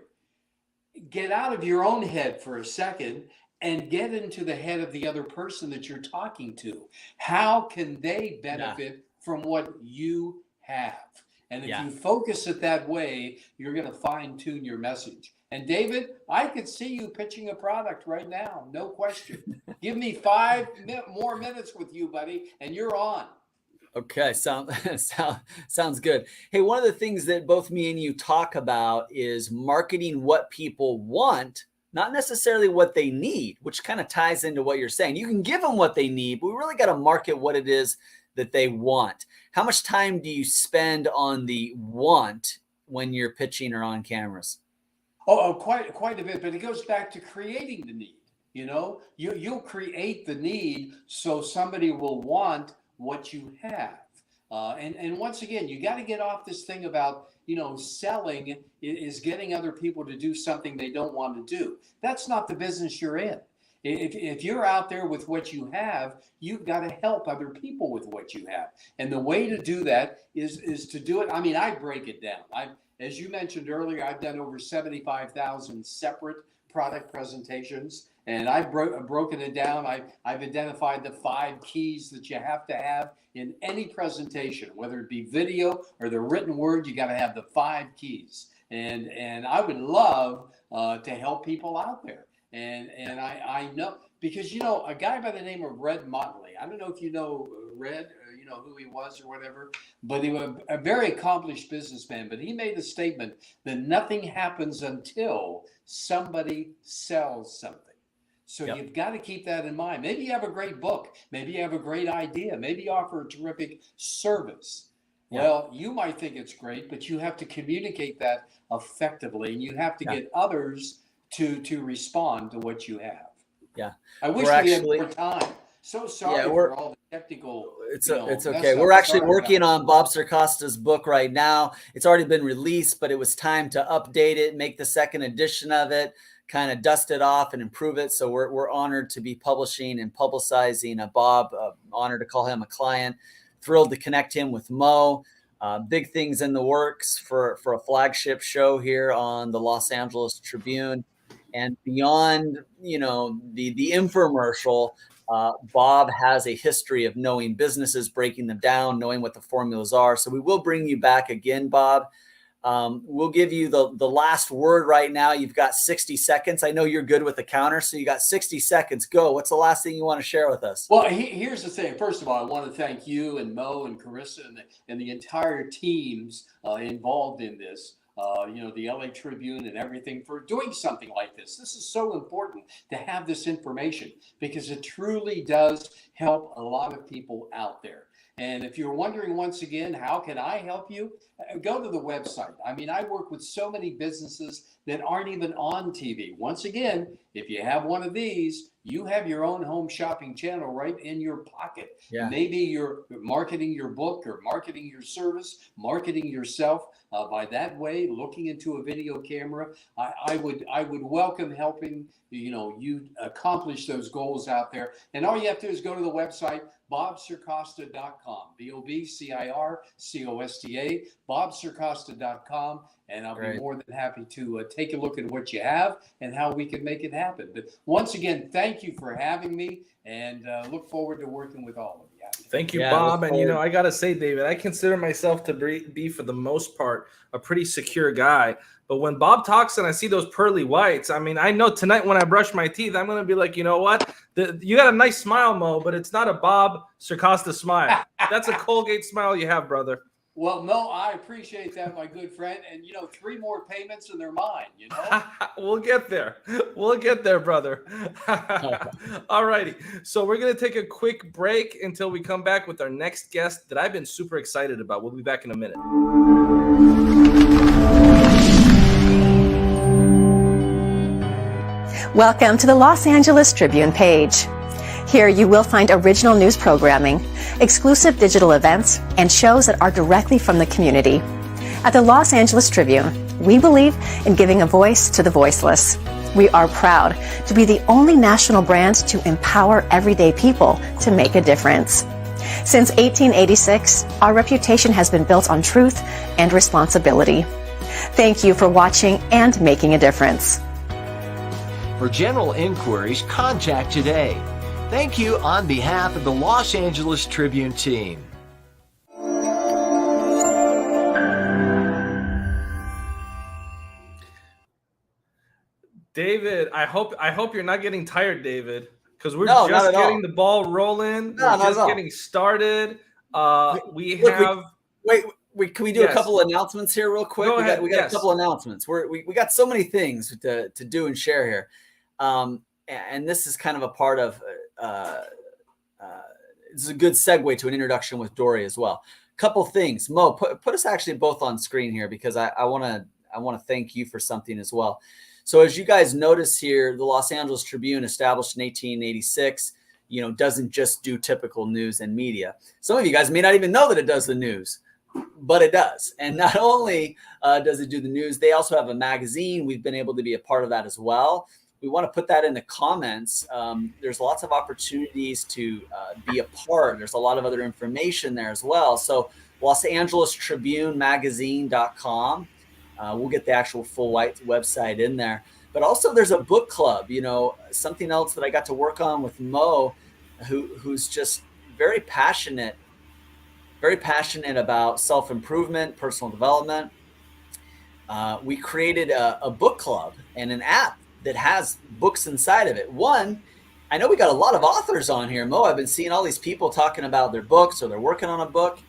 S15: get out of your own head for a second and get into the head of the other person that you're talking to. How can they benefit from what you have? And if you focus it that way, you're going to fine tune your message. And David, I could see you pitching a product right now. No question. Give me 5 more minutes with you, buddy, and you're on.
S2: Okay, sounds good. Hey, one of the things that both me and you talk about is marketing what people want, not necessarily what they need, which kind of ties into what you're saying. You can give them what they need, but we really got to market what it is that they want. How much time do you spend on the want when you're pitching or on cameras?
S15: Oh, quite a bit, but it goes back to creating the need. You'll create the need so somebody will want what you have. And once again, you got to get off this thing about, selling is getting other people to do something they don't want to do. That's not the business you're in. If you're out there with what you have, you've got to help other people with what you have. And the way to do that is to do it. I break it down. As you mentioned earlier, I've done over 75,000 separate product presentations, and I've broken it down. I've identified the 5 keys that you have to have in any presentation, whether it be video or the written word. You got to have the 5 keys, and I would love to help people out there. And I know, because a guy by the name of Red Motley, I don't know if you know Red, who he was or whatever, but he was a very accomplished businessman. But he made a statement that nothing happens until somebody sells something. So you've got to keep that in mind. Maybe you have a great book. Maybe you have a great idea. Maybe you offer a terrific service. Well, you might think it's great, but you have to communicate that effectively, and you have to get others to respond to what you have.
S2: Yeah.
S15: I wish we had more time. So sorry
S2: Yeah,
S15: for all the technical.
S2: It's
S15: mess
S2: okay.
S15: up.
S2: We're actually
S15: Sorry
S2: working
S15: about
S2: on Bob Circosta's book right now. It's already been released, but it was time to update it, make the second edition of it, kind of dust it off and improve it. So we're honored to be publishing and publicizing Bob. Honored to call him a client. Thrilled to connect him with Mo. Big things in the works for a flagship show here on the Los Angeles Tribune, and beyond, the infomercial. Bob has a history of knowing businesses, breaking them down, knowing what the formulas are. So we will bring you back again, Bob. We'll give you the last word right now. You've got 60 seconds. I know you're good with the counter, so you got 60 seconds. Go. What's the last thing you want to share with us?
S15: Well, here's the thing. First of all, I want to thank you and Mo and Carissa and the entire teams involved in this. The LA Tribune and everything for doing something like this. This is so important to have this information because it truly does help a lot of people out there. And if you're wondering once again, how can I help you? Go to the website. I mean, I work with so many businesses that aren't even on TV. Once again, if you have one of these, you have your own home shopping channel right in your pocket.
S2: Yeah.
S15: Maybe you're marketing your book or marketing your service, marketing yourself by that way, looking into a video camera. I would welcome helping you accomplish those goals out there. And all you have to do is go to the website, bobcircosta.com, BOBCIRCOSTA, bobcircosta.com. And I'll be more than happy to take a look at what you have and how we can make it happen. But once again, thank you for having me, and look forward to working with all of you.
S1: Thank you, Bob. And, I got to say, David, I consider myself to be, for the most part, a pretty secure guy. But when Bob talks and I see those pearly whites, I mean, I know tonight when I brush my teeth, I'm going to be like, you know what? You got a nice smile, Mo, but it's not a Bob Circosta smile. That's a Colgate smile you have, brother.
S15: Well, no, I appreciate that, my good friend. And, 3 more payments and they're mine,
S1: We'll get there. We'll get there, brother. All righty. So we're going to take a quick break until we come back with our next guest that I've been super excited about. We'll be back in a minute.
S13: Welcome to the Los Angeles Tribune page. Here you will find original news programming, exclusive digital events, and shows that are directly from the community. At the Los Angeles Tribune, we believe in giving a voice to the voiceless. We are proud to be the only national brand to empower everyday people to make a difference. Since 1886, our reputation has been built on truth and responsibility. Thank you for watching and making a difference.
S14: For general inquiries, contact today. Thank you on behalf of the Los Angeles Tribune team.
S1: David, I hope you're not getting tired, David, because we're
S2: No,
S1: just
S2: not at
S1: getting
S2: all.
S1: the ball rolling.
S2: No,
S1: We're just getting started. Can we do
S2: a couple announcements here real quick?
S1: Go ahead.
S2: We got a couple announcements. We got so many things to do and share here. And this is kind of a part of this is a good segue to an introduction with Dory as well. Couple things. Mo, put us actually both on screen here because I want to thank you for something as well. So as you guys notice here, the Los Angeles Tribune, established in 1886, doesn't just do typical news and media. Some of you guys may not even know that it does the news, but it does. And not only does it do the news, they also have a magazine. We've been able to be a part of that as well. We want to put that in the comments. There's lots of opportunities to be a part. There's a lot of other information there as well. So Los Angeles Tribune Magazine.com. We'll get the actual full white website in there. But also there's a book club, something else that I got to work on with Mo, who's just very passionate about self-improvement, personal development. We created a book club and an app that has books inside of it. One, I know we got a lot of authors on here, Mo. I've been seeing all these people talking about their books or they're working on a book.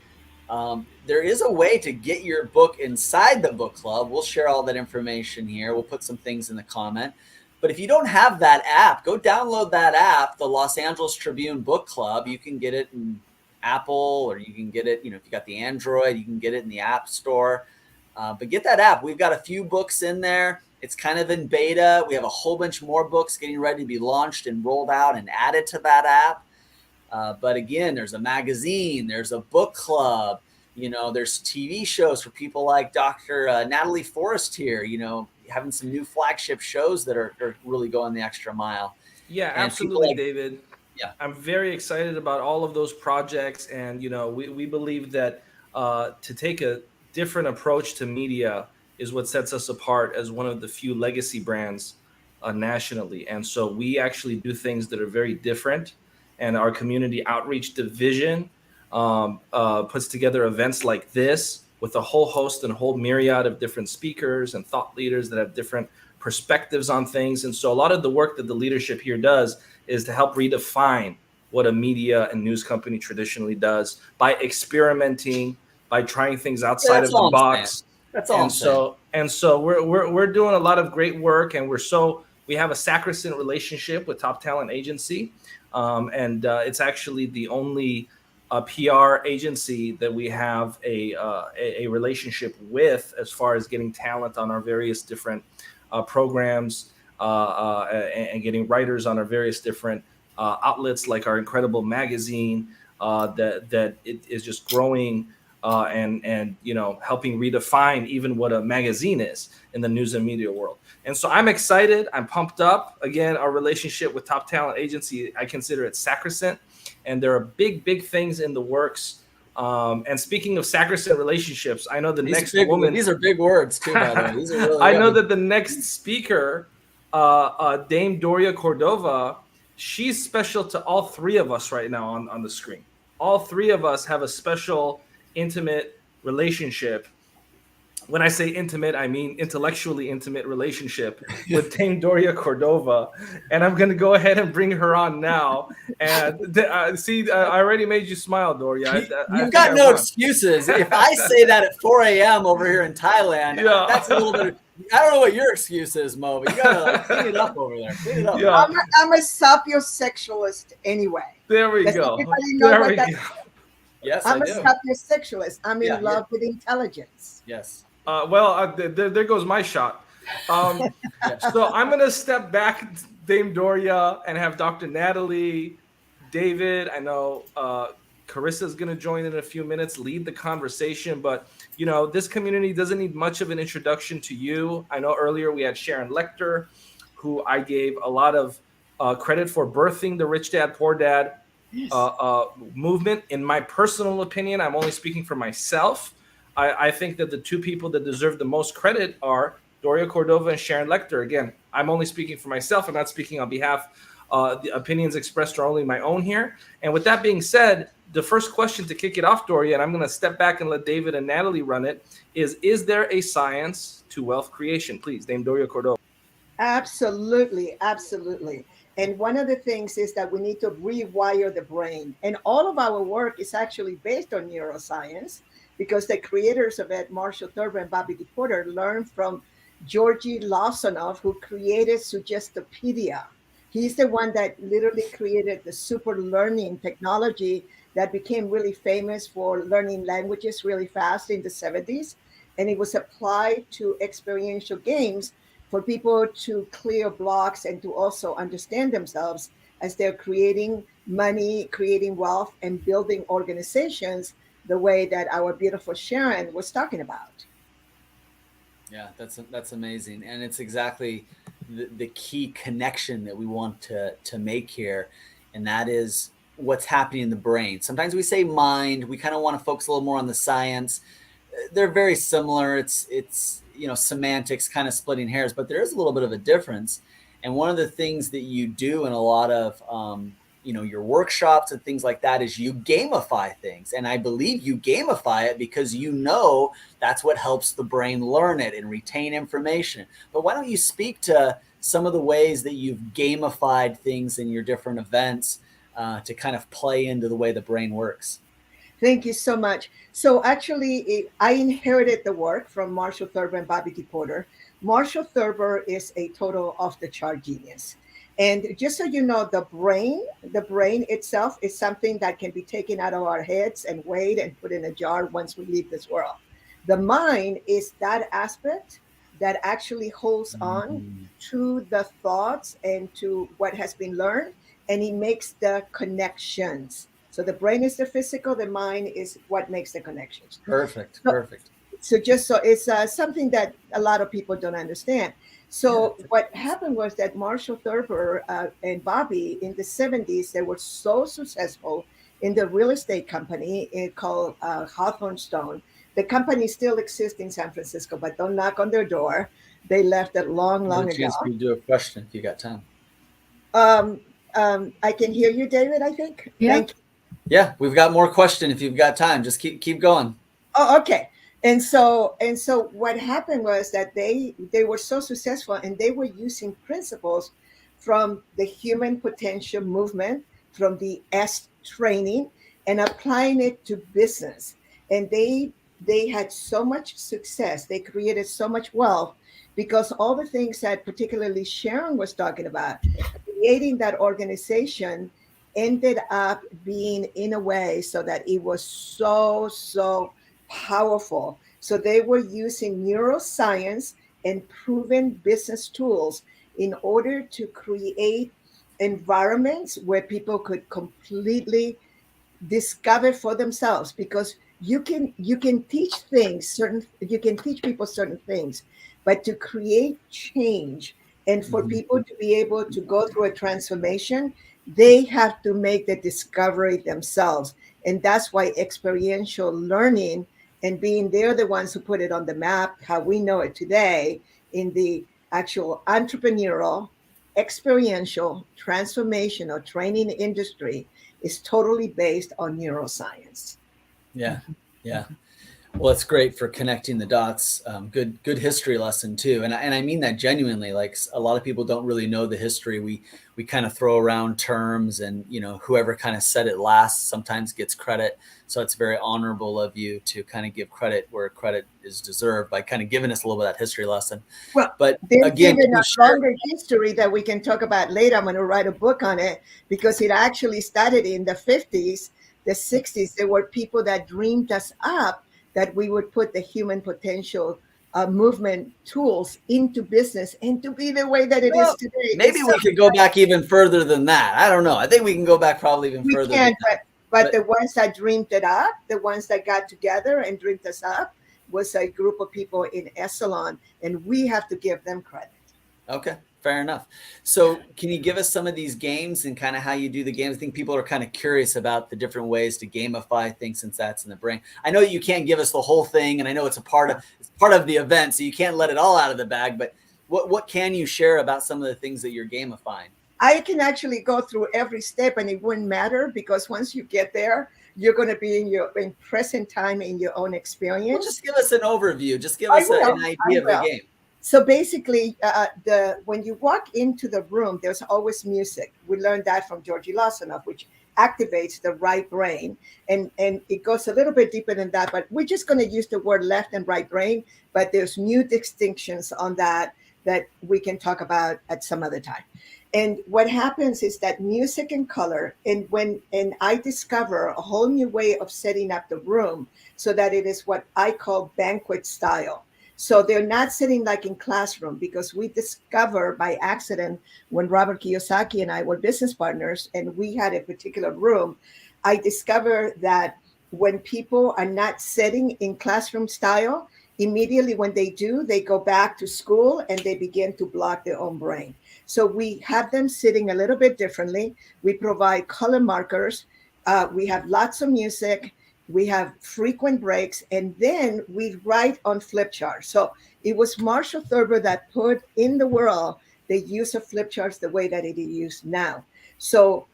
S2: There is a way to get your book inside the book club. We'll share all that information here. We'll put some things in the comment. But if you don't have that app, go download that app, the Los Angeles Tribune Book Club. You can get it in Apple, or you can get it, if you got the Android, you can get it in the App Store. But get that app. We've got a few books in there. It's kind of in beta. We have a whole bunch more books getting ready to be launched and rolled out and added to that app. But again, there's a magazine, there's a book club, there's TV shows for people like Dr. Natalie Forrest here, having some new flagship shows that are really going the extra mile.
S1: Yeah,
S2: And
S1: absolutely, David.
S2: Yeah.
S1: I'm very excited about all of those projects. And, we believe that to take a different approach to media is what sets us apart as one of the few legacy brands nationally. And so we actually do things that are very different. And our community outreach division puts together events like this with a whole host and a whole myriad of different speakers and thought leaders that have different perspectives on things. And so a lot of the work that the leadership here does is to help redefine what a media and news company traditionally does by experimenting, by trying things outside of the box.
S2: That's all.
S1: And so we're doing a lot of great work, and we have a sacrosanct relationship with Top Talent Agency, and it's actually the only PR agency that we have a relationship with as far as getting talent on our various different programs and getting writers on our various different outlets, like our incredible magazine that it is just growing and helping redefine even what a magazine is in the news and media world. And so I'm excited. I'm pumped up. Again, our relationship with Top Talent Agency, I consider it sacrosanct, and there are big things in the works. And speaking of sacrosanct relationships, I know these
S2: are big words too, by the way. These are really
S1: I know that the next speaker, Dame Doria Cordova, she's special to all three of us right now on the screen. All three of us have a special, intimate relationship. When I say intimate, I mean intellectually intimate relationship with Dame Doria Cordova. And I'm going to go ahead and bring her on now. And I already made you smile, Doria.
S2: You've got no excuses. If I say that at 4 a.m. over here in Thailand, that's a little bit. I don't know what your excuse is, Mo, but you got to clean it up over there. Clean it up.
S18: Yeah. I'm a sapiosexualist anyway.
S1: There we
S18: Does
S1: go.
S18: everybody know
S1: There
S18: what
S1: we
S18: that
S1: go.
S2: Yes,
S18: I'm
S2: I
S18: a
S2: do.
S18: sapiosexualist. I'm in love with intelligence.
S2: Yes.
S1: There goes my shot. So I'm going to step back, Dame Doria, and have Dr. Natalie, David. I know Carissa is going to join in a few minutes, lead the conversation. But, this community doesn't need much of an introduction to you. I know earlier we had Sharon Lechter, who I gave a lot of credit for birthing the Rich Dad, Poor Dad movement. In my personal opinion, I'm only speaking for myself. I think that the two people that deserve the most credit are Doria Cordova and Sharon Lechter. Again, I'm only speaking for myself. I'm not speaking on behalf. The opinions expressed are only my own here. And with that being said, the first question to kick it off, Doria, and I'm going to step back and let David and Natalie run it, is there a science to wealth creation? Please, Dame Doria Cordova.
S18: Absolutely. And one of the things is that we need to rewire the brain. And all of our work is actually based on neuroscience, because the creators of it, Marshall Thurber and Bobby DePorter, learned from Georgy Lawsonoff, who created Suggestopedia. He's the one that literally created the super learning technology that became really famous for learning languages really fast in the 70s. And it was applied to experiential games for people to clear blocks and to also understand themselves as they're creating money, creating wealth, and building organizations the way that our beautiful Sharon was talking about.
S2: Yeah, that's amazing. And it's exactly the key connection that we want to make here. And that is what's happening in the brain. Sometimes we say mind, we kind of want to focus a little more on the science. They're very similar. It's semantics, kind of splitting hairs, but there is a little bit of a difference. And one of the things that you do in a lot of your workshops and things like that is you gamify things. And I believe you gamify it because that's what helps the brain learn it and retain information. But why don't you speak to some of the ways that you've gamified things in your different events to kind of play into the way the brain works?
S18: Thank you so much. So actually, I inherited the work from Marshall Thurber and Bobby DePorter. Marshall Thurber is a total off-the-chart genius. And just so you know, the brain itself is something that can be taken out of our heads and weighed and put in a jar once we leave this world. The mind is that aspect that actually holds on to the thoughts and to what has been learned and it makes the connections. So the brain is the physical, the mind is what makes the connections.
S2: Perfect.
S18: So,
S2: Perfect.
S18: so just so it's something that a lot of people don't understand. So what happened was that Marshall Thurber and Bobby in the 70s, they were so successful in the real estate company called Hawthorne Stone. The company still exists in San Francisco, but don't knock on their door. They left it long
S2: Another
S18: ago.
S2: chance for you to do a question if you got time.
S18: I can hear you, David, I think.
S2: Yeah.
S18: Thank you.
S2: Yeah, we've got more question if you've got time. Just keep going.
S18: Oh, okay. And so what happened was that they were so successful, and they were using principles from the human potential movement, from the S training, and applying it to business. And they had so much success. They created so much wealth because all the things that particularly Sharon was talking about, creating that organization ended up being in a way so that it was so powerful. So they were using neuroscience and proven business tools in order to create environments where people could completely discover for themselves, because you can teach people certain things, but to create change and for people to be able to go through a transformation, they have to make the discovery themselves. And that's why experiential learning and being they're the ones who put it on the map, how we know it today in the actual entrepreneurial, experiential, transformational training industry is totally based on neuroscience.
S2: Yeah. Well, it's great for connecting the dots. Good history lesson too, and I mean that genuinely. Like, a lot of people don't really know the history. We kind of throw around terms, and whoever kind of said it last sometimes gets credit. So it's very honorable of you to kind of give credit where credit is deserved by kind of giving us a little bit of that history lesson.
S18: Well,
S2: but
S18: there's
S2: again,
S18: even a longer history that we can talk about later. I'm going to write a book on it because it actually started in the 50s, the 60s. There were people that dreamed us up that we would put the human potential movement tools into business and to be the way that it is today.
S2: Maybe we could go back even further than that. I don't know. I think we can go back probably even further.
S18: We can, but the ones that dreamed it up, the ones that got together and dreamed us up, was a group of people in Esalen, and we have to give them credit.
S2: Okay, fair enough. So can you give us some of these games and kind of how you do the games? I think people are kind of curious about the different ways to gamify things, since that's in the brain. I know you can't give us the whole thing, and I know it's part of the event, so you can't let it all out of the bag, but what can you share about some of the things that you're gamifying?
S18: I can actually go through every step, and it wouldn't matter, because once you get there, you're going to be in present time in your own experience.
S2: Well, just give us an overview. Just give us an idea of the game.
S18: So basically, when you walk into the room, there's always music. We learned that from Georgi Lawsonoff, which activates the right brain. And it goes a little bit deeper than that, but we're just going to use the word left and right brain. But there's new distinctions on that we can talk about at some other time. And what happens is that music and color, and I discover a whole new way of setting up the room so that it is what I call banquet style. So they're not sitting like in classroom, because we discover by accident when Robert Kiyosaki and I were business partners and we had a particular room, I discovered that when people are not sitting in classroom style, immediately when they do, they go back to school and they begin to block their own brain. So we have them sitting a little bit differently. We provide color markers. We have lots of music. We have frequent breaks, and then we write on flip charts. So it was Marshall Thurber that put in the world the use of flip charts the way that it is used now. So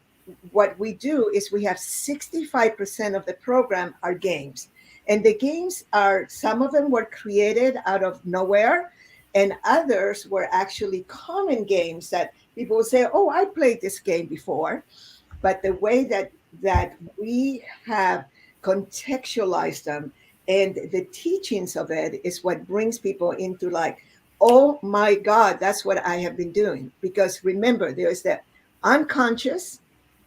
S18: what we do is we have 65% of the program are games. And the games are, some of them were created out of nowhere, and others were actually common games that people would say, oh, I played this game before. But the way that we have contextualized them and the teachings of it is what brings people into like, oh my God, that's what I have been doing. Because remember, there's the unconscious,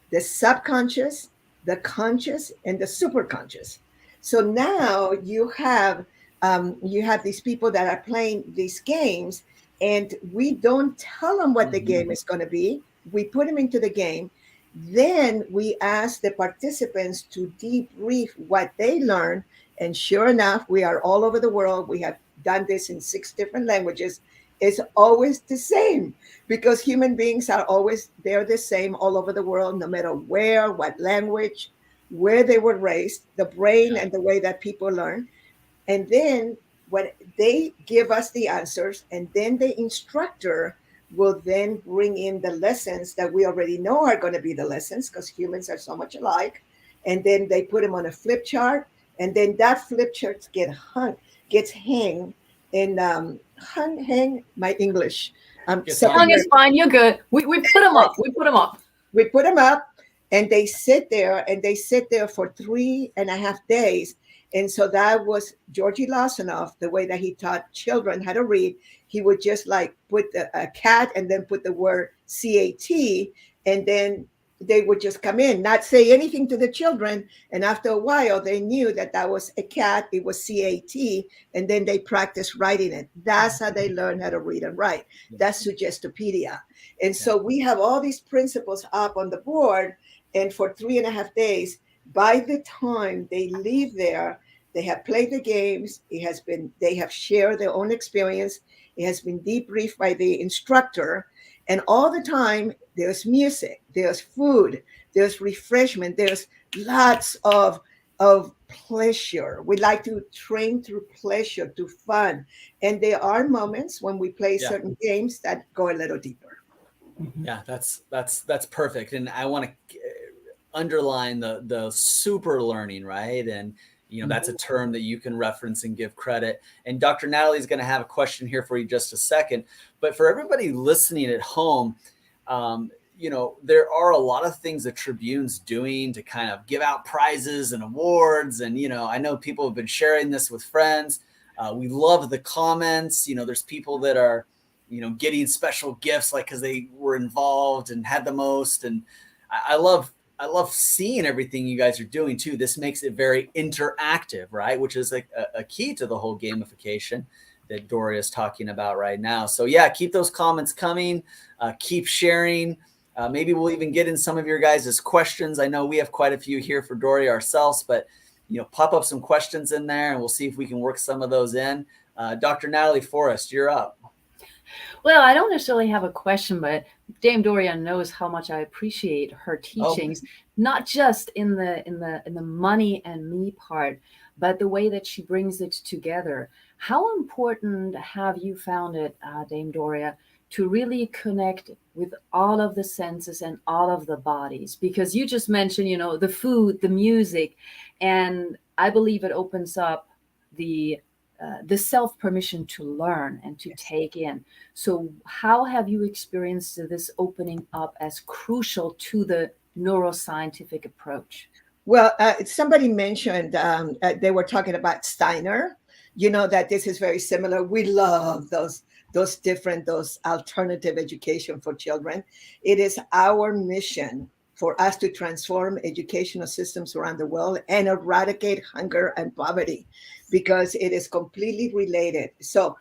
S18: the subconscious, the conscious, and the superconscious. So now you have these people that are playing these games, and we don't tell them what the game is going to be. We put them into the game, Then we ask the participants to debrief what they learned. And sure enough, we are all over the world. We have done this in 6 different languages. It's always the same because human beings are always, they're the same all over the world, no matter where, what language, where they were raised, the brain and the way that people learn. And then when they give us the answers, and then the instructor will then bring in the lessons that we already know are going to be the lessons because humans are so much alike. And then they put them on a flip chart, and then that flip chart gets hung in hang my English.
S6: Hung is fine. You're good. We put them up. We put them up.
S18: We put them up, and they sit there, for 3.5 days. And so that was Georgi Lasanoff, the way that he taught children how to read. He would just like put a cat and then put the word CAT, and then they would just come in, not say anything to the children. And after a while, they knew that that was a cat, it was CAT, and then they practiced writing it. That's how they learn how to read and write. That's Suggestopedia. And so we have all these principles up on the board, and for 3.5 days, by the time they leave there, they have played the games. They have shared their own experience. It has been debriefed by the instructor. And all the time, there's music, there's food, there's refreshment, there's lots of pleasure. We like to train through pleasure, through fun. And there are moments when we play certain games that go a little deeper.
S2: Yeah, that's perfect. And I want to underline the super learning, right? And that's a term that you can reference and give credit. And Dr. Natalie is going to have a question here for you just a second. But for everybody listening at home, there are a lot of things that Tribune's doing to kind of give out prizes and awards. And, I know people have been sharing this with friends. We love the comments. There's people that are, getting special gifts, like, because they were involved and had the most. And I love seeing everything you guys are doing too. This makes it very interactive, right? Which is like a key to the whole gamification that Doria is talking about right now. So yeah, keep those comments coming. Keep sharing. Maybe we'll even get in some of your guys' questions. I know we have quite a few here for Doria ourselves, but pop up some questions in there and we'll see if we can work some of those in. Dr. Natalie Forrest, you're up.
S16: Well, I don't necessarily have a question, but Dame Doria knows how much I appreciate her teachings, not just in the money and me part, but the way that she brings it together. How important have you found it, Dame Doria, to really connect with all of the senses and all of the bodies? Because you just mentioned, the food, the music, and I believe it opens up the self-permission to learn and to take in. So how have you experienced this opening up as crucial to the neuroscientific approach?
S18: Well, somebody mentioned, they were talking about Steiner, that this is very similar. We love those alternative education for children. It is our mission for us to transform educational systems around the world and eradicate hunger and poverty, because it is completely related. So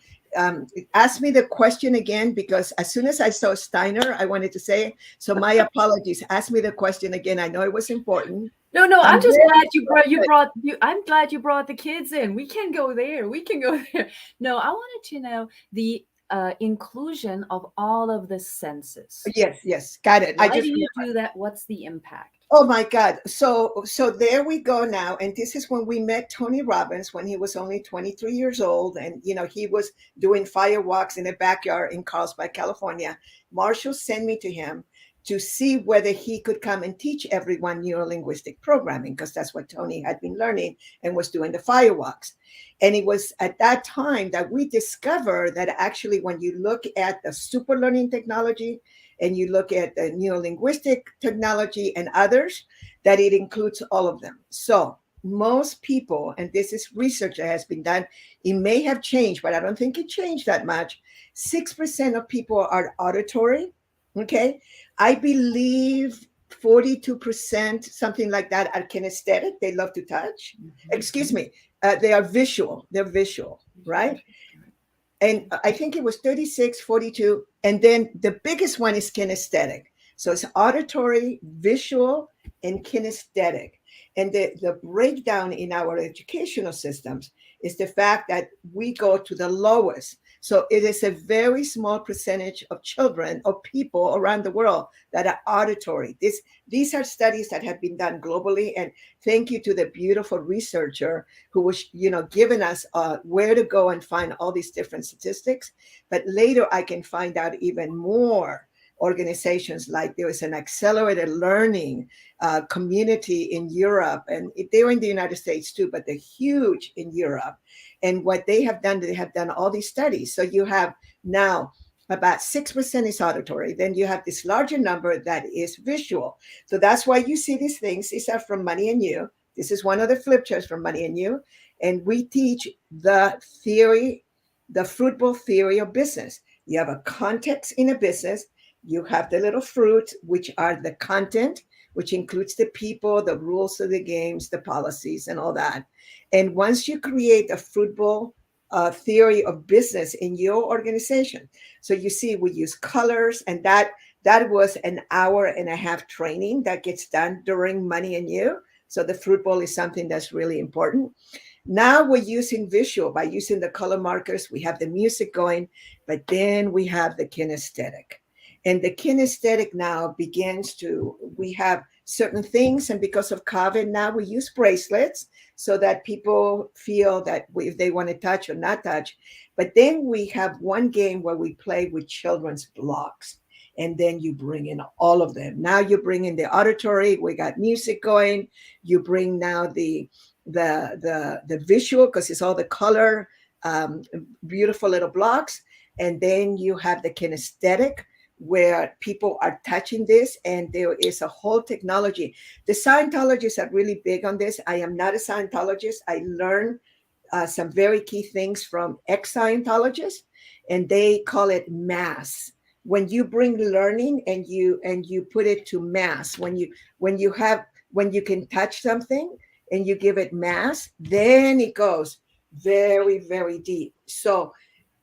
S18: ask me the question again, because as soon as I saw Steiner, I wanted to say, so my apologies. Ask me the question again. I know it was important.
S16: No, I'm just glad I'm glad you brought the kids in. We can go there. No, I wanted to know the inclusion of all of the senses.
S18: Yes, got it.
S16: Why do you do that? What's the impact?
S18: Oh my God. So there we go now. And this is when we met Tony Robbins when he was only 23 years old. And, he was doing fire walks in the backyard in Carlsbad, California. Marshall sent me to him to see whether he could come and teach everyone neurolinguistic programming, because that's what Tony had been learning and was doing the fire walks. And it was at that time that we discovered that actually when you look at the super learning technology and you look at the neurolinguistic technology and others, that it includes all of them. So most people, and this is research that has been done, it may have changed, but I don't think it changed that much. 6% of people are auditory, okay? I believe 42%, something like that, are kinesthetic. They love to touch. Excuse me. They are visual. They're visual, right? And I think it was 36, 42. And then the biggest one is kinesthetic. So it's auditory, visual, and kinesthetic. And the breakdown in our educational systems is the fact that we go to the lowest. So it is a very small percentage of children or people around the world that are auditory. These are studies that have been done globally. And thank you to the beautiful researcher who was, giving us where to go and find all these different statistics. But later I can find out even more organizations, like there was an accelerated learning community in Europe, and they're in the United States too, but they're huge in Europe. And what they have done all these studies. So you have now about 6% is auditory. Then you have this larger number that is visual. So that's why you see these things. These are from Money and You. This is one of the flip charts from Money and You. And we teach the theory, the fruitful theory of business. You have a context in a business. You have the little fruit, which are the content, which includes the people, the rules of the games, the policies, and all that. And once you create a fruitful theory of business in your organization, so you see, we use colors, and that was an 1.5-hour training that gets done during Money and You. So the fruitful is something that's really important. Now we're using visual by using the color markers. We have the music going, but then we have the kinesthetic. And the kinesthetic now we have certain things. And because of COVID, now we use bracelets so that people feel that if they want to touch or not touch. But then we have one game where we play with children's blocks. And then you bring in all of them. Now you bring in the auditory. We got music going. You bring now the visual, because it's all the color, beautiful little blocks. And then you have the kinesthetic, where people are touching this, and there is a whole technology. The Scientologists are really big on this. I am not a Scientologist. I learned some very key things from ex-Scientologists, and they call it mass. When you bring learning and you put it to mass, when you can touch something and you give it mass, then it goes very, very deep. So,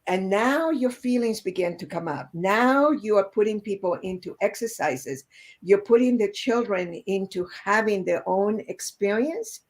S18: and now your feelings begin to come up. Now you are putting people into exercises. You're putting the children into having their own experience.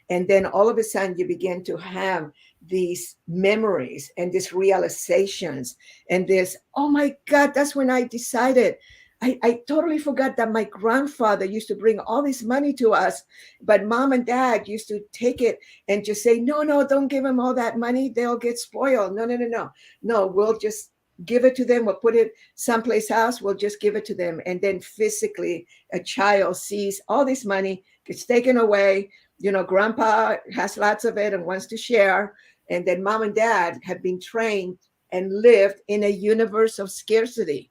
S18: And then all of a sudden you begin to have these memories and these realizations and this, oh my God, that's when I decided. I totally forgot that my grandfather used to bring all this money to us, but mom and dad used to take it and just say, no, don't give them all that money. They'll get spoiled. No, we'll just give it to them. We'll put it someplace else. We'll just give it to them. And then physically a child sees all this money gets taken away. Grandpa has lots of it and wants to share. And then mom and dad have been trained and lived in a universe of scarcity.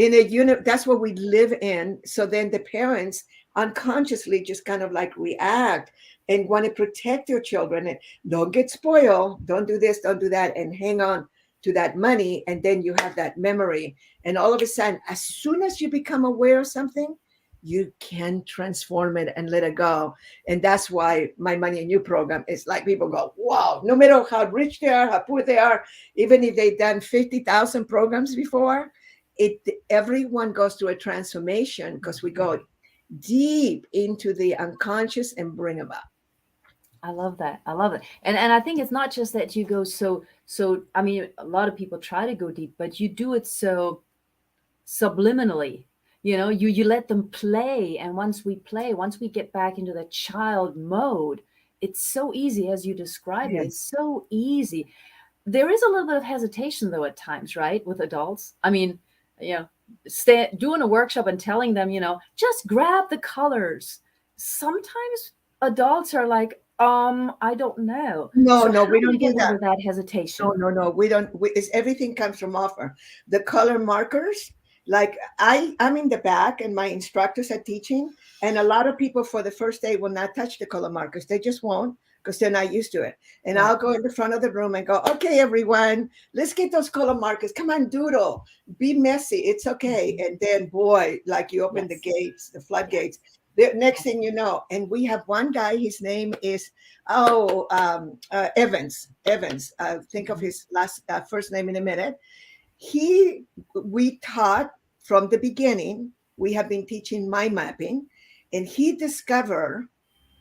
S18: That's what we live in. So then the parents unconsciously just kind of like react and want to protect their children and don't get spoiled, don't do this, don't do that, and hang on to that money. And then you have that memory. And all of a sudden, as soon as you become aware of something, you can transform it and let it go. And that's why my Money and You program is like people go, wow, no matter how rich they are, how poor they are, even if they've done 50,000 programs before, everyone goes through a transformation because we go deep into the unconscious and bring them up.
S16: I love that. And I think it's not just that you go so I mean, a lot of people try to go deep, but you do it so subliminally. You let them play. And once we get back into the child mode, it's so easy, as you describe it. It's so easy. There is a little bit of hesitation though at times, right? With adults. I mean, doing a workshop and telling them, just grab the colors. Sometimes adults are like, I don't know.
S18: No, we don't do that.
S16: Over that hesitation.
S18: No, we don't. Everything comes from offer. The color markers, like I'm in the back and my instructors are teaching, and a lot of people for the first day will not touch the color markers. They just won't, because they're not used to it. And I'll go in the front of the room and go, okay, everyone, let's get those color markers. Come on, doodle, be messy. It's okay. And then, boy, like you open the gates, the floodgates. The next thing you know, and we have one guy, his name is, Evans. Think of his first name in a minute. We taught from the beginning we have been teaching mind mapping, and he discovered,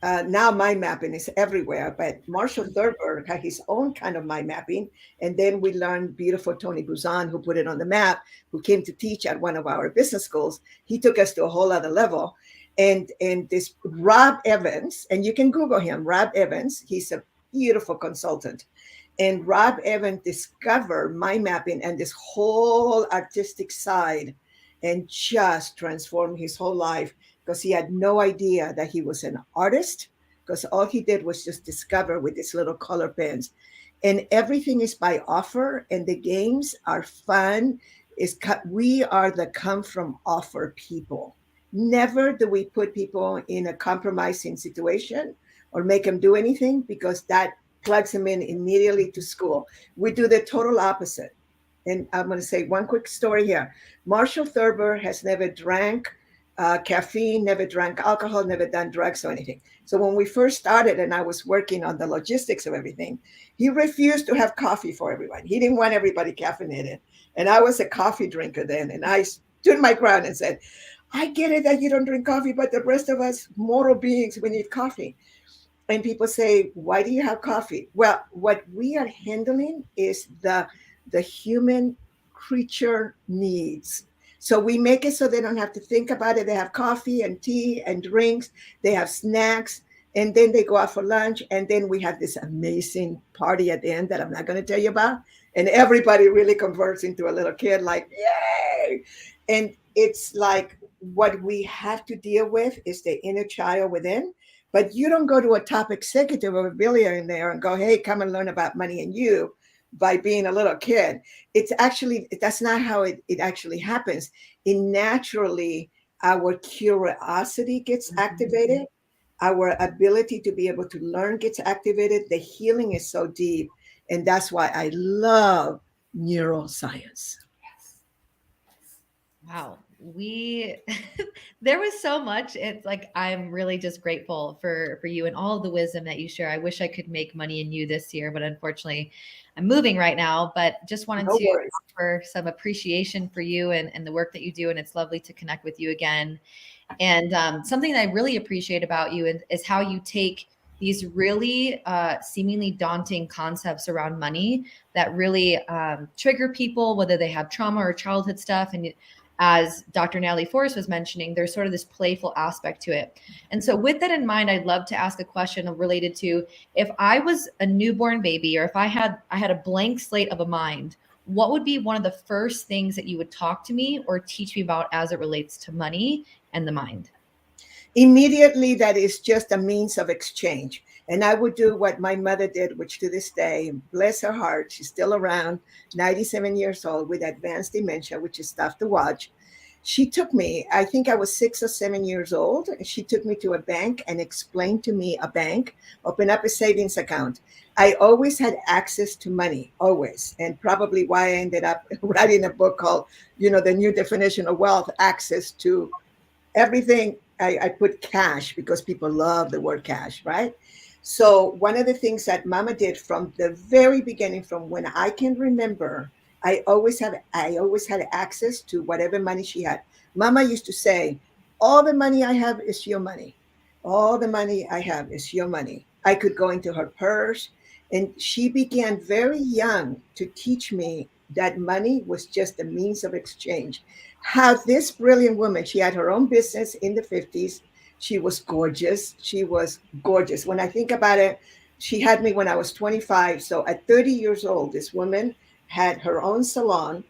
S18: now mind mapping is everywhere, but Marshall Thurber had his own kind of mind mapping. And then we learned beautiful Tony Buzan, who put it on the map, who came to teach at one of our business schools. He took us to a whole other level. And this Rob Evans, and you can Google him, Rob Evans, he's a beautiful consultant. And Rob Evans discovered mind mapping and this whole artistic side, and just transformed his whole life, because he had no idea that he was an artist, because all he did was just discover with his little color pens. And everything is by offer, and the games are fun. We are the come from offer people. Never do we put people in a compromising situation or make them do anything, because that plugs them in immediately to school. We do the total opposite. And I'm going to say one quick story here. Marshall Thurber has never drank caffeine, never drank alcohol, never done drugs or anything. So when we first started and I was working on the logistics of everything, he refused to have coffee for everyone. He didn't want everybody caffeinated. And I was a coffee drinker then. And I stood my ground and said, I get it that you don't drink coffee, but the rest of us mortal beings, we need coffee. And people say, why do you have coffee? Well, what we are handling is the human creature needs. So we make it so they don't have to think about it. They have coffee and tea and drinks. They have snacks, and then they go out for lunch. And then we have this amazing party at the end that I'm not going to tell you about. And everybody really converts into a little kid, like, yay! And it's like, what we have to deal with is the inner child within. But you don't go to a top executive or a billionaire and go, hey, come and learn about money and you by being a little kid. It's actually, that's not how it actually happens. Naturally, our curiosity gets activated. Our ability to be able to learn gets activated. The healing is so deep. And that's why I love neuroscience.
S3: Wow. There was so much. It's like, I'm really just grateful for you and all of the wisdom that you share. I wish I could make money in you this year, but unfortunately I'm moving right now, but just wanted to offer some appreciation for you and the work that you do. And it's lovely to connect with you again. And something that I really appreciate about you is how you take these really seemingly daunting concepts around money that really trigger people, whether they have trauma or childhood stuff. And as Dr. Natalie Forrest was mentioning, there's sort of this playful aspect to it. And so with that in mind, I'd love to ask a question related to, if I was a newborn baby, or if I had a blank slate of a mind, what would be one of the first things that you would talk to me or teach me about as it relates to money and the mind?
S18: Immediately, that is just a means of exchange. And I would do what my mother did, which to this day, bless her heart, she's still around, 97 years old with advanced dementia, which is tough to watch. She took me, I think I was 6 or 7 years old. She took me to a bank and explained to me a bank, open up a savings account. I always had access to money, always. And probably why I ended up writing a book called, The New Definition of Wealth, access to everything. I put cash because people love the word cash, right? So one of the things that Mama did from the very beginning, from when I can remember, I always had access to whatever money she had. Mama used to say, all the money I have is your money. All the money I have is your money. I could go into her purse. And she began very young to teach me that money was just a means of exchange. How this brilliant woman, she had her own business in the 50s. She was gorgeous. She was gorgeous. When I think about it, she had me when I was 25. So at 30 years old, this woman had her own salon,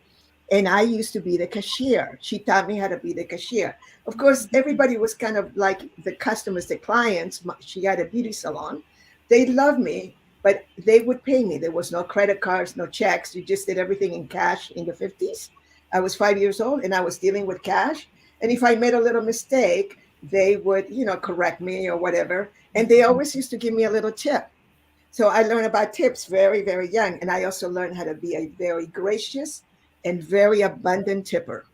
S18: and I used to be the cashier. She taught me how to be the cashier. Of course, everybody was kind of like the customers, the clients. She had a beauty salon. They loved me, but they would pay me. There was no credit cards, no checks. You just did everything in cash in the 50s. I was 5 years old and I was dealing with cash. And if I made a little mistake, they would, correct me or whatever. And they always used to give me a little tip. So I learned about tips very, very young. And I also learned how to be a very gracious and very abundant tipper.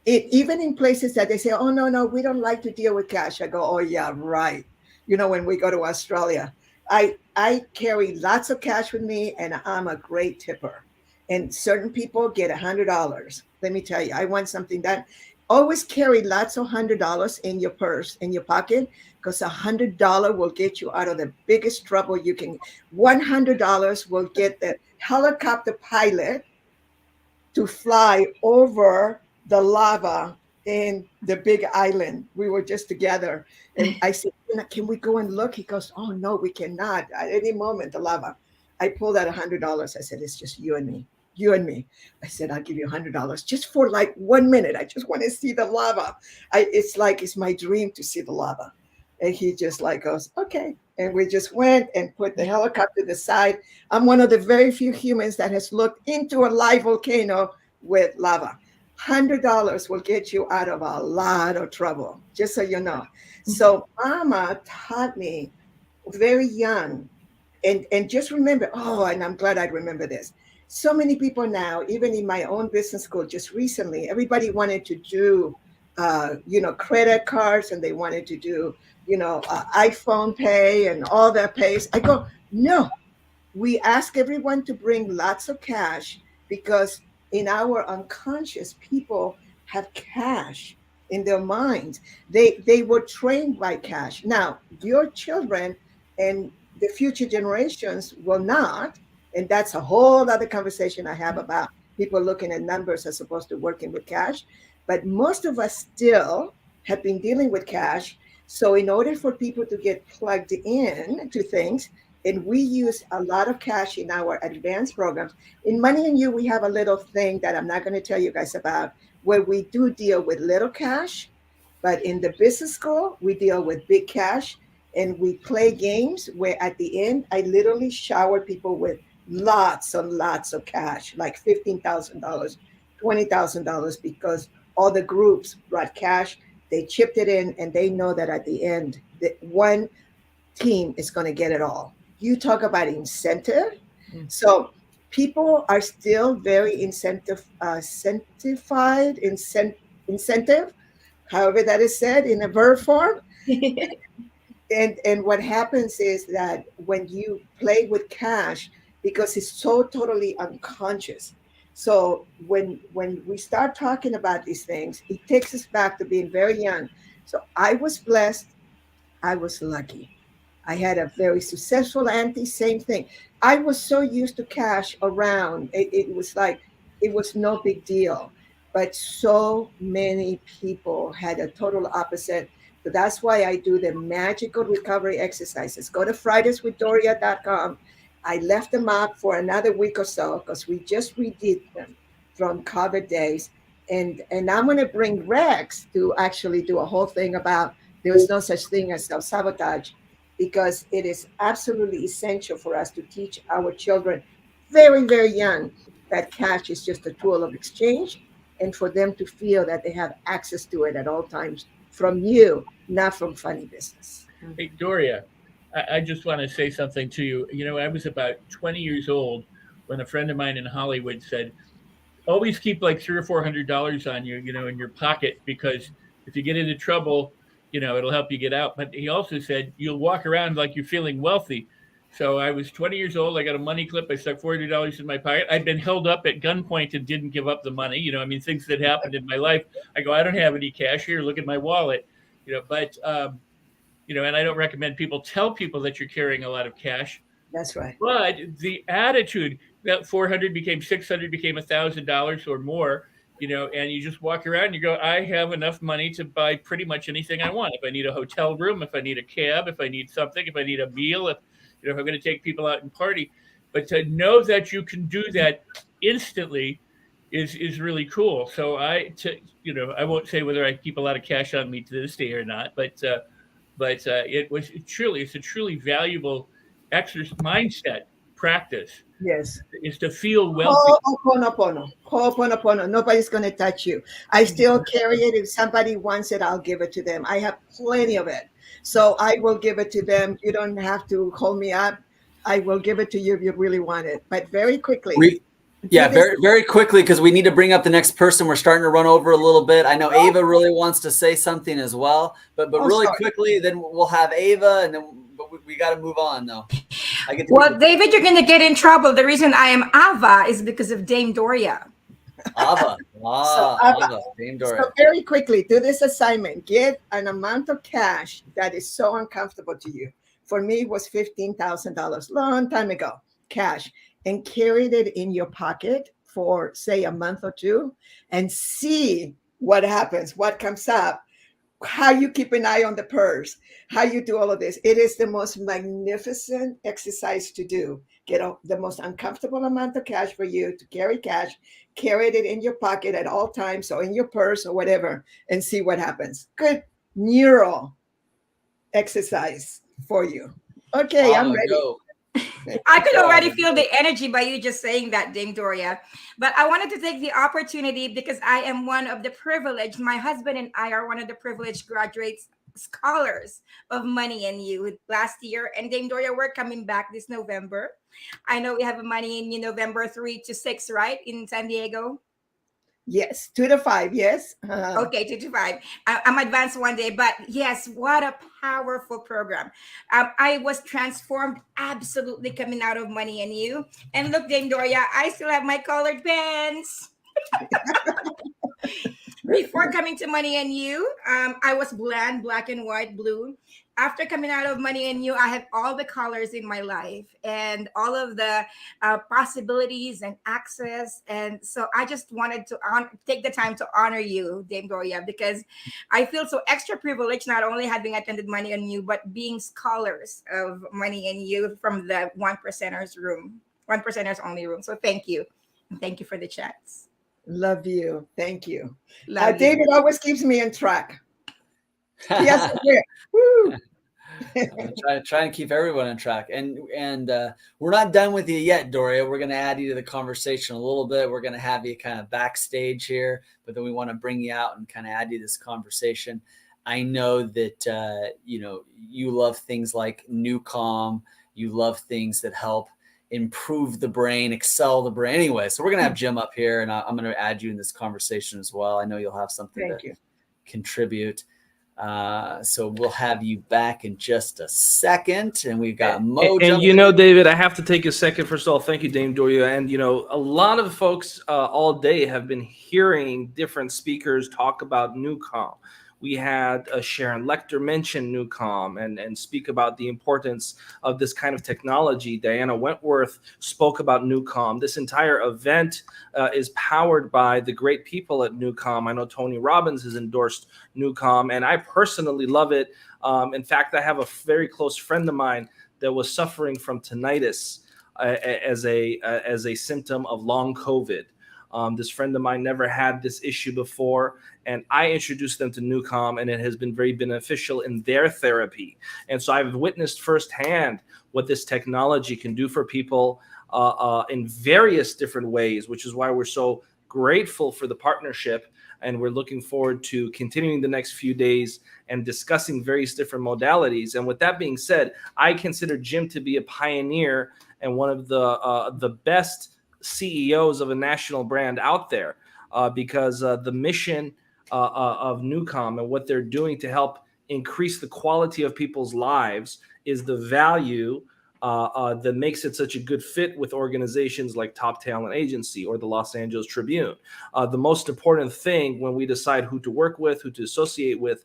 S18: Even in places that they say, oh, no, we don't like to deal with cash. I go, oh, yeah, right. When we go to Australia, I carry lots of cash with me and I'm a great tipper. And certain people get $100. Let me tell you, I want something that always carry lots of $100 in your purse, in your pocket, because $100 will get you out of the biggest trouble you can. $100 will get the helicopter pilot to fly over the lava in the big island. We were just together. And I said, can we go and look? He goes, oh, no, we cannot. At any moment, the lava. I pulled out $100. I said, it's just you and me. You and me. I said, I'll give you $100 just for like 1 minute. I just want to see the lava. It's my dream to see the lava. And he just like goes, okay. And we just went and put the helicopter to the side. I'm one of the very few humans that has looked into a live volcano with lava. $100 will get you out of a lot of trouble, just so you know. So Mama taught me very young, and just remember, and I'm glad I remember this. So many people now, even in my own business school, just recently, everybody wanted to do, credit cards, and they wanted to do, iPhone Pay and all that pays. I go, no, we ask everyone to bring lots of cash, because in our unconscious, people have cash in their minds. They were trained by cash. Now, your children and the future generations will not. And that's a whole other conversation I have about people looking at numbers as opposed to working with cash. But most of us still have been dealing with cash. So in order for people to get plugged in to things, and we use a lot of cash in our advanced programs. In Money and You, we have a little thing that I'm not going to tell you guys about, where we do deal with little cash. But in the business school, we deal with big cash. And we play games where at the end, I literally shower people with lots and lots of cash, like $15,000, $20,000, because all the groups brought cash. They chipped it in, and they know that at the end, that one team is going to get it all. You talk about incentive. So people are still very incentive, however that is said in a verb form. And what happens is that when you play with cash, because it's so totally unconscious. So when we start talking about these things, it takes us back to being very young. So I was blessed. I was lucky. I had a very successful auntie, same thing. I was so used to cash around. It was like, it was no big deal. But so many people had a total opposite. So that's why I do the magical recovery exercises. Go to fridayswithdoria.com. I left them up for another week or so because we just redid them from COVID days. And I'm going to bring Rex to actually do a whole thing about there is no such thing as self-sabotage, because it is absolutely essential for us to teach our children very, very young that cash is just a tool of exchange, and for them to feel that they have access to it at all times from you, not from funny business.
S4: Hey, Doria, I just want to say something to you. You know, I was about 20 years old when a friend of mine in Hollywood said, always keep like $300 or $400 on you, in your pocket, because if you get into trouble, it'll help you get out. But he also said, you'll walk around like you're feeling wealthy. So I was 20 years old. I got a money clip. I stuck $40 in my pocket. I'd been held up at gunpoint and didn't give up the money. Things that happened in my life. I go, I don't have any cash here. Look at my wallet. But and I don't recommend people tell people that you're carrying a lot of cash.
S18: That's right.
S4: But the attitude that 400 became 600, became $1,000 or more, and you just walk around and you go, I have enough money to buy pretty much anything I want. If I need a hotel room, if I need a cab, if I need something, if I need a meal, if I'm going to take people out and party. But to know that you can do that instantly is really cool. So I won't say whether I keep a lot of cash on me to this day or not, but it's a truly valuable exercise, mindset practice.
S18: Yes.
S4: Is to feel wealthy.
S18: Ho'oponopono. Nobody's going to touch you. I still carry it. If somebody wants it, I'll give it to them. I have plenty of it. So I will give it to them. You don't have to hold me up. I will give it to you if you really want it. But very quickly.
S2: Very, very quickly, because we need to bring up the next person. We're starting to run over a little bit. I know Ava really wants to say something as well. But really quickly, then we'll have Ava, and then we got to move on, though.
S5: David, you're going to get in trouble. The reason I am Ava is because of Dame Doria.
S2: Ava. Ava. Dame Doria.
S18: So very quickly, do this assignment. Get an amount of cash that is so uncomfortable to you. For me, it was $15,000, long time ago, cash, and carried it in your pocket for, say, a month or two, and see what happens, what comes up, how you keep an eye on the purse, how you do all of this. It is the most magnificent exercise to do. Get the most uncomfortable amount of cash for you to carry cash, carry it in your pocket at all times, or in your purse or whatever, and see what happens. Good neural exercise for you. Okay, I'm ready.
S2: Go.
S5: I could already feel the energy by you just saying that, Dame Doria. But I wanted to take the opportunity because I am one of the privileged. My husband and I are one of the privileged graduates, scholars of Money and You last year. And Dame Doria, we're coming back this November. I know we have a Money and You November 3 to 6, right, in San Diego?
S18: Yes, 2 to 5. Yes.
S5: Okay, 2 to 5. I'm advanced one day, but yes, what a powerful program. I was transformed absolutely coming out of Money and You. And look, Dame Doria, I still have my colored pants. Before coming to Money and You, I was bland, black and white, blue. After coming out of Money and You, I have all the colors in my life and all of the possibilities and access. And so I just wanted to take the time to honor you, Dame Doria, because I feel so extra privileged, not only having attended Money and You, but being scholars of Money and You from the 1%ers room, 1%ers only room. So thank you. And thank you for the chats.
S18: Love you. Thank you.
S5: Love you.
S18: David always keeps me on track. Yes, woo.
S2: try and keep everyone on track. And we're not done with you yet, Doria. We're going to add you to the conversation a little bit. We're going to have you kind of backstage here, but then we want to bring you out and kind of add you to this conversation. I know that you love things like NeuroCom. You love things that help improve the brain, excel the brain. Anyway, so we're going to have Jim up here, and I'm going to add you in this conversation as well. I know you'll have something to contribute. So we'll have you back in just a second, and we've got Mo.
S1: And David, I have to take a second. First of all, thank you, Dame Doria. And a lot of folks all day have been hearing different speakers talk about NeuroCom. We had Sharon Lechter mention NeuroCom and speak about the importance of this kind of technology. Diana Wentworth spoke about NeuroCom. This entire event is powered by the great people at NeuroCom. I know Tony Robbins has endorsed NeuroCom, and I personally love it. In fact, I have a very close friend of mine that was suffering from tinnitus as a symptom of long COVID. This friend of mine never had this issue before, and I introduced them to NeuroCom, and it has been very beneficial in their therapy. And so I've witnessed firsthand what this technology can do for people in various different ways, which is why we're so grateful for the partnership. And we're looking forward to continuing the next few days and discussing various different modalities. And with that being said, I consider Jim to be a pioneer and one of the best CEOs of a national brand out there, because the mission of NeuroCom and what they're doing to help increase the quality of people's lives is the value that makes it such a good fit with organizations like Top Talent Agency or the Los Angeles Tribune. The most important thing when we decide who to work with, who to associate with,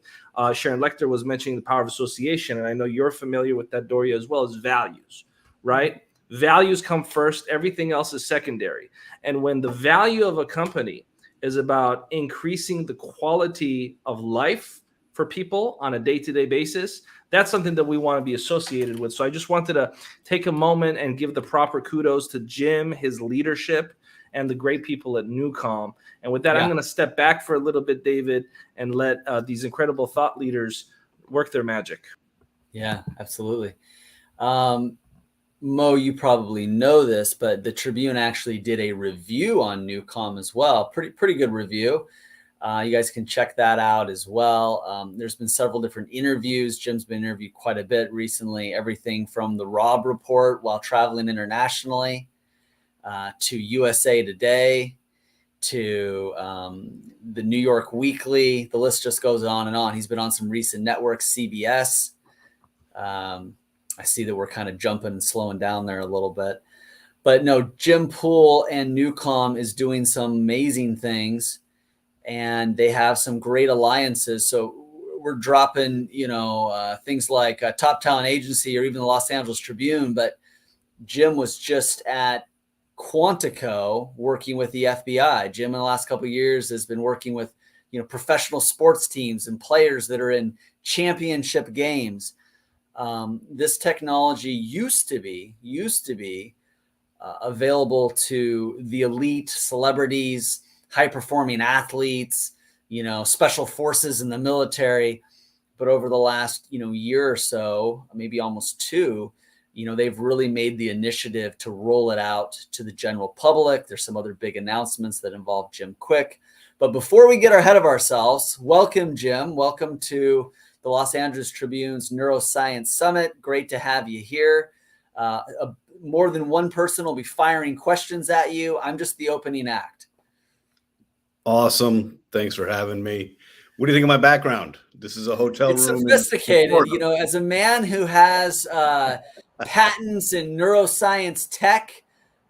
S1: Sharon Lechter was mentioning the power of association, and I know you're familiar with that, Doria, as well, as values, right? Values come first. Everything else is secondary. And when the value of a company is about increasing the quality of life for people on a day-to-day basis, that's something that we want to be associated with. So I just wanted to take a moment and give the proper kudos to Jim, his leadership, and the great people at NeuroCom. And with that, I'm going to step back for a little bit, David, and let these incredible thought leaders work their magic.
S2: Yeah, absolutely. Mo, you probably know this, but the Tribune actually did a review on NeuroCom as well. Pretty good review. You guys can check that out as well. There's been several different interviews. Jim's been interviewed quite a bit recently. Everything from the Rob Report while traveling internationally to USA Today to the New York Weekly. The list just goes on and on. He's been on some recent networks, CBS. I see that we're kind of jumping and slowing down there a little bit. But no, Jim Poole and Newcom is doing some amazing things, and they have some great alliances. So we're dropping, things like Top Talent Agency or even the Los Angeles Tribune. But Jim was just at Quantico working with the FBI. Jim, in the last couple of years, has been working with, professional sports teams and players that are in championship games. This technology used to be available to the elite celebrities, high-performing athletes, special forces in the military. But over the last, year or so, maybe almost two, they've really made the initiative to roll it out to the general public. There's some other big announcements that involve Jim Quick. But before we get ahead of ourselves, welcome, Jim. Welcome to the Los Angeles Tribune's Neuroscience Summit. Great to have you here. More than one person will be firing questions at you. I'm just the opening act.
S19: Awesome. Thanks for having me. What do you think of my background? This is a hotel room.
S2: It's sophisticated. As a man who has patents in neuroscience tech,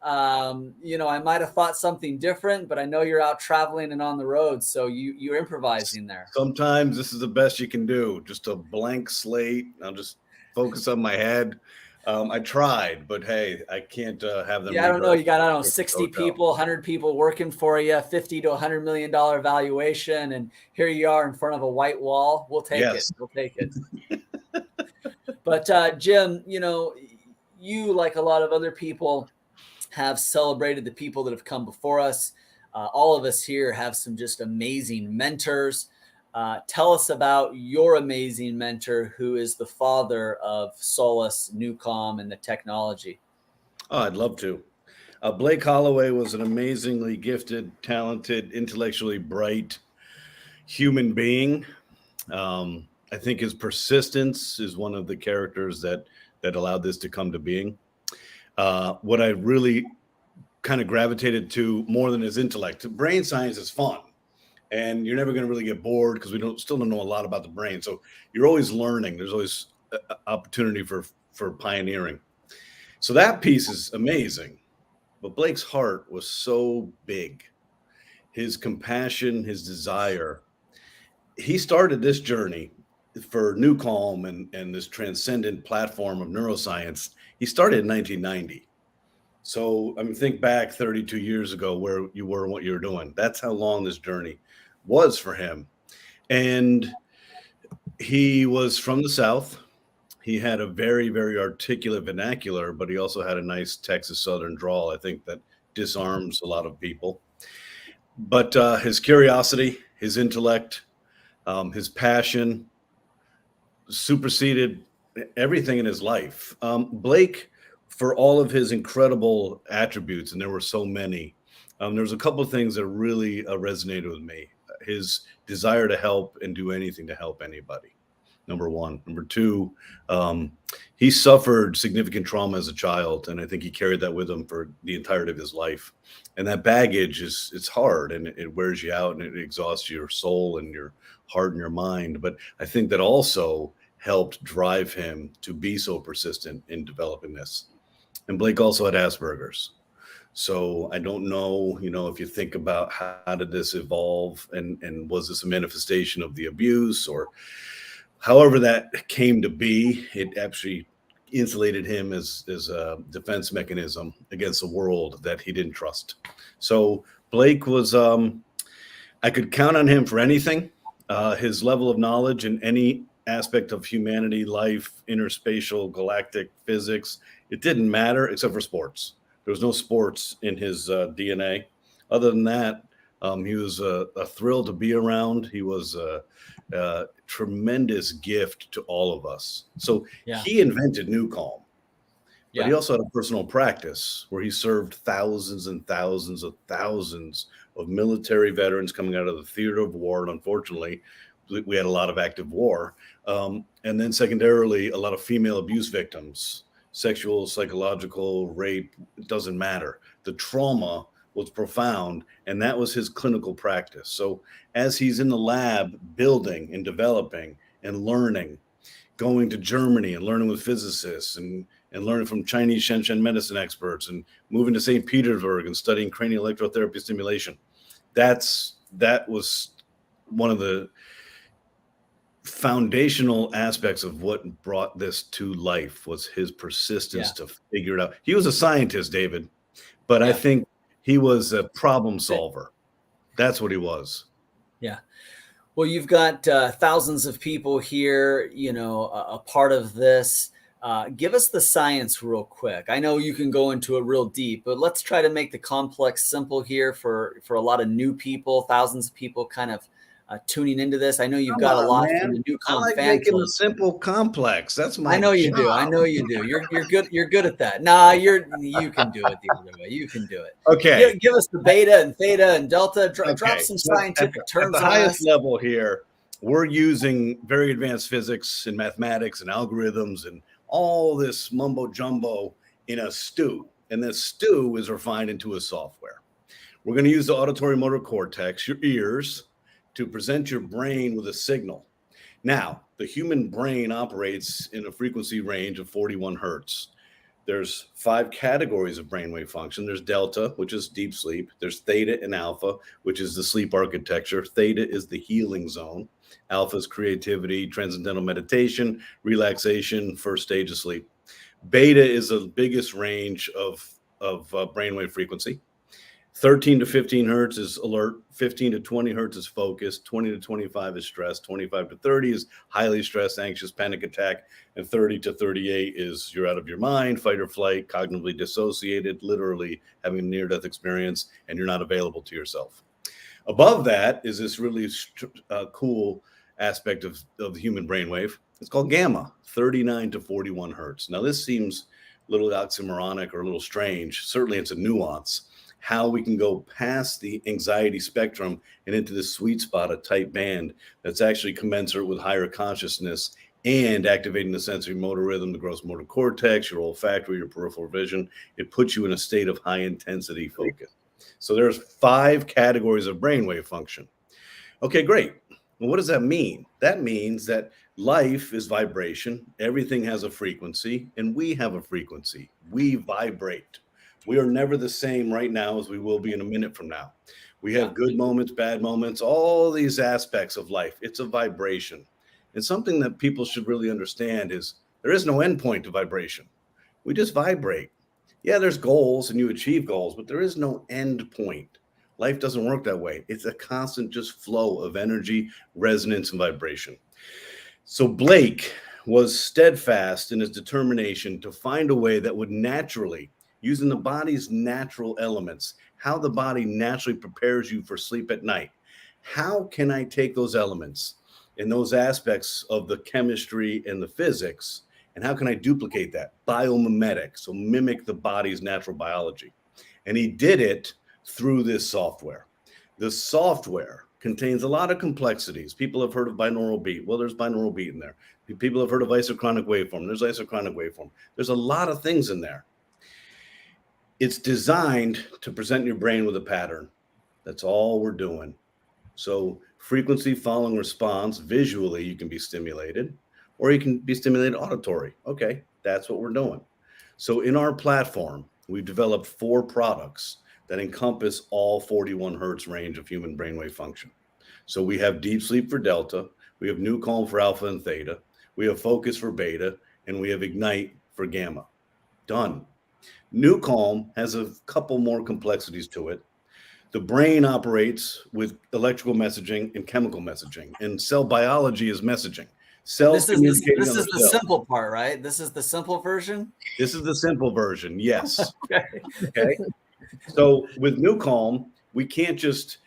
S2: I might have thought something different, but I know you're out traveling and on the road, so you're improvising there.
S19: Sometimes this is the best you can do. Just a blank slate. I'll just focus on my head. I tried, but hey, I can't have them.
S2: Yeah, I don't know. You got, 60 people, 100 people working for you, $50 to $100 million valuation, and here you are in front of a white wall. We'll take it. We'll take it. But Jim, you, like a lot of other people, have celebrated the people that have come before us. All of us here have some just amazing mentors. Tell us about your amazing mentor, who is the father of Solus, Newcom, and the technology.
S19: Oh, I'd love to. Blake Holloway was an amazingly gifted, talented, intellectually bright human being. I think his persistence is one of the characters that allowed this to come to being. What I really kind of gravitated to more than his intellect, brain science is fun. And you're never going to really get bored because still don't know a lot about the brain. So you're always learning. There's always opportunity for pioneering. So that piece is amazing. But Blake's heart was so big. His compassion, his desire. He started this journey for Newcom and this transcendent platform of neuroscience. He started in 1990. So think back 32 years ago where you were and what you were doing. That's how long this journey was for him. And he was from the South. He had a very, very articulate vernacular, but he also had a nice Texas Southern drawl, I think, that disarms a lot of people. But his curiosity, his intellect, his passion superseded everything in his life. Blake, for all of his incredible attributes, and there were so many, there's a couple of things that really resonated with me. His desire to help and do anything to help anybody, number one. Number two, he suffered significant trauma as a child, and I think he carried that with him for the entirety of his life. And that baggage it's hard, and it wears you out, and it exhausts your soul and your heart and your mind. But I think that also helped drive him to be so persistent in developing this. And Blake also had Asperger's. So I don't know, if you think about how did this evolve, and was this a manifestation of the abuse, or however that came to be, it actually insulated him as a defense mechanism against a world that he didn't trust. So Blake was, I could count on him for anything. His level of knowledge in any aspect of humanity, life, interspatial, galactic physics, it didn't matter except for sports. There was no sports in his DNA. Other than that, he was a thrill to be around. He was a tremendous gift to all of us. So he invented Newcom, but he also had a personal practice where he served thousands and thousands of military veterans coming out of the theater of war. And unfortunately, we had a lot of active war. And then secondarily, a lot of female abuse victims. Sexual, psychological, rape, it doesn't matter. The trauma was profound, and that was his clinical practice. So as he's in the lab building and developing and learning, going to Germany and learning with physicists and and learning from Chinese Shenzhen medicine experts and moving to St. Petersburg and studying cranial electrotherapy stimulation. That was one of the foundational aspects of what brought this to life, was his persistence to figure it out. He was a scientist, David, but I think he was a problem solver. That's what he was.
S2: Yeah. Well, you've got thousands of people here, a part of this. Give us the science real quick. I know you can go into it real deep, but let's try to make the complex simple here for a lot of new people, thousands of people kind of tuning into this. I know you've got a lot from the new
S19: I like making the simple complex. That's my
S2: I know you do. I know you do. You're good. You're good at that. Nah, you can do it the other way. You can do it.
S19: Okay.
S2: Give us the beta and theta and delta. Drop some scientific terms
S19: at the
S2: on
S19: highest
S2: us.
S19: level here. We're using very advanced physics and mathematics and algorithms and all this mumbo jumbo in a stew. And this stew is refined into a software. We're going to use the auditory motor cortex, your ears, to present your brain with a signal. Now, the human brain operates in a frequency range of 41 hertz. There's 5 categories of brainwave function. There's delta, which is deep sleep. There's theta and alpha, which is the sleep architecture. Theta is the healing zone. Alpha is creativity, transcendental meditation, relaxation, first stage of sleep. Beta is the biggest range of brainwave frequency. 13 to 15 hertz is alert, 15 to 20 hertz is focus, 20 to 25 is stress, 25 to 30 is highly stressed, anxious, panic attack, and 30 to 38 is you're out of your mind, fight or flight, cognitively dissociated, literally having a near-death experience, and you're not available to yourself. Above that is this really cool aspect of the human brainwave. It's called gamma, 39 to 41 hertz. Now, this seems a little oxymoronic or a little strange. Certainly, it's a nuance. How we can go past the anxiety spectrum and into the sweet spot, a tight band that's actually commensurate with higher consciousness and activating the sensory motor rhythm, the gross motor cortex, your olfactory, your peripheral vision. It puts you in a state of high intensity focus. So there's 5 categories of brainwave function. Okay, great. Well, what does that mean? That means that life is vibration. Everything has a frequency, and we have a frequency. We vibrate. We are never the same right now as we will be in a minute from now. We have good moments, bad moments, all these aspects of life. It's a vibration. And something that people should really understand is there is no endpoint to vibration. We just vibrate. Yeah, there's goals and you achieve goals, but there is no end point. Life doesn't work that way. It's a constant just flow of energy, resonance, and vibration. So Blake was steadfast in his determination to find a way that would naturally, using the body's natural elements, how the body naturally prepares you for sleep at night. How can I take those elements and those aspects of the chemistry and the physics, and how can I duplicate that? Biomimetic, so mimic the body's natural biology. And he did it through this software. The software contains a lot of complexities. People have heard of binaural beat. Well, there's binaural beat in there. People have heard of isochronic waveform. There's isochronic waveform. There's a lot of things in there. It's designed to present your brain with a pattern. That's all we're doing. So frequency following response, visually you can be stimulated, or you can be stimulated auditory. Okay, that's what we're doing. So in our platform, we've developed 4 products that encompass all 41 hertz range of human brainwave function. So we have deep sleep for delta, we have new calm for alpha and theta, we have focus for beta, and we have ignite for gamma. Done. New Calm has a couple more complexities to it. The brain operates with electrical messaging and chemical messaging, and cell biology is messaging. Cells
S2: This is the simple part, right? This is the simple version?
S19: This is the simple version, yes.
S2: Okay.
S19: So with New Calm, we can't just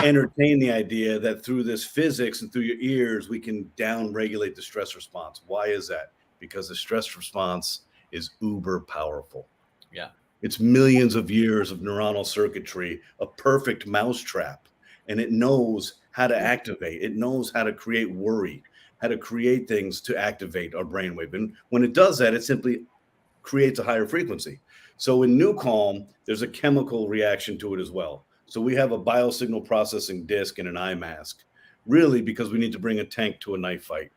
S19: entertain the idea that through this physics and through your ears, we can down-regulate the stress response. Why is that? Because the stress response is uber powerful.
S2: Yeah.
S19: It's millions of years of neuronal circuitry, a perfect mousetrap, and it knows how to activate. It knows how to create worry, how to create things to activate our brainwave. And when it does that, it simply creates a higher frequency. So in New Calm, there's a chemical reaction to it as well. So we have a biosignal processing disc and an eye mask, really because we need to bring a tank to a knife fight.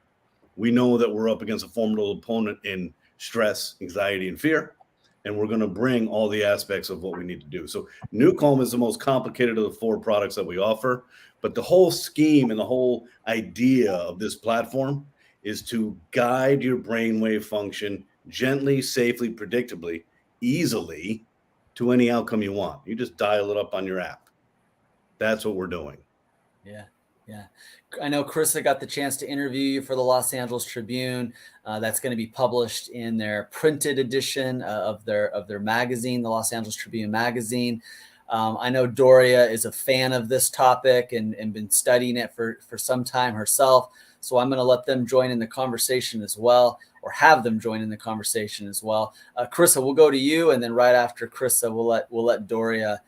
S19: We know that we're up against a formidable opponent in stress, anxiety, and fear. And we're going to bring all the aspects of what we need to do. So New Calm is the most complicated of the 4 products that we offer. But the whole scheme and the whole idea of this platform is to guide your brainwave function gently, safely, predictably, easily to any outcome you want. You just dial it up on your app. That's what we're doing.
S2: Yeah. Yeah. I know Carissa got the chance to interview you for the Los Angeles Tribune. That's going to be published in their printed edition of their magazine, the Los Angeles Tribune magazine. I know Doria is a fan of this topic and been studying it for some time herself. So I'm going to let them join in the conversation as well, or have them join in the conversation as well. Carissa, we'll go to you, and then right after Carissa, we'll let Doria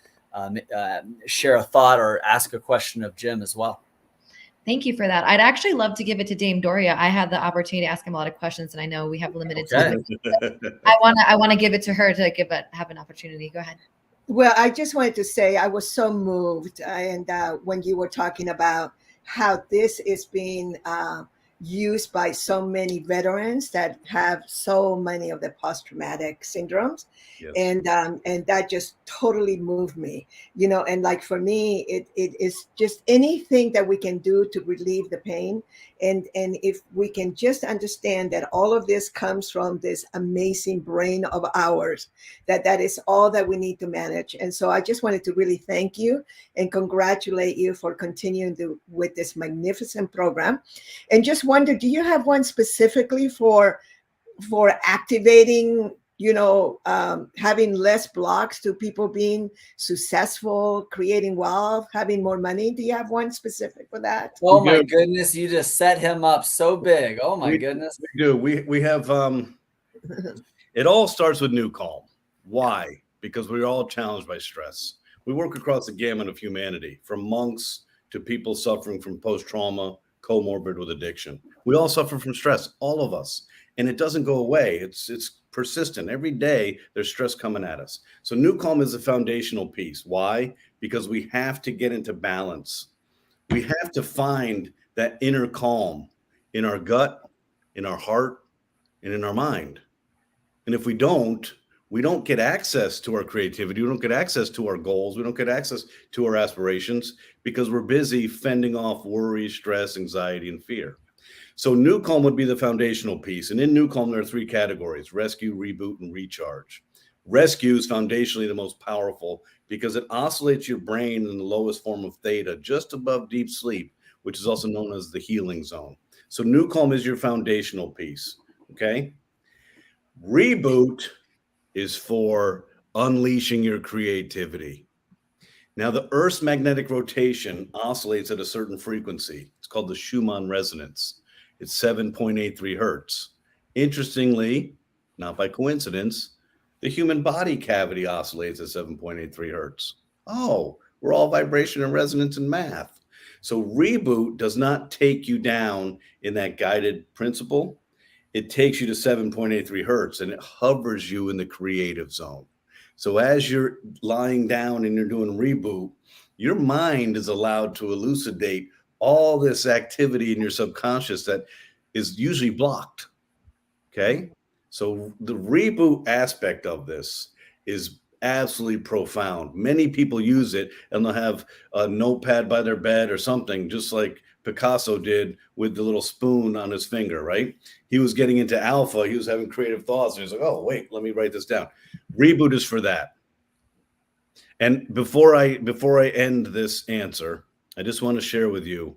S2: share a thought or ask a question of Jim as well.
S3: Thank you for that. I'd actually love to give it to Dame Doria. I had the opportunity to ask him a lot of questions, and I know we have limited time. I want to give it to her to have an opportunity. Go ahead.
S18: Well, I just wanted to say I was so moved, and when you were talking about how this is being used by so many veterans that have so many of the post-traumatic syndromes. Yes. And that just totally moved me, and like for me, it is just anything that we can do to relieve the pain. And if we can just understand that all of this comes from this amazing brain of ours, that is all that we need to manage. And so I just wanted to really thank you and congratulate you for continuing with this magnificent program. And just wonder, do you have one specifically for activating, having less blocks to people being successful, creating wealth, having more money? Do you have one specific for that?
S2: Oh my goodness, you just set him up so big. Oh my goodness.
S19: We do. We have it all starts with New Calm. Why? Because we're all challenged by stress. We work across the gamut of humanity, from monks to people suffering from post-trauma, comorbid with addiction. We all suffer from stress, all of us, and it doesn't go away. It's persistent. Every day there's stress coming at us. So New Calm is a foundational piece. Why? Because we have to get into balance. We have to find that inner calm in our gut, in our heart, and in our mind. And if we don't get access to our creativity. We don't get access to our goals. We don't get access to our aspirations because we're busy fending off worry, stress, anxiety, and fear. So New Calm would be the foundational piece. And in New Calm, there are 3 categories: rescue, reboot, and recharge. Rescue is foundationally the most powerful because it oscillates your brain in the lowest form of theta, just above deep sleep, which is also known as the healing zone. So New Calm is your foundational piece, okay? Reboot is for unleashing your creativity. Now, the Earth's magnetic rotation oscillates at a certain frequency. It's called the Schumann resonance. It's 7.83 hertz. Interestingly, not by coincidence, the human body cavity oscillates at 7.83 hertz. Oh, we're all vibration and resonance and math. So reboot does not take you down in that guided principle. It takes you to 7.83 hertz and it hovers you in the creative zone. So as you're lying down and you're doing reboot, your mind is allowed to elucidate all this activity in your subconscious that is usually blocked. Okay. So the reboot aspect of this is absolutely profound. Many people use it and they'll have a notepad by their bed or something, just like Picasso did with the little spoon on his finger, right? He was getting into alpha. He was having creative thoughts. And he's like, oh, wait, let me write this down. Reboot is for that. And before I end this answer, I just want to share with you,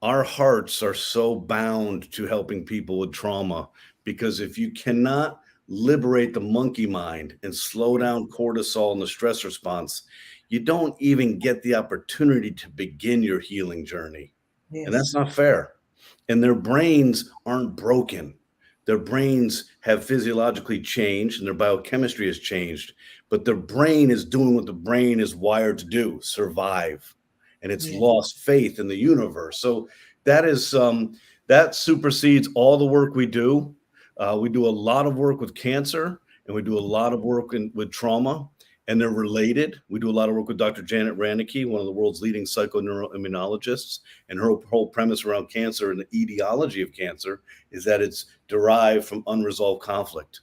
S19: our hearts are so bound to helping people with trauma, because if you cannot liberate the monkey mind and slow down cortisol and the stress response, you don't even get the opportunity to begin your healing journey. Yes. And that's not fair. And their brains aren't broken. Their brains have physiologically changed and their biochemistry has changed, but their brain is doing what the brain is wired to do, survive. And it's lost faith in the universe. So that is that supersedes all the work we do. We do a lot of work with cancer and we do a lot of work with trauma. and they're related. We do a lot of work with Dr. Janet Ranicky, one of the world's leading psychoneuroimmunologists, and her whole premise around cancer and the etiology of cancer is that it's derived from unresolved conflict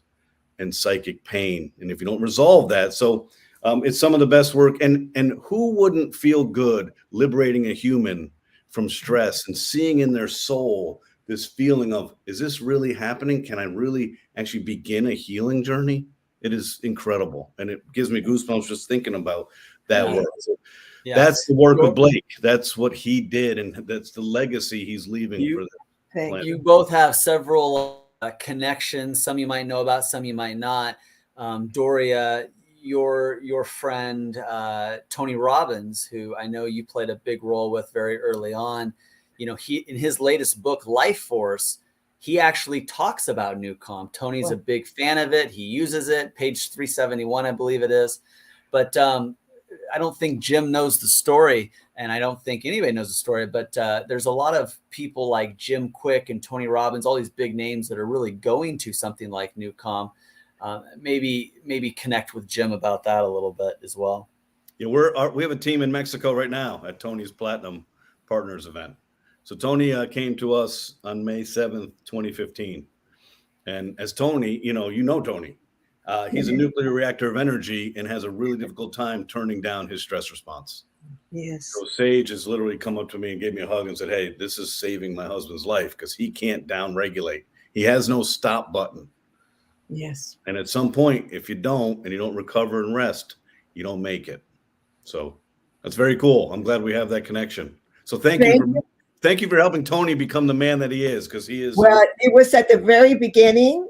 S19: and psychic pain. And if you don't resolve that, so it's some of the best work. And who wouldn't feel good liberating a human from stress and seeing in their soul this feeling of, is this really happening? Can I really actually begin a healing journey? It is incredible. And it gives me goosebumps just thinking about that work. So that's the work with Blake. That's what he did. And that's the legacy he's leaving for the planet.
S2: You both have several connections. Some you might know about, some you might not. Doria, your friend, Tony Robbins, who I know you played a big role with very early on, he, in his latest book, Life Force, he actually talks about NeuCom. Tony's a big fan of it. He uses it, page 371, I believe it is. But I don't think Jim knows the story, and I don't think anybody knows the story, but there's a lot of people like Jim Quick and Tony Robbins, all these big names that are really going to something like NeuCom. Maybe connect with Jim about that a little bit as well.
S19: Yeah, we have a team in Mexico right now at Tony's Platinum Partners event. So Tony came to us on May 7th, 2015. And as Tony, you know Tony, he's a nuclear reactor of energy and has a really difficult time turning down his stress response.
S18: Yes.
S19: So Sage has literally come up to me and gave me a hug and said, hey, this is saving my husband's life because he can't down-regulate. He has no stop button.
S18: Yes.
S19: And at some point, if you don't recover and rest, you don't make it. So that's very cool. I'm glad we have that connection. So thank you for helping Tony become the man that he is, because he is.
S18: Well, it was at the very beginning.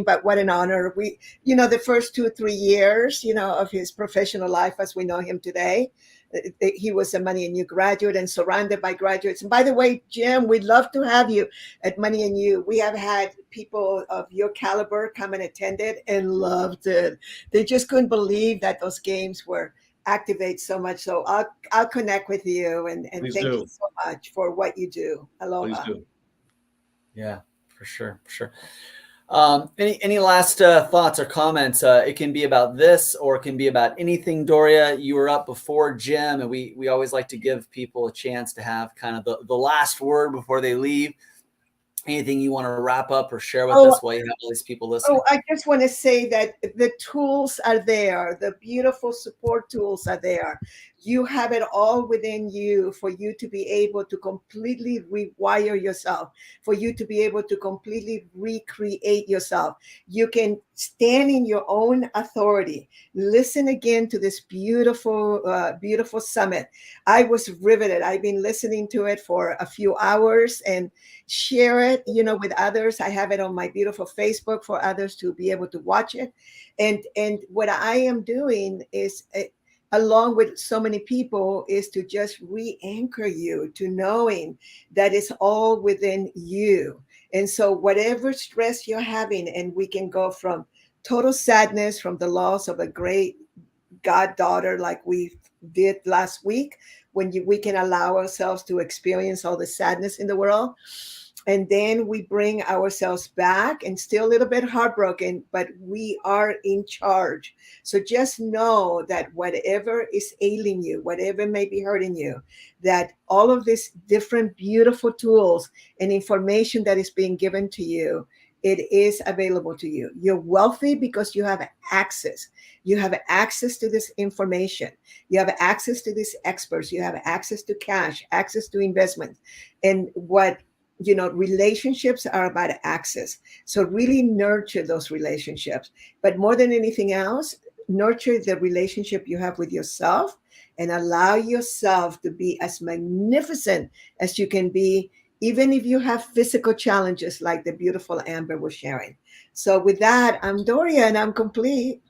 S18: But what an honor. We, the first 2-3 years, of his professional life as we know him today, he was a Money and You graduate and surrounded by graduates. And by the way, Jim, we'd love to have you at Money and You. We have had people of your caliber come and attended and loved it. They just couldn't believe that those games were activate so much. So I'll connect with you and thank you so much for what you do. Aloha.
S19: Please do.
S2: Yeah, for sure. Any last thoughts or comments? It can be about this or it can be about anything. Doria, you were up before Jim, and we always like to give people a chance to have kind of the last word before they leave. Anything you want to wrap up or share with us while you have all these people listening?
S18: I just want to say that the tools are there. The beautiful support tools are there. You have it all within you for you to be able to completely rewire yourself, for you to be able to completely recreate yourself. You can stand in your own authority. Listen again to this beautiful, beautiful summit. I was riveted. I've been listening to it for a few hours and share it, with others. I have it on my beautiful Facebook for others to be able to watch it. And what I am doing is, along with so many people, is to just re-anchor you to knowing that it's all within you. And so whatever stress you're having, and we can go from total sadness from the loss of a great goddaughter like we did last week, when we can allow ourselves to experience all the sadness in the world. And then we bring ourselves back and still a little bit heartbroken, but we are in charge. So just know that whatever is ailing you, whatever may be hurting you, that all of these different beautiful tools and information that is being given to you, it is available to you. You're wealthy because you have access. You have access to this information. You have access to these experts. You have access to cash, access to investment. And relationships are about access. So really nurture those relationships. But more than anything else, nurture the relationship you have with yourself and allow yourself to be as magnificent as you can be, even if you have physical challenges like the beautiful Amber was sharing. So with that, I'm Doria and I'm complete.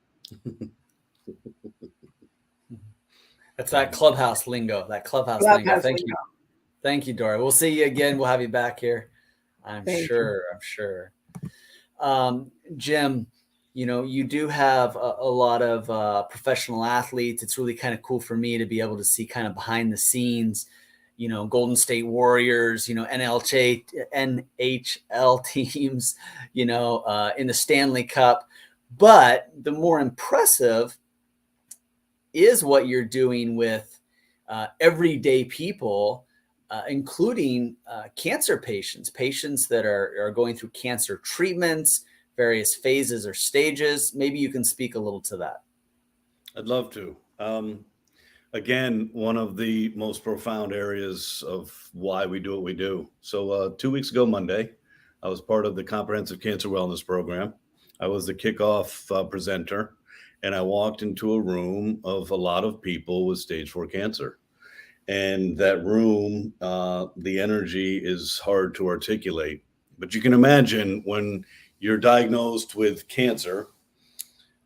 S2: That's that clubhouse lingo, lingo. Thank you. Thank you, Doria. We'll see you again. We'll have you back here. I'm sure. Jim, you do have a lot of professional athletes. It's really kind of cool for me to be able to see kind of behind the scenes, Golden State Warriors, NHL teams, in the Stanley Cup. But the more impressive is what you're doing with everyday people, including cancer patients that are going through cancer treatments, various phases or stages. Maybe you can speak a little to that.
S19: I'd love to. Again, one of the most profound areas of why we do what we do. So 2 weeks ago, Monday, I was part of the Comprehensive Cancer Wellness Program. I was the kickoff presenter, and I walked into a room of a lot of people with stage 4 cancer. And that room, the energy is hard to articulate. But you can imagine when you're diagnosed with cancer,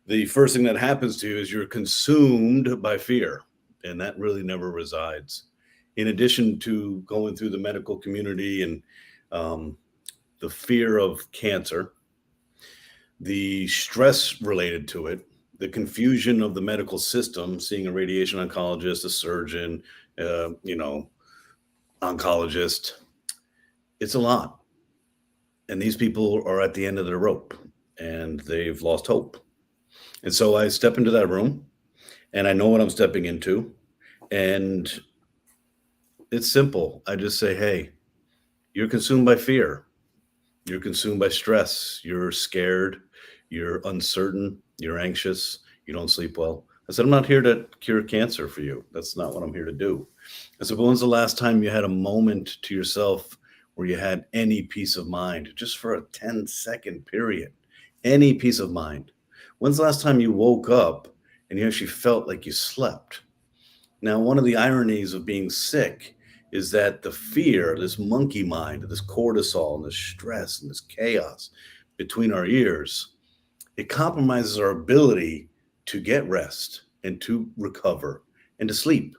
S19: the first thing that happens to you is you're consumed by fear. And that really never resides. In addition to going through the medical community and the fear of cancer, the stress related to it, the confusion of the medical system, seeing a radiation oncologist, a surgeon, oncologist, it's a lot. And these people are at the end of their rope and they've lost hope. And so I step into that room and I know what I'm stepping into. And it's simple. I just say, hey, you're consumed by fear. You're consumed by stress. You're scared. You're uncertain. You're anxious. You don't sleep well. I said, I'm not here to cure cancer for you. That's not what I'm here to do. I said, but when's the last time you had a moment to yourself where you had any peace of mind, just for a 10-second period, any peace of mind? When's the last time you woke up and you actually felt like you slept? Now, one of the ironies of being sick is that the fear, this monkey mind, this cortisol and this stress and this chaos between our ears, it compromises our ability to get rest and to recover and to sleep.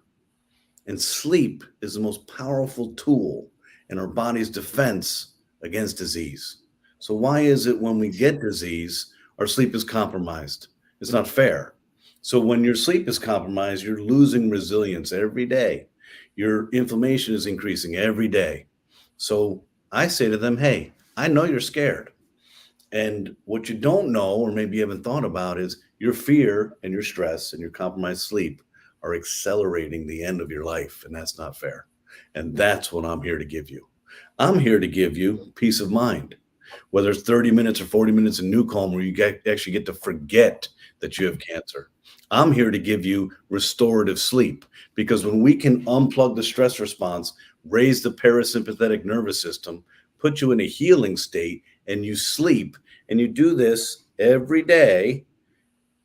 S19: And sleep is the most powerful tool in our body's defense against disease. So why is it when we get disease, our sleep is compromised? It's not fair. So when your sleep is compromised, you're losing resilience every day. Your inflammation is increasing every day. So I say to them, hey, I know you're scared. And what you don't know, or maybe you haven't thought about, is your fear and your stress and your compromised sleep are accelerating the end of your life. And that's not fair. And that's what I'm here to give you. I'm here to give you peace of mind, whether it's 30 minutes or 40 minutes in New Calm, where you actually get to forget that you have cancer. I'm here to give you restorative sleep, because when we can unplug the stress response, raise the parasympathetic nervous system, put you in a healing state, and you sleep, and you do this every day,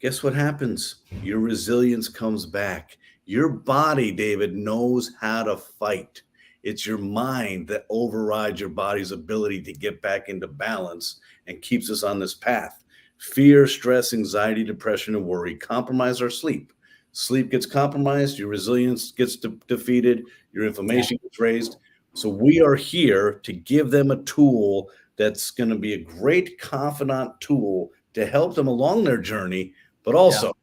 S19: guess what happens? Your resilience comes back. Your body, David, knows how to fight. It's your mind that overrides your body's ability to get back into balance and keeps us on this path. Fear, stress, anxiety, depression, and worry compromise our sleep. Sleep gets compromised, your resilience gets defeated, your inflammation gets raised. So we are here to give them a tool that's going to be a great confidant tool to help them along their journey, but also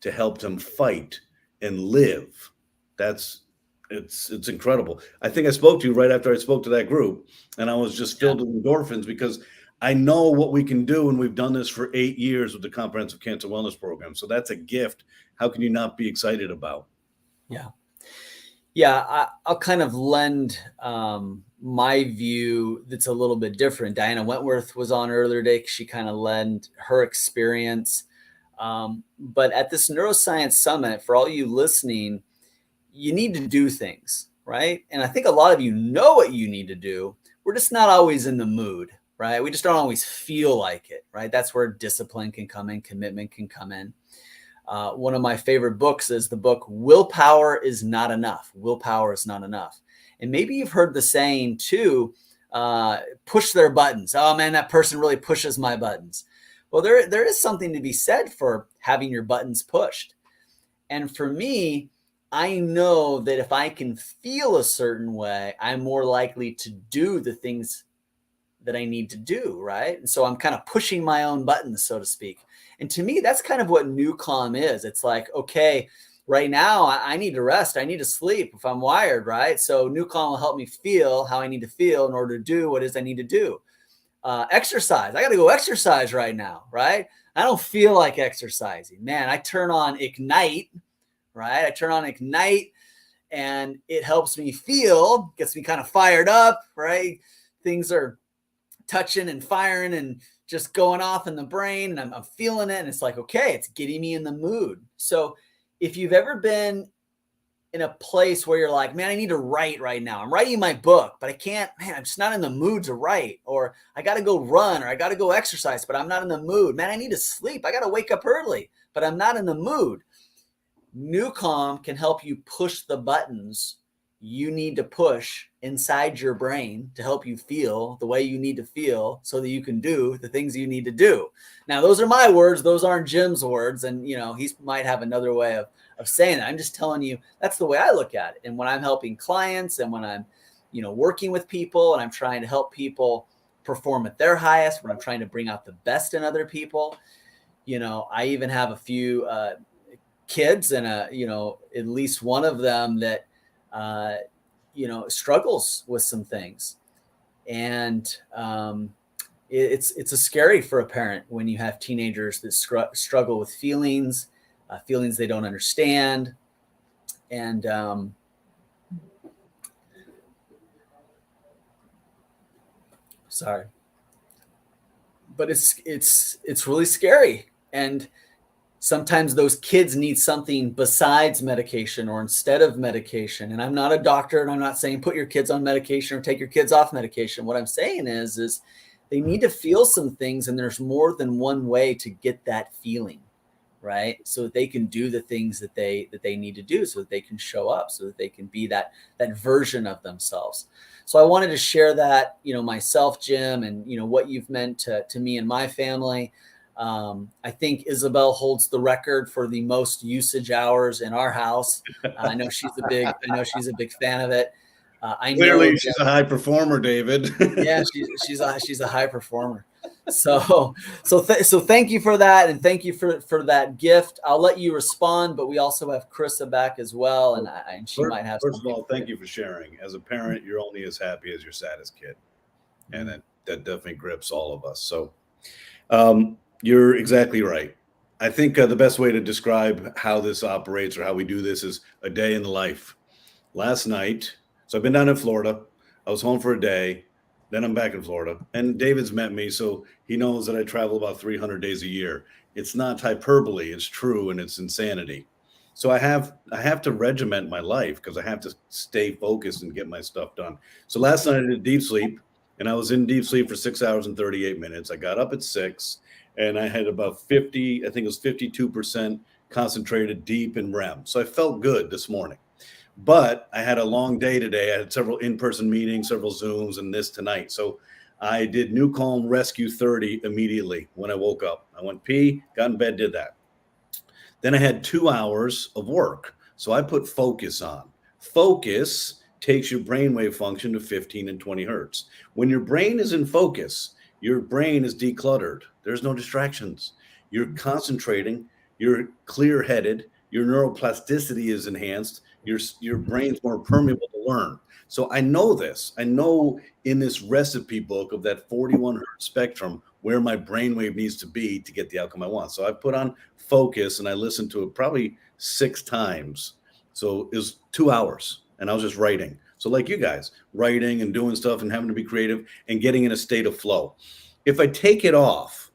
S19: to help them fight and live. It's incredible. I think I spoke to you right after I spoke to that group, and I was just filled with endorphins because I know what we can do, and we've done this for 8 years with the Comprehensive Cancer Wellness Program. So that's a gift. How can you not be excited about?
S2: Yeah, I'll kind of lend my view that's a little bit different. Diana Wentworth was on earlier today. She kind of lent her experience. But at this Neuroscience Summit, for all you listening, you need to do things, right? And I think a lot of you know what you need to do. We're just not always in the mood, right? We just don't always feel like it, right? That's where discipline can come in, commitment can come in. One of my favorite books is the book, Willpower is Not Enough. Willpower is not enough. And maybe you've heard the saying too, push their buttons. Oh man, that person really pushes my buttons. Well, there is something to be said for having your buttons pushed. And for me, I know that if I can feel a certain way, I'm more likely to do the things that I need to do, right? And so I'm kind of pushing my own buttons, so to speak. And to me, that's kind of what New Calm is. It's like, okay, right now I need to rest. I need to sleep if I'm wired, right? So New Calm will help me feel how I need to feel in order to do what it is I need to do. Exercise. I got to go exercise right now, right? I don't feel like exercising. Man, I turn on Ignite, right? I turn on Ignite and it helps me feel, gets me kind of fired up, right? Things are touching and firing and just going off in the brain, and I'm feeling it. And it's like, okay, it's getting me in the mood. So if you've ever been in a place where you're like, man, I need to write right now. I'm writing my book, but I can't, man, I'm just not in the mood to write. Or I got to go run, or I got to go exercise, but I'm not in the mood. Man, I need to sleep. I got to wake up early, but I'm not in the mood. NeuCalm can help you push the buttons you need to push inside your brain to help you feel the way you need to feel so that you can do the things you need to do. Now, those are my words. Those aren't Jim's words. And, you know, he might have another way of saying that. I'm just telling you, that's the way I look at it. And when I'm helping clients and when I'm, you know, working with people and I'm trying to help people perform at their highest, when I'm trying to bring out the best in other people, you know, I even have a few kids and, you know, at least one of them that, you know, struggles with some things. And it's a scary for a parent when you have teenagers that struggle with feelings they don't understand. And sorry, but it's really scary. And sometimes those kids need something besides medication or instead of medication. And I'm not a doctor, and I'm not saying put your kids on medication or take your kids off medication. What I'm saying is they need to feel some things, and there's more than one way to get that feeling, right? So that they can do the things that they need to do, so that they can show up, so that they can be that version of themselves. So I wanted to share that, you know, myself, Jim, and, you know, what you've meant to me and my family. I think Isabel holds the record for the most usage hours in our house. I know she's a big fan of it. I
S19: Clearly
S2: know
S19: she's a high performer, David.
S2: Yeah, she's a high performer. So thank you for that, and thank you for that gift. I'll let you respond, but we also have Krista back as well, and she might have.
S19: First of all, thank you for sharing. As a parent, you're only as happy as your saddest kid, and that definitely grips all of us. So. You're exactly right. I think the best way to describe how this operates or how we do this is a day in the life. Last night, so I've been down in Florida. I was home for a day. Then I'm back in Florida. And David's met me, so he knows that I travel about 300 days a year. It's not hyperbole. It's true, and it's insanity. So I have to regiment my life because I have to stay focused and get my stuff done. So last night I did deep sleep, and I was in deep sleep for 6 hours and 38 minutes. I got up at 6. And I had about 50, I think it was 52% concentrated deep in REM. So I felt good this morning. But I had a long day today. I had several in-person meetings, several Zooms, and this tonight. So I did NeuCalm Rescue 30 immediately when I woke up. I went pee, got in bed, did that. Then I had 2 hours of work. So I put focus on. Focus takes your brainwave function to 15 and 20 hertz. When your brain is in focus, your brain is decluttered. There's no distractions. You're concentrating. You're clear-headed. Your neuroplasticity is enhanced. Your brain's more permeable to learn. So I know this. I know in this recipe book of that 41 hertz spectrum where my brainwave needs to be to get the outcome I want. So I put on focus and I listened to it probably 6 times. So it was 2 hours and I was just writing. So like you guys, writing and doing stuff and having to be creative and getting in a state of flow. If I take it off,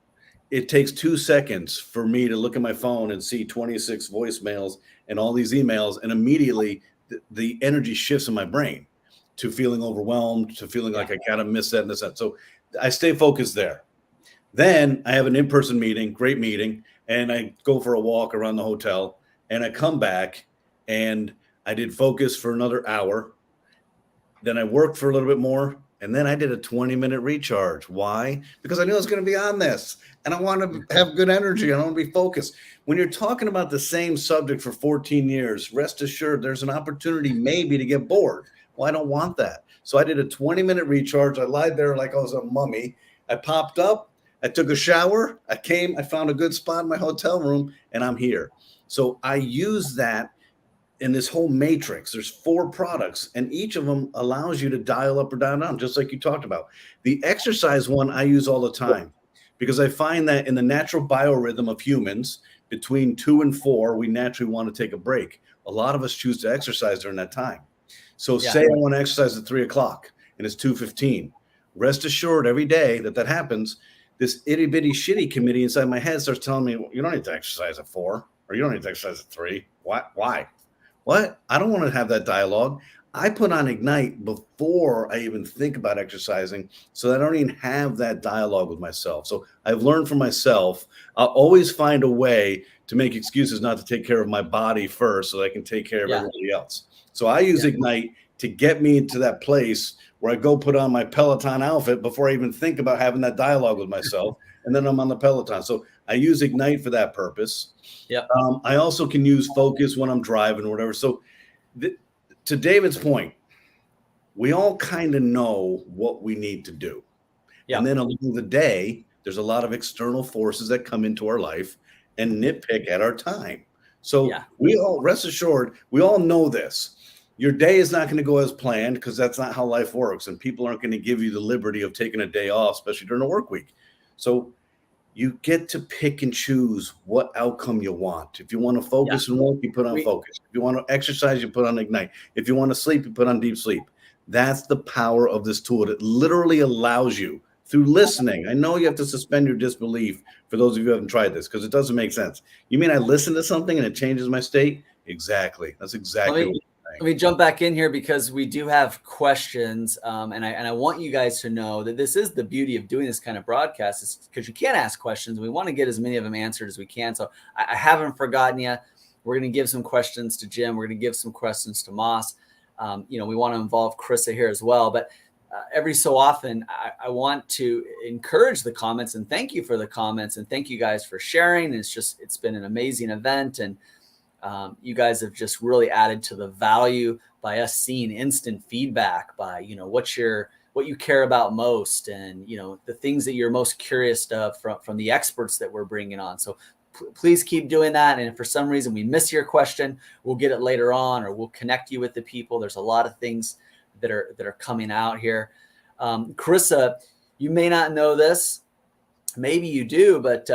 S19: it takes 2 seconds for me to look at my phone and see 26 voicemails and all these emails. And immediately the energy shifts in my brain to feeling overwhelmed, to feeling like I gotta miss that and this, that. So I stay focused there. Then I have an in-person meeting, great meeting, and I go for a walk around the hotel and I come back and I did focus for another hour. Then I worked for a little bit more, and then I did a 20-minute recharge. Why? Because I knew I was going to be on this, and I want to have good energy. I want to be focused. When you're talking about the same subject for 14 years, rest assured there's an opportunity maybe to get bored. Well, I don't want that. So I did a 20-minute recharge. I lied there like I was a mummy. I popped up. I took a shower. I found a good spot in my hotel room, and I'm here. So I use that. In this whole matrix, there's 4 products, and each of them allows you to dial up or down, just like you talked about. The exercise one I use all the time because I find that in the natural biorhythm of humans, between 2 and 4, we naturally want to take a break. a lot of us choose to exercise during that time. So
S2: Yeah.
S19: say I want to exercise at 3:00 and it's 2:15. Rest assured every day that happens, this itty bitty shitty committee inside my head starts telling me, well, you don't need to exercise at 4, or you don't need to exercise at 3. Why? What? I don't want to have that dialogue. I put on Ignite before I even think about exercising, so that I don't even have that dialogue with myself. So I've learned from myself, I'll always find a way to make excuses not to take care of my body first so that I can take care of everybody else. So I use Ignite to get me into that place where I go put on my Peloton outfit before I even think about having that dialogue with myself. And then I'm on the Peloton. So I use Ignite for that purpose.
S2: Yep.
S19: I also can use Focus when I'm driving or whatever. So to David's point, we all kind of know what we need to do. And then along the day, there's a lot of external forces that come into our life and nitpick at our time. So we all, rest assured, we all know this. Your day is not going to go as planned because that's not how life works. And people aren't going to give you the liberty of taking a day off, especially during a work week. So you get to pick and choose what outcome you want. If you want to focus and work, you put on Focus. If you want to exercise, you put on Ignite. If you want to sleep, you put on Deep Sleep. That's the power of this tool. It literally allows you through listening. I know you have to suspend your disbelief for those of you who haven't tried this because it doesn't make sense. You mean I listen to something and it changes my state? Exactly. That's exactly
S2: Let me jump back in here because we do have questions, and I want you guys to know that this is the beauty of doing this kind of broadcast, is because you can ask questions. We want to get as many of them answered as we can. So I haven't forgotten you. We're going to give some questions to Jim. We're going to give some questions to Moss. We want to involve Carissa here as well. But every so often, I want to encourage the comments and thank you for the comments and thank you guys for sharing. It's been an amazing event, and you guys have just really added to the value by us seeing instant feedback by, what you care about most and, the things that you're most curious of from the experts that we're bringing on. So please keep doing that. And if for some reason we miss your question, we'll get it later on, or we'll connect you with the people. There's a lot of things that are coming out here. Carissa, you may not know this, maybe you do, but,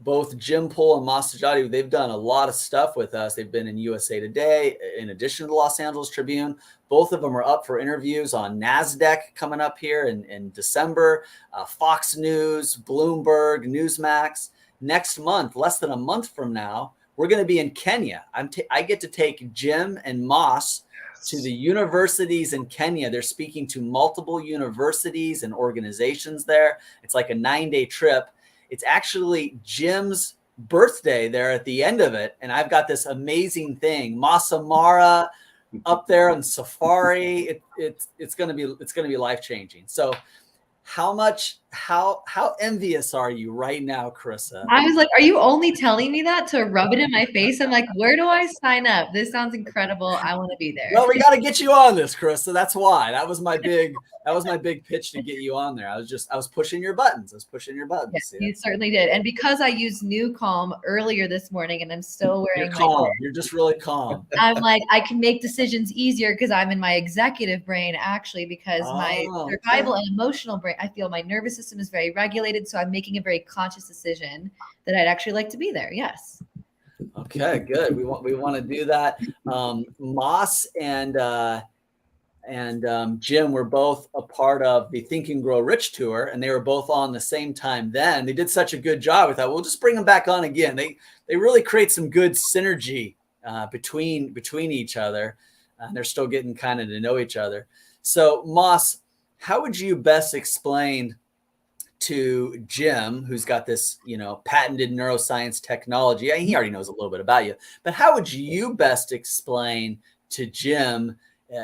S2: both Jim Poole and Moss Sajadi, they've done a lot of stuff with us. They've been in USA Today, in addition to the Los Angeles Tribune. Both of them are up for interviews on NASDAQ coming up here in December, Fox News, Bloomberg, Newsmax. Next month, less than a month from now, we're going to be in Kenya. I get to take Jim and Moss to the universities in Kenya. They're speaking to multiple universities and organizations there. It's like a 9-day trip. It's actually Jim's birthday there at the end of it. And I've got this amazing thing, Masai Mara up there on safari. It's going to be life-changing. So how envious are you right now, Carissa?
S3: I was like, are you only telling me that to rub it in my face? I'm like, where do I sign up? This sounds incredible. I want to be there.
S2: Well, we got to get you on this, Carissa. That's why. That was my big pitch to get you on there. I was pushing your buttons.
S3: Yes, you certainly did. And because I used New Calm earlier this morning and I'm still wearing
S2: You're calm. You're just really calm.
S3: I'm like, I can make decisions easier because I'm in my executive brain, actually, because my survival and emotional brain, I feel my nervous system is very regulated. So I'm making a very conscious decision that I'd actually like to be there. Yes.
S2: Okay, good. We want to do that. Moss and Jim were both a part of the Think and Grow Rich tour, and they were both on the same time then. They did such a good job. We thought, we'll just bring them back on again. They really create some good synergy between each other. They're still getting kind of to know each other. So, Moss, how would you best explain to Jim, who's got this, patented neuroscience technology? He already knows a little bit about you, but how would you best explain to Jim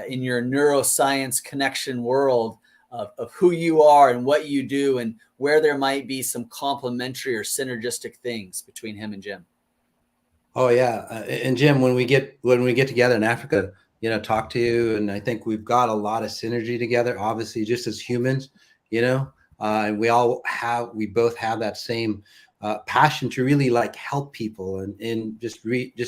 S2: in your neuroscience connection world of who you are and what you do and where there might be some complementary or synergistic things between him and Jim?
S10: Oh yeah. And Jim, when we get together in Africa, talk to you. And I think we've got a lot of synergy together, obviously, just as humans, and we both have that same passion to really help people and just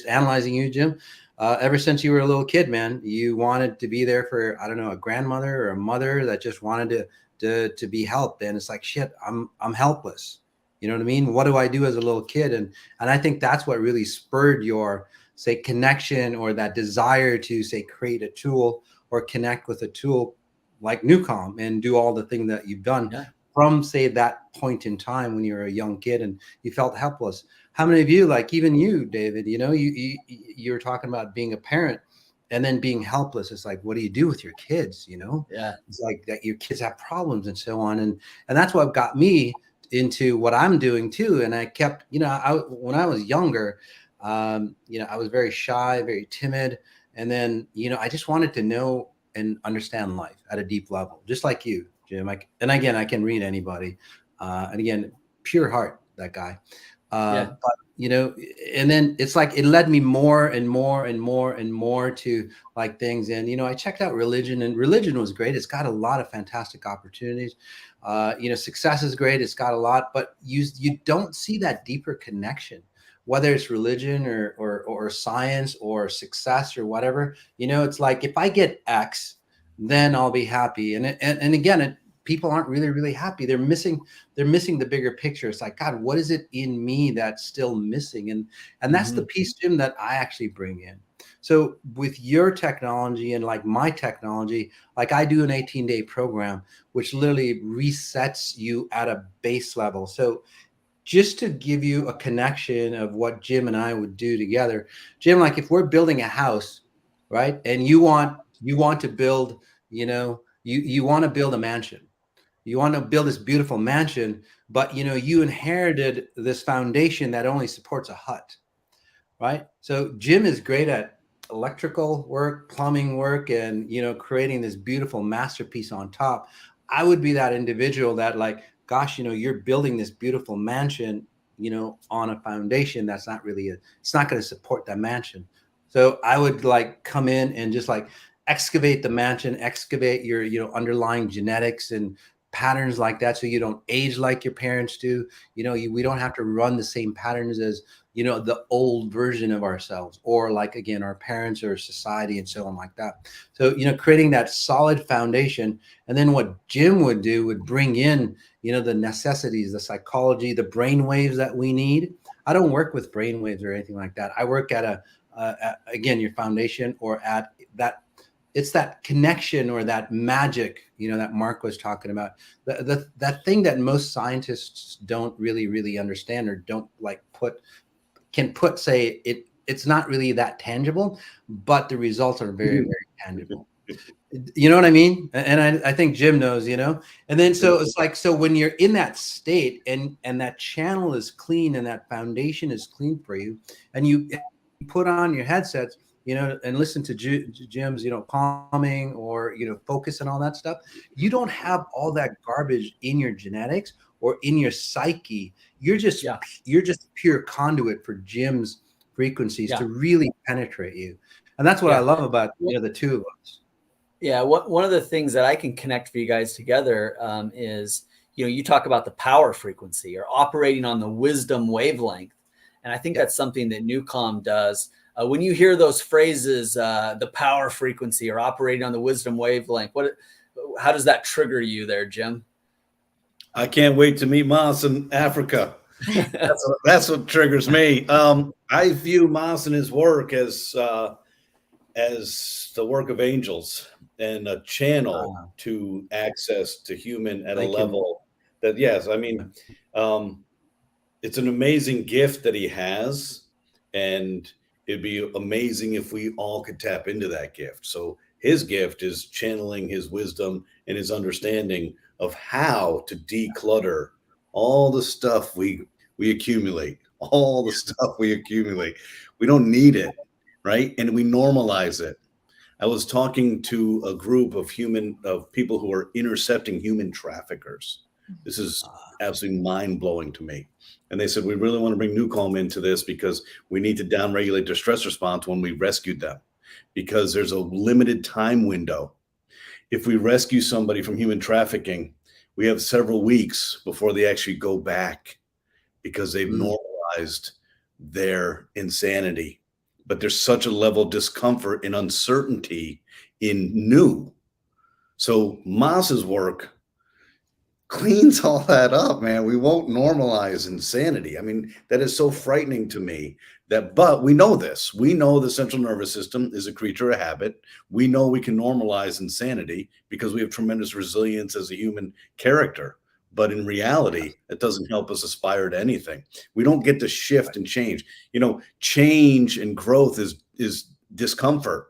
S10: analyzing you, Jim. Ever since you were a little kid, man, you wanted to be there for, I don't know, a grandmother or a mother that just wanted to be helped. And it's like, shit, I'm helpless. You know what I mean? What do I do as a little kid? And I think that's what really spurred your say connection or that desire to say create a tool or connect with a tool like NewCom and do all the things that you've done from say that point in time when you were a young kid and you felt helpless. How many of you, like even you, David, you know, you were talking about being a parent and then being helpless. It's like, what do you do with your kids? You know, it's like that your kids have problems and so on. And that's what got me into what I'm doing too. And I kept, you know, when I was younger, you know, I was very shy, very timid. And then, you know, I just wanted to know and understand life at a deep level, just like you, Jim. And again, I can read anybody. And again, pure heart, that guy. But, you know, and then it's like it led me more and more and more and more to like things. And, you know, I checked out religion, and religion was great. It's got a lot of fantastic opportunities. You know, success is great. It's got a lot, but you don't see that deeper connection, whether it's religion or science or success or whatever. You know, it's like, if I get X, then I'll be happy. And again, people aren't really happy. They're missing the bigger picture. It's like, God, what is it in me that's still missing? And that's the piece, Jim, that I actually bring in. So with your technology and like my technology, like I do an 18-day program, which literally resets you at a base level. So just to give you a connection of what Jim and I would do together, Jim, like if we're building a house, right? And you want to build, you know, you want to build a mansion. You want to build this beautiful mansion, but you know, you inherited this foundation that only supports a hut, right? So Jim is great at electrical work, plumbing work, and, you know, creating this beautiful masterpiece on top. I would be that individual that like, gosh, you know, you're building this beautiful mansion, you know, on a foundation that's not really, it's not going to support that mansion. So I would like come in and just like excavate the mansion, excavate your, you know, underlying genetics and patterns like that. So you don't age like your parents do. You know, we don't have to run the same patterns as, you know, the old version of ourselves, or like, again, our parents or society and so on like that. So, you know, creating that solid foundation. And then what Jim would do would bring in, you know, the necessities, the psychology, the brain waves that we need. I don't work with brain waves or anything like that. I work at again, your foundation, or at that, it's that connection or that magic, you know, that Mark was talking about, that thing that most scientists don't really understand, or don't like say it's not really that tangible, but the results are very tangible. You know what I mean? And I think Jim knows, you know. And then so it's like, so when you're in that state and that channel is clean and that foundation is clean for you, and you put on your headsets, you know, and listen to Jim's, you know, calming or, you know, focus and all that stuff, you don't have all that garbage in your genetics or in your psyche. You're just pure conduit for Jim's frequencies to really penetrate you. And that's what I love about, you know, the two of us.
S2: Yeah, one of the things that I can connect for you guys together is, you know, you talk about the power frequency or operating on the wisdom wavelength. And I think that's something that NewCom does. When you hear those phrases, the power frequency or operating on the wisdom wavelength, how does that trigger you there, Jim?
S19: I can't wait to meet Mas in Africa. That's what triggers me. I view Mas and his work as the work of angels and a channel to access to human at a level that, yes, I mean, it's an amazing gift that he has, and it'd be amazing if we all could tap into that gift. So his gift is channeling his wisdom and his understanding of how to declutter all the stuff we accumulate, all the stuff we accumulate. We don't need it, right? And we normalize it. I was talking to a group of people who are intercepting human traffickers. This is absolutely mind-blowing to me. And they said, we really want to bring NewCom into this because we need to downregulate their stress response when we rescued them, because there's a limited time window. If we rescue somebody from human trafficking, we have several weeks before they actually go back because they've normalized their insanity. But there's such a level of discomfort and uncertainty in new. So Mas's work cleans all that up, man. We won't normalize insanity. I mean, that is so frightening to me but we know this. We know the central nervous system is a creature of habit. We know we can normalize insanity because we have tremendous resilience as a human character. But in reality, it doesn't help us aspire to anything. We don't get to shift and change. Change and growth is discomfort.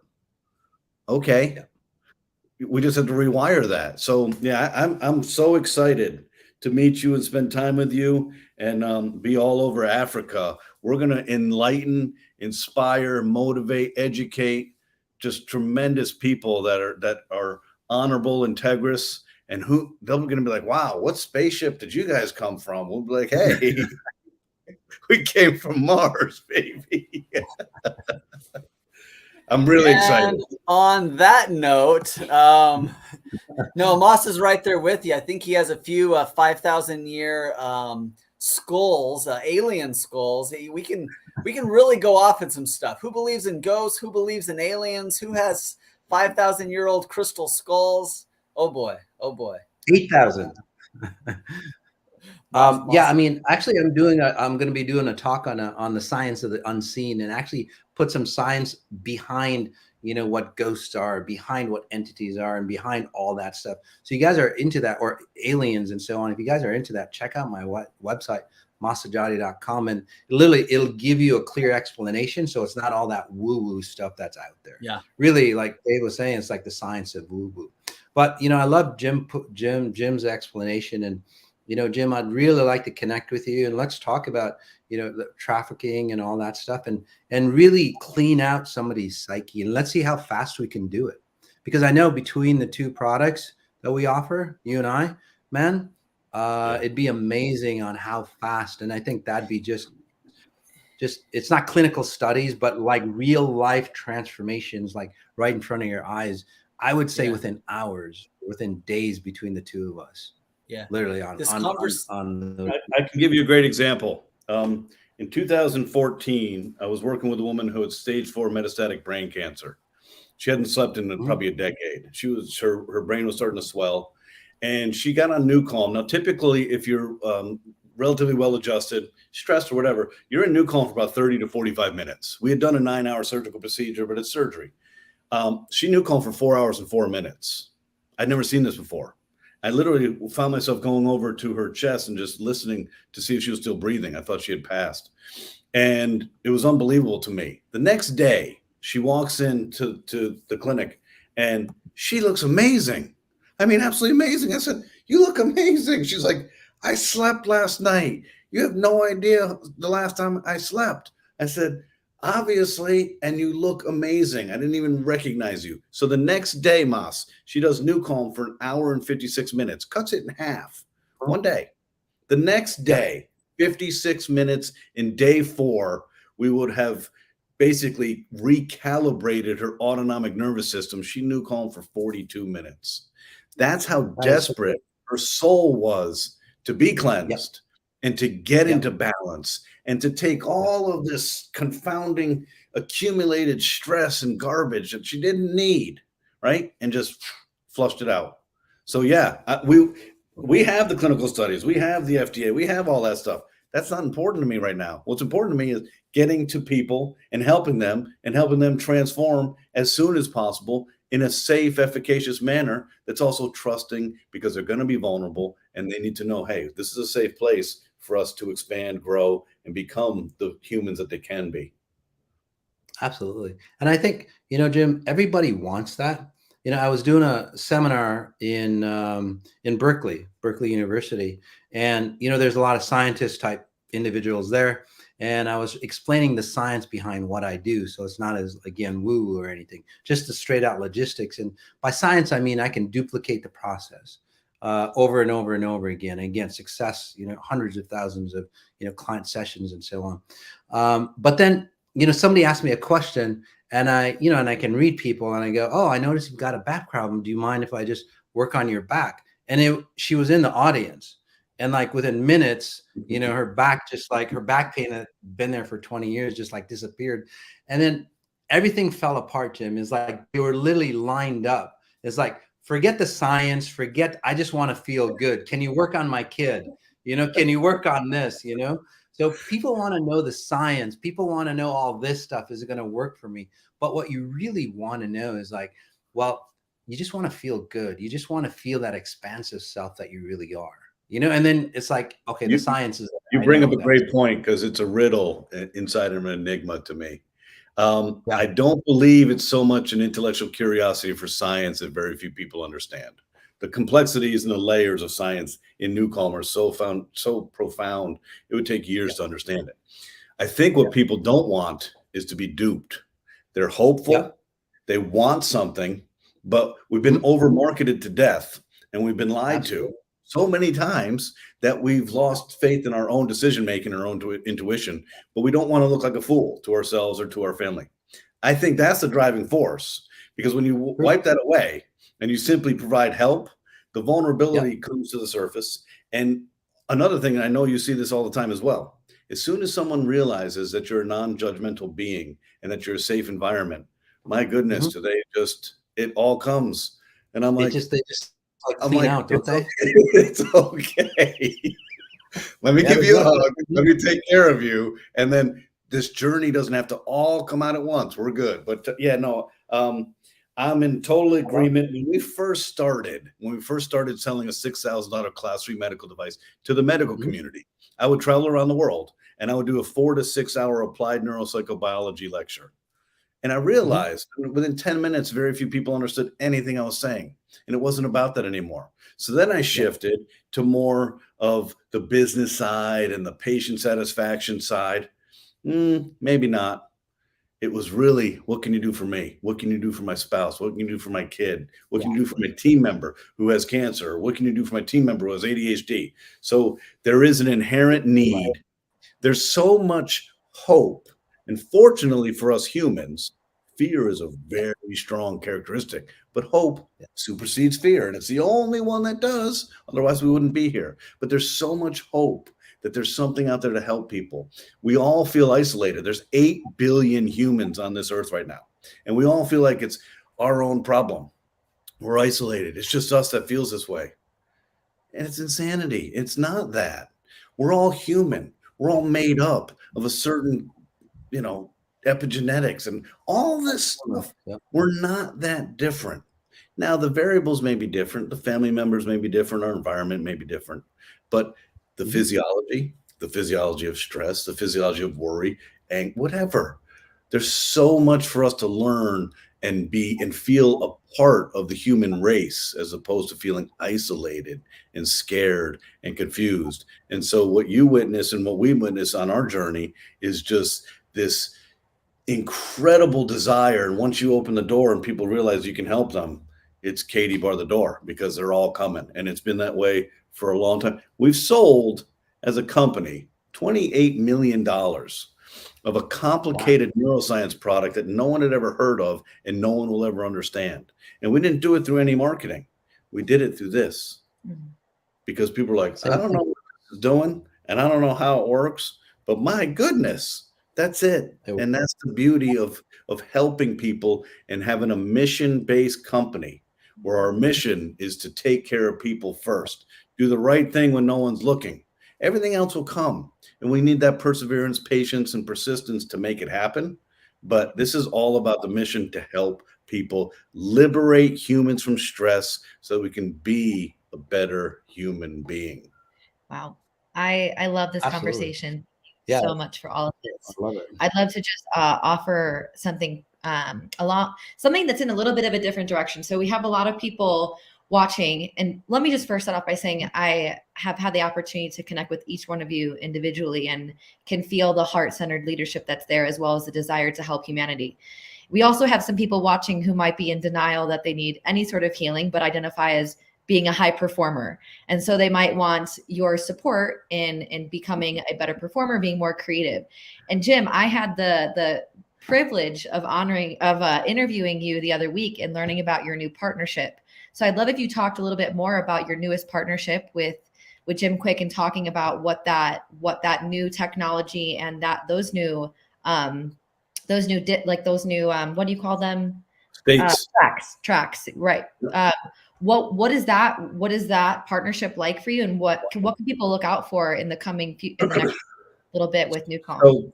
S19: Okay. Yeah. We just have to rewire that. So yeah, I'm so excited to meet you and spend time with you and be all over Africa. We're gonna enlighten, inspire, motivate, educate, just tremendous people that are honorable, integrous, and who they're gonna be like, wow, what spaceship did you guys come from? We'll be like, hey, we came from Mars, baby. I'm really excited.
S2: On that note, no, Moss is right there with you. I think he has a few 5,000-year skulls, alien skulls. We can really go off in some stuff. Who believes in ghosts? Who believes in aliens? Who has 5,000-year-old crystal skulls? Oh boy, oh boy.
S10: 8,000. Yeah, I mean, actually, I'm going to be doing a talk on the science of the unseen, and actually put some science behind, what ghosts are, behind what entities are, and behind all that stuff. So you guys are into that, or aliens and so on. If you guys are into that, check out my website, masajati.com, and literally it'll give you a clear explanation. So it's not all that woo-woo stuff that's out there.
S2: Yeah.
S10: Really, like Dave was saying, it's like the science of woo-woo. But I love Jim's explanation, and Jim, I'd really like to connect with you, and let's talk about, the trafficking and all that stuff, and really clean out somebody's psyche, and let's see how fast we can do it. Because I know between the two products that we offer, you and I, man, it'd be amazing on how fast. And I think that'd be just it's not clinical studies, but like real life transformations, like right in front of your eyes. I would say within hours, within days between the two of us.
S2: Yeah,
S10: literally on.
S19: I can give you a great example. In 2014, I was working with a woman who had stage 4 metastatic brain cancer. She hadn't slept in probably a decade. Her brain was starting to swell, and she got on NeuroCalm. Now, typically, if you're relatively well-adjusted, stressed or whatever, you're in NeuroCalm for about 30 to 45 minutes. We had done a 9-hour surgical procedure, but it's surgery. She NeuroCalm for 4 hours and 4 minutes. I'd never seen this before. I literally found myself going over to her chest and just listening to see if she was still breathing. I thought she had passed. And it was unbelievable to me. The next day, she walks into the clinic and she looks amazing. I mean, absolutely amazing. I said, you look amazing. She's like, I slept last night. You have no idea the last time I slept. I said, obviously, and you look amazing. I didn't even recognize you. So the next day, Mas, she does NeuroCalm for 1 hour and 56 minutes, cuts it in half, one day. The next day, 56 minutes in day 4, we would have basically recalibrated her autonomic nervous system. She NeuroCalm for 42 minutes. That's how desperate her soul was to be cleansed and to get into balance and to take all of this confounding accumulated stress and garbage that she didn't need, right? And just flushed it out. So yeah, we have the clinical studies, we have the FDA, we have all that stuff. That's not important to me right now. What's important to me is getting to people and helping them transform as soon as possible in a safe, efficacious manner that's also trusting, because they're going to be vulnerable and they need to know, hey, this is a safe place for us to expand, grow, and become the humans that they can be.
S10: Absolutely. And I think, Jim, everybody wants that. I was doing a seminar in Berkeley University, and, there's a lot of scientist type individuals there. And I was explaining the science behind what I do. So it's not as, again, woo or anything, just the straight out logistics. And by science, I mean, I can duplicate the process over and over and over again. Again, success, hundreds of thousands of, client sessions and so on. But then, somebody asked me a question, and I can read people, and I go, oh, I noticed you've got a back problem. Do you mind if I just work on your back? And she was in the audience, and like within minutes, her back, just like her back pain had been there for 20 years, just like disappeared. And then everything fell apart, Jim. It's like they were literally lined up. It's like forget the science, forget, I just want to feel good. Can you work on my kid? You know, can you work on this? You know, so people want to know the science. People want to know all this stuff. Is it going to work for me? But what you really want to know is like, well, you just want to feel good. You just want to feel that expansive self that you really are. You know, and then it's like, okay, the science is.
S19: You bring up a great point because it's a riddle inside of an enigma to me. I don't believe it's so much an intellectual curiosity for science that very few people understand. The complexities and the layers of science in Newcomer are so profound, it would take years to understand it. I think what people don't want is to be duped. They're hopeful, they want something, but we've been over-marketed to death and we've been lied to so many times that we've lost faith in our own decision-making, our own intuition, but we don't want to look like a fool to ourselves or to our family. I think that's the driving force, because when you wipe that away and you simply provide help, the vulnerability comes to the surface. And another thing, and I know you see this all the time as well, as soon as someone realizes that you're a non-judgmental being and that you're a safe environment, my goodness, do they just, it all comes. And I'm like,
S10: they just like clean out, don't they?
S19: It's okay. Let me give you a hug. Let me take care of you. And then this journey doesn't have to all come out at once. We're good. But I'm in total agreement. When we first started selling a $6,000 class 3 medical device to the medical community, I would travel around the world and I would do a 4 to 6 hour applied neuropsychobiology lecture. And I realized within 10 minutes, very few people understood anything I was saying. And it wasn't about that anymore. So then I shifted to more of the business side and the patient satisfaction side. Maybe not. It was really, what can you do for me? What can you do for my spouse? What can you do for my kid? What can you do for my team member who has cancer? What can you do for my team member who has ADHD? So there is an inherent need. There's so much hope. And fortunately for us humans, fear is a very strong characteristic, but hope supersedes fear. And it's the only one that does. Otherwise, we wouldn't be here. But there's so much hope that there's something out there to help people. We all feel isolated. There's 8 billion humans on this earth right now. And we all feel like it's our own problem. We're isolated. It's just us that feels this way. And it's insanity. It's not that. We're all human. We're all made up of a certain, epigenetics and all this stuff. We're not that different. Now, the variables may be different. The family members may be different. Our environment may be different. But the physiology of stress, the physiology of worry, and whatever. There's so much for us to learn and be and feel a part of the human race, as opposed to feeling isolated and scared and confused. And so what you witness and what we witness on our journey is just this incredible desire. And once you open the door and people realize you can help them, it's Katie bar the door, because they're all coming. And it's been that way for a long time. We've sold as a company $28 million of a complicated neuroscience product that no one had ever heard of and no one will ever understand. And we didn't do it through any marketing. We did it through this, because people are like, I don't know what this is doing and I don't know how it works, but my goodness, that's it. And that's the beauty of helping people and having a mission-based company where our mission is to take care of people first. Do the right thing when no one's looking. Everything else will come. And we need that perseverance, patience, and persistence to make it happen. But this is all about the mission to help people liberate humans from stress so we can be a better human being.
S3: Wow. I love this conversation.
S10: Yeah.
S3: So much for all of this.
S10: I love it.
S3: I'd love to just offer something something that's in a little bit of a different direction. So we have a lot of people watching, and let me just first start off by saying I have had the opportunity to connect with each one of you individually and can feel the heart-centered leadership that's there, as well as the desire to help humanity. We also have some people watching who might be in denial that they need any sort of healing, but identify as being a high performer. And so they might want your support in becoming a better performer, being more creative. And Jim, I had the privilege of interviewing you the other week and learning about your new partnership. So I'd love if you talked a little bit more about your newest partnership with Jim Quick, and talking about what that new technology and those new what do you call them?
S19: States.
S3: Tracks, right. what is that partnership like for you, and what can people look out for in the next little bit with New Calm?
S19: So,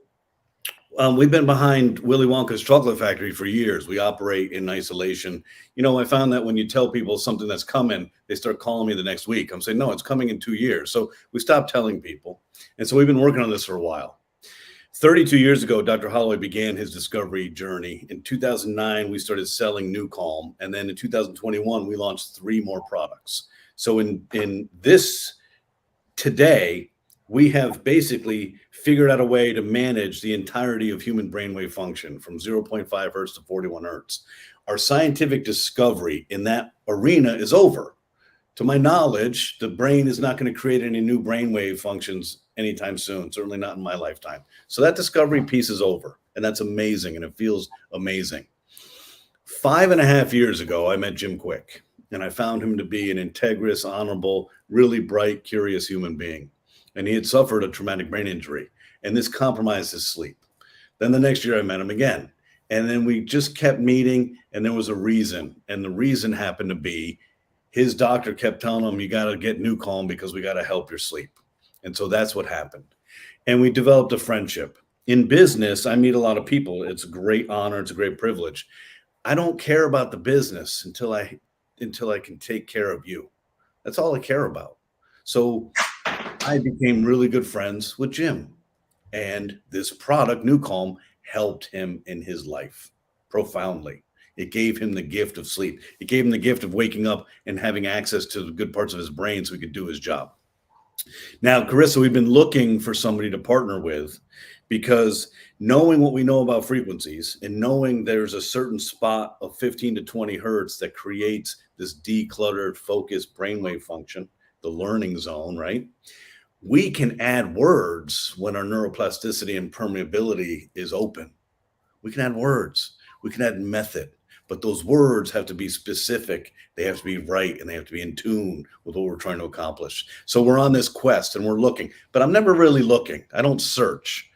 S19: we've been behind Willy Wonka's chocolate factory for years. We operate in isolation. I found that when you tell people something that's coming, they start calling me the next week. I'm saying, no, it's coming in 2 years. So we stopped telling people. And so we've been working on this for a while. 32 years ago, Dr. Holloway began his discovery journey. In 2009, we started selling New Calm. And then in 2021, we launched 3 more products. So in this today, we have basically figured out a way to manage the entirety of human brainwave function from 0.5 hertz to 41 hertz. Our scientific discovery in that arena is over. To my knowledge, the brain is not going to create any new brainwave functions anytime soon, certainly not in my lifetime. So that discovery piece is over, and that's amazing, and it feels amazing. 5.5 years ago, I met Jim Quick, and I found him to be an integrous, honorable, really bright, curious human being. And he had suffered a traumatic brain injury, and this compromised his sleep. Then the next year I met him again, and then we just kept meeting, and there was a reason, and the reason happened to be his doctor kept telling him, you got to get New Calm because we got to help your sleep. And so that's what happened. And we developed a friendship. In business, I meet a lot of people. It's a great honor. It's a great privilege. I don't care about the business until I can take care of you. That's all I care about. So I became really good friends with Jim, and this product, New Calm, helped him in his life profoundly. It gave him the gift of sleep. It gave him the gift of waking up and having access to the good parts of his brain so he could do his job. Now, Carissa, we've been looking for somebody to partner with, because knowing what we know about frequencies and knowing there's a certain spot of 15 to 20 hertz that creates this decluttered, focused brainwave function, the learning zone, right? We can add words when our neuroplasticity and permeability is open. We can add words. We can add method. But those words have to be specific. They have to be right, and they have to be in tune with what we're trying to accomplish. So we're on this quest, and we're looking. But I'm never really looking. I don't search.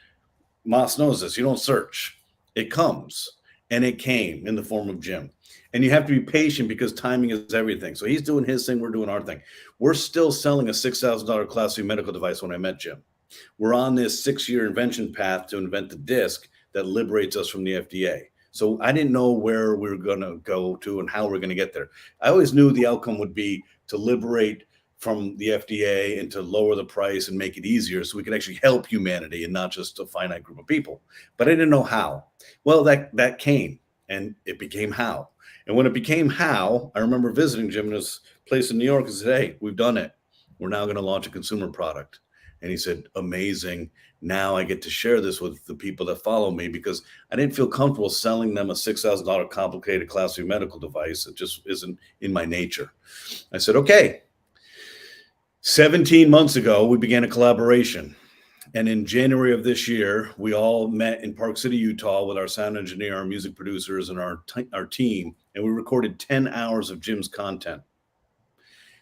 S19: Moss knows this. You don't search. It comes. And it came in the form of Jim. And you have to be patient because timing is everything. So he's doing his thing. We're doing our thing. We're still selling a $6,000 Class 3 medical device when I met Jim. We're on this 6-year invention path to invent the disc that liberates us from the FDA. So I didn't know where we were going to go to and how we're going to get there. I always knew the outcome would be to liberate from the FDA and to lower the price and make it easier so we can actually help humanity and not just a finite group of people. But I didn't know how. Well, that came, and it became how. And when it became how, I remember visiting Jim in his place in New York and said, hey, we've done it. We're now going to launch a consumer product. And he said, amazing. Now I get to share this with the people that follow me, because I didn't feel comfortable selling them a $6,000 complicated Class 3 medical device. It just isn't in my nature. I said, okay. 17 months ago, we began a collaboration. And in January of this year, we all met in Park City, Utah with our sound engineer, our music producers, and our team. And we recorded 10 hours of Jim's content.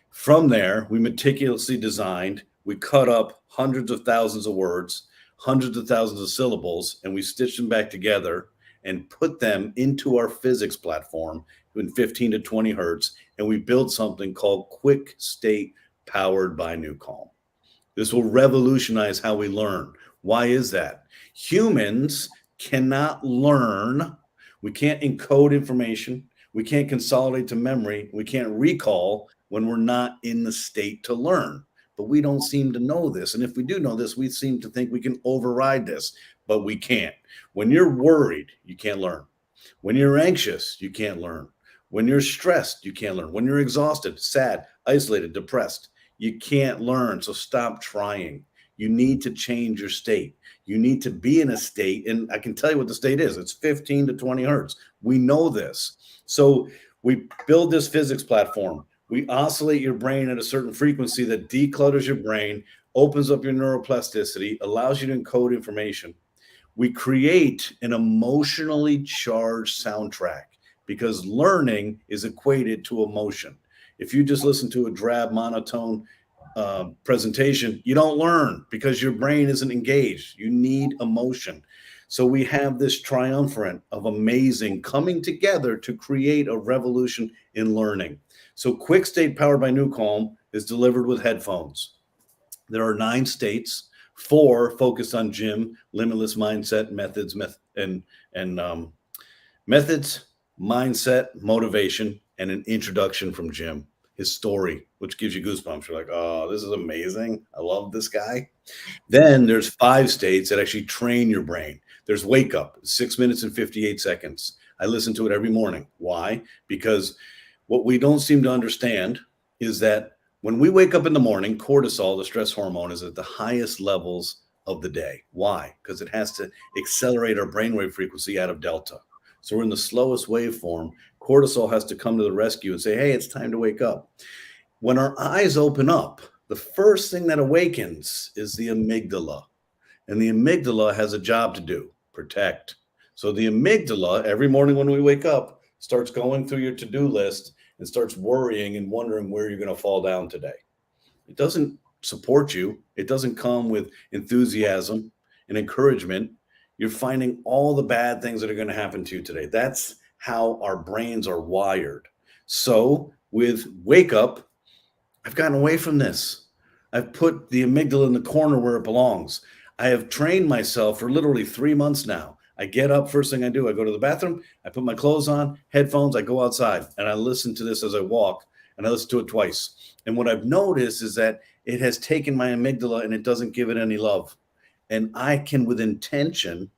S19: From there, we meticulously designed, we cut up hundreds of thousands of words, hundreds of thousands of syllables, and we stitched them back together and put them into our physics platform in 15 to 20 hertz. And we built something called Quick State, powered by New Calm. This will revolutionize how we learn. Why is that? Humans cannot learn. We can't encode information. We can't consolidate to memory. We can't recall when we're not in the state to learn. But we don't seem to know this. And if we do know this, we seem to think we can override this, but we can't. When you're worried, you can't learn. When you're anxious, you can't learn. When you're stressed, you can't learn. When you're exhausted, sad, isolated, depressed, you can't learn. So stop trying. You need to change your state. You need to be in a state. And I can tell you what the state is. It's 15 to 20 hertz. We know this. So we build this physics platform. We oscillate your brain at a certain frequency that declutters your brain, opens up your neuroplasticity, allows you to encode information. We create an emotionally charged soundtrack, because learning is equated to emotion. If you just listen to a drab, monotone presentation, you don't learn because your brain isn't engaged. You need emotion. So we have this triumvirate of amazing coming together to create a revolution in learning. So Quick State powered by NeuCalm is delivered with headphones. There are 9 states, 4 focused on Jim, limitless mindset, methods, methods, mindset, motivation, and an introduction from Jim, his story, which gives you goosebumps. You're like, oh, this is amazing. I love this guy. Then there's 5 states that actually train your brain. There's Wake Up, 6 minutes and 58 seconds. I listen to it every morning. Why? Because what we don't seem to understand is that when we wake up in the morning, cortisol, the stress hormone, is at the highest levels of the day. Why? Because it has to accelerate our brainwave frequency out of delta. So we're in the slowest waveform. Cortisol has to come to the rescue and say, hey, it's time to wake up. When our eyes open up, the first thing that awakens is the amygdala. And the amygdala has a job to do, protect. So the amygdala, every morning when we wake up, starts going through your to-do list and starts worrying and wondering where you're going to fall down today. It doesn't support you. It doesn't come with enthusiasm and encouragement. You're finding all the bad things that are going to happen to you today. That's how our brains are wired. So with Wake Up, I've gotten away from this. I've put the amygdala in the corner where it belongs. I have trained myself for literally 3 months now. I get up, first thing I do, I go to the bathroom, I put my clothes on, headphones, I go outside, and I listen to this as I walk, and I listen to it twice. And what I've noticed is that it has taken my amygdala and it doesn't give it any love. And I can, with intention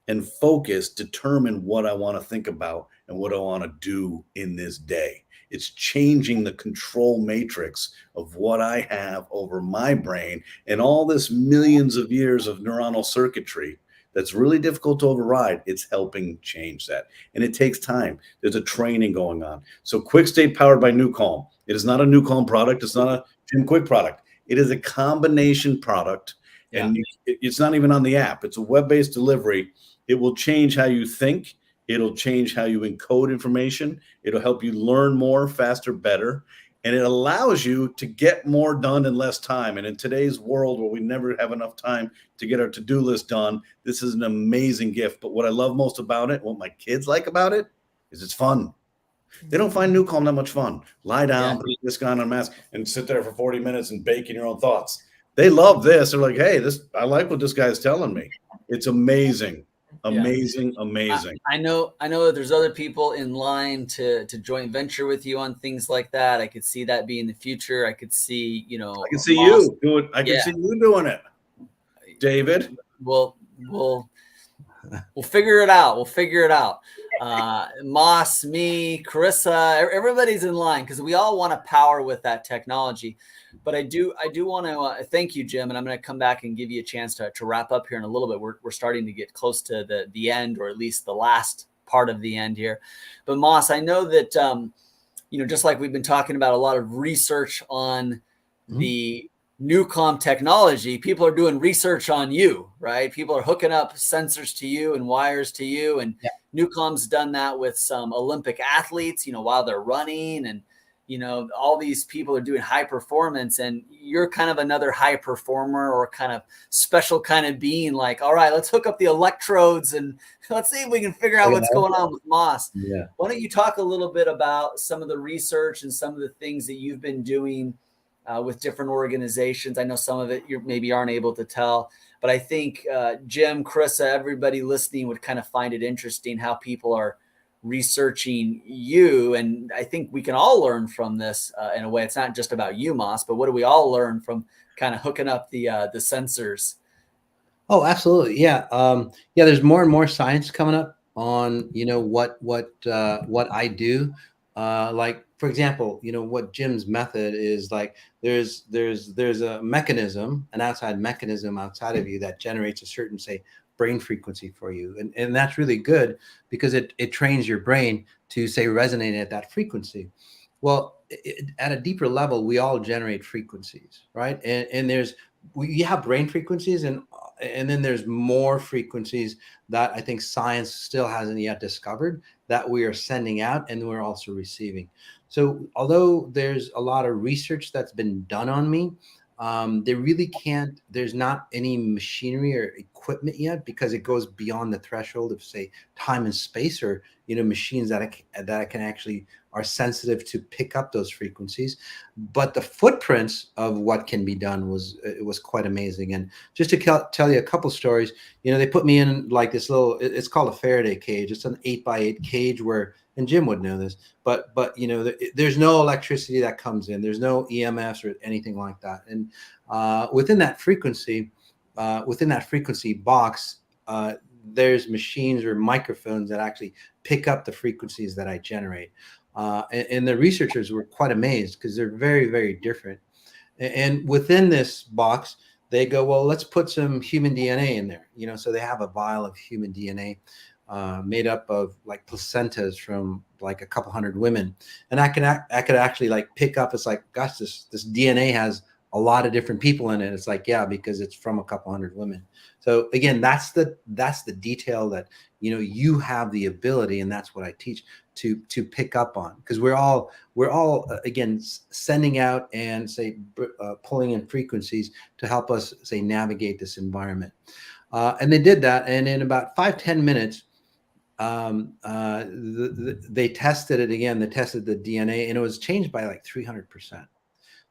S19: and focus, determine what I want to think about and what I want to do in this day. It's changing the control matrix of what I have over my brain and all this millions of years of neuronal circuitry that's really difficult to override. It's helping change that. And it takes time. There's a training going on. So Quick State powered by NeuCalm. It is not a NeuCalm product. It's not a Jim Quick product. It is a combination product. And it's not even on the app. It's a web-based delivery. It will change how you think. It'll change how you encode information. It'll help you learn more, faster, better. And it allows you to get more done in less time. And in today's world where we never have enough time to get our to-do list done, this is an amazing gift. But what I love most about it, what my kids like about it, is it's fun. They don't find NeuCalm that much fun. Lie down, put this guy on a mask, and sit there for 40 minutes and bake in your own thoughts. They love this. They're like, hey, I like what this guy's telling me. It's amazing. Amazing.
S2: I know that there's other people in line to joint venture with you on things like that. I could see that being the future. I could see,
S19: I can see you do it. I can see you doing it, David.
S2: We'll figure it out. We'll figure it out. Moss, me, Carissa, everybody's in line because we all want to power with that technology. But I do want to thank you, Jim, and I'm going to come back and give you a chance to wrap up here in a little bit. We're starting to get close to the end, or at least the last part of the end here. But Moss, I know that just like we've been talking about a lot of research on the NeuCalm technology, people are doing research on you, right? People are hooking up sensors to you and wires to you, and NeuCalm's done that with some Olympic athletes, while they're running, and all these people are doing high performance, and you're kind of another high performer or kind of special kind of being, like, all right, let's hook up the electrodes and let's see if we can figure out what's going on with Moss.
S10: Yeah.
S2: Why don't you talk a little bit about some of the research and some of the things that you've been doing with different organizations? I know some of it you maybe aren't able to tell, but I think Jim, Carissa, everybody listening would kind of find it interesting how people are researching you. And I think we can all learn from this in a way. It's not just about you, Moss, but what do we all learn from kind of hooking up the sensors?
S10: Oh, absolutely. Yeah. There's more and more science coming up on, what I do. Like, for example, what Jim's method is like, there's a mechanism, an outside mechanism outside of you that generates a certain, say, brain frequency for you. And that's really good because it trains your brain to, say, resonate at that frequency. Well, at a deeper level, we all generate frequencies, right? And we have brain frequencies, and then there's more frequencies that I think science still hasn't yet discovered that we are sending out and we're also receiving. So although there's a lot of research that's been done on me, there's not any machinery or equipment equipment yet because it goes beyond the threshold of, say, time and space, or machines that can actually are sensitive to pick up those frequencies. But the footprints of what can be done was quite amazing. And just to tell you a couple stories, they put me in like this little, it's called a Faraday cage. It's an 8x8 cage where, and Jim would know this, but there's no electricity that comes in. There's no EMFs or anything like that. And within that frequency box, there's machines or microphones that actually pick up the frequencies that I generate. And the researchers were quite amazed because they're very, very different. And within this box, they go, well, let's put some human DNA in there. So they have a vial of human DNA made up of like placentas from like a couple hundred women. And I could actually like pick up, it's like, gosh, this DNA has a lot of different people in it. It's like, yeah, because it's from a couple hundred women. So again, that's the detail that, you have the ability, and that's what I teach to pick up on, because we're all again, sending out and say, pulling in frequencies to help us say navigate this environment. And they did that. And in about 5-10 minutes, they tested it again. They tested the DNA, and it was changed by like 300%.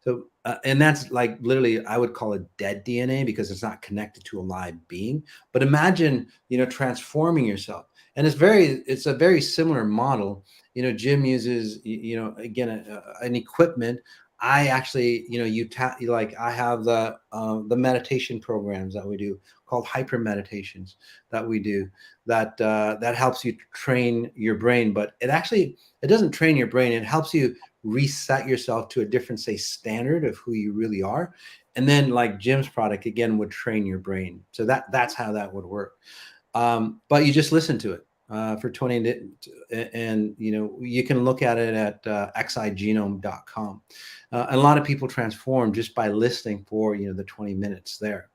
S10: So, and that's like literally, I would call it dead DNA because it's not connected to a live being. But imagine, transforming yourself. And it's a very similar model. Jim uses, again, an equipment. I actually, I have the meditation programs that we do called hyper meditations that we do that helps you train your brain. But it doesn't train your brain. It helps you reset yourself to a different, say, standard of who you really are. And then like Jim's product, again, would train your brain. So that's how that would work. But you just listen to it for 20, and you can look at it at xigenome.com. And a lot of people transform just by listening for the 20 minutes there.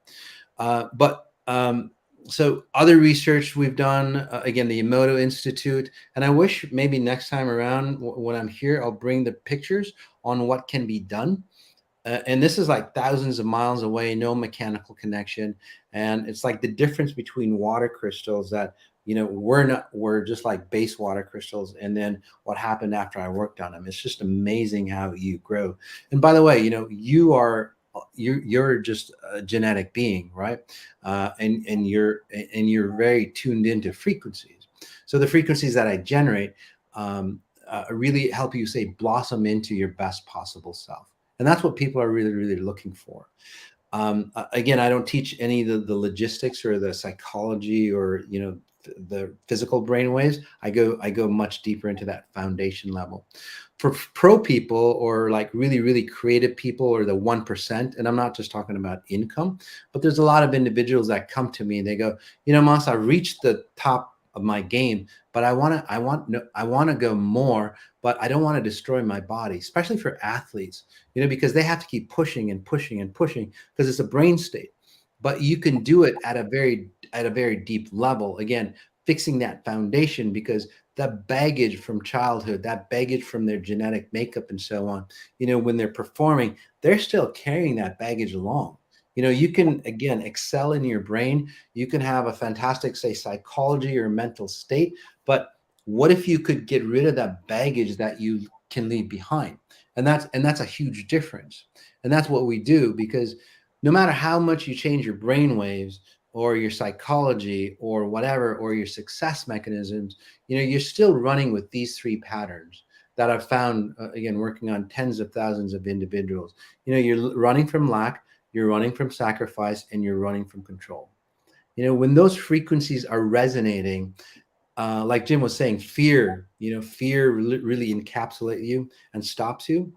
S10: So other research we've done, again, the Emoto Institute, and I wish maybe next time around when I'm here, I'll bring the pictures on what can be done. And this is like thousands of miles away, no mechanical connection. And it's like the difference between water crystals that, we're just like base water crystals. And then what happened after I worked on them. It's just amazing how you grow. And by the way, you're just a genetic being, right? And you're very tuned into frequencies. So the frequencies that I generate really help you, say, blossom into your best possible self. And that's what people are really, really looking for. Again, I don't teach any of the logistics or the psychology or, the physical brain waves. I go much deeper into that foundation level. For pro people or like really, really creative people or the 1%, and I'm not just talking about income, but there's a lot of individuals that come to me and they go, Mas, I reached the top of my game, but I want to go more, but I don't want to destroy my body, especially for athletes, because they have to keep pushing and pushing and pushing because it's a brain state. But you can do it at a very deep level. Again, fixing that foundation, because that baggage from childhood, that baggage from their genetic makeup and so on, when they're performing, they're still carrying that baggage along. You can, again, excel in your brain. You can have a fantastic, say, psychology or mental state. But what if you could get rid of that baggage that you can leave behind? And that's a huge difference. And that's what we do, because no matter how much you change your brain waves or your psychology or whatever, or your success mechanisms, you're still running with these three patterns that I've found, again, working on tens of thousands of individuals. You're running from lack, you're running from sacrifice, and you're running from control. When those frequencies are resonating, like Jim was saying, fear really encapsulates you and stops you.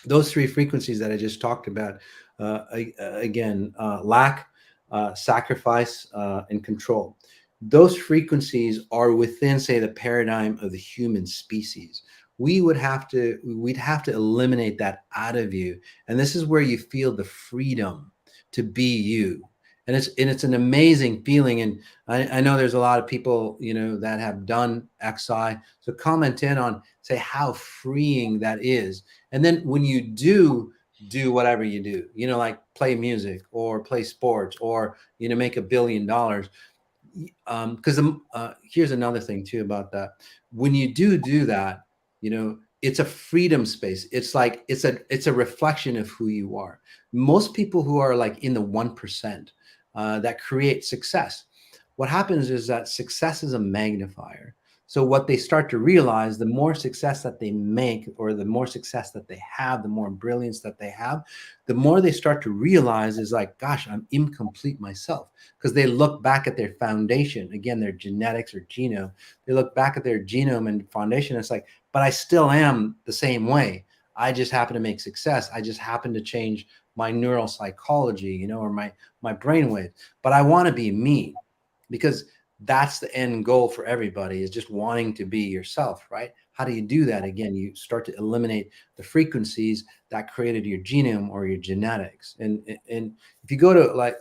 S10: Those three frequencies that I just talked about, again, lack, sacrifice, and control. Those frequencies are within, say, the paradigm of the human species. We'd have to eliminate that out of you. And this is where you feel the freedom to be you. And it's an amazing feeling. And I know there's a lot of people, that have done XI. So comment in on, say, how freeing that is. And then when you do do whatever you do, you know, like play music or play sports or, you know, make $1 billion. Because here's another thing too about that. When you do that, you know, it's a freedom space. It's like it's a reflection of who you are. Most people who are like in the 1% that create success, what happens is that success is a magnifier. So what they start to realize, the more success that they make, or the more success that they have, the more brilliance that they have, the more they start to realize is like, gosh, I'm incomplete myself. Because they look back at their foundation, again, their genetics or genome. They look back at their genome and foundation. It's like, but I still am the same way. I just happen to make success. I just happen to change my neural psychology, you know, or my brainwave. But I want to be me, because that's the end goal for everybody, is just wanting to be yourself, right? How do you do that? Again, you start to eliminate the frequencies that created your genome or your genetics. And if you go to like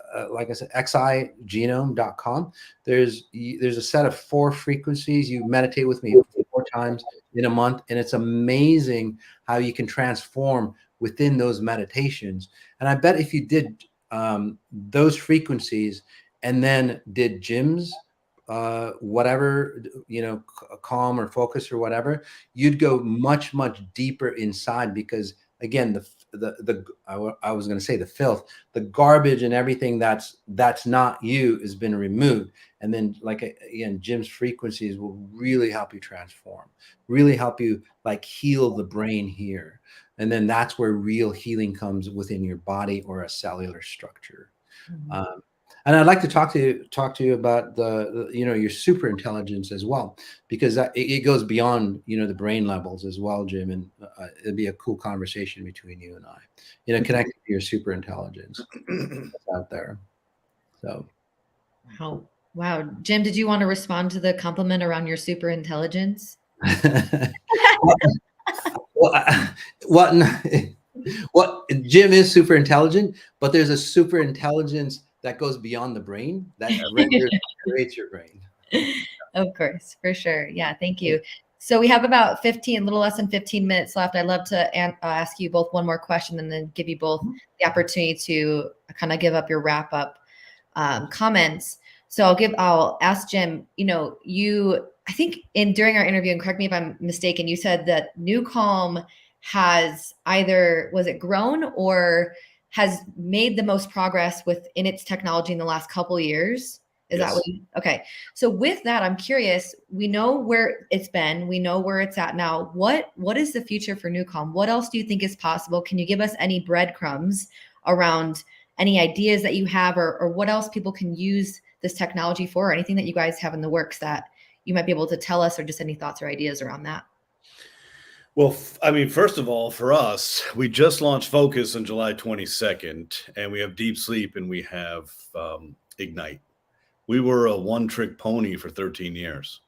S10: I said, xigenome.com, there's a set of 4 frequencies. You meditate with me 4 times in a month, and it's amazing how you can transform within those meditations. And I bet if you did those frequencies and then did gyms, whatever, you know, calm or focus or whatever, you'd go much deeper inside, because again, I was going to say the filth, the garbage and everything that's not you has been removed. And then, like, again, Jim's frequencies will really help you transform, really help you like heal the brain here. And then that's where real healing comes within your body or a cellular structure. Mm-hmm. And I'd like to talk to you about the you know, your super intelligence as well, because it goes beyond, you know, the brain levels as well, Jim. And it'd be a cool conversation between you and I, you know, connected to your super intelligence out there. So,
S3: wow, Jim, did you want to respond to the compliment around your super intelligence?
S10: Well, Jim is super intelligent, but there's a super intelligence that goes beyond the brain, that creates your brain.
S3: Of course, for sure. Yeah, thank you. So we have about a little less than 15 minutes left. I'd love to ask you both one more question, and then give you both the opportunity to kind of give up your wrap up comments. So I'll ask Jim, you know, I think during our interview, and correct me if I'm mistaken, you said that NeuCalm has either, was it grown or has made the most progress within its technology in the last couple of years? Is that what okay. So with that, I'm curious, we know where it's been, we know where it's at now. What is the future for NeuCalm? What else do you think is possible? Can you give us any breadcrumbs around any ideas that you have, or what else people can use this technology for, or anything that you guys have in the works that you might be able to tell us, or just any thoughts or ideas around that?
S19: Well, I mean, first of all, for us, we just launched Focus on July 22nd, and we have Deep Sleep and we have Ignite. We were a one-trick pony for 13 years.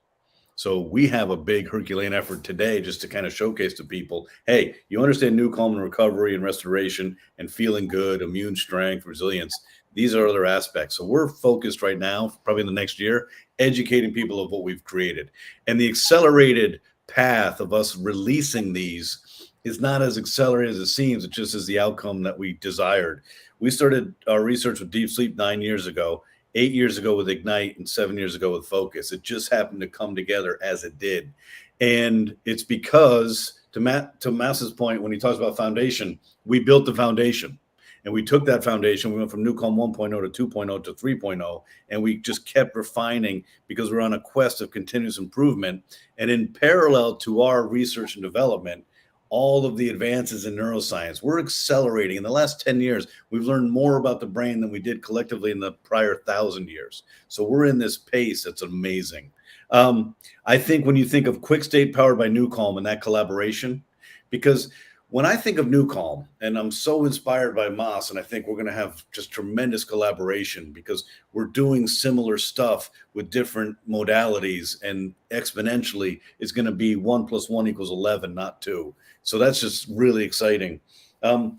S19: So we have a big Herculean effort today just to kind of showcase to people, hey, you understand NeuCalm and recovery and restoration and feeling good, immune strength, resilience. These are other aspects. So we're focused right now, probably in the next year, educating people of what we've created. And the accelerated path of us releasing these is not as accelerated as it seems. It just is the outcome that we desired. We started our research with Deep Sleep 9 years ago, 8 years ago with Ignite, and 7 years ago with Focus. It just happened to come together as it did. And it's because, to Mass's point, when he talks about foundation, we built the foundation. And we took that foundation, we went from NeuCalm 1.0 to 2.0 to 3.0, and we just kept refining because we're on a quest of continuous improvement. And in parallel to our research and development, all of the advances in neuroscience, we're accelerating. In the last 10 years, we've learned more about the brain than we did collectively in the prior 1,000 years. So we're in this pace that's amazing. I think when you think of Quick State powered by NeuCalm and that collaboration, because when I think of NeuCalm, and I'm so inspired by Mas, and I think we're going to have just tremendous collaboration because we're doing similar stuff with different modalities, and exponentially it's going to be 1 + 1 = 11, not 2. So that's just really exciting. You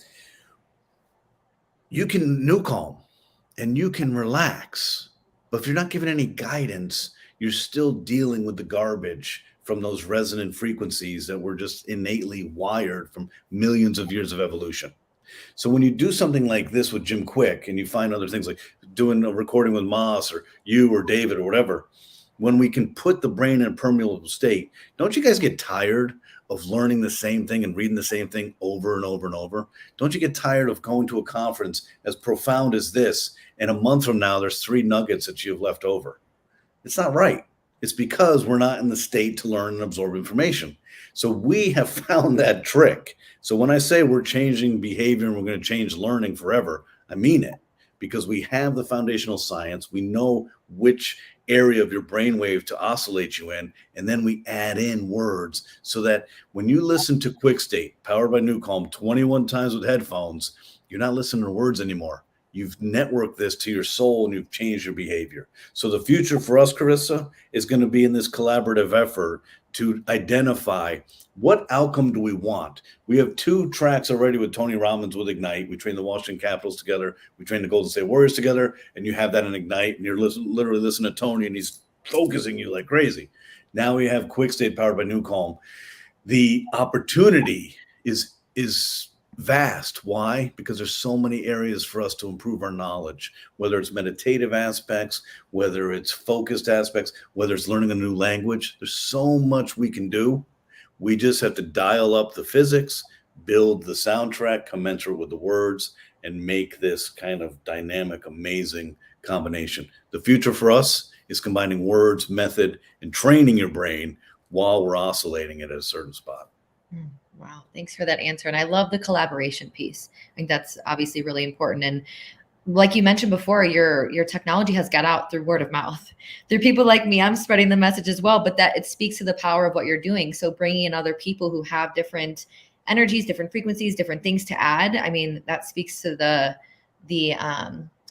S19: can NeuCalm and you can relax, but if you're not given any guidance, you're still dealing with the garbage from those resonant frequencies that were just innately wired from millions of years of evolution. So when you do something like this with Jim Quick and you find other things like doing a recording with Moss or you or David or whatever, when we can put the brain in a permeable state, don't you guys get tired of learning the same thing and reading the same thing over and over and over? Don't you get tired of going to a conference as profound as this, and a month from now, there's 3 nuggets that you've left over? It's not right. It's because we're not in the state to learn and absorb information. So we have found that trick. So when I say we're changing behavior and we're going to change learning forever, I mean it, because we have the foundational science. We know which area of your brainwave to oscillate you in, and then we add in words so that when you listen to Quick State, powered by NeuroCalm 21 times with headphones, you're not listening to words anymore. You've networked this to your soul and you've changed your behavior. So the future for us, Carissa, is going to be in this collaborative effort to identify what outcome do we want. We have 2 tracks already with Tony Robbins with Ignite. We train the Washington Capitals together. We train the Golden State Warriors together, and you have that in Ignite, and you're literally listening to Tony, and he's focusing you like crazy. Now we have Quick State powered by NeuroCalm. The opportunity is vast. Why? Because there's so many areas for us to improve our knowledge, whether it's meditative aspects, whether it's focused aspects, whether it's learning a new language. There's so much we can do. We just have to dial up the physics, build the soundtrack commensurate with the words, and make this kind of dynamic, amazing combination. The future for us is combining words, method, and training your brain while we're oscillating it at a certain spot.
S3: Wow. Thanks for that answer. And I love the collaboration piece. I think that's obviously really important. And like you mentioned before, your technology has got out through word of mouth. Through people like me, I'm spreading the message as well, but that it speaks to the power of what you're doing. So bringing in other people who have different energies, different frequencies, different things to add. I mean, that speaks to the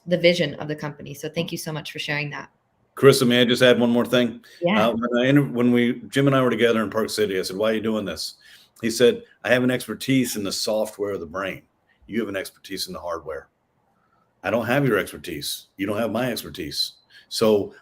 S3: vision of the company. So thank you so much for sharing that.
S19: Carissa, may I just add one more thing?
S3: Yeah.
S19: When Jim and I were together in Park City, I said, "Why are you doing this?" He said, "I have an expertise in the software of the brain. You have an expertise in the hardware. I don't have your expertise. You don't have my expertise. So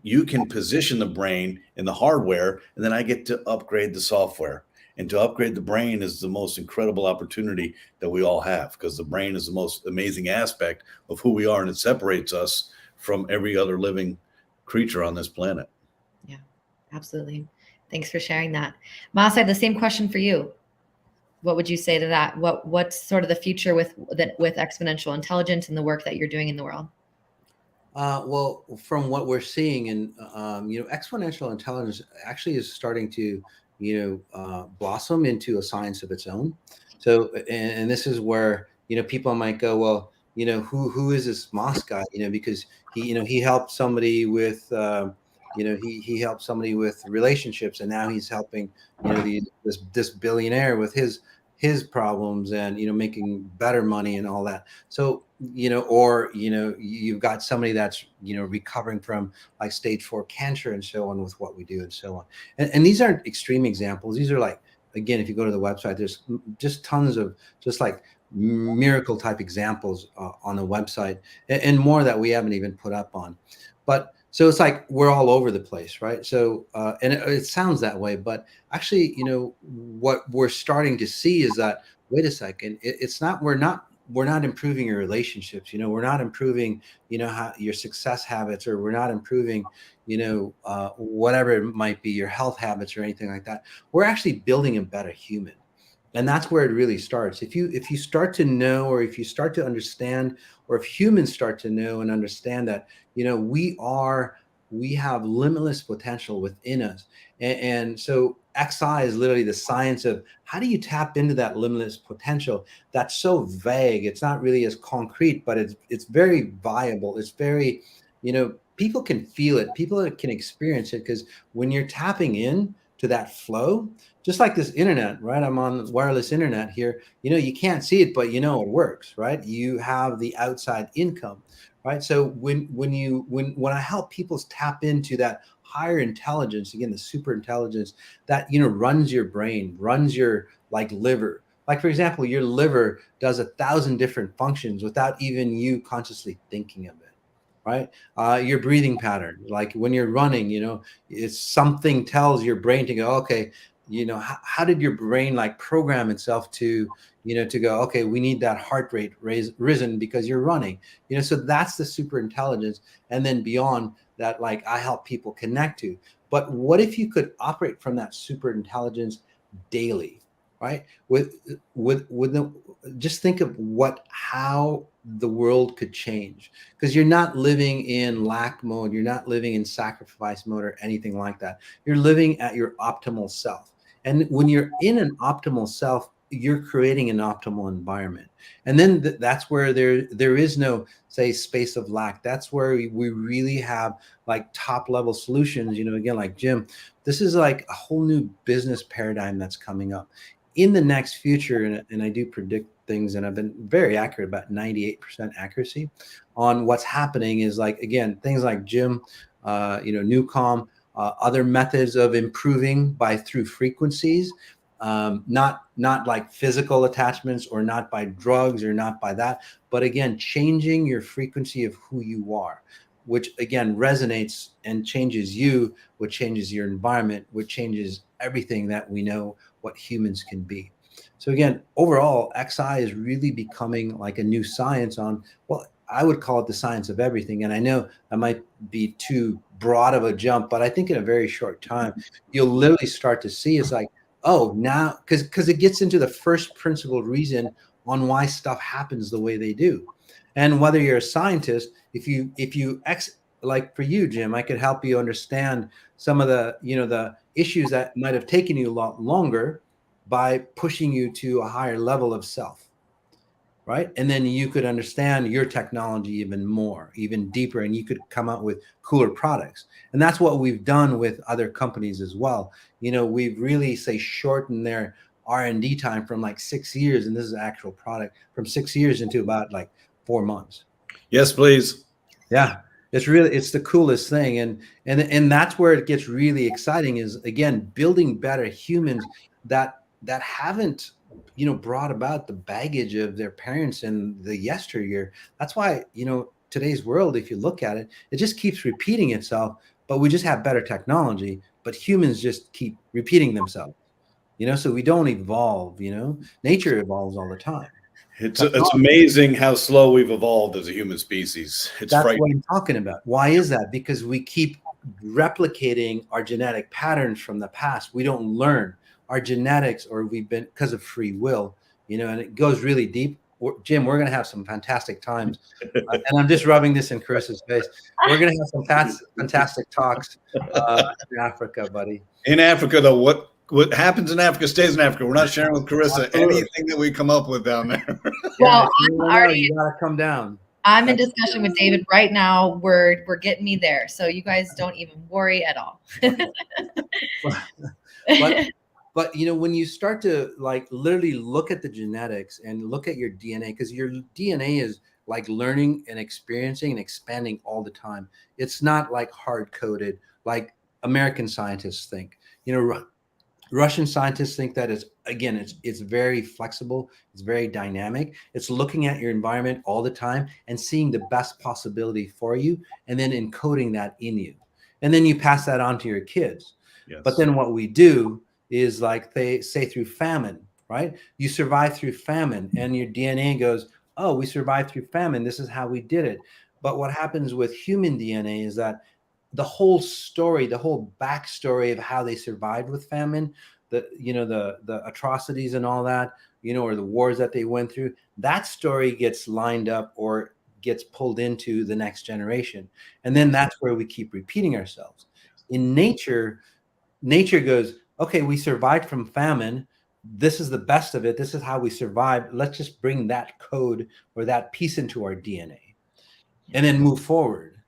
S19: you can position the brain in the hardware, and then I get to upgrade the software. And to upgrade the brain is the most incredible opportunity that we all have, because the brain is the most amazing aspect of who we are, and it separates us from every other living creature on this planet."
S3: Yeah, absolutely. Thanks for sharing that. Mas, I have the same question for you. What would you say to that? What's sort of the future with exponential intelligence and the work that you're doing in the world?
S10: Well, from what we're seeing, and exponential intelligence actually is starting to, blossom into a science of its own. So, and this is where people might go, well, who is this Moss guy? Because he helped somebody with. He helped somebody with relationships, and now he's helping this billionaire with his problems and making better money and all that. So you've got somebody that's recovering from like stage 4 cancer and so on with what we do and so on. And these aren't extreme examples. These are like, again, if you go to the website, there's just tons of just like miracle type examples on the website, and more that we haven't even put up on. But so it's like we're all over the place, right? So and it sounds that way, but actually, what we're starting to see is that, wait a second, it's not, we're not improving your relationships, we're not improving, how your success habits, or we're not improving, whatever it might be, your health habits or anything like that. We're actually building a better human. And that's where it really starts. If you start to know, or if you start to understand, or if humans start to know and understand that, we have limitless potential within us. And so XI is literally the science of how do you tap into that limitless potential that's so vague. It's not really as concrete, but it's very viable. It's very, people can feel it. People can experience it, because when you're tapping in to that flow, just like this internet, right? I'm on wireless internet here. You can't see it, but it works, right? You have the outside income, right? So when I help people tap into that higher intelligence, again, the super intelligence that runs your brain, runs your liver. Like, for example, your liver does 1,000 different functions without even you consciously thinking of it. Right? Your breathing pattern, like when you're running, it's something tells your brain to go, okay, how did your brain like program itself to, to go, okay, we need that heart rate risen because you're running, so that's the super intelligence. And then beyond that, like I help people connect to. But what if you could operate from that super intelligence daily, right? Just think of how the world could change, because you're not living in lack mode. You're not living in sacrifice mode or anything like that. You're living at your optimal self. And when you're in an optimal self, you're creating an optimal environment. And then that's where there is no, say, space of lack. That's where we really have like top level solutions, again, like Jim, this is like a whole new business paradigm that's coming up in the next future. And I do predict things, and I've been very accurate, about 98% accuracy on what's happening is like, again, things like Jim, Newcom, other methods of improving through frequencies, not like physical attachments, or not by drugs, or not by that, but again, changing your frequency of who you are, which again resonates and changes you, which changes your environment, which changes everything that we know what humans can be. So again, overall, XI is really becoming like a new science on, well, I would call it the science of everything. And I know that might be too broad of a jump, but I think in a very short time, you'll literally start to see it's like, oh, now, because it gets into the first principle reason on why stuff happens the way they do. And whether you're a scientist, like for you, Jim, I could help you understand some of the, the issues that might have taken you a lot longer by pushing you to a higher level of self, right? And then you could understand your technology even more, even deeper, and you could come out with cooler products. And that's what we've done with other companies as well. We've really, say, shortened their R&D time from like 6 years, and this is an actual product, from 6 years into about like 4 months.
S19: Yes, please.
S10: Yeah. It's the coolest thing. And that's where it gets really exciting is, again, building better humans that haven't, brought about the baggage of their parents in the yesteryear. That's why, today's world, if you look at it, it just keeps repeating itself, but we just have better technology, but humans just keep repeating themselves, so we don't evolve, nature evolves all the time.
S19: It's amazing how slow we've evolved as a human species. That's
S10: what I'm talking about. Why is that? Because we keep replicating our genetic patterns from the past. We don't learn our genetics, or we've been, because of free will, and it goes really deep. Jim, we're going to have some fantastic times. And I'm just rubbing this in Chris's face. We're going to have some fantastic talks in Africa, buddy.
S19: In Africa, though, what happens in Africa stays in Africa. We're not sharing with Carissa anything that we come up with down there.
S3: Well,
S10: you gotta come down.
S3: I'm in discussion with David right now. We're getting me there, so you guys don't even worry at all.
S10: But when you start to like literally look at the genetics and look at your DNA, because your DNA is like learning and experiencing and expanding all the time. It's not like hard coded like American scientists think. Russian scientists think that it's very flexible. It's very dynamic. It's looking at your environment all the time and seeing the best possibility for you, and then encoding that in you. And then you pass that on to your kids.
S19: Yes.
S10: But then what we do is, like they say, through famine, right? You survive through famine, and your DNA goes, oh, we survived through famine. This is how we did it. But what happens with human DNA is that the whole story, the whole backstory of how they survived with famine, the atrocities and all that, or the wars that they went through, that story gets lined up or gets pulled into the next generation. And then that's where we keep repeating ourselves. In nature goes, okay, we survived from famine. This is the best of it. This is how we survived. Let's just bring that code or that piece into our DNA and then move forward.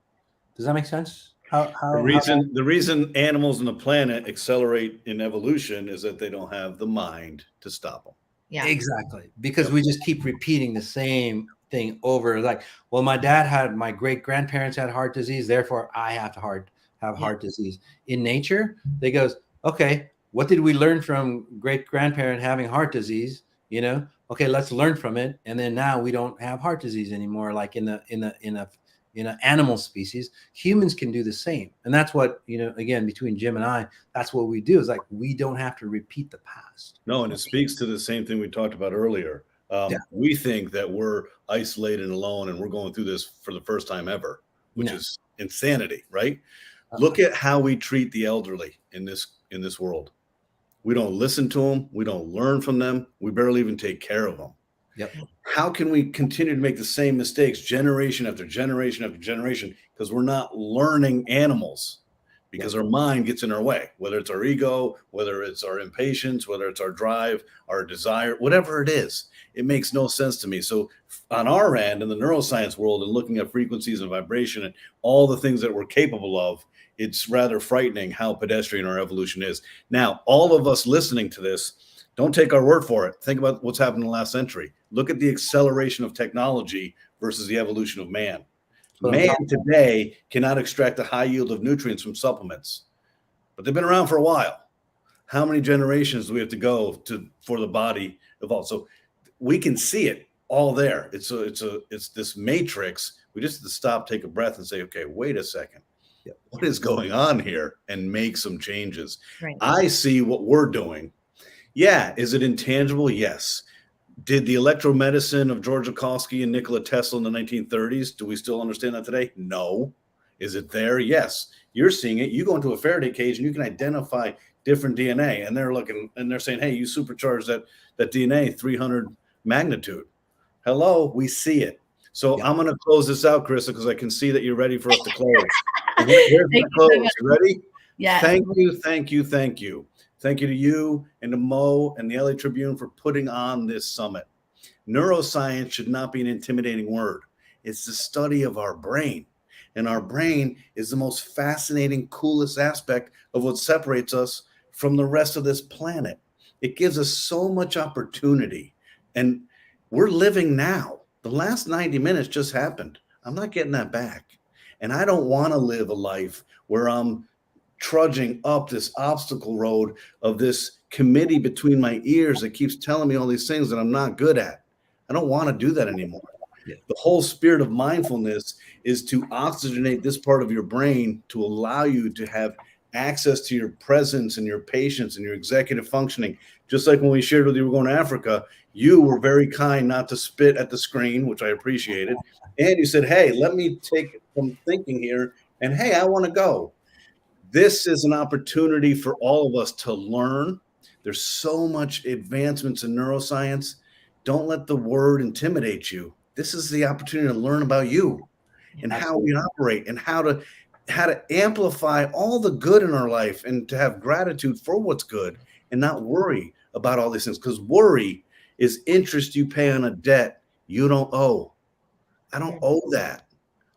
S10: Does that make sense?
S19: The reason animals on the planet accelerate in evolution is that they don't have the mind to stop them.
S3: Yeah,
S10: exactly. Because we just keep repeating the same thing over. Like, well, my great grandparents had heart disease, therefore I have to have heart disease. In nature, they goes, okay, what did we learn from great grandparent having heart disease? Okay, let's learn from it, and then now we don't have heart disease anymore. Like in a animal species. Humans can do the same. And that's what, again, between Jim and I, that's what we do, is like, we don't have to repeat the past.
S19: No, and it speaks to the same thing we talked about earlier. We think that we're isolated and alone and we're going through this for the first time ever, which is insanity, right? Look at how we treat the elderly in this world. We don't listen to them. We don't learn from them. We barely even take care of them.
S10: Yep.
S19: How can we continue to make the same mistakes generation after generation after generation? Because we're not learning animals, because our mind gets in our way, whether it's our ego, whether it's our impatience, whether it's our drive, our desire, whatever it is. It makes no sense to me. So on our end, in the neuroscience world, and looking at frequencies and vibration and all the things that we're capable of, it's rather frightening how pedestrian our evolution is. Now, all of us listening to this, don't take our word for it. Think about what's happened in the last century. Look at the acceleration of technology versus the evolution of man. Man today cannot extract a high yield of nutrients from supplements, but they've been around for a while. How many generations do we have to go for the body evolve? So we can see it all there. It's this matrix. We just have to stop, take a breath, and say, okay, wait a second. What is going on here? And make some changes. Right. I see what we're doing. Yeah. Is it intangible? Yes. Did the electromedicine of George Joukowsky and Nikola Tesla in the 1930s, do we still understand that today? No. Is it there? Yes. You're seeing it. You go into a Faraday cage and you can identify different DNA, and they're looking and they're saying, hey, you supercharged that DNA 300 magnitude. Hello, we see it. So I'm going to close this out, Krista, because I can see that you're ready for us to close. Here's my close. You ready?
S3: Yeah.
S19: Thank you. Thank you to you and to Mo and the LA Tribune for putting on this summit. Neuroscience should not be an intimidating word. It's the study of our brain. And our brain is the most fascinating, coolest aspect of what separates us from the rest of this planet. It gives us so much opportunity. And we're living now. The last 90 minutes just happened. I'm not getting that back. And I don't want to live a life where I'm trudging up this obstacle road of this committee between my ears that keeps telling me all these things that I'm not good at. I don't want to do that anymore. The whole spirit of mindfulness is to oxygenate this part of your brain to allow you to have access to your presence and your patience and your executive functioning. Just like when we shared with you, we're going to Africa, you were very kind not to spit at the screen, which I appreciated. And you said, hey, let me take some thinking here. And hey, I want to go. This is an opportunity for all of us to learn. There's so much advancements in neuroscience. Don't let the word intimidate you. This is the opportunity to learn about you and how we operate and how to amplify all the good in our life and to have gratitude for what's good and not worry about all these things, because worry is interest you pay on a debt you don't owe. I don't owe that.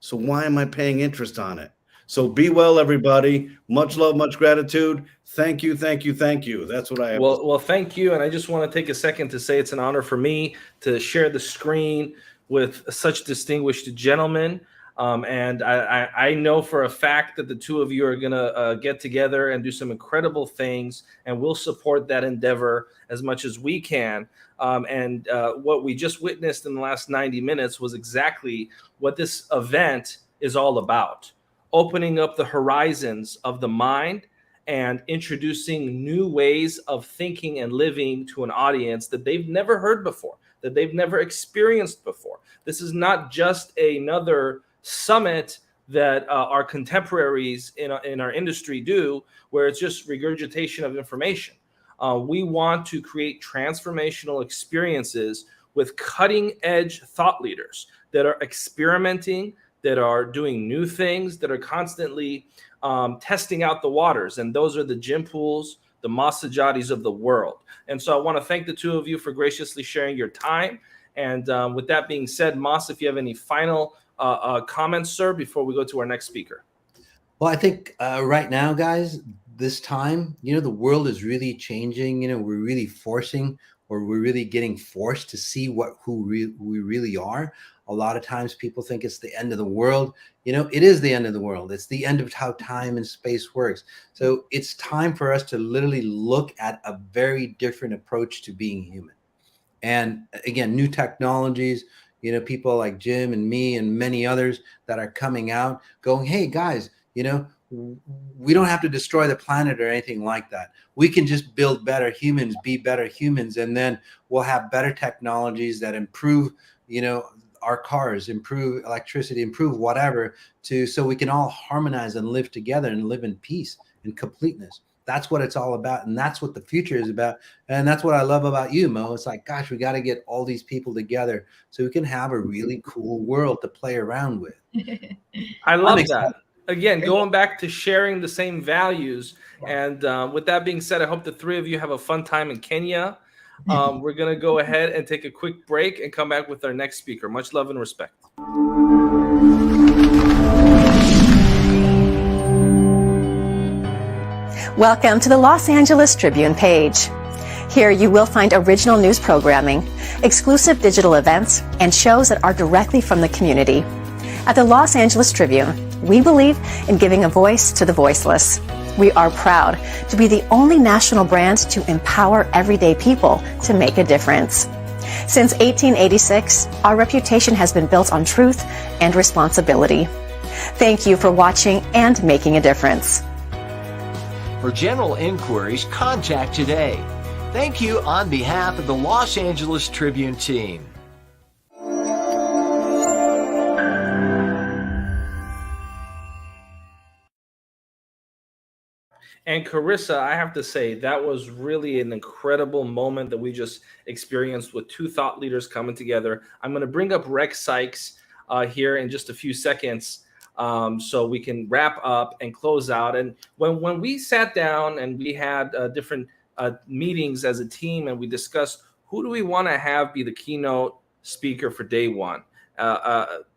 S19: So why am I paying interest on it? So be well, everybody. Much love, much gratitude. Thank you, thank you, thank you. That's what I have.
S1: Well, thank you. And I just want to take a second to say it's an honor for me to share the screen with such distinguished gentlemen. And I know for a fact that the two of you are going to get together and do some incredible things, and we'll support that endeavor as much as we can. And what we just witnessed in the last 90 minutes was exactly what this event is all about. Opening up the horizons of the mind and introducing new ways of thinking and living to an audience that they've never heard before, that they've never experienced before. This is not just another summit that our contemporaries in our industry do, where it's just regurgitation of information. We want to create transformational experiences with cutting edge thought leaders that are experimenting, that are doing new things, that are constantly testing out the waters. And those are the Jim Pools, the Masajadis of the world. And so I want to thank the two of you for graciously sharing your time. And with that being said, Mas, if you have any final comments, sir, before we go to our next speaker.
S10: Well, I think right now, guys, this time, the world is really changing. We're really we're really getting forced to see who we really are. A lot of times people think it's the end of the world. It is the end of the world. It's the end of how time and space works. So it's time for us to literally look at a very different approach to being human. And again, new technologies, you know, people like Jim and me and many others that are coming out going, hey guys, you know, we don't have to destroy the planet or anything like that. We can just build better humans, be better humans, and then we'll have better technologies that improve, you know, our cars, improve electricity, improve whatever, so we can all harmonize and live together and live in peace and completeness. That's what it's all about, and that's what the future is about. And that's what I love about you, Mo. It's like, gosh, we got to get all these people together so we can have a really cool world to play around with.
S1: I love that. Again, going back to sharing the same values. And with that being said, I hope the three of you have a fun time in Kenya. We're going to go ahead and take a quick break and come back with our next speaker. Much love and respect.
S13: Welcome to the Los Angeles Tribune page. Here you will find original news programming, exclusive digital events, and shows that are directly from the community. At the Los Angeles Tribune, we believe in giving a voice to the voiceless. We are proud to be the only national brand to empower everyday people to make a difference. Since 1886, our reputation has been built on truth and responsibility. Thank you for watching and making a difference.
S14: For general inquiries, contact today. Thank you on behalf of the Los Angeles Tribune team.
S1: And Carissa, I have to say, that was really an incredible moment that we just experienced with two thought leaders coming together. I'm going to bring up Rex Sykes here in just a few seconds so we can wrap up and close out. And when we sat down and we had different meetings as a team and we discussed who do we want to have be the keynote speaker for day one,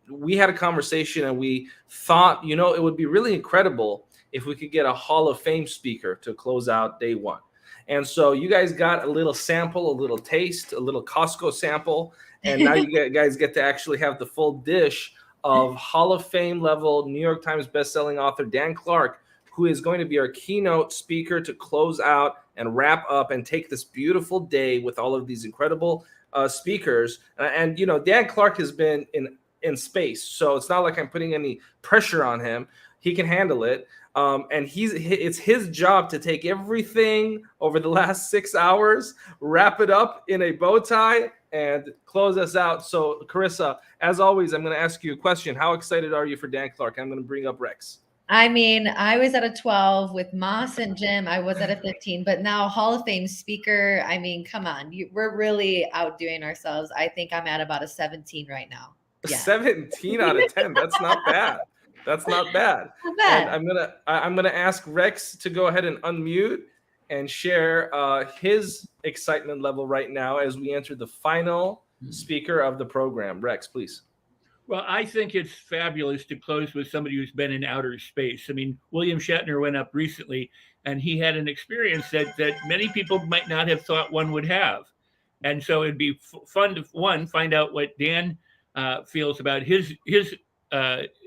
S1: we had a conversation and we thought, you know, it would be really incredible if we could get a Hall of Fame speaker to close out day one. And so you guys got a little sample, a little taste, a little Costco sample, and now you guys get to actually have the full dish of Hall of Fame level New York Times bestselling author Dan Clark, who is going to be our keynote speaker to close out and wrap up and take this beautiful day with all of these incredible speakers. And you know, Dan Clark has been in space, so it's not like I'm putting any pressure on him. He can handle it. And it's his job to take everything over the last 6 hours, wrap it up in a bow tie, and close us out. So, Carissa, as always, I'm going to ask you a question. How excited are you for Dan Clark? I'm going to bring up Rex.
S3: I mean, I was at a 12 with Moss and Jim. I was at a 15, but now Hall of Fame speaker. I mean, come on. We're really outdoing ourselves. I think I'm at about a 17 right now. Yeah.
S1: 17 out of 10. That's not bad. That's not bad.
S3: Not bad.
S1: And I'm gonna ask Rex to go ahead and unmute and share his excitement level right now as we enter the final speaker of the program. Rex, please.
S4: Well, I think it's fabulous to close with somebody who's been in outer space. I mean, William Shatner went up recently, and he had an experience that many people might not have thought one would have. And so it'd be fun to find out what Dan feels about his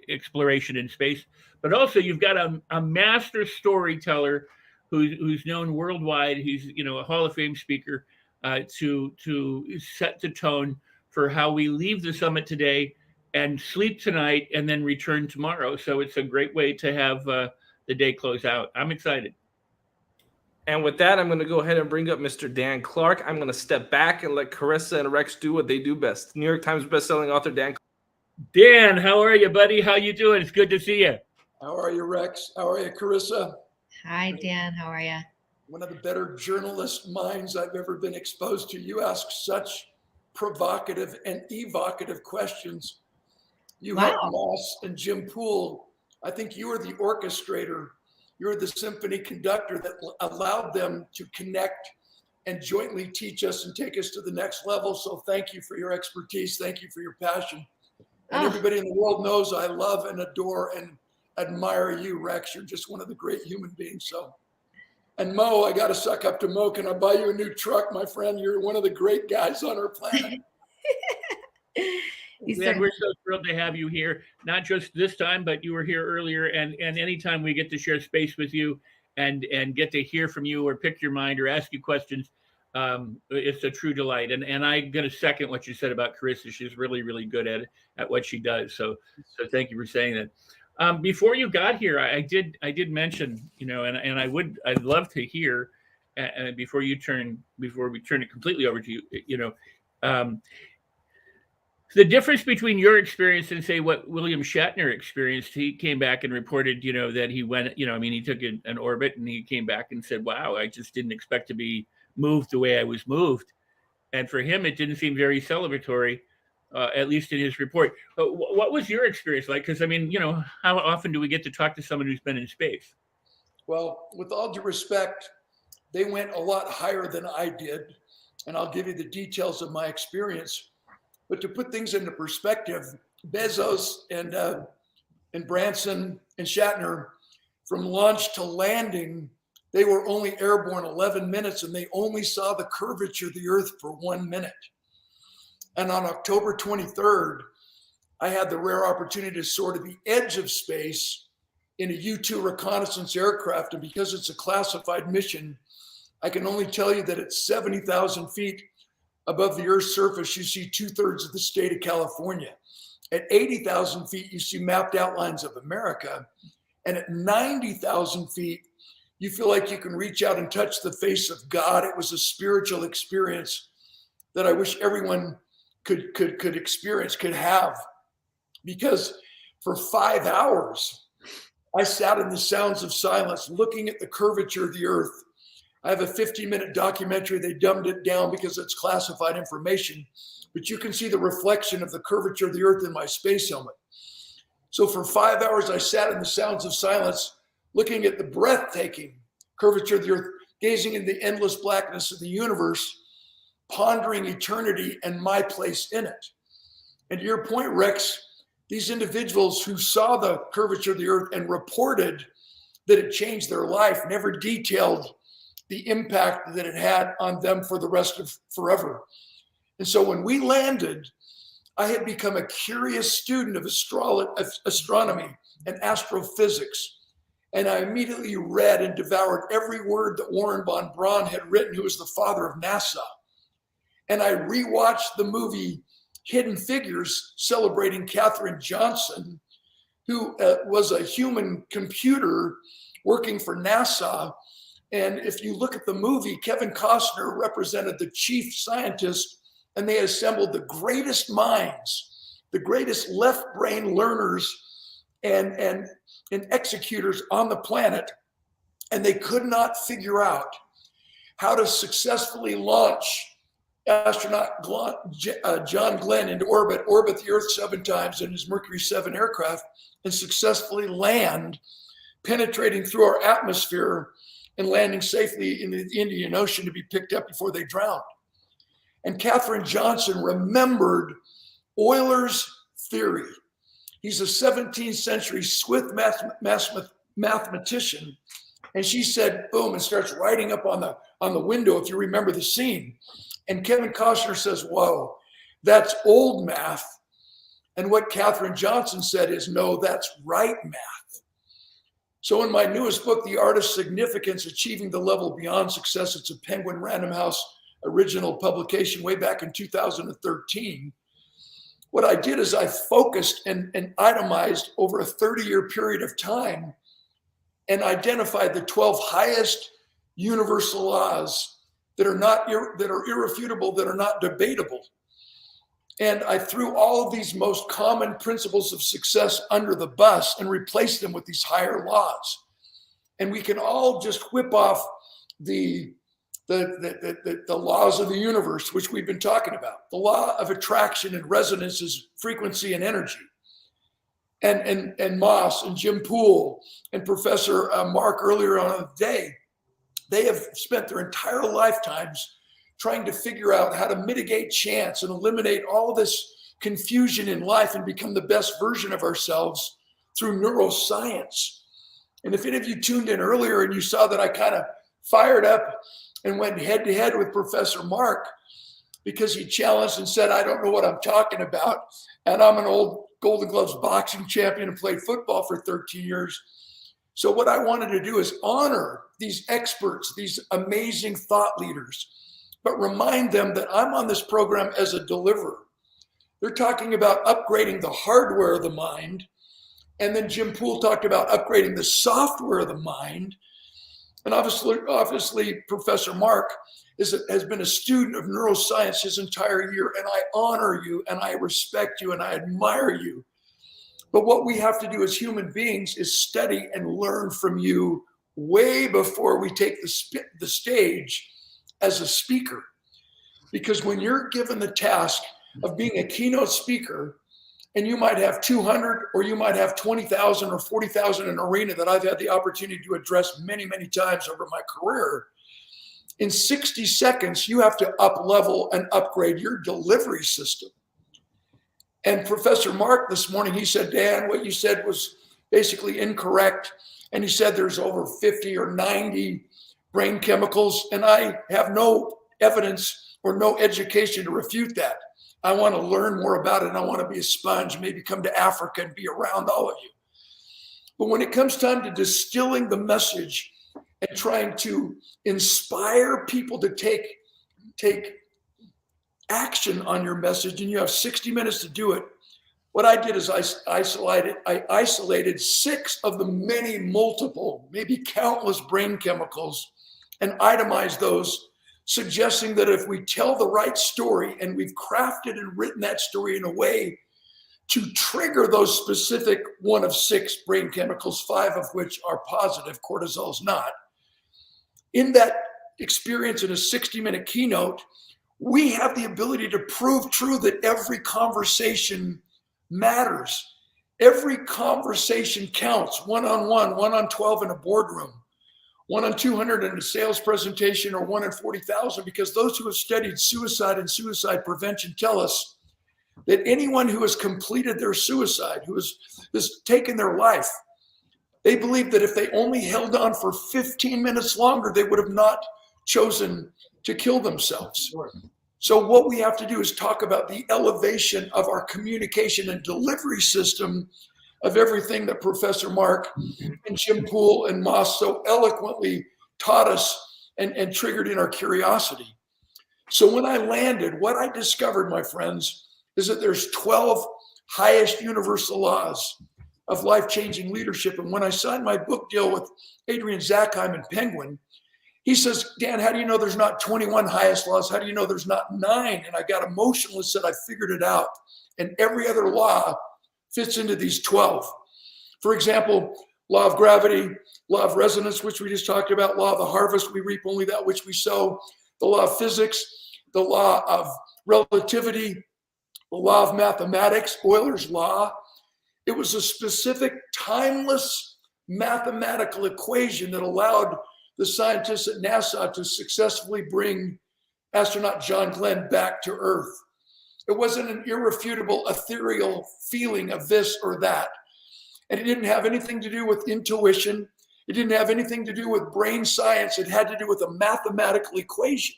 S4: exploration in space, but also you've got a master storyteller who's known worldwide. He's, you know, a Hall of Fame speaker to set the tone for how we leave the summit today and sleep tonight and then return tomorrow. So it's a great way to have the day close out. I'm excited.
S1: And with that, I'm going to go ahead and bring up Mr. Dan Clark. I'm going to step back and let Carissa and Rex do what they do best. New York Times bestselling author Dan Clark.
S4: Dan, how are you, buddy? How you doing? It's good to see you.
S9: How are you, Rex? How are you, Carissa?
S3: Hi, Dan. How are you?
S9: One of the better journalist minds I've ever been exposed to. You ask such provocative and evocative questions. You helped Moss and Jim Poole. I think you were the orchestrator. You were the symphony conductor that allowed them to connect and jointly teach us and take us to the next level. So thank you for your expertise. Thank you for your passion. And everybody in the world knows I love and adore and admire you, Rex. You're just one of the great human beings. So, and Mo, I got to suck up to Mo. Can I buy you a new truck, my friend? You're one of the great guys on our planet.
S4: Dan, we're so thrilled to have you here, not just this time, but you were here earlier. And anytime we get to share space with you and get to hear from you or pick your mind or ask you questions, It's a true delight. And I'm going to second what you said about Carissa. She's really, really good at what she does. So thank you for saying that. Before you got here, I did mention, and I'd love to hear, before we turn it completely over to you, the difference between your experience and say what William Shatner experienced. He came back and reported, that he went, he took an orbit and he came back and said, wow, I just didn't expect to be moved the way I was moved. And for him, it didn't seem very celebratory, at least in his report. But what was your experience like? Because, how often do we get to talk to someone who's been in space?
S9: Well, with all due respect, they went a lot higher than I did. And I'll give you the details of my experience. But to put things into perspective, Bezos and Branson and Shatner, from launch to landing, they were only airborne 11 minutes, and they only saw the curvature of the Earth for 1 minute. And on October 23rd, I had the rare opportunity to soar to the edge of space in a U-2 reconnaissance aircraft. And because it's a classified mission, I can only tell you that at 70,000 feet above the Earth's surface, you see 2/3 of the state of California. At 80,000 feet, you see mapped outlines of America. And at 90,000 feet, you feel like you can reach out and touch the face of God. It was a spiritual experience that I wish everyone could experience, could have. Because for 5 hours, I sat in the sounds of silence, looking at the curvature of the Earth. I have a 15-minute documentary. They dumbed it down because it's classified information, but you can see the reflection of the curvature of the Earth in my space helmet. So for 5 hours, I sat in the sounds of silence, looking at the breathtaking curvature of the Earth, gazing in the endless blackness of the universe, pondering eternity and my place in it. And to your point, Rex, these individuals who saw the curvature of the Earth and reported that it changed their life never detailed the impact that it had on them for the rest of forever. And so when we landed, I had become a curious student of astronomy and astrophysics. And I immediately read and devoured every word that Warren von Braun had written, who was the father of NASA. And I rewatched the movie Hidden Figures, celebrating Katherine Johnson, who was a human computer working for NASA. And if you look at the movie, Kevin Costner represented the chief scientist, and they assembled the greatest minds, the greatest left brain learners and executors on the planet. And they could not figure out how to successfully launch astronaut John Glenn into orbit the Earth 7 times in his Mercury 7 aircraft, and successfully land, penetrating through our atmosphere and landing safely in the Indian Ocean to be picked up before they drowned. And Katherine Johnson remembered Euler's theory. He's a 17th century Swiss mathematician. And she said, boom, and starts writing up on the window, if you remember the scene. And Kevin Costner says, whoa, that's old math. And what Katherine Johnson said is, no, that's right math. So in my newest book, The Art of Significance, Achieving the Level Beyond Success, it's a Penguin Random House original publication way back in 2013. What I did is I focused and itemized over a 30-year period of time and identified the 12 highest universal laws that are irrefutable, that are not debatable. And I threw all of these most common principles of success under the bus and replaced them with these higher laws. And we can all just whip off the laws of the universe, which we've been talking about. The law of attraction and resonance is frequency and energy. And Moss and Jim Poole and Professor Mark earlier on in the day, they have spent their entire lifetimes trying to figure out how to mitigate chance and eliminate all this confusion in life and become the best version of ourselves through neuroscience. And if any of you tuned in earlier and you saw that I kind of fired up and went head to head with Professor Mark because he challenged and said, I don't know what I'm talking about. And I'm an old Golden Gloves boxing champion and played football for 13 years. So what I wanted to do is honor these experts, these amazing thought leaders, but remind them that I'm on this program as a deliverer. They're talking about upgrading the hardware of the mind. And then Jim Poole talked about upgrading the software of the mind. And obviously Professor Mark has been a student of neuroscience his entire year. And I honor you and I respect you and I admire you. But what we have to do as human beings is study and learn from you way before we take the stage as a speaker. Because when you're given the task of being a keynote speaker, and you might have 200 or you might have 20,000 or 40,000 in an arena that I've had the opportunity to address many, many times over my career, in 60 seconds, you have to up-level and upgrade your delivery system. And Professor Mark this morning, he said, Dan, what you said was basically incorrect. And he said there's over 50 or 90 brain chemicals, and I have no evidence or no education to refute that. I want to learn more about it, and I want to be a sponge, maybe come to Africa and be around all of you. But when it comes time to distilling the message and trying to inspire people to take action on your message, and you have 60 minutes to do it, what I did is I isolated 6 of the many multiple, maybe countless brain chemicals and itemized those, suggesting that if we tell the right story and we've crafted and written that story in a way to trigger those specific one of 6 brain chemicals, 5 of which are positive, cortisol's not, in that experience in a 60-minute keynote, we have the ability to prove true that every conversation matters. Every conversation counts, one-on-one, 1 on 12 in a boardroom, 1 on 200 in a sales presentation, or 1 in 40,000, because those who have studied suicide and suicide prevention tell us that anyone who has completed their suicide, who has taken their life, they believe that if they only held on for 15 minutes longer, they would have not chosen to kill themselves. So what we have to do is talk about the elevation of our communication and delivery system of everything that Professor Mark and Jim Poole and Moss so eloquently taught us and triggered in our curiosity. So when I landed, what I discovered, my friends, is that there's 12 highest universal laws of life-changing leadership. And when I signed my book deal with Adrian Zackheim and Penguin, he says, Dan, how do you know there's not 21 highest laws? How do you know there's not 9? And I got emotional and said, I figured it out. And every other law fits into these 12. For example, law of gravity, law of resonance, which we just talked about, law of the harvest, we reap only that which we sow, the law of physics, the law of relativity, the law of mathematics, Euler's law. It was a specific, timeless mathematical equation that allowed the scientists at NASA to successfully bring astronaut John Glenn back to Earth. It wasn't an irrefutable, ethereal feeling of this or that. And it didn't have anything to do with intuition. It didn't have anything to do with brain science. It had to do with a mathematical equation.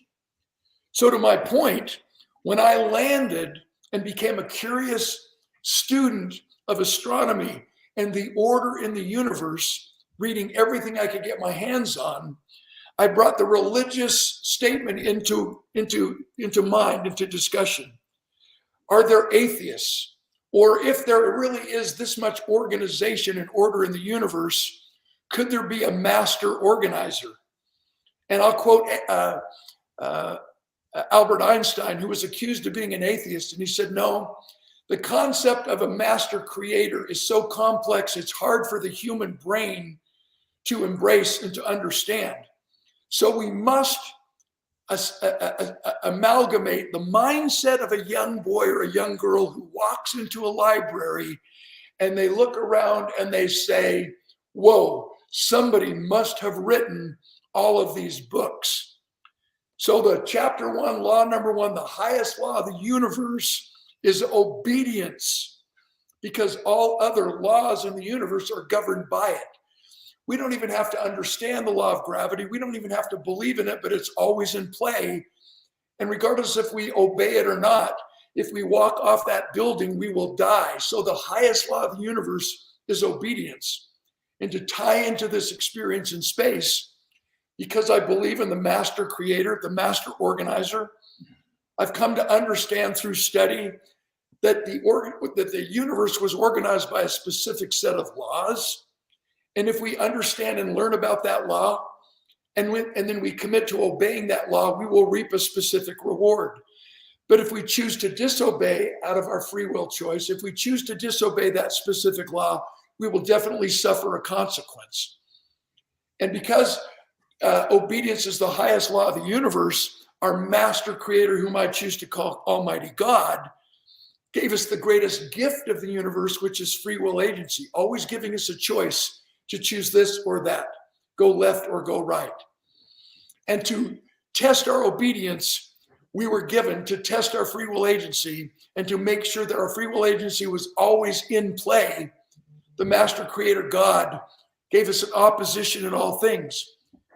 S9: So to my point, when I landed and became a curious student of astronomy and the order in the universe, reading everything I could get my hands on, I brought the religious statement into mind, into discussion. Are there atheists? Or if there really is this much organization and order in the universe, could there be a master organizer? And I'll quote Albert Einstein, who was accused of being an atheist. And he said, no, the concept of a master creator is so complex, it's hard for the human brain to embrace and to understand. So we must amalgamate the mindset of a young boy or a young girl who walks into a library and they look around and they say, whoa, somebody must have written all of these books. So the chapter 1, law number 1, the highest law of the universe is obedience, because all other laws in the universe are governed by it. We don't even have to understand the law of gravity. We don't even have to believe in it, but it's always in play. And regardless if we obey it or not, if we walk off that building, we will die. So the highest law of the universe is obedience. And to tie into this experience in space, because I believe in the master creator, the master organizer. I've come to understand through study that the universe was organized by a specific set of laws. And if we understand and learn about that law, and then we commit to obeying that law, we will reap a specific reward. But if we choose to disobey out of our free will choice, if we choose to disobey that specific law, we will definitely suffer a consequence. And because obedience is the highest law of the universe, our master creator, whom I choose to call Almighty God, gave us the greatest gift of the universe, which is free will agency, always giving us a choice to choose this or that, go left or go right. And to test our obedience, we were given to test our free will agency and to make sure that our free will agency was always in play. The master creator God gave us an opposition in all things.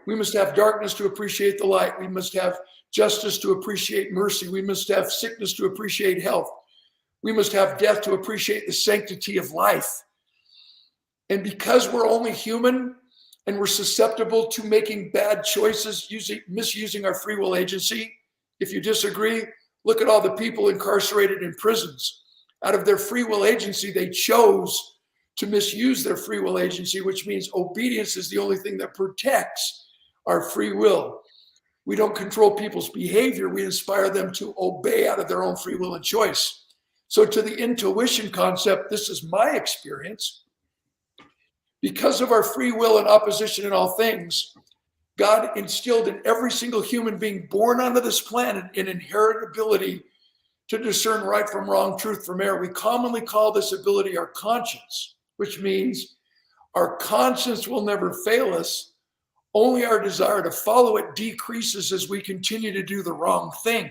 S9: We must have darkness to appreciate the light. We must have justice to appreciate mercy. We must have sickness to appreciate health. We must have death to appreciate the sanctity of life. And because we're only human and we're susceptible to making bad choices, misusing our free will agency, if you disagree, look at all the people incarcerated in prisons. Out of their free will agency, they chose to misuse their free will agency, which means obedience is the only thing that protects our free will. We don't control people's behavior. We inspire them to obey out of their own free will and choice. So to the intuition concept, this is my experience. Because of our free will and opposition in all things, God instilled in every single human being born onto this planet an inherent ability to discern right from wrong, truth from error. We commonly call this ability our conscience, which means our conscience will never fail us. Only our desire to follow it decreases as we continue to do the wrong thing.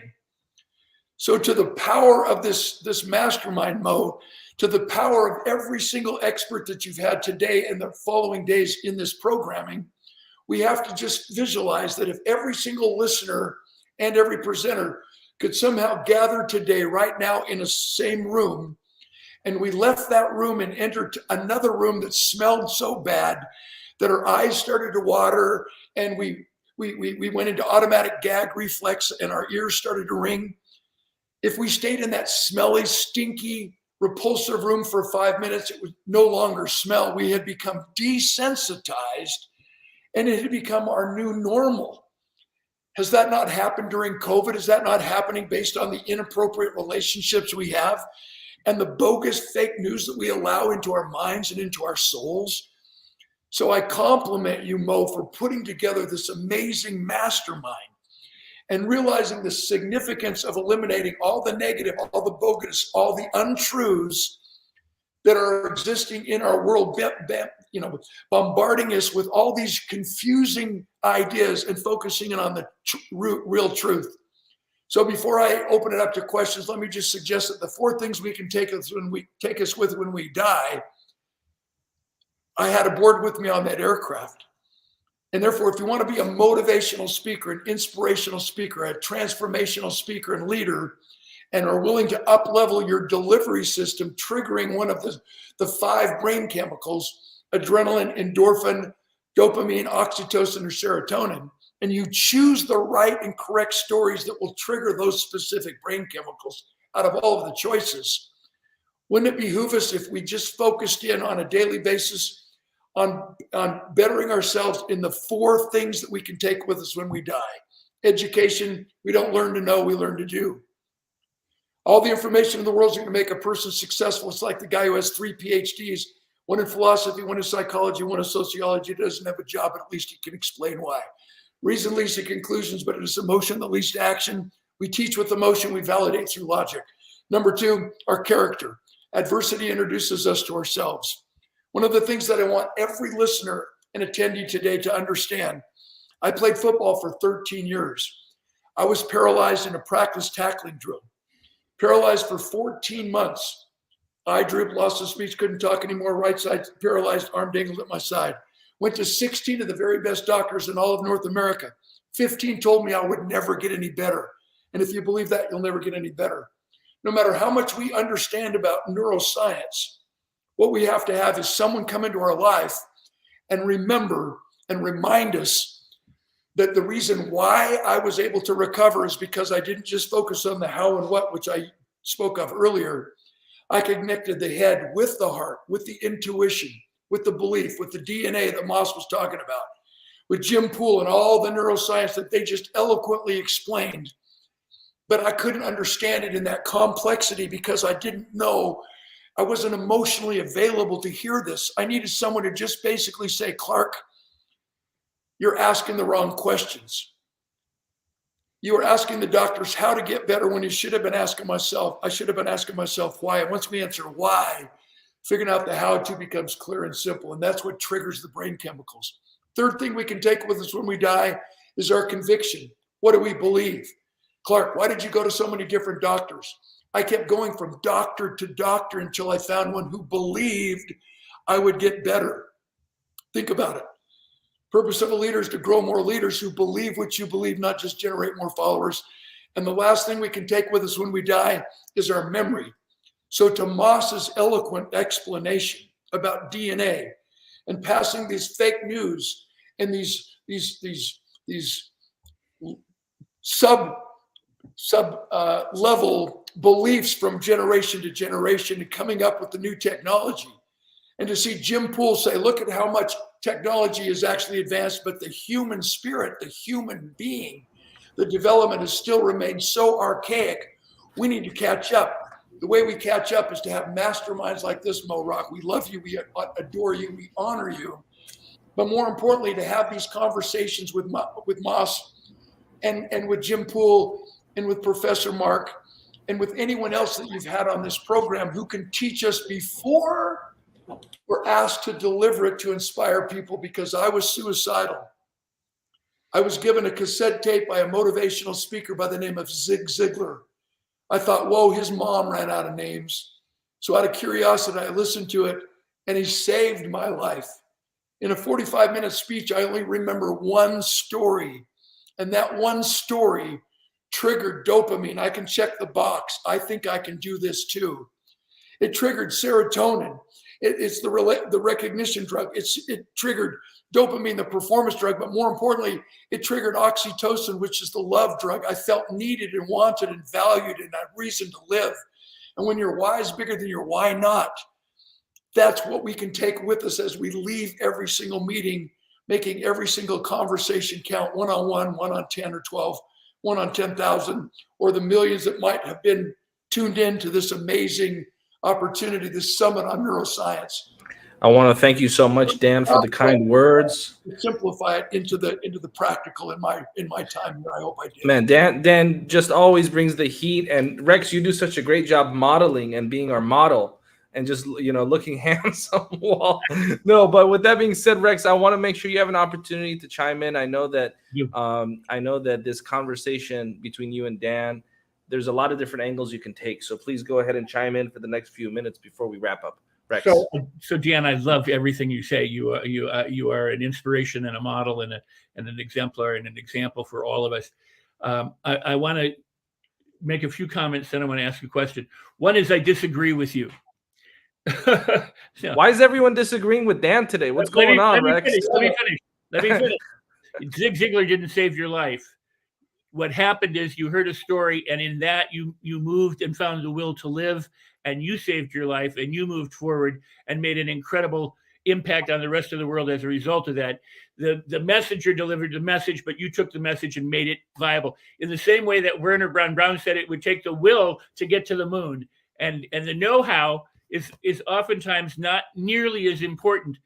S9: So to the power of this mastermind, Mo, to the power of every single expert that you've had today and the following days in this programming, we have to just visualize that if every single listener and every presenter could somehow gather today, right now, in a same room, and we left that room and entered another room that smelled so bad that our eyes started to water and we went into automatic gag reflex and our ears started to ring. If we stayed in that smelly, stinky, repulsive room for 5 minutes, it would no longer smell. We had become desensitized and it had become our new normal. Has that not happened during COVID? Is that not happening based on the inappropriate relationships we have and the bogus fake news that we allow into our minds and into our souls? So I compliment you, Mo, for putting together this amazing mastermind and realizing the significance of eliminating all the negative, all the bogus, all the untruths that are existing in our world, bombarding us with all these confusing ideas and focusing in on the real truth. So before I open it up to questions, let me just suggest that the 4 things we can take us with when we die. I had a board with me on that aircraft. And therefore, if you want to be a motivational speaker, an inspirational speaker, a transformational speaker and leader, and are willing to up-level your delivery system, triggering one of the 5 brain chemicals, adrenaline, endorphin, dopamine, oxytocin, or serotonin, and you choose the right and correct stories that will trigger those specific brain chemicals out of all of the choices, wouldn't it behoove us if we just focused in on a daily basis on bettering ourselves in the 4 things that we can take with us when we die? Education, we don't learn to know, we learn to do. All the information in the world is going to make a person successful. It's like the guy who has 3 PhDs, one in philosophy, one in psychology, one in sociology, doesn't have a job, but at least he can explain why. Reason leads to conclusions, but it is emotion that leads to action. We teach with emotion, we validate through logic. Number 2, our character. Adversity introduces us to ourselves. One of the things that I want every listener and attendee today to understand, I played football for 13 years. I was paralyzed in a practice tackling drill. Paralyzed for 14 months. Eye drooped, lost of speech, couldn't talk anymore, right side paralyzed, arm dangled at my side. Went to 16 of the very best doctors in all of North America. 15 told me I would never get any better. And if you believe that, you'll never get any better. No matter how much we understand about neuroscience, what we have to have is someone come into our life and remember and remind us that the reason why I was able to recover is because I didn't just focus on the how and what, which I spoke of earlier. I connected the head with the heart, with the intuition, with the belief, with the DNA that Moss was talking about, with Jim Poole and all the neuroscience that they just eloquently explained. But I couldn't understand it in that complexity because I didn't know. I wasn't emotionally available to hear this. I needed someone to just basically say, Clark, you're asking the wrong questions. You were asking the doctors how to get better when you should have been asking myself. I should have been asking myself why. And once we answer why, figuring out the how to becomes clear and simple. And that's what triggers the brain chemicals. Third thing we can take with us when we die is our conviction. What do we believe? Clark, why did you go to so many different doctors? I kept going from doctor to doctor until I found one who believed I would get better. Think about it. Purpose of a leader is to grow more leaders who believe what you believe, not just generate more followers. And the last thing we can take with us when we die is our memory. So to Moss's eloquent explanation about DNA and passing these fake news and these sub level beliefs from generation to generation and coming up with the new technology. And to see Jim Poole say, look at how much technology is actually advanced, but the human spirit, the human being, the development has still remained so archaic. We need to catch up. The way we catch up is to have masterminds like this, Mo Rock. We love you, we adore you, we honor you. But more importantly, to have these conversations with Moss and with Jim Poole and with Professor Mark and with anyone else that you've had on this program who can teach us before we're asked to deliver it to inspire people, because I was suicidal. I was given a cassette tape by a motivational speaker by the name of Zig Ziglar. I thought, whoa, his mom ran out of names. So out of curiosity, I listened to it, and he saved my life. In a 45-minute speech, I only remember one story, and that one story triggered dopamine. I can check the box. I think I can do this too. It triggered serotonin. It's the recognition drug. It triggered dopamine, the performance drug, but more importantly, it triggered oxytocin, which is the love drug. I felt needed and wanted and valued and had reason to live. And when your why is bigger than your why not, that's what we can take with us as we leave every single meeting, making every single conversation count, one-on-one, one on 10 or 12, one on 10,000, or the millions that might have been tuned in to this amazing opportunity, this summit on neuroscience.
S1: I want to thank you so much, Dan, for the kind words.
S9: Simplify it into the practical in my time here. I hope I did.
S1: Man, Dan just always brings the heat, and Rex, you do such a great job modeling and being our model and just looking handsome. Well, no, but with that being said, Rex, I want to make sure you have an opportunity to chime in. I know that this conversation between you and Dan, there's a lot of different angles you can take. So please go ahead and chime in for the next few minutes before we wrap up. Rex.
S4: So Dan, I love everything you say. You are an inspiration and a model and an exemplar and an example for all of us. I want to make a few comments, then I want to ask you a question. One is I disagree with you.
S1: Why is everyone disagreeing with Dan today? What's going on, Rex?
S4: Let me finish. Zig Ziglar didn't save your life. What happened is you heard a story, and in that you moved and found the will to live, and you saved your life, and you moved forward and made an incredible impact on the rest of the world as a result of that. The messenger delivered the message, but you took the message and made it viable. In the same way that Werner Brown said it would take the will to get to the moon, and the know-how is oftentimes not nearly as important.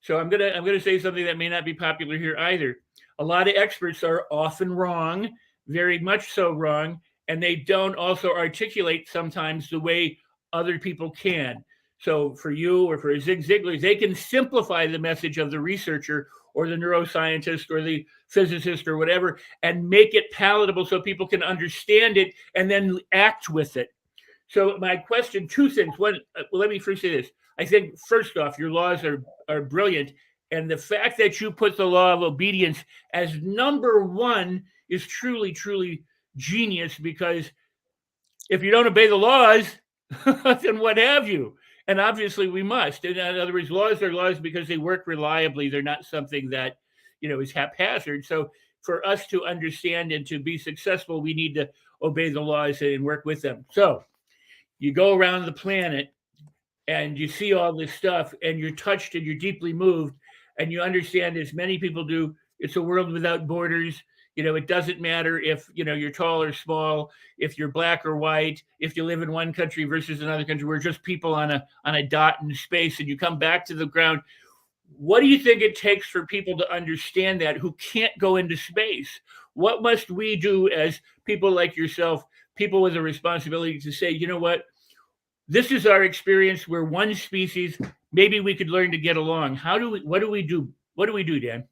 S4: So I'm gonna say something that may not be popular here either. A lot of experts are often wrong, very much so wrong, and they don't also articulate sometimes the way other people can. So for you or for Zig Ziglar, they can simplify the message of the researcher or the neuroscientist or the physicist or whatever and make it palatable so people can understand it and then act with it. So my question, two things. One, let me first say this. I think first off, your laws are brilliant. And the fact that you put the law of obedience as number one is truly, truly genius, because if you don't obey the laws, then what have you? And obviously we must. In other words, laws are laws because they work reliably. They're not something that, is haphazard. So for us to understand and to be successful, we need to obey the laws and work with them. So you go around the planet and you see all this stuff and you're touched and you're deeply moved and you understand, as many people do, it's a world without borders. It doesn't matter if, you're tall or small, if you're black or white, if you live in one country versus another country. We're just people on a dot in space, and you come back to the ground. What do you think it takes for people to understand that, who can't go into space? What must we do as people like yourself, people with a responsibility to say, you know what, this is our experience. We're one species. Maybe we could learn to get along. What do we do, Dan?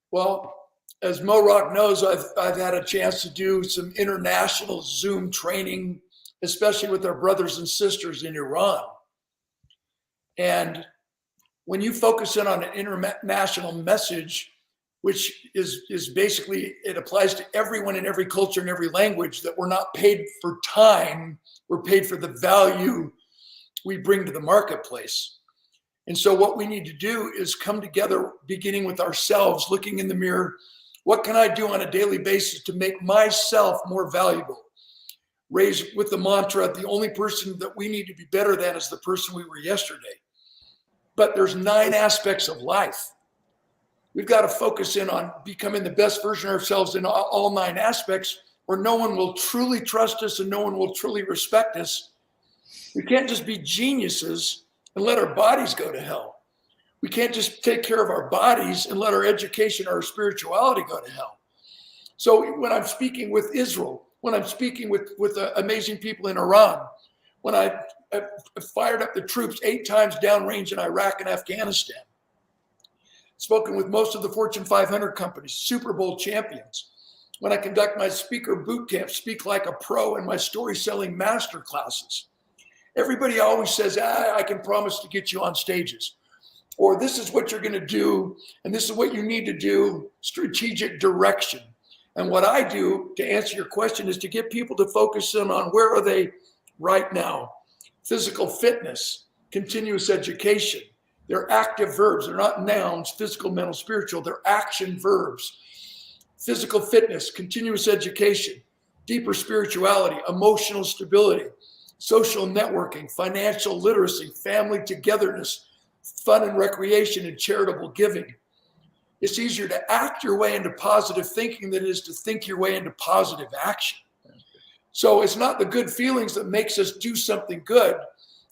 S9: Well, as Mo Rock knows, I've had a chance to do some international Zoom training, especially with our brothers and sisters in Iran. And when you focus in on an international message, which is basically, it applies to everyone in every culture and every language, that we're not paid for time, we're paid for the value we bring to the marketplace. And so what we need to do is come together, beginning with ourselves, looking in the mirror. What can I do on a daily basis to make myself more valuable? Raised with the mantra, the only person that we need to be better than is the person we were yesterday. But there's 9 aspects of life. We've got to focus in on becoming the best version of ourselves in all 9 aspects, or no one will truly trust us and no one will truly respect us. We can't just be geniuses and let our bodies go to hell. We can't just take care of our bodies and let our education, our spirituality go to hell. So when I'm speaking with Israel, when I'm speaking with amazing people in Iran, when I fired up the troops 8 times downrange in Iraq and Afghanistan, spoken with most of the Fortune 500 companies, Super Bowl champions, when I conduct my speaker boot camp, Speak Like a Pro, and my story selling master classes, everybody always says, I can promise to get you on stages. Or this is what you're going to do, and this is what you need to do, strategic direction. And what I do, to answer your question, is to get people to focus in on where are they right now. Physical fitness, continuous education. They're active verbs. They're not nouns, physical, mental, spiritual. They're action verbs. Physical fitness, continuous education, deeper spirituality, emotional stability, social networking, financial literacy, family togetherness, fun and recreation, and charitable giving. It's easier to act your way into positive thinking than it is to think your way into positive action. So it's not the good feelings that makes us do something good.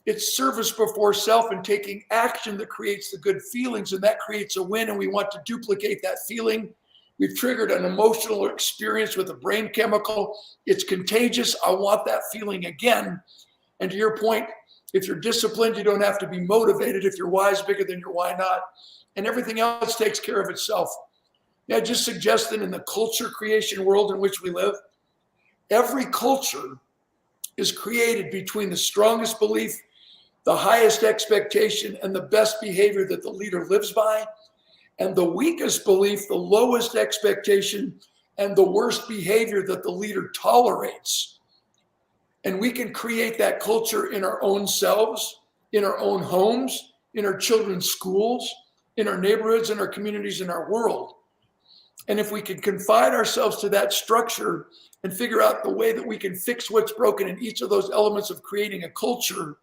S9: It's service before self and taking action that creates the good feelings, and that creates a win, and we want to duplicate that feeling. We've triggered an emotional experience with a brain chemical. It's contagious. I want that feeling again. And to your point, if you're disciplined, you don't have to be motivated. If your why is bigger than your why not, and everything else takes care of itself. Yeah, I just suggest that in the culture creation world in which we live, every culture is created between the strongest belief, the highest expectation, and the best behavior that the leader lives by, and the weakest belief, the lowest expectation, and the worst behavior that the leader tolerates. And we can create that culture in our own selves, in our own homes, in our children's schools, in our neighborhoods, in our communities, in our world. And if we can confine ourselves to that structure and figure out the way that we can fix what's broken in each of those elements of creating a culture,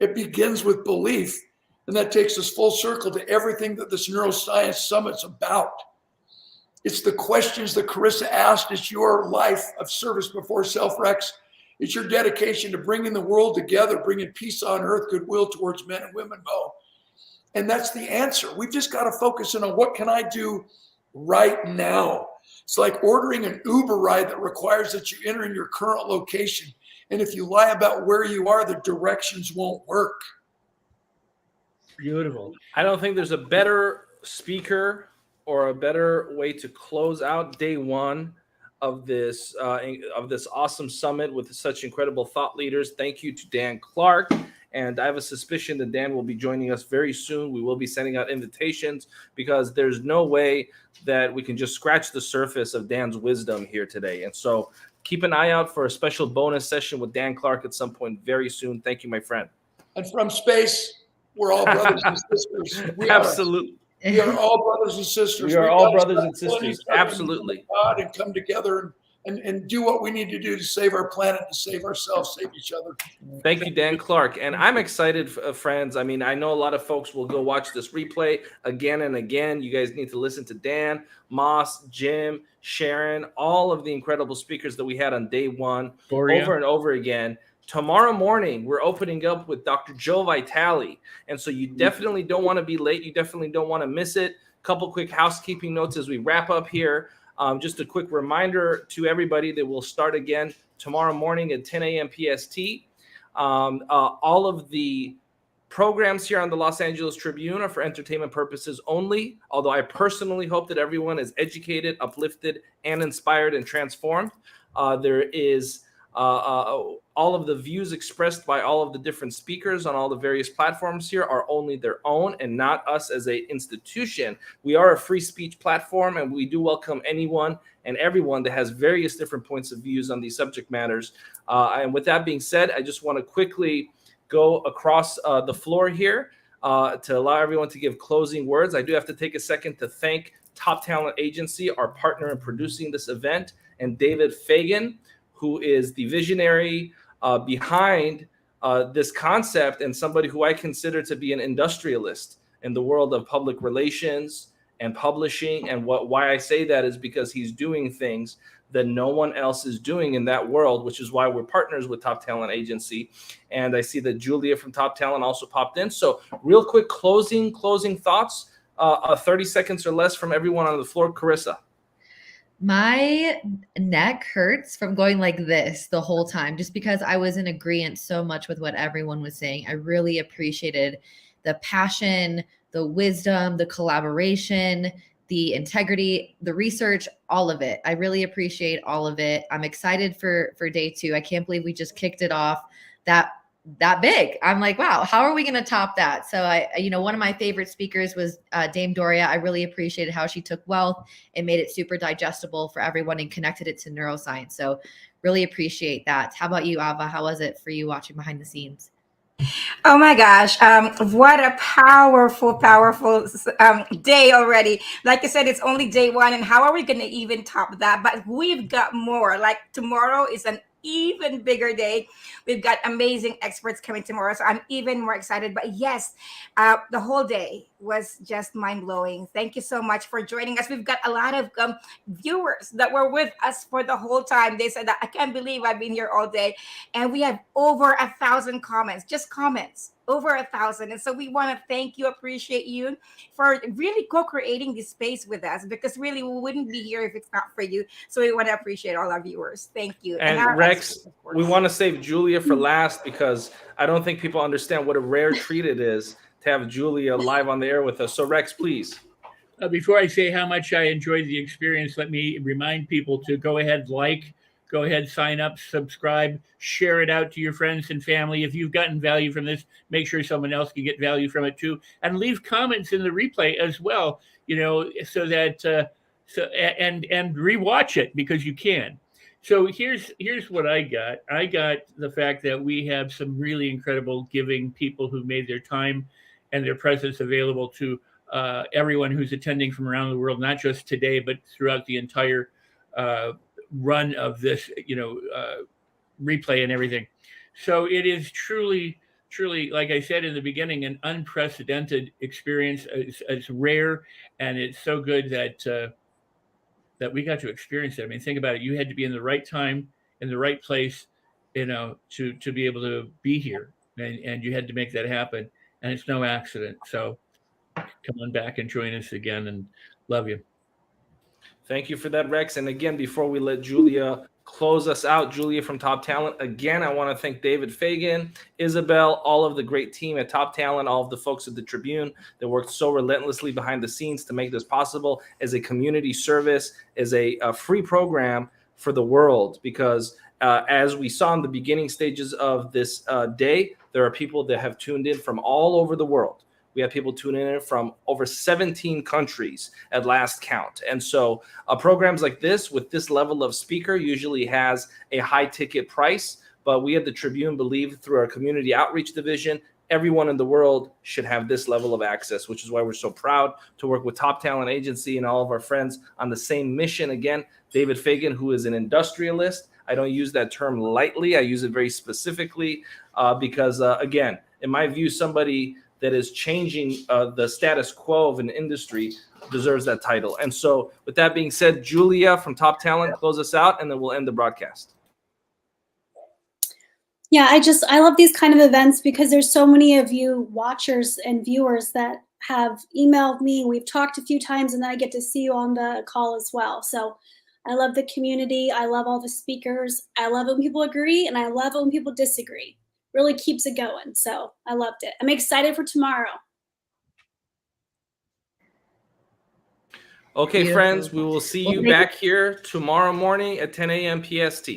S9: it begins with belief. And that takes us full circle to everything that this Neuroscience Summit's about. It's the questions that Carissa asked. It's your life of service before self, Rex. It's your dedication to bringing the world together, bringing peace on earth, goodwill towards men and women, Mo. And that's the answer. We've just got to focus in on what can I do right now. It's like ordering an Uber ride that requires that you enter in your current location. And if you lie about where you are, the directions won't work.
S4: Beautiful.
S1: I don't think there's a better speaker or a better way to close out day one of this awesome summit with such incredible thought leaders. Thank you to Dan Clark. And I have a suspicion that Dan will be joining us very soon. We will be sending out invitations because there's no way that we can just scratch the surface of Dan's wisdom here today. And so keep an eye out for a special bonus session with Dan Clark at some point very soon. Thank you, my friend.
S9: And from space, we're all brothers and sisters.
S1: Absolutely.
S9: We are all brothers and sisters.
S1: We are
S9: We've
S1: all
S9: got to
S1: brothers
S9: stop
S1: and
S9: killing
S1: sisters.
S9: each other and
S1: Absolutely.
S9: God, and come together and do what we need to do to save our planet, to save ourselves, save each other.
S1: Thank you, Dan Clark. And I'm excited, friends. I mean, I know a lot of folks will go watch this replay again and again. You guys need to listen to Dan, Moss, Jim, Sharon, all of the incredible speakers that we had on day one over and over again. Tomorrow morning, we're opening up with Dr. Joe Vitale. And so you definitely don't want to be late. You definitely don't want to miss it. Couple quick housekeeping notes as we wrap up here. Just a quick reminder to everybody that we'll start again tomorrow morning at 10 a.m. PST. All of the programs here on the Los Angeles Tribune are for entertainment purposes only, although I personally hope that everyone is educated, uplifted, and inspired and transformed. There is all of the views expressed by all of the different speakers on all the various platforms here are only their own and not us as an institution. We are a free speech platform, and we do welcome anyone and everyone that has various different points of views on these subject matters. And with that being said, I just want to quickly go across the floor here to allow everyone to give closing words. I do have to take a second to thank Top Talent Agency, our partner in producing this event, and David Fagan, who is the visionary behind this concept and somebody who I consider to be an industrialist in the world of public relations and publishing. And why I say that is because he's doing things that no one else is doing in that world, which is why we're partners with Top Talent Agency. And I see that Julia from Top Talent also popped in. So real quick, closing thoughts, 30 seconds or less from everyone on the floor. Carissa.
S3: My neck hurts from going like this the whole time, just because I was in agreement so much with what everyone was saying. I really appreciated the passion, the wisdom, the collaboration, the integrity, the research, all of it. I really appreciate all of it. I'm excited for day 2. I can't believe we just kicked it off that big. I'm like, wow, how are we going to top that? So one of my favorite speakers was Dame Doria. I really appreciated how she took wealth and made it super digestible for everyone and connected it to neuroscience. So really appreciate that. How about you, Ava? How was it for you watching behind the scenes?
S5: Oh my gosh, what a powerful day already. Like I said, it's only day 1, and how are we going to even top that? But we've got more. Like tomorrow is an even bigger day. We've got amazing experts coming tomorrow, so I'm even more excited. But yes, the whole day was just mind-blowing. Thank you so much for joining us. We've got a lot of viewers that were with us for the whole time. They said that, I can't believe I've been here all day. And we have over 1,000 comments, just comments, over 1,000. And so we want to thank you, appreciate you for really co-creating this space with us, because really we wouldn't be here if it's not for you. So we want to appreciate all our viewers. Thank you.
S1: And Rex, we want to save Julia for last, because I don't think people understand what a rare treat it is to have Julia live on the air with us. So Rex, please.
S4: Before I say how much I enjoyed the experience, let me remind people to go ahead, go ahead, sign up, subscribe, share it out to your friends and family. If you've gotten value from this, make sure someone else can get value from it too. And leave comments in the replay as well, so that, and rewatch it, because you can. So here's what I got. I got the fact that we have some really incredible giving people who made their time and their presence available to everyone who's attending from around the world, not just today, but throughout the entire run of this, replay and everything. So it is truly, like I said in the beginning, an unprecedented experience. It's rare, and it's so good that we got to experience it. I mean, think about it. You had to be in the right time, in the right place, to be able to be here, and you had to make that happen. And it's no accident. So come on back and join us again, and love you.
S1: Thank you for that, Rex. And again, before we let Julia close us out, Julia from Top Talent, again, I want to thank David Fagan, Isabel, all of the great team at Top Talent, all of the folks at the Tribune that worked so relentlessly behind the scenes to make this possible as a community service, as a free program for the world. Because as we saw in the beginning stages of this day, there are people that have tuned in from all over the world. We have people tuning in from over 17 countries at last count. And so programs like this with this level of speaker usually has a high ticket price. But we at the Tribune believe, through our community outreach division, everyone in the world should have this level of access, which is why we're so proud to work with Top Talent Agency and all of our friends on the same mission. Again, David Fagan, who is an industrialist. I don't use that term lightly. I use it very specifically because, again, in my view, somebody that is changing the status quo of an industry deserves that title. And so with that being said, Julia from Top Talent, close us out, and then we'll end the broadcast.
S20: Yeah, I love these kind of events because there's so many of you watchers and viewers that have emailed me. We've talked a few times, and then I get to see you on the call as well. So I love the community. I love all the speakers. I love when people agree, and I love when people disagree. Really keeps it going. So I loved it. I'm excited for tomorrow.
S1: Okay,
S3: Beautiful.
S1: friends, we will see you back here tomorrow morning at 10 a.m. PST.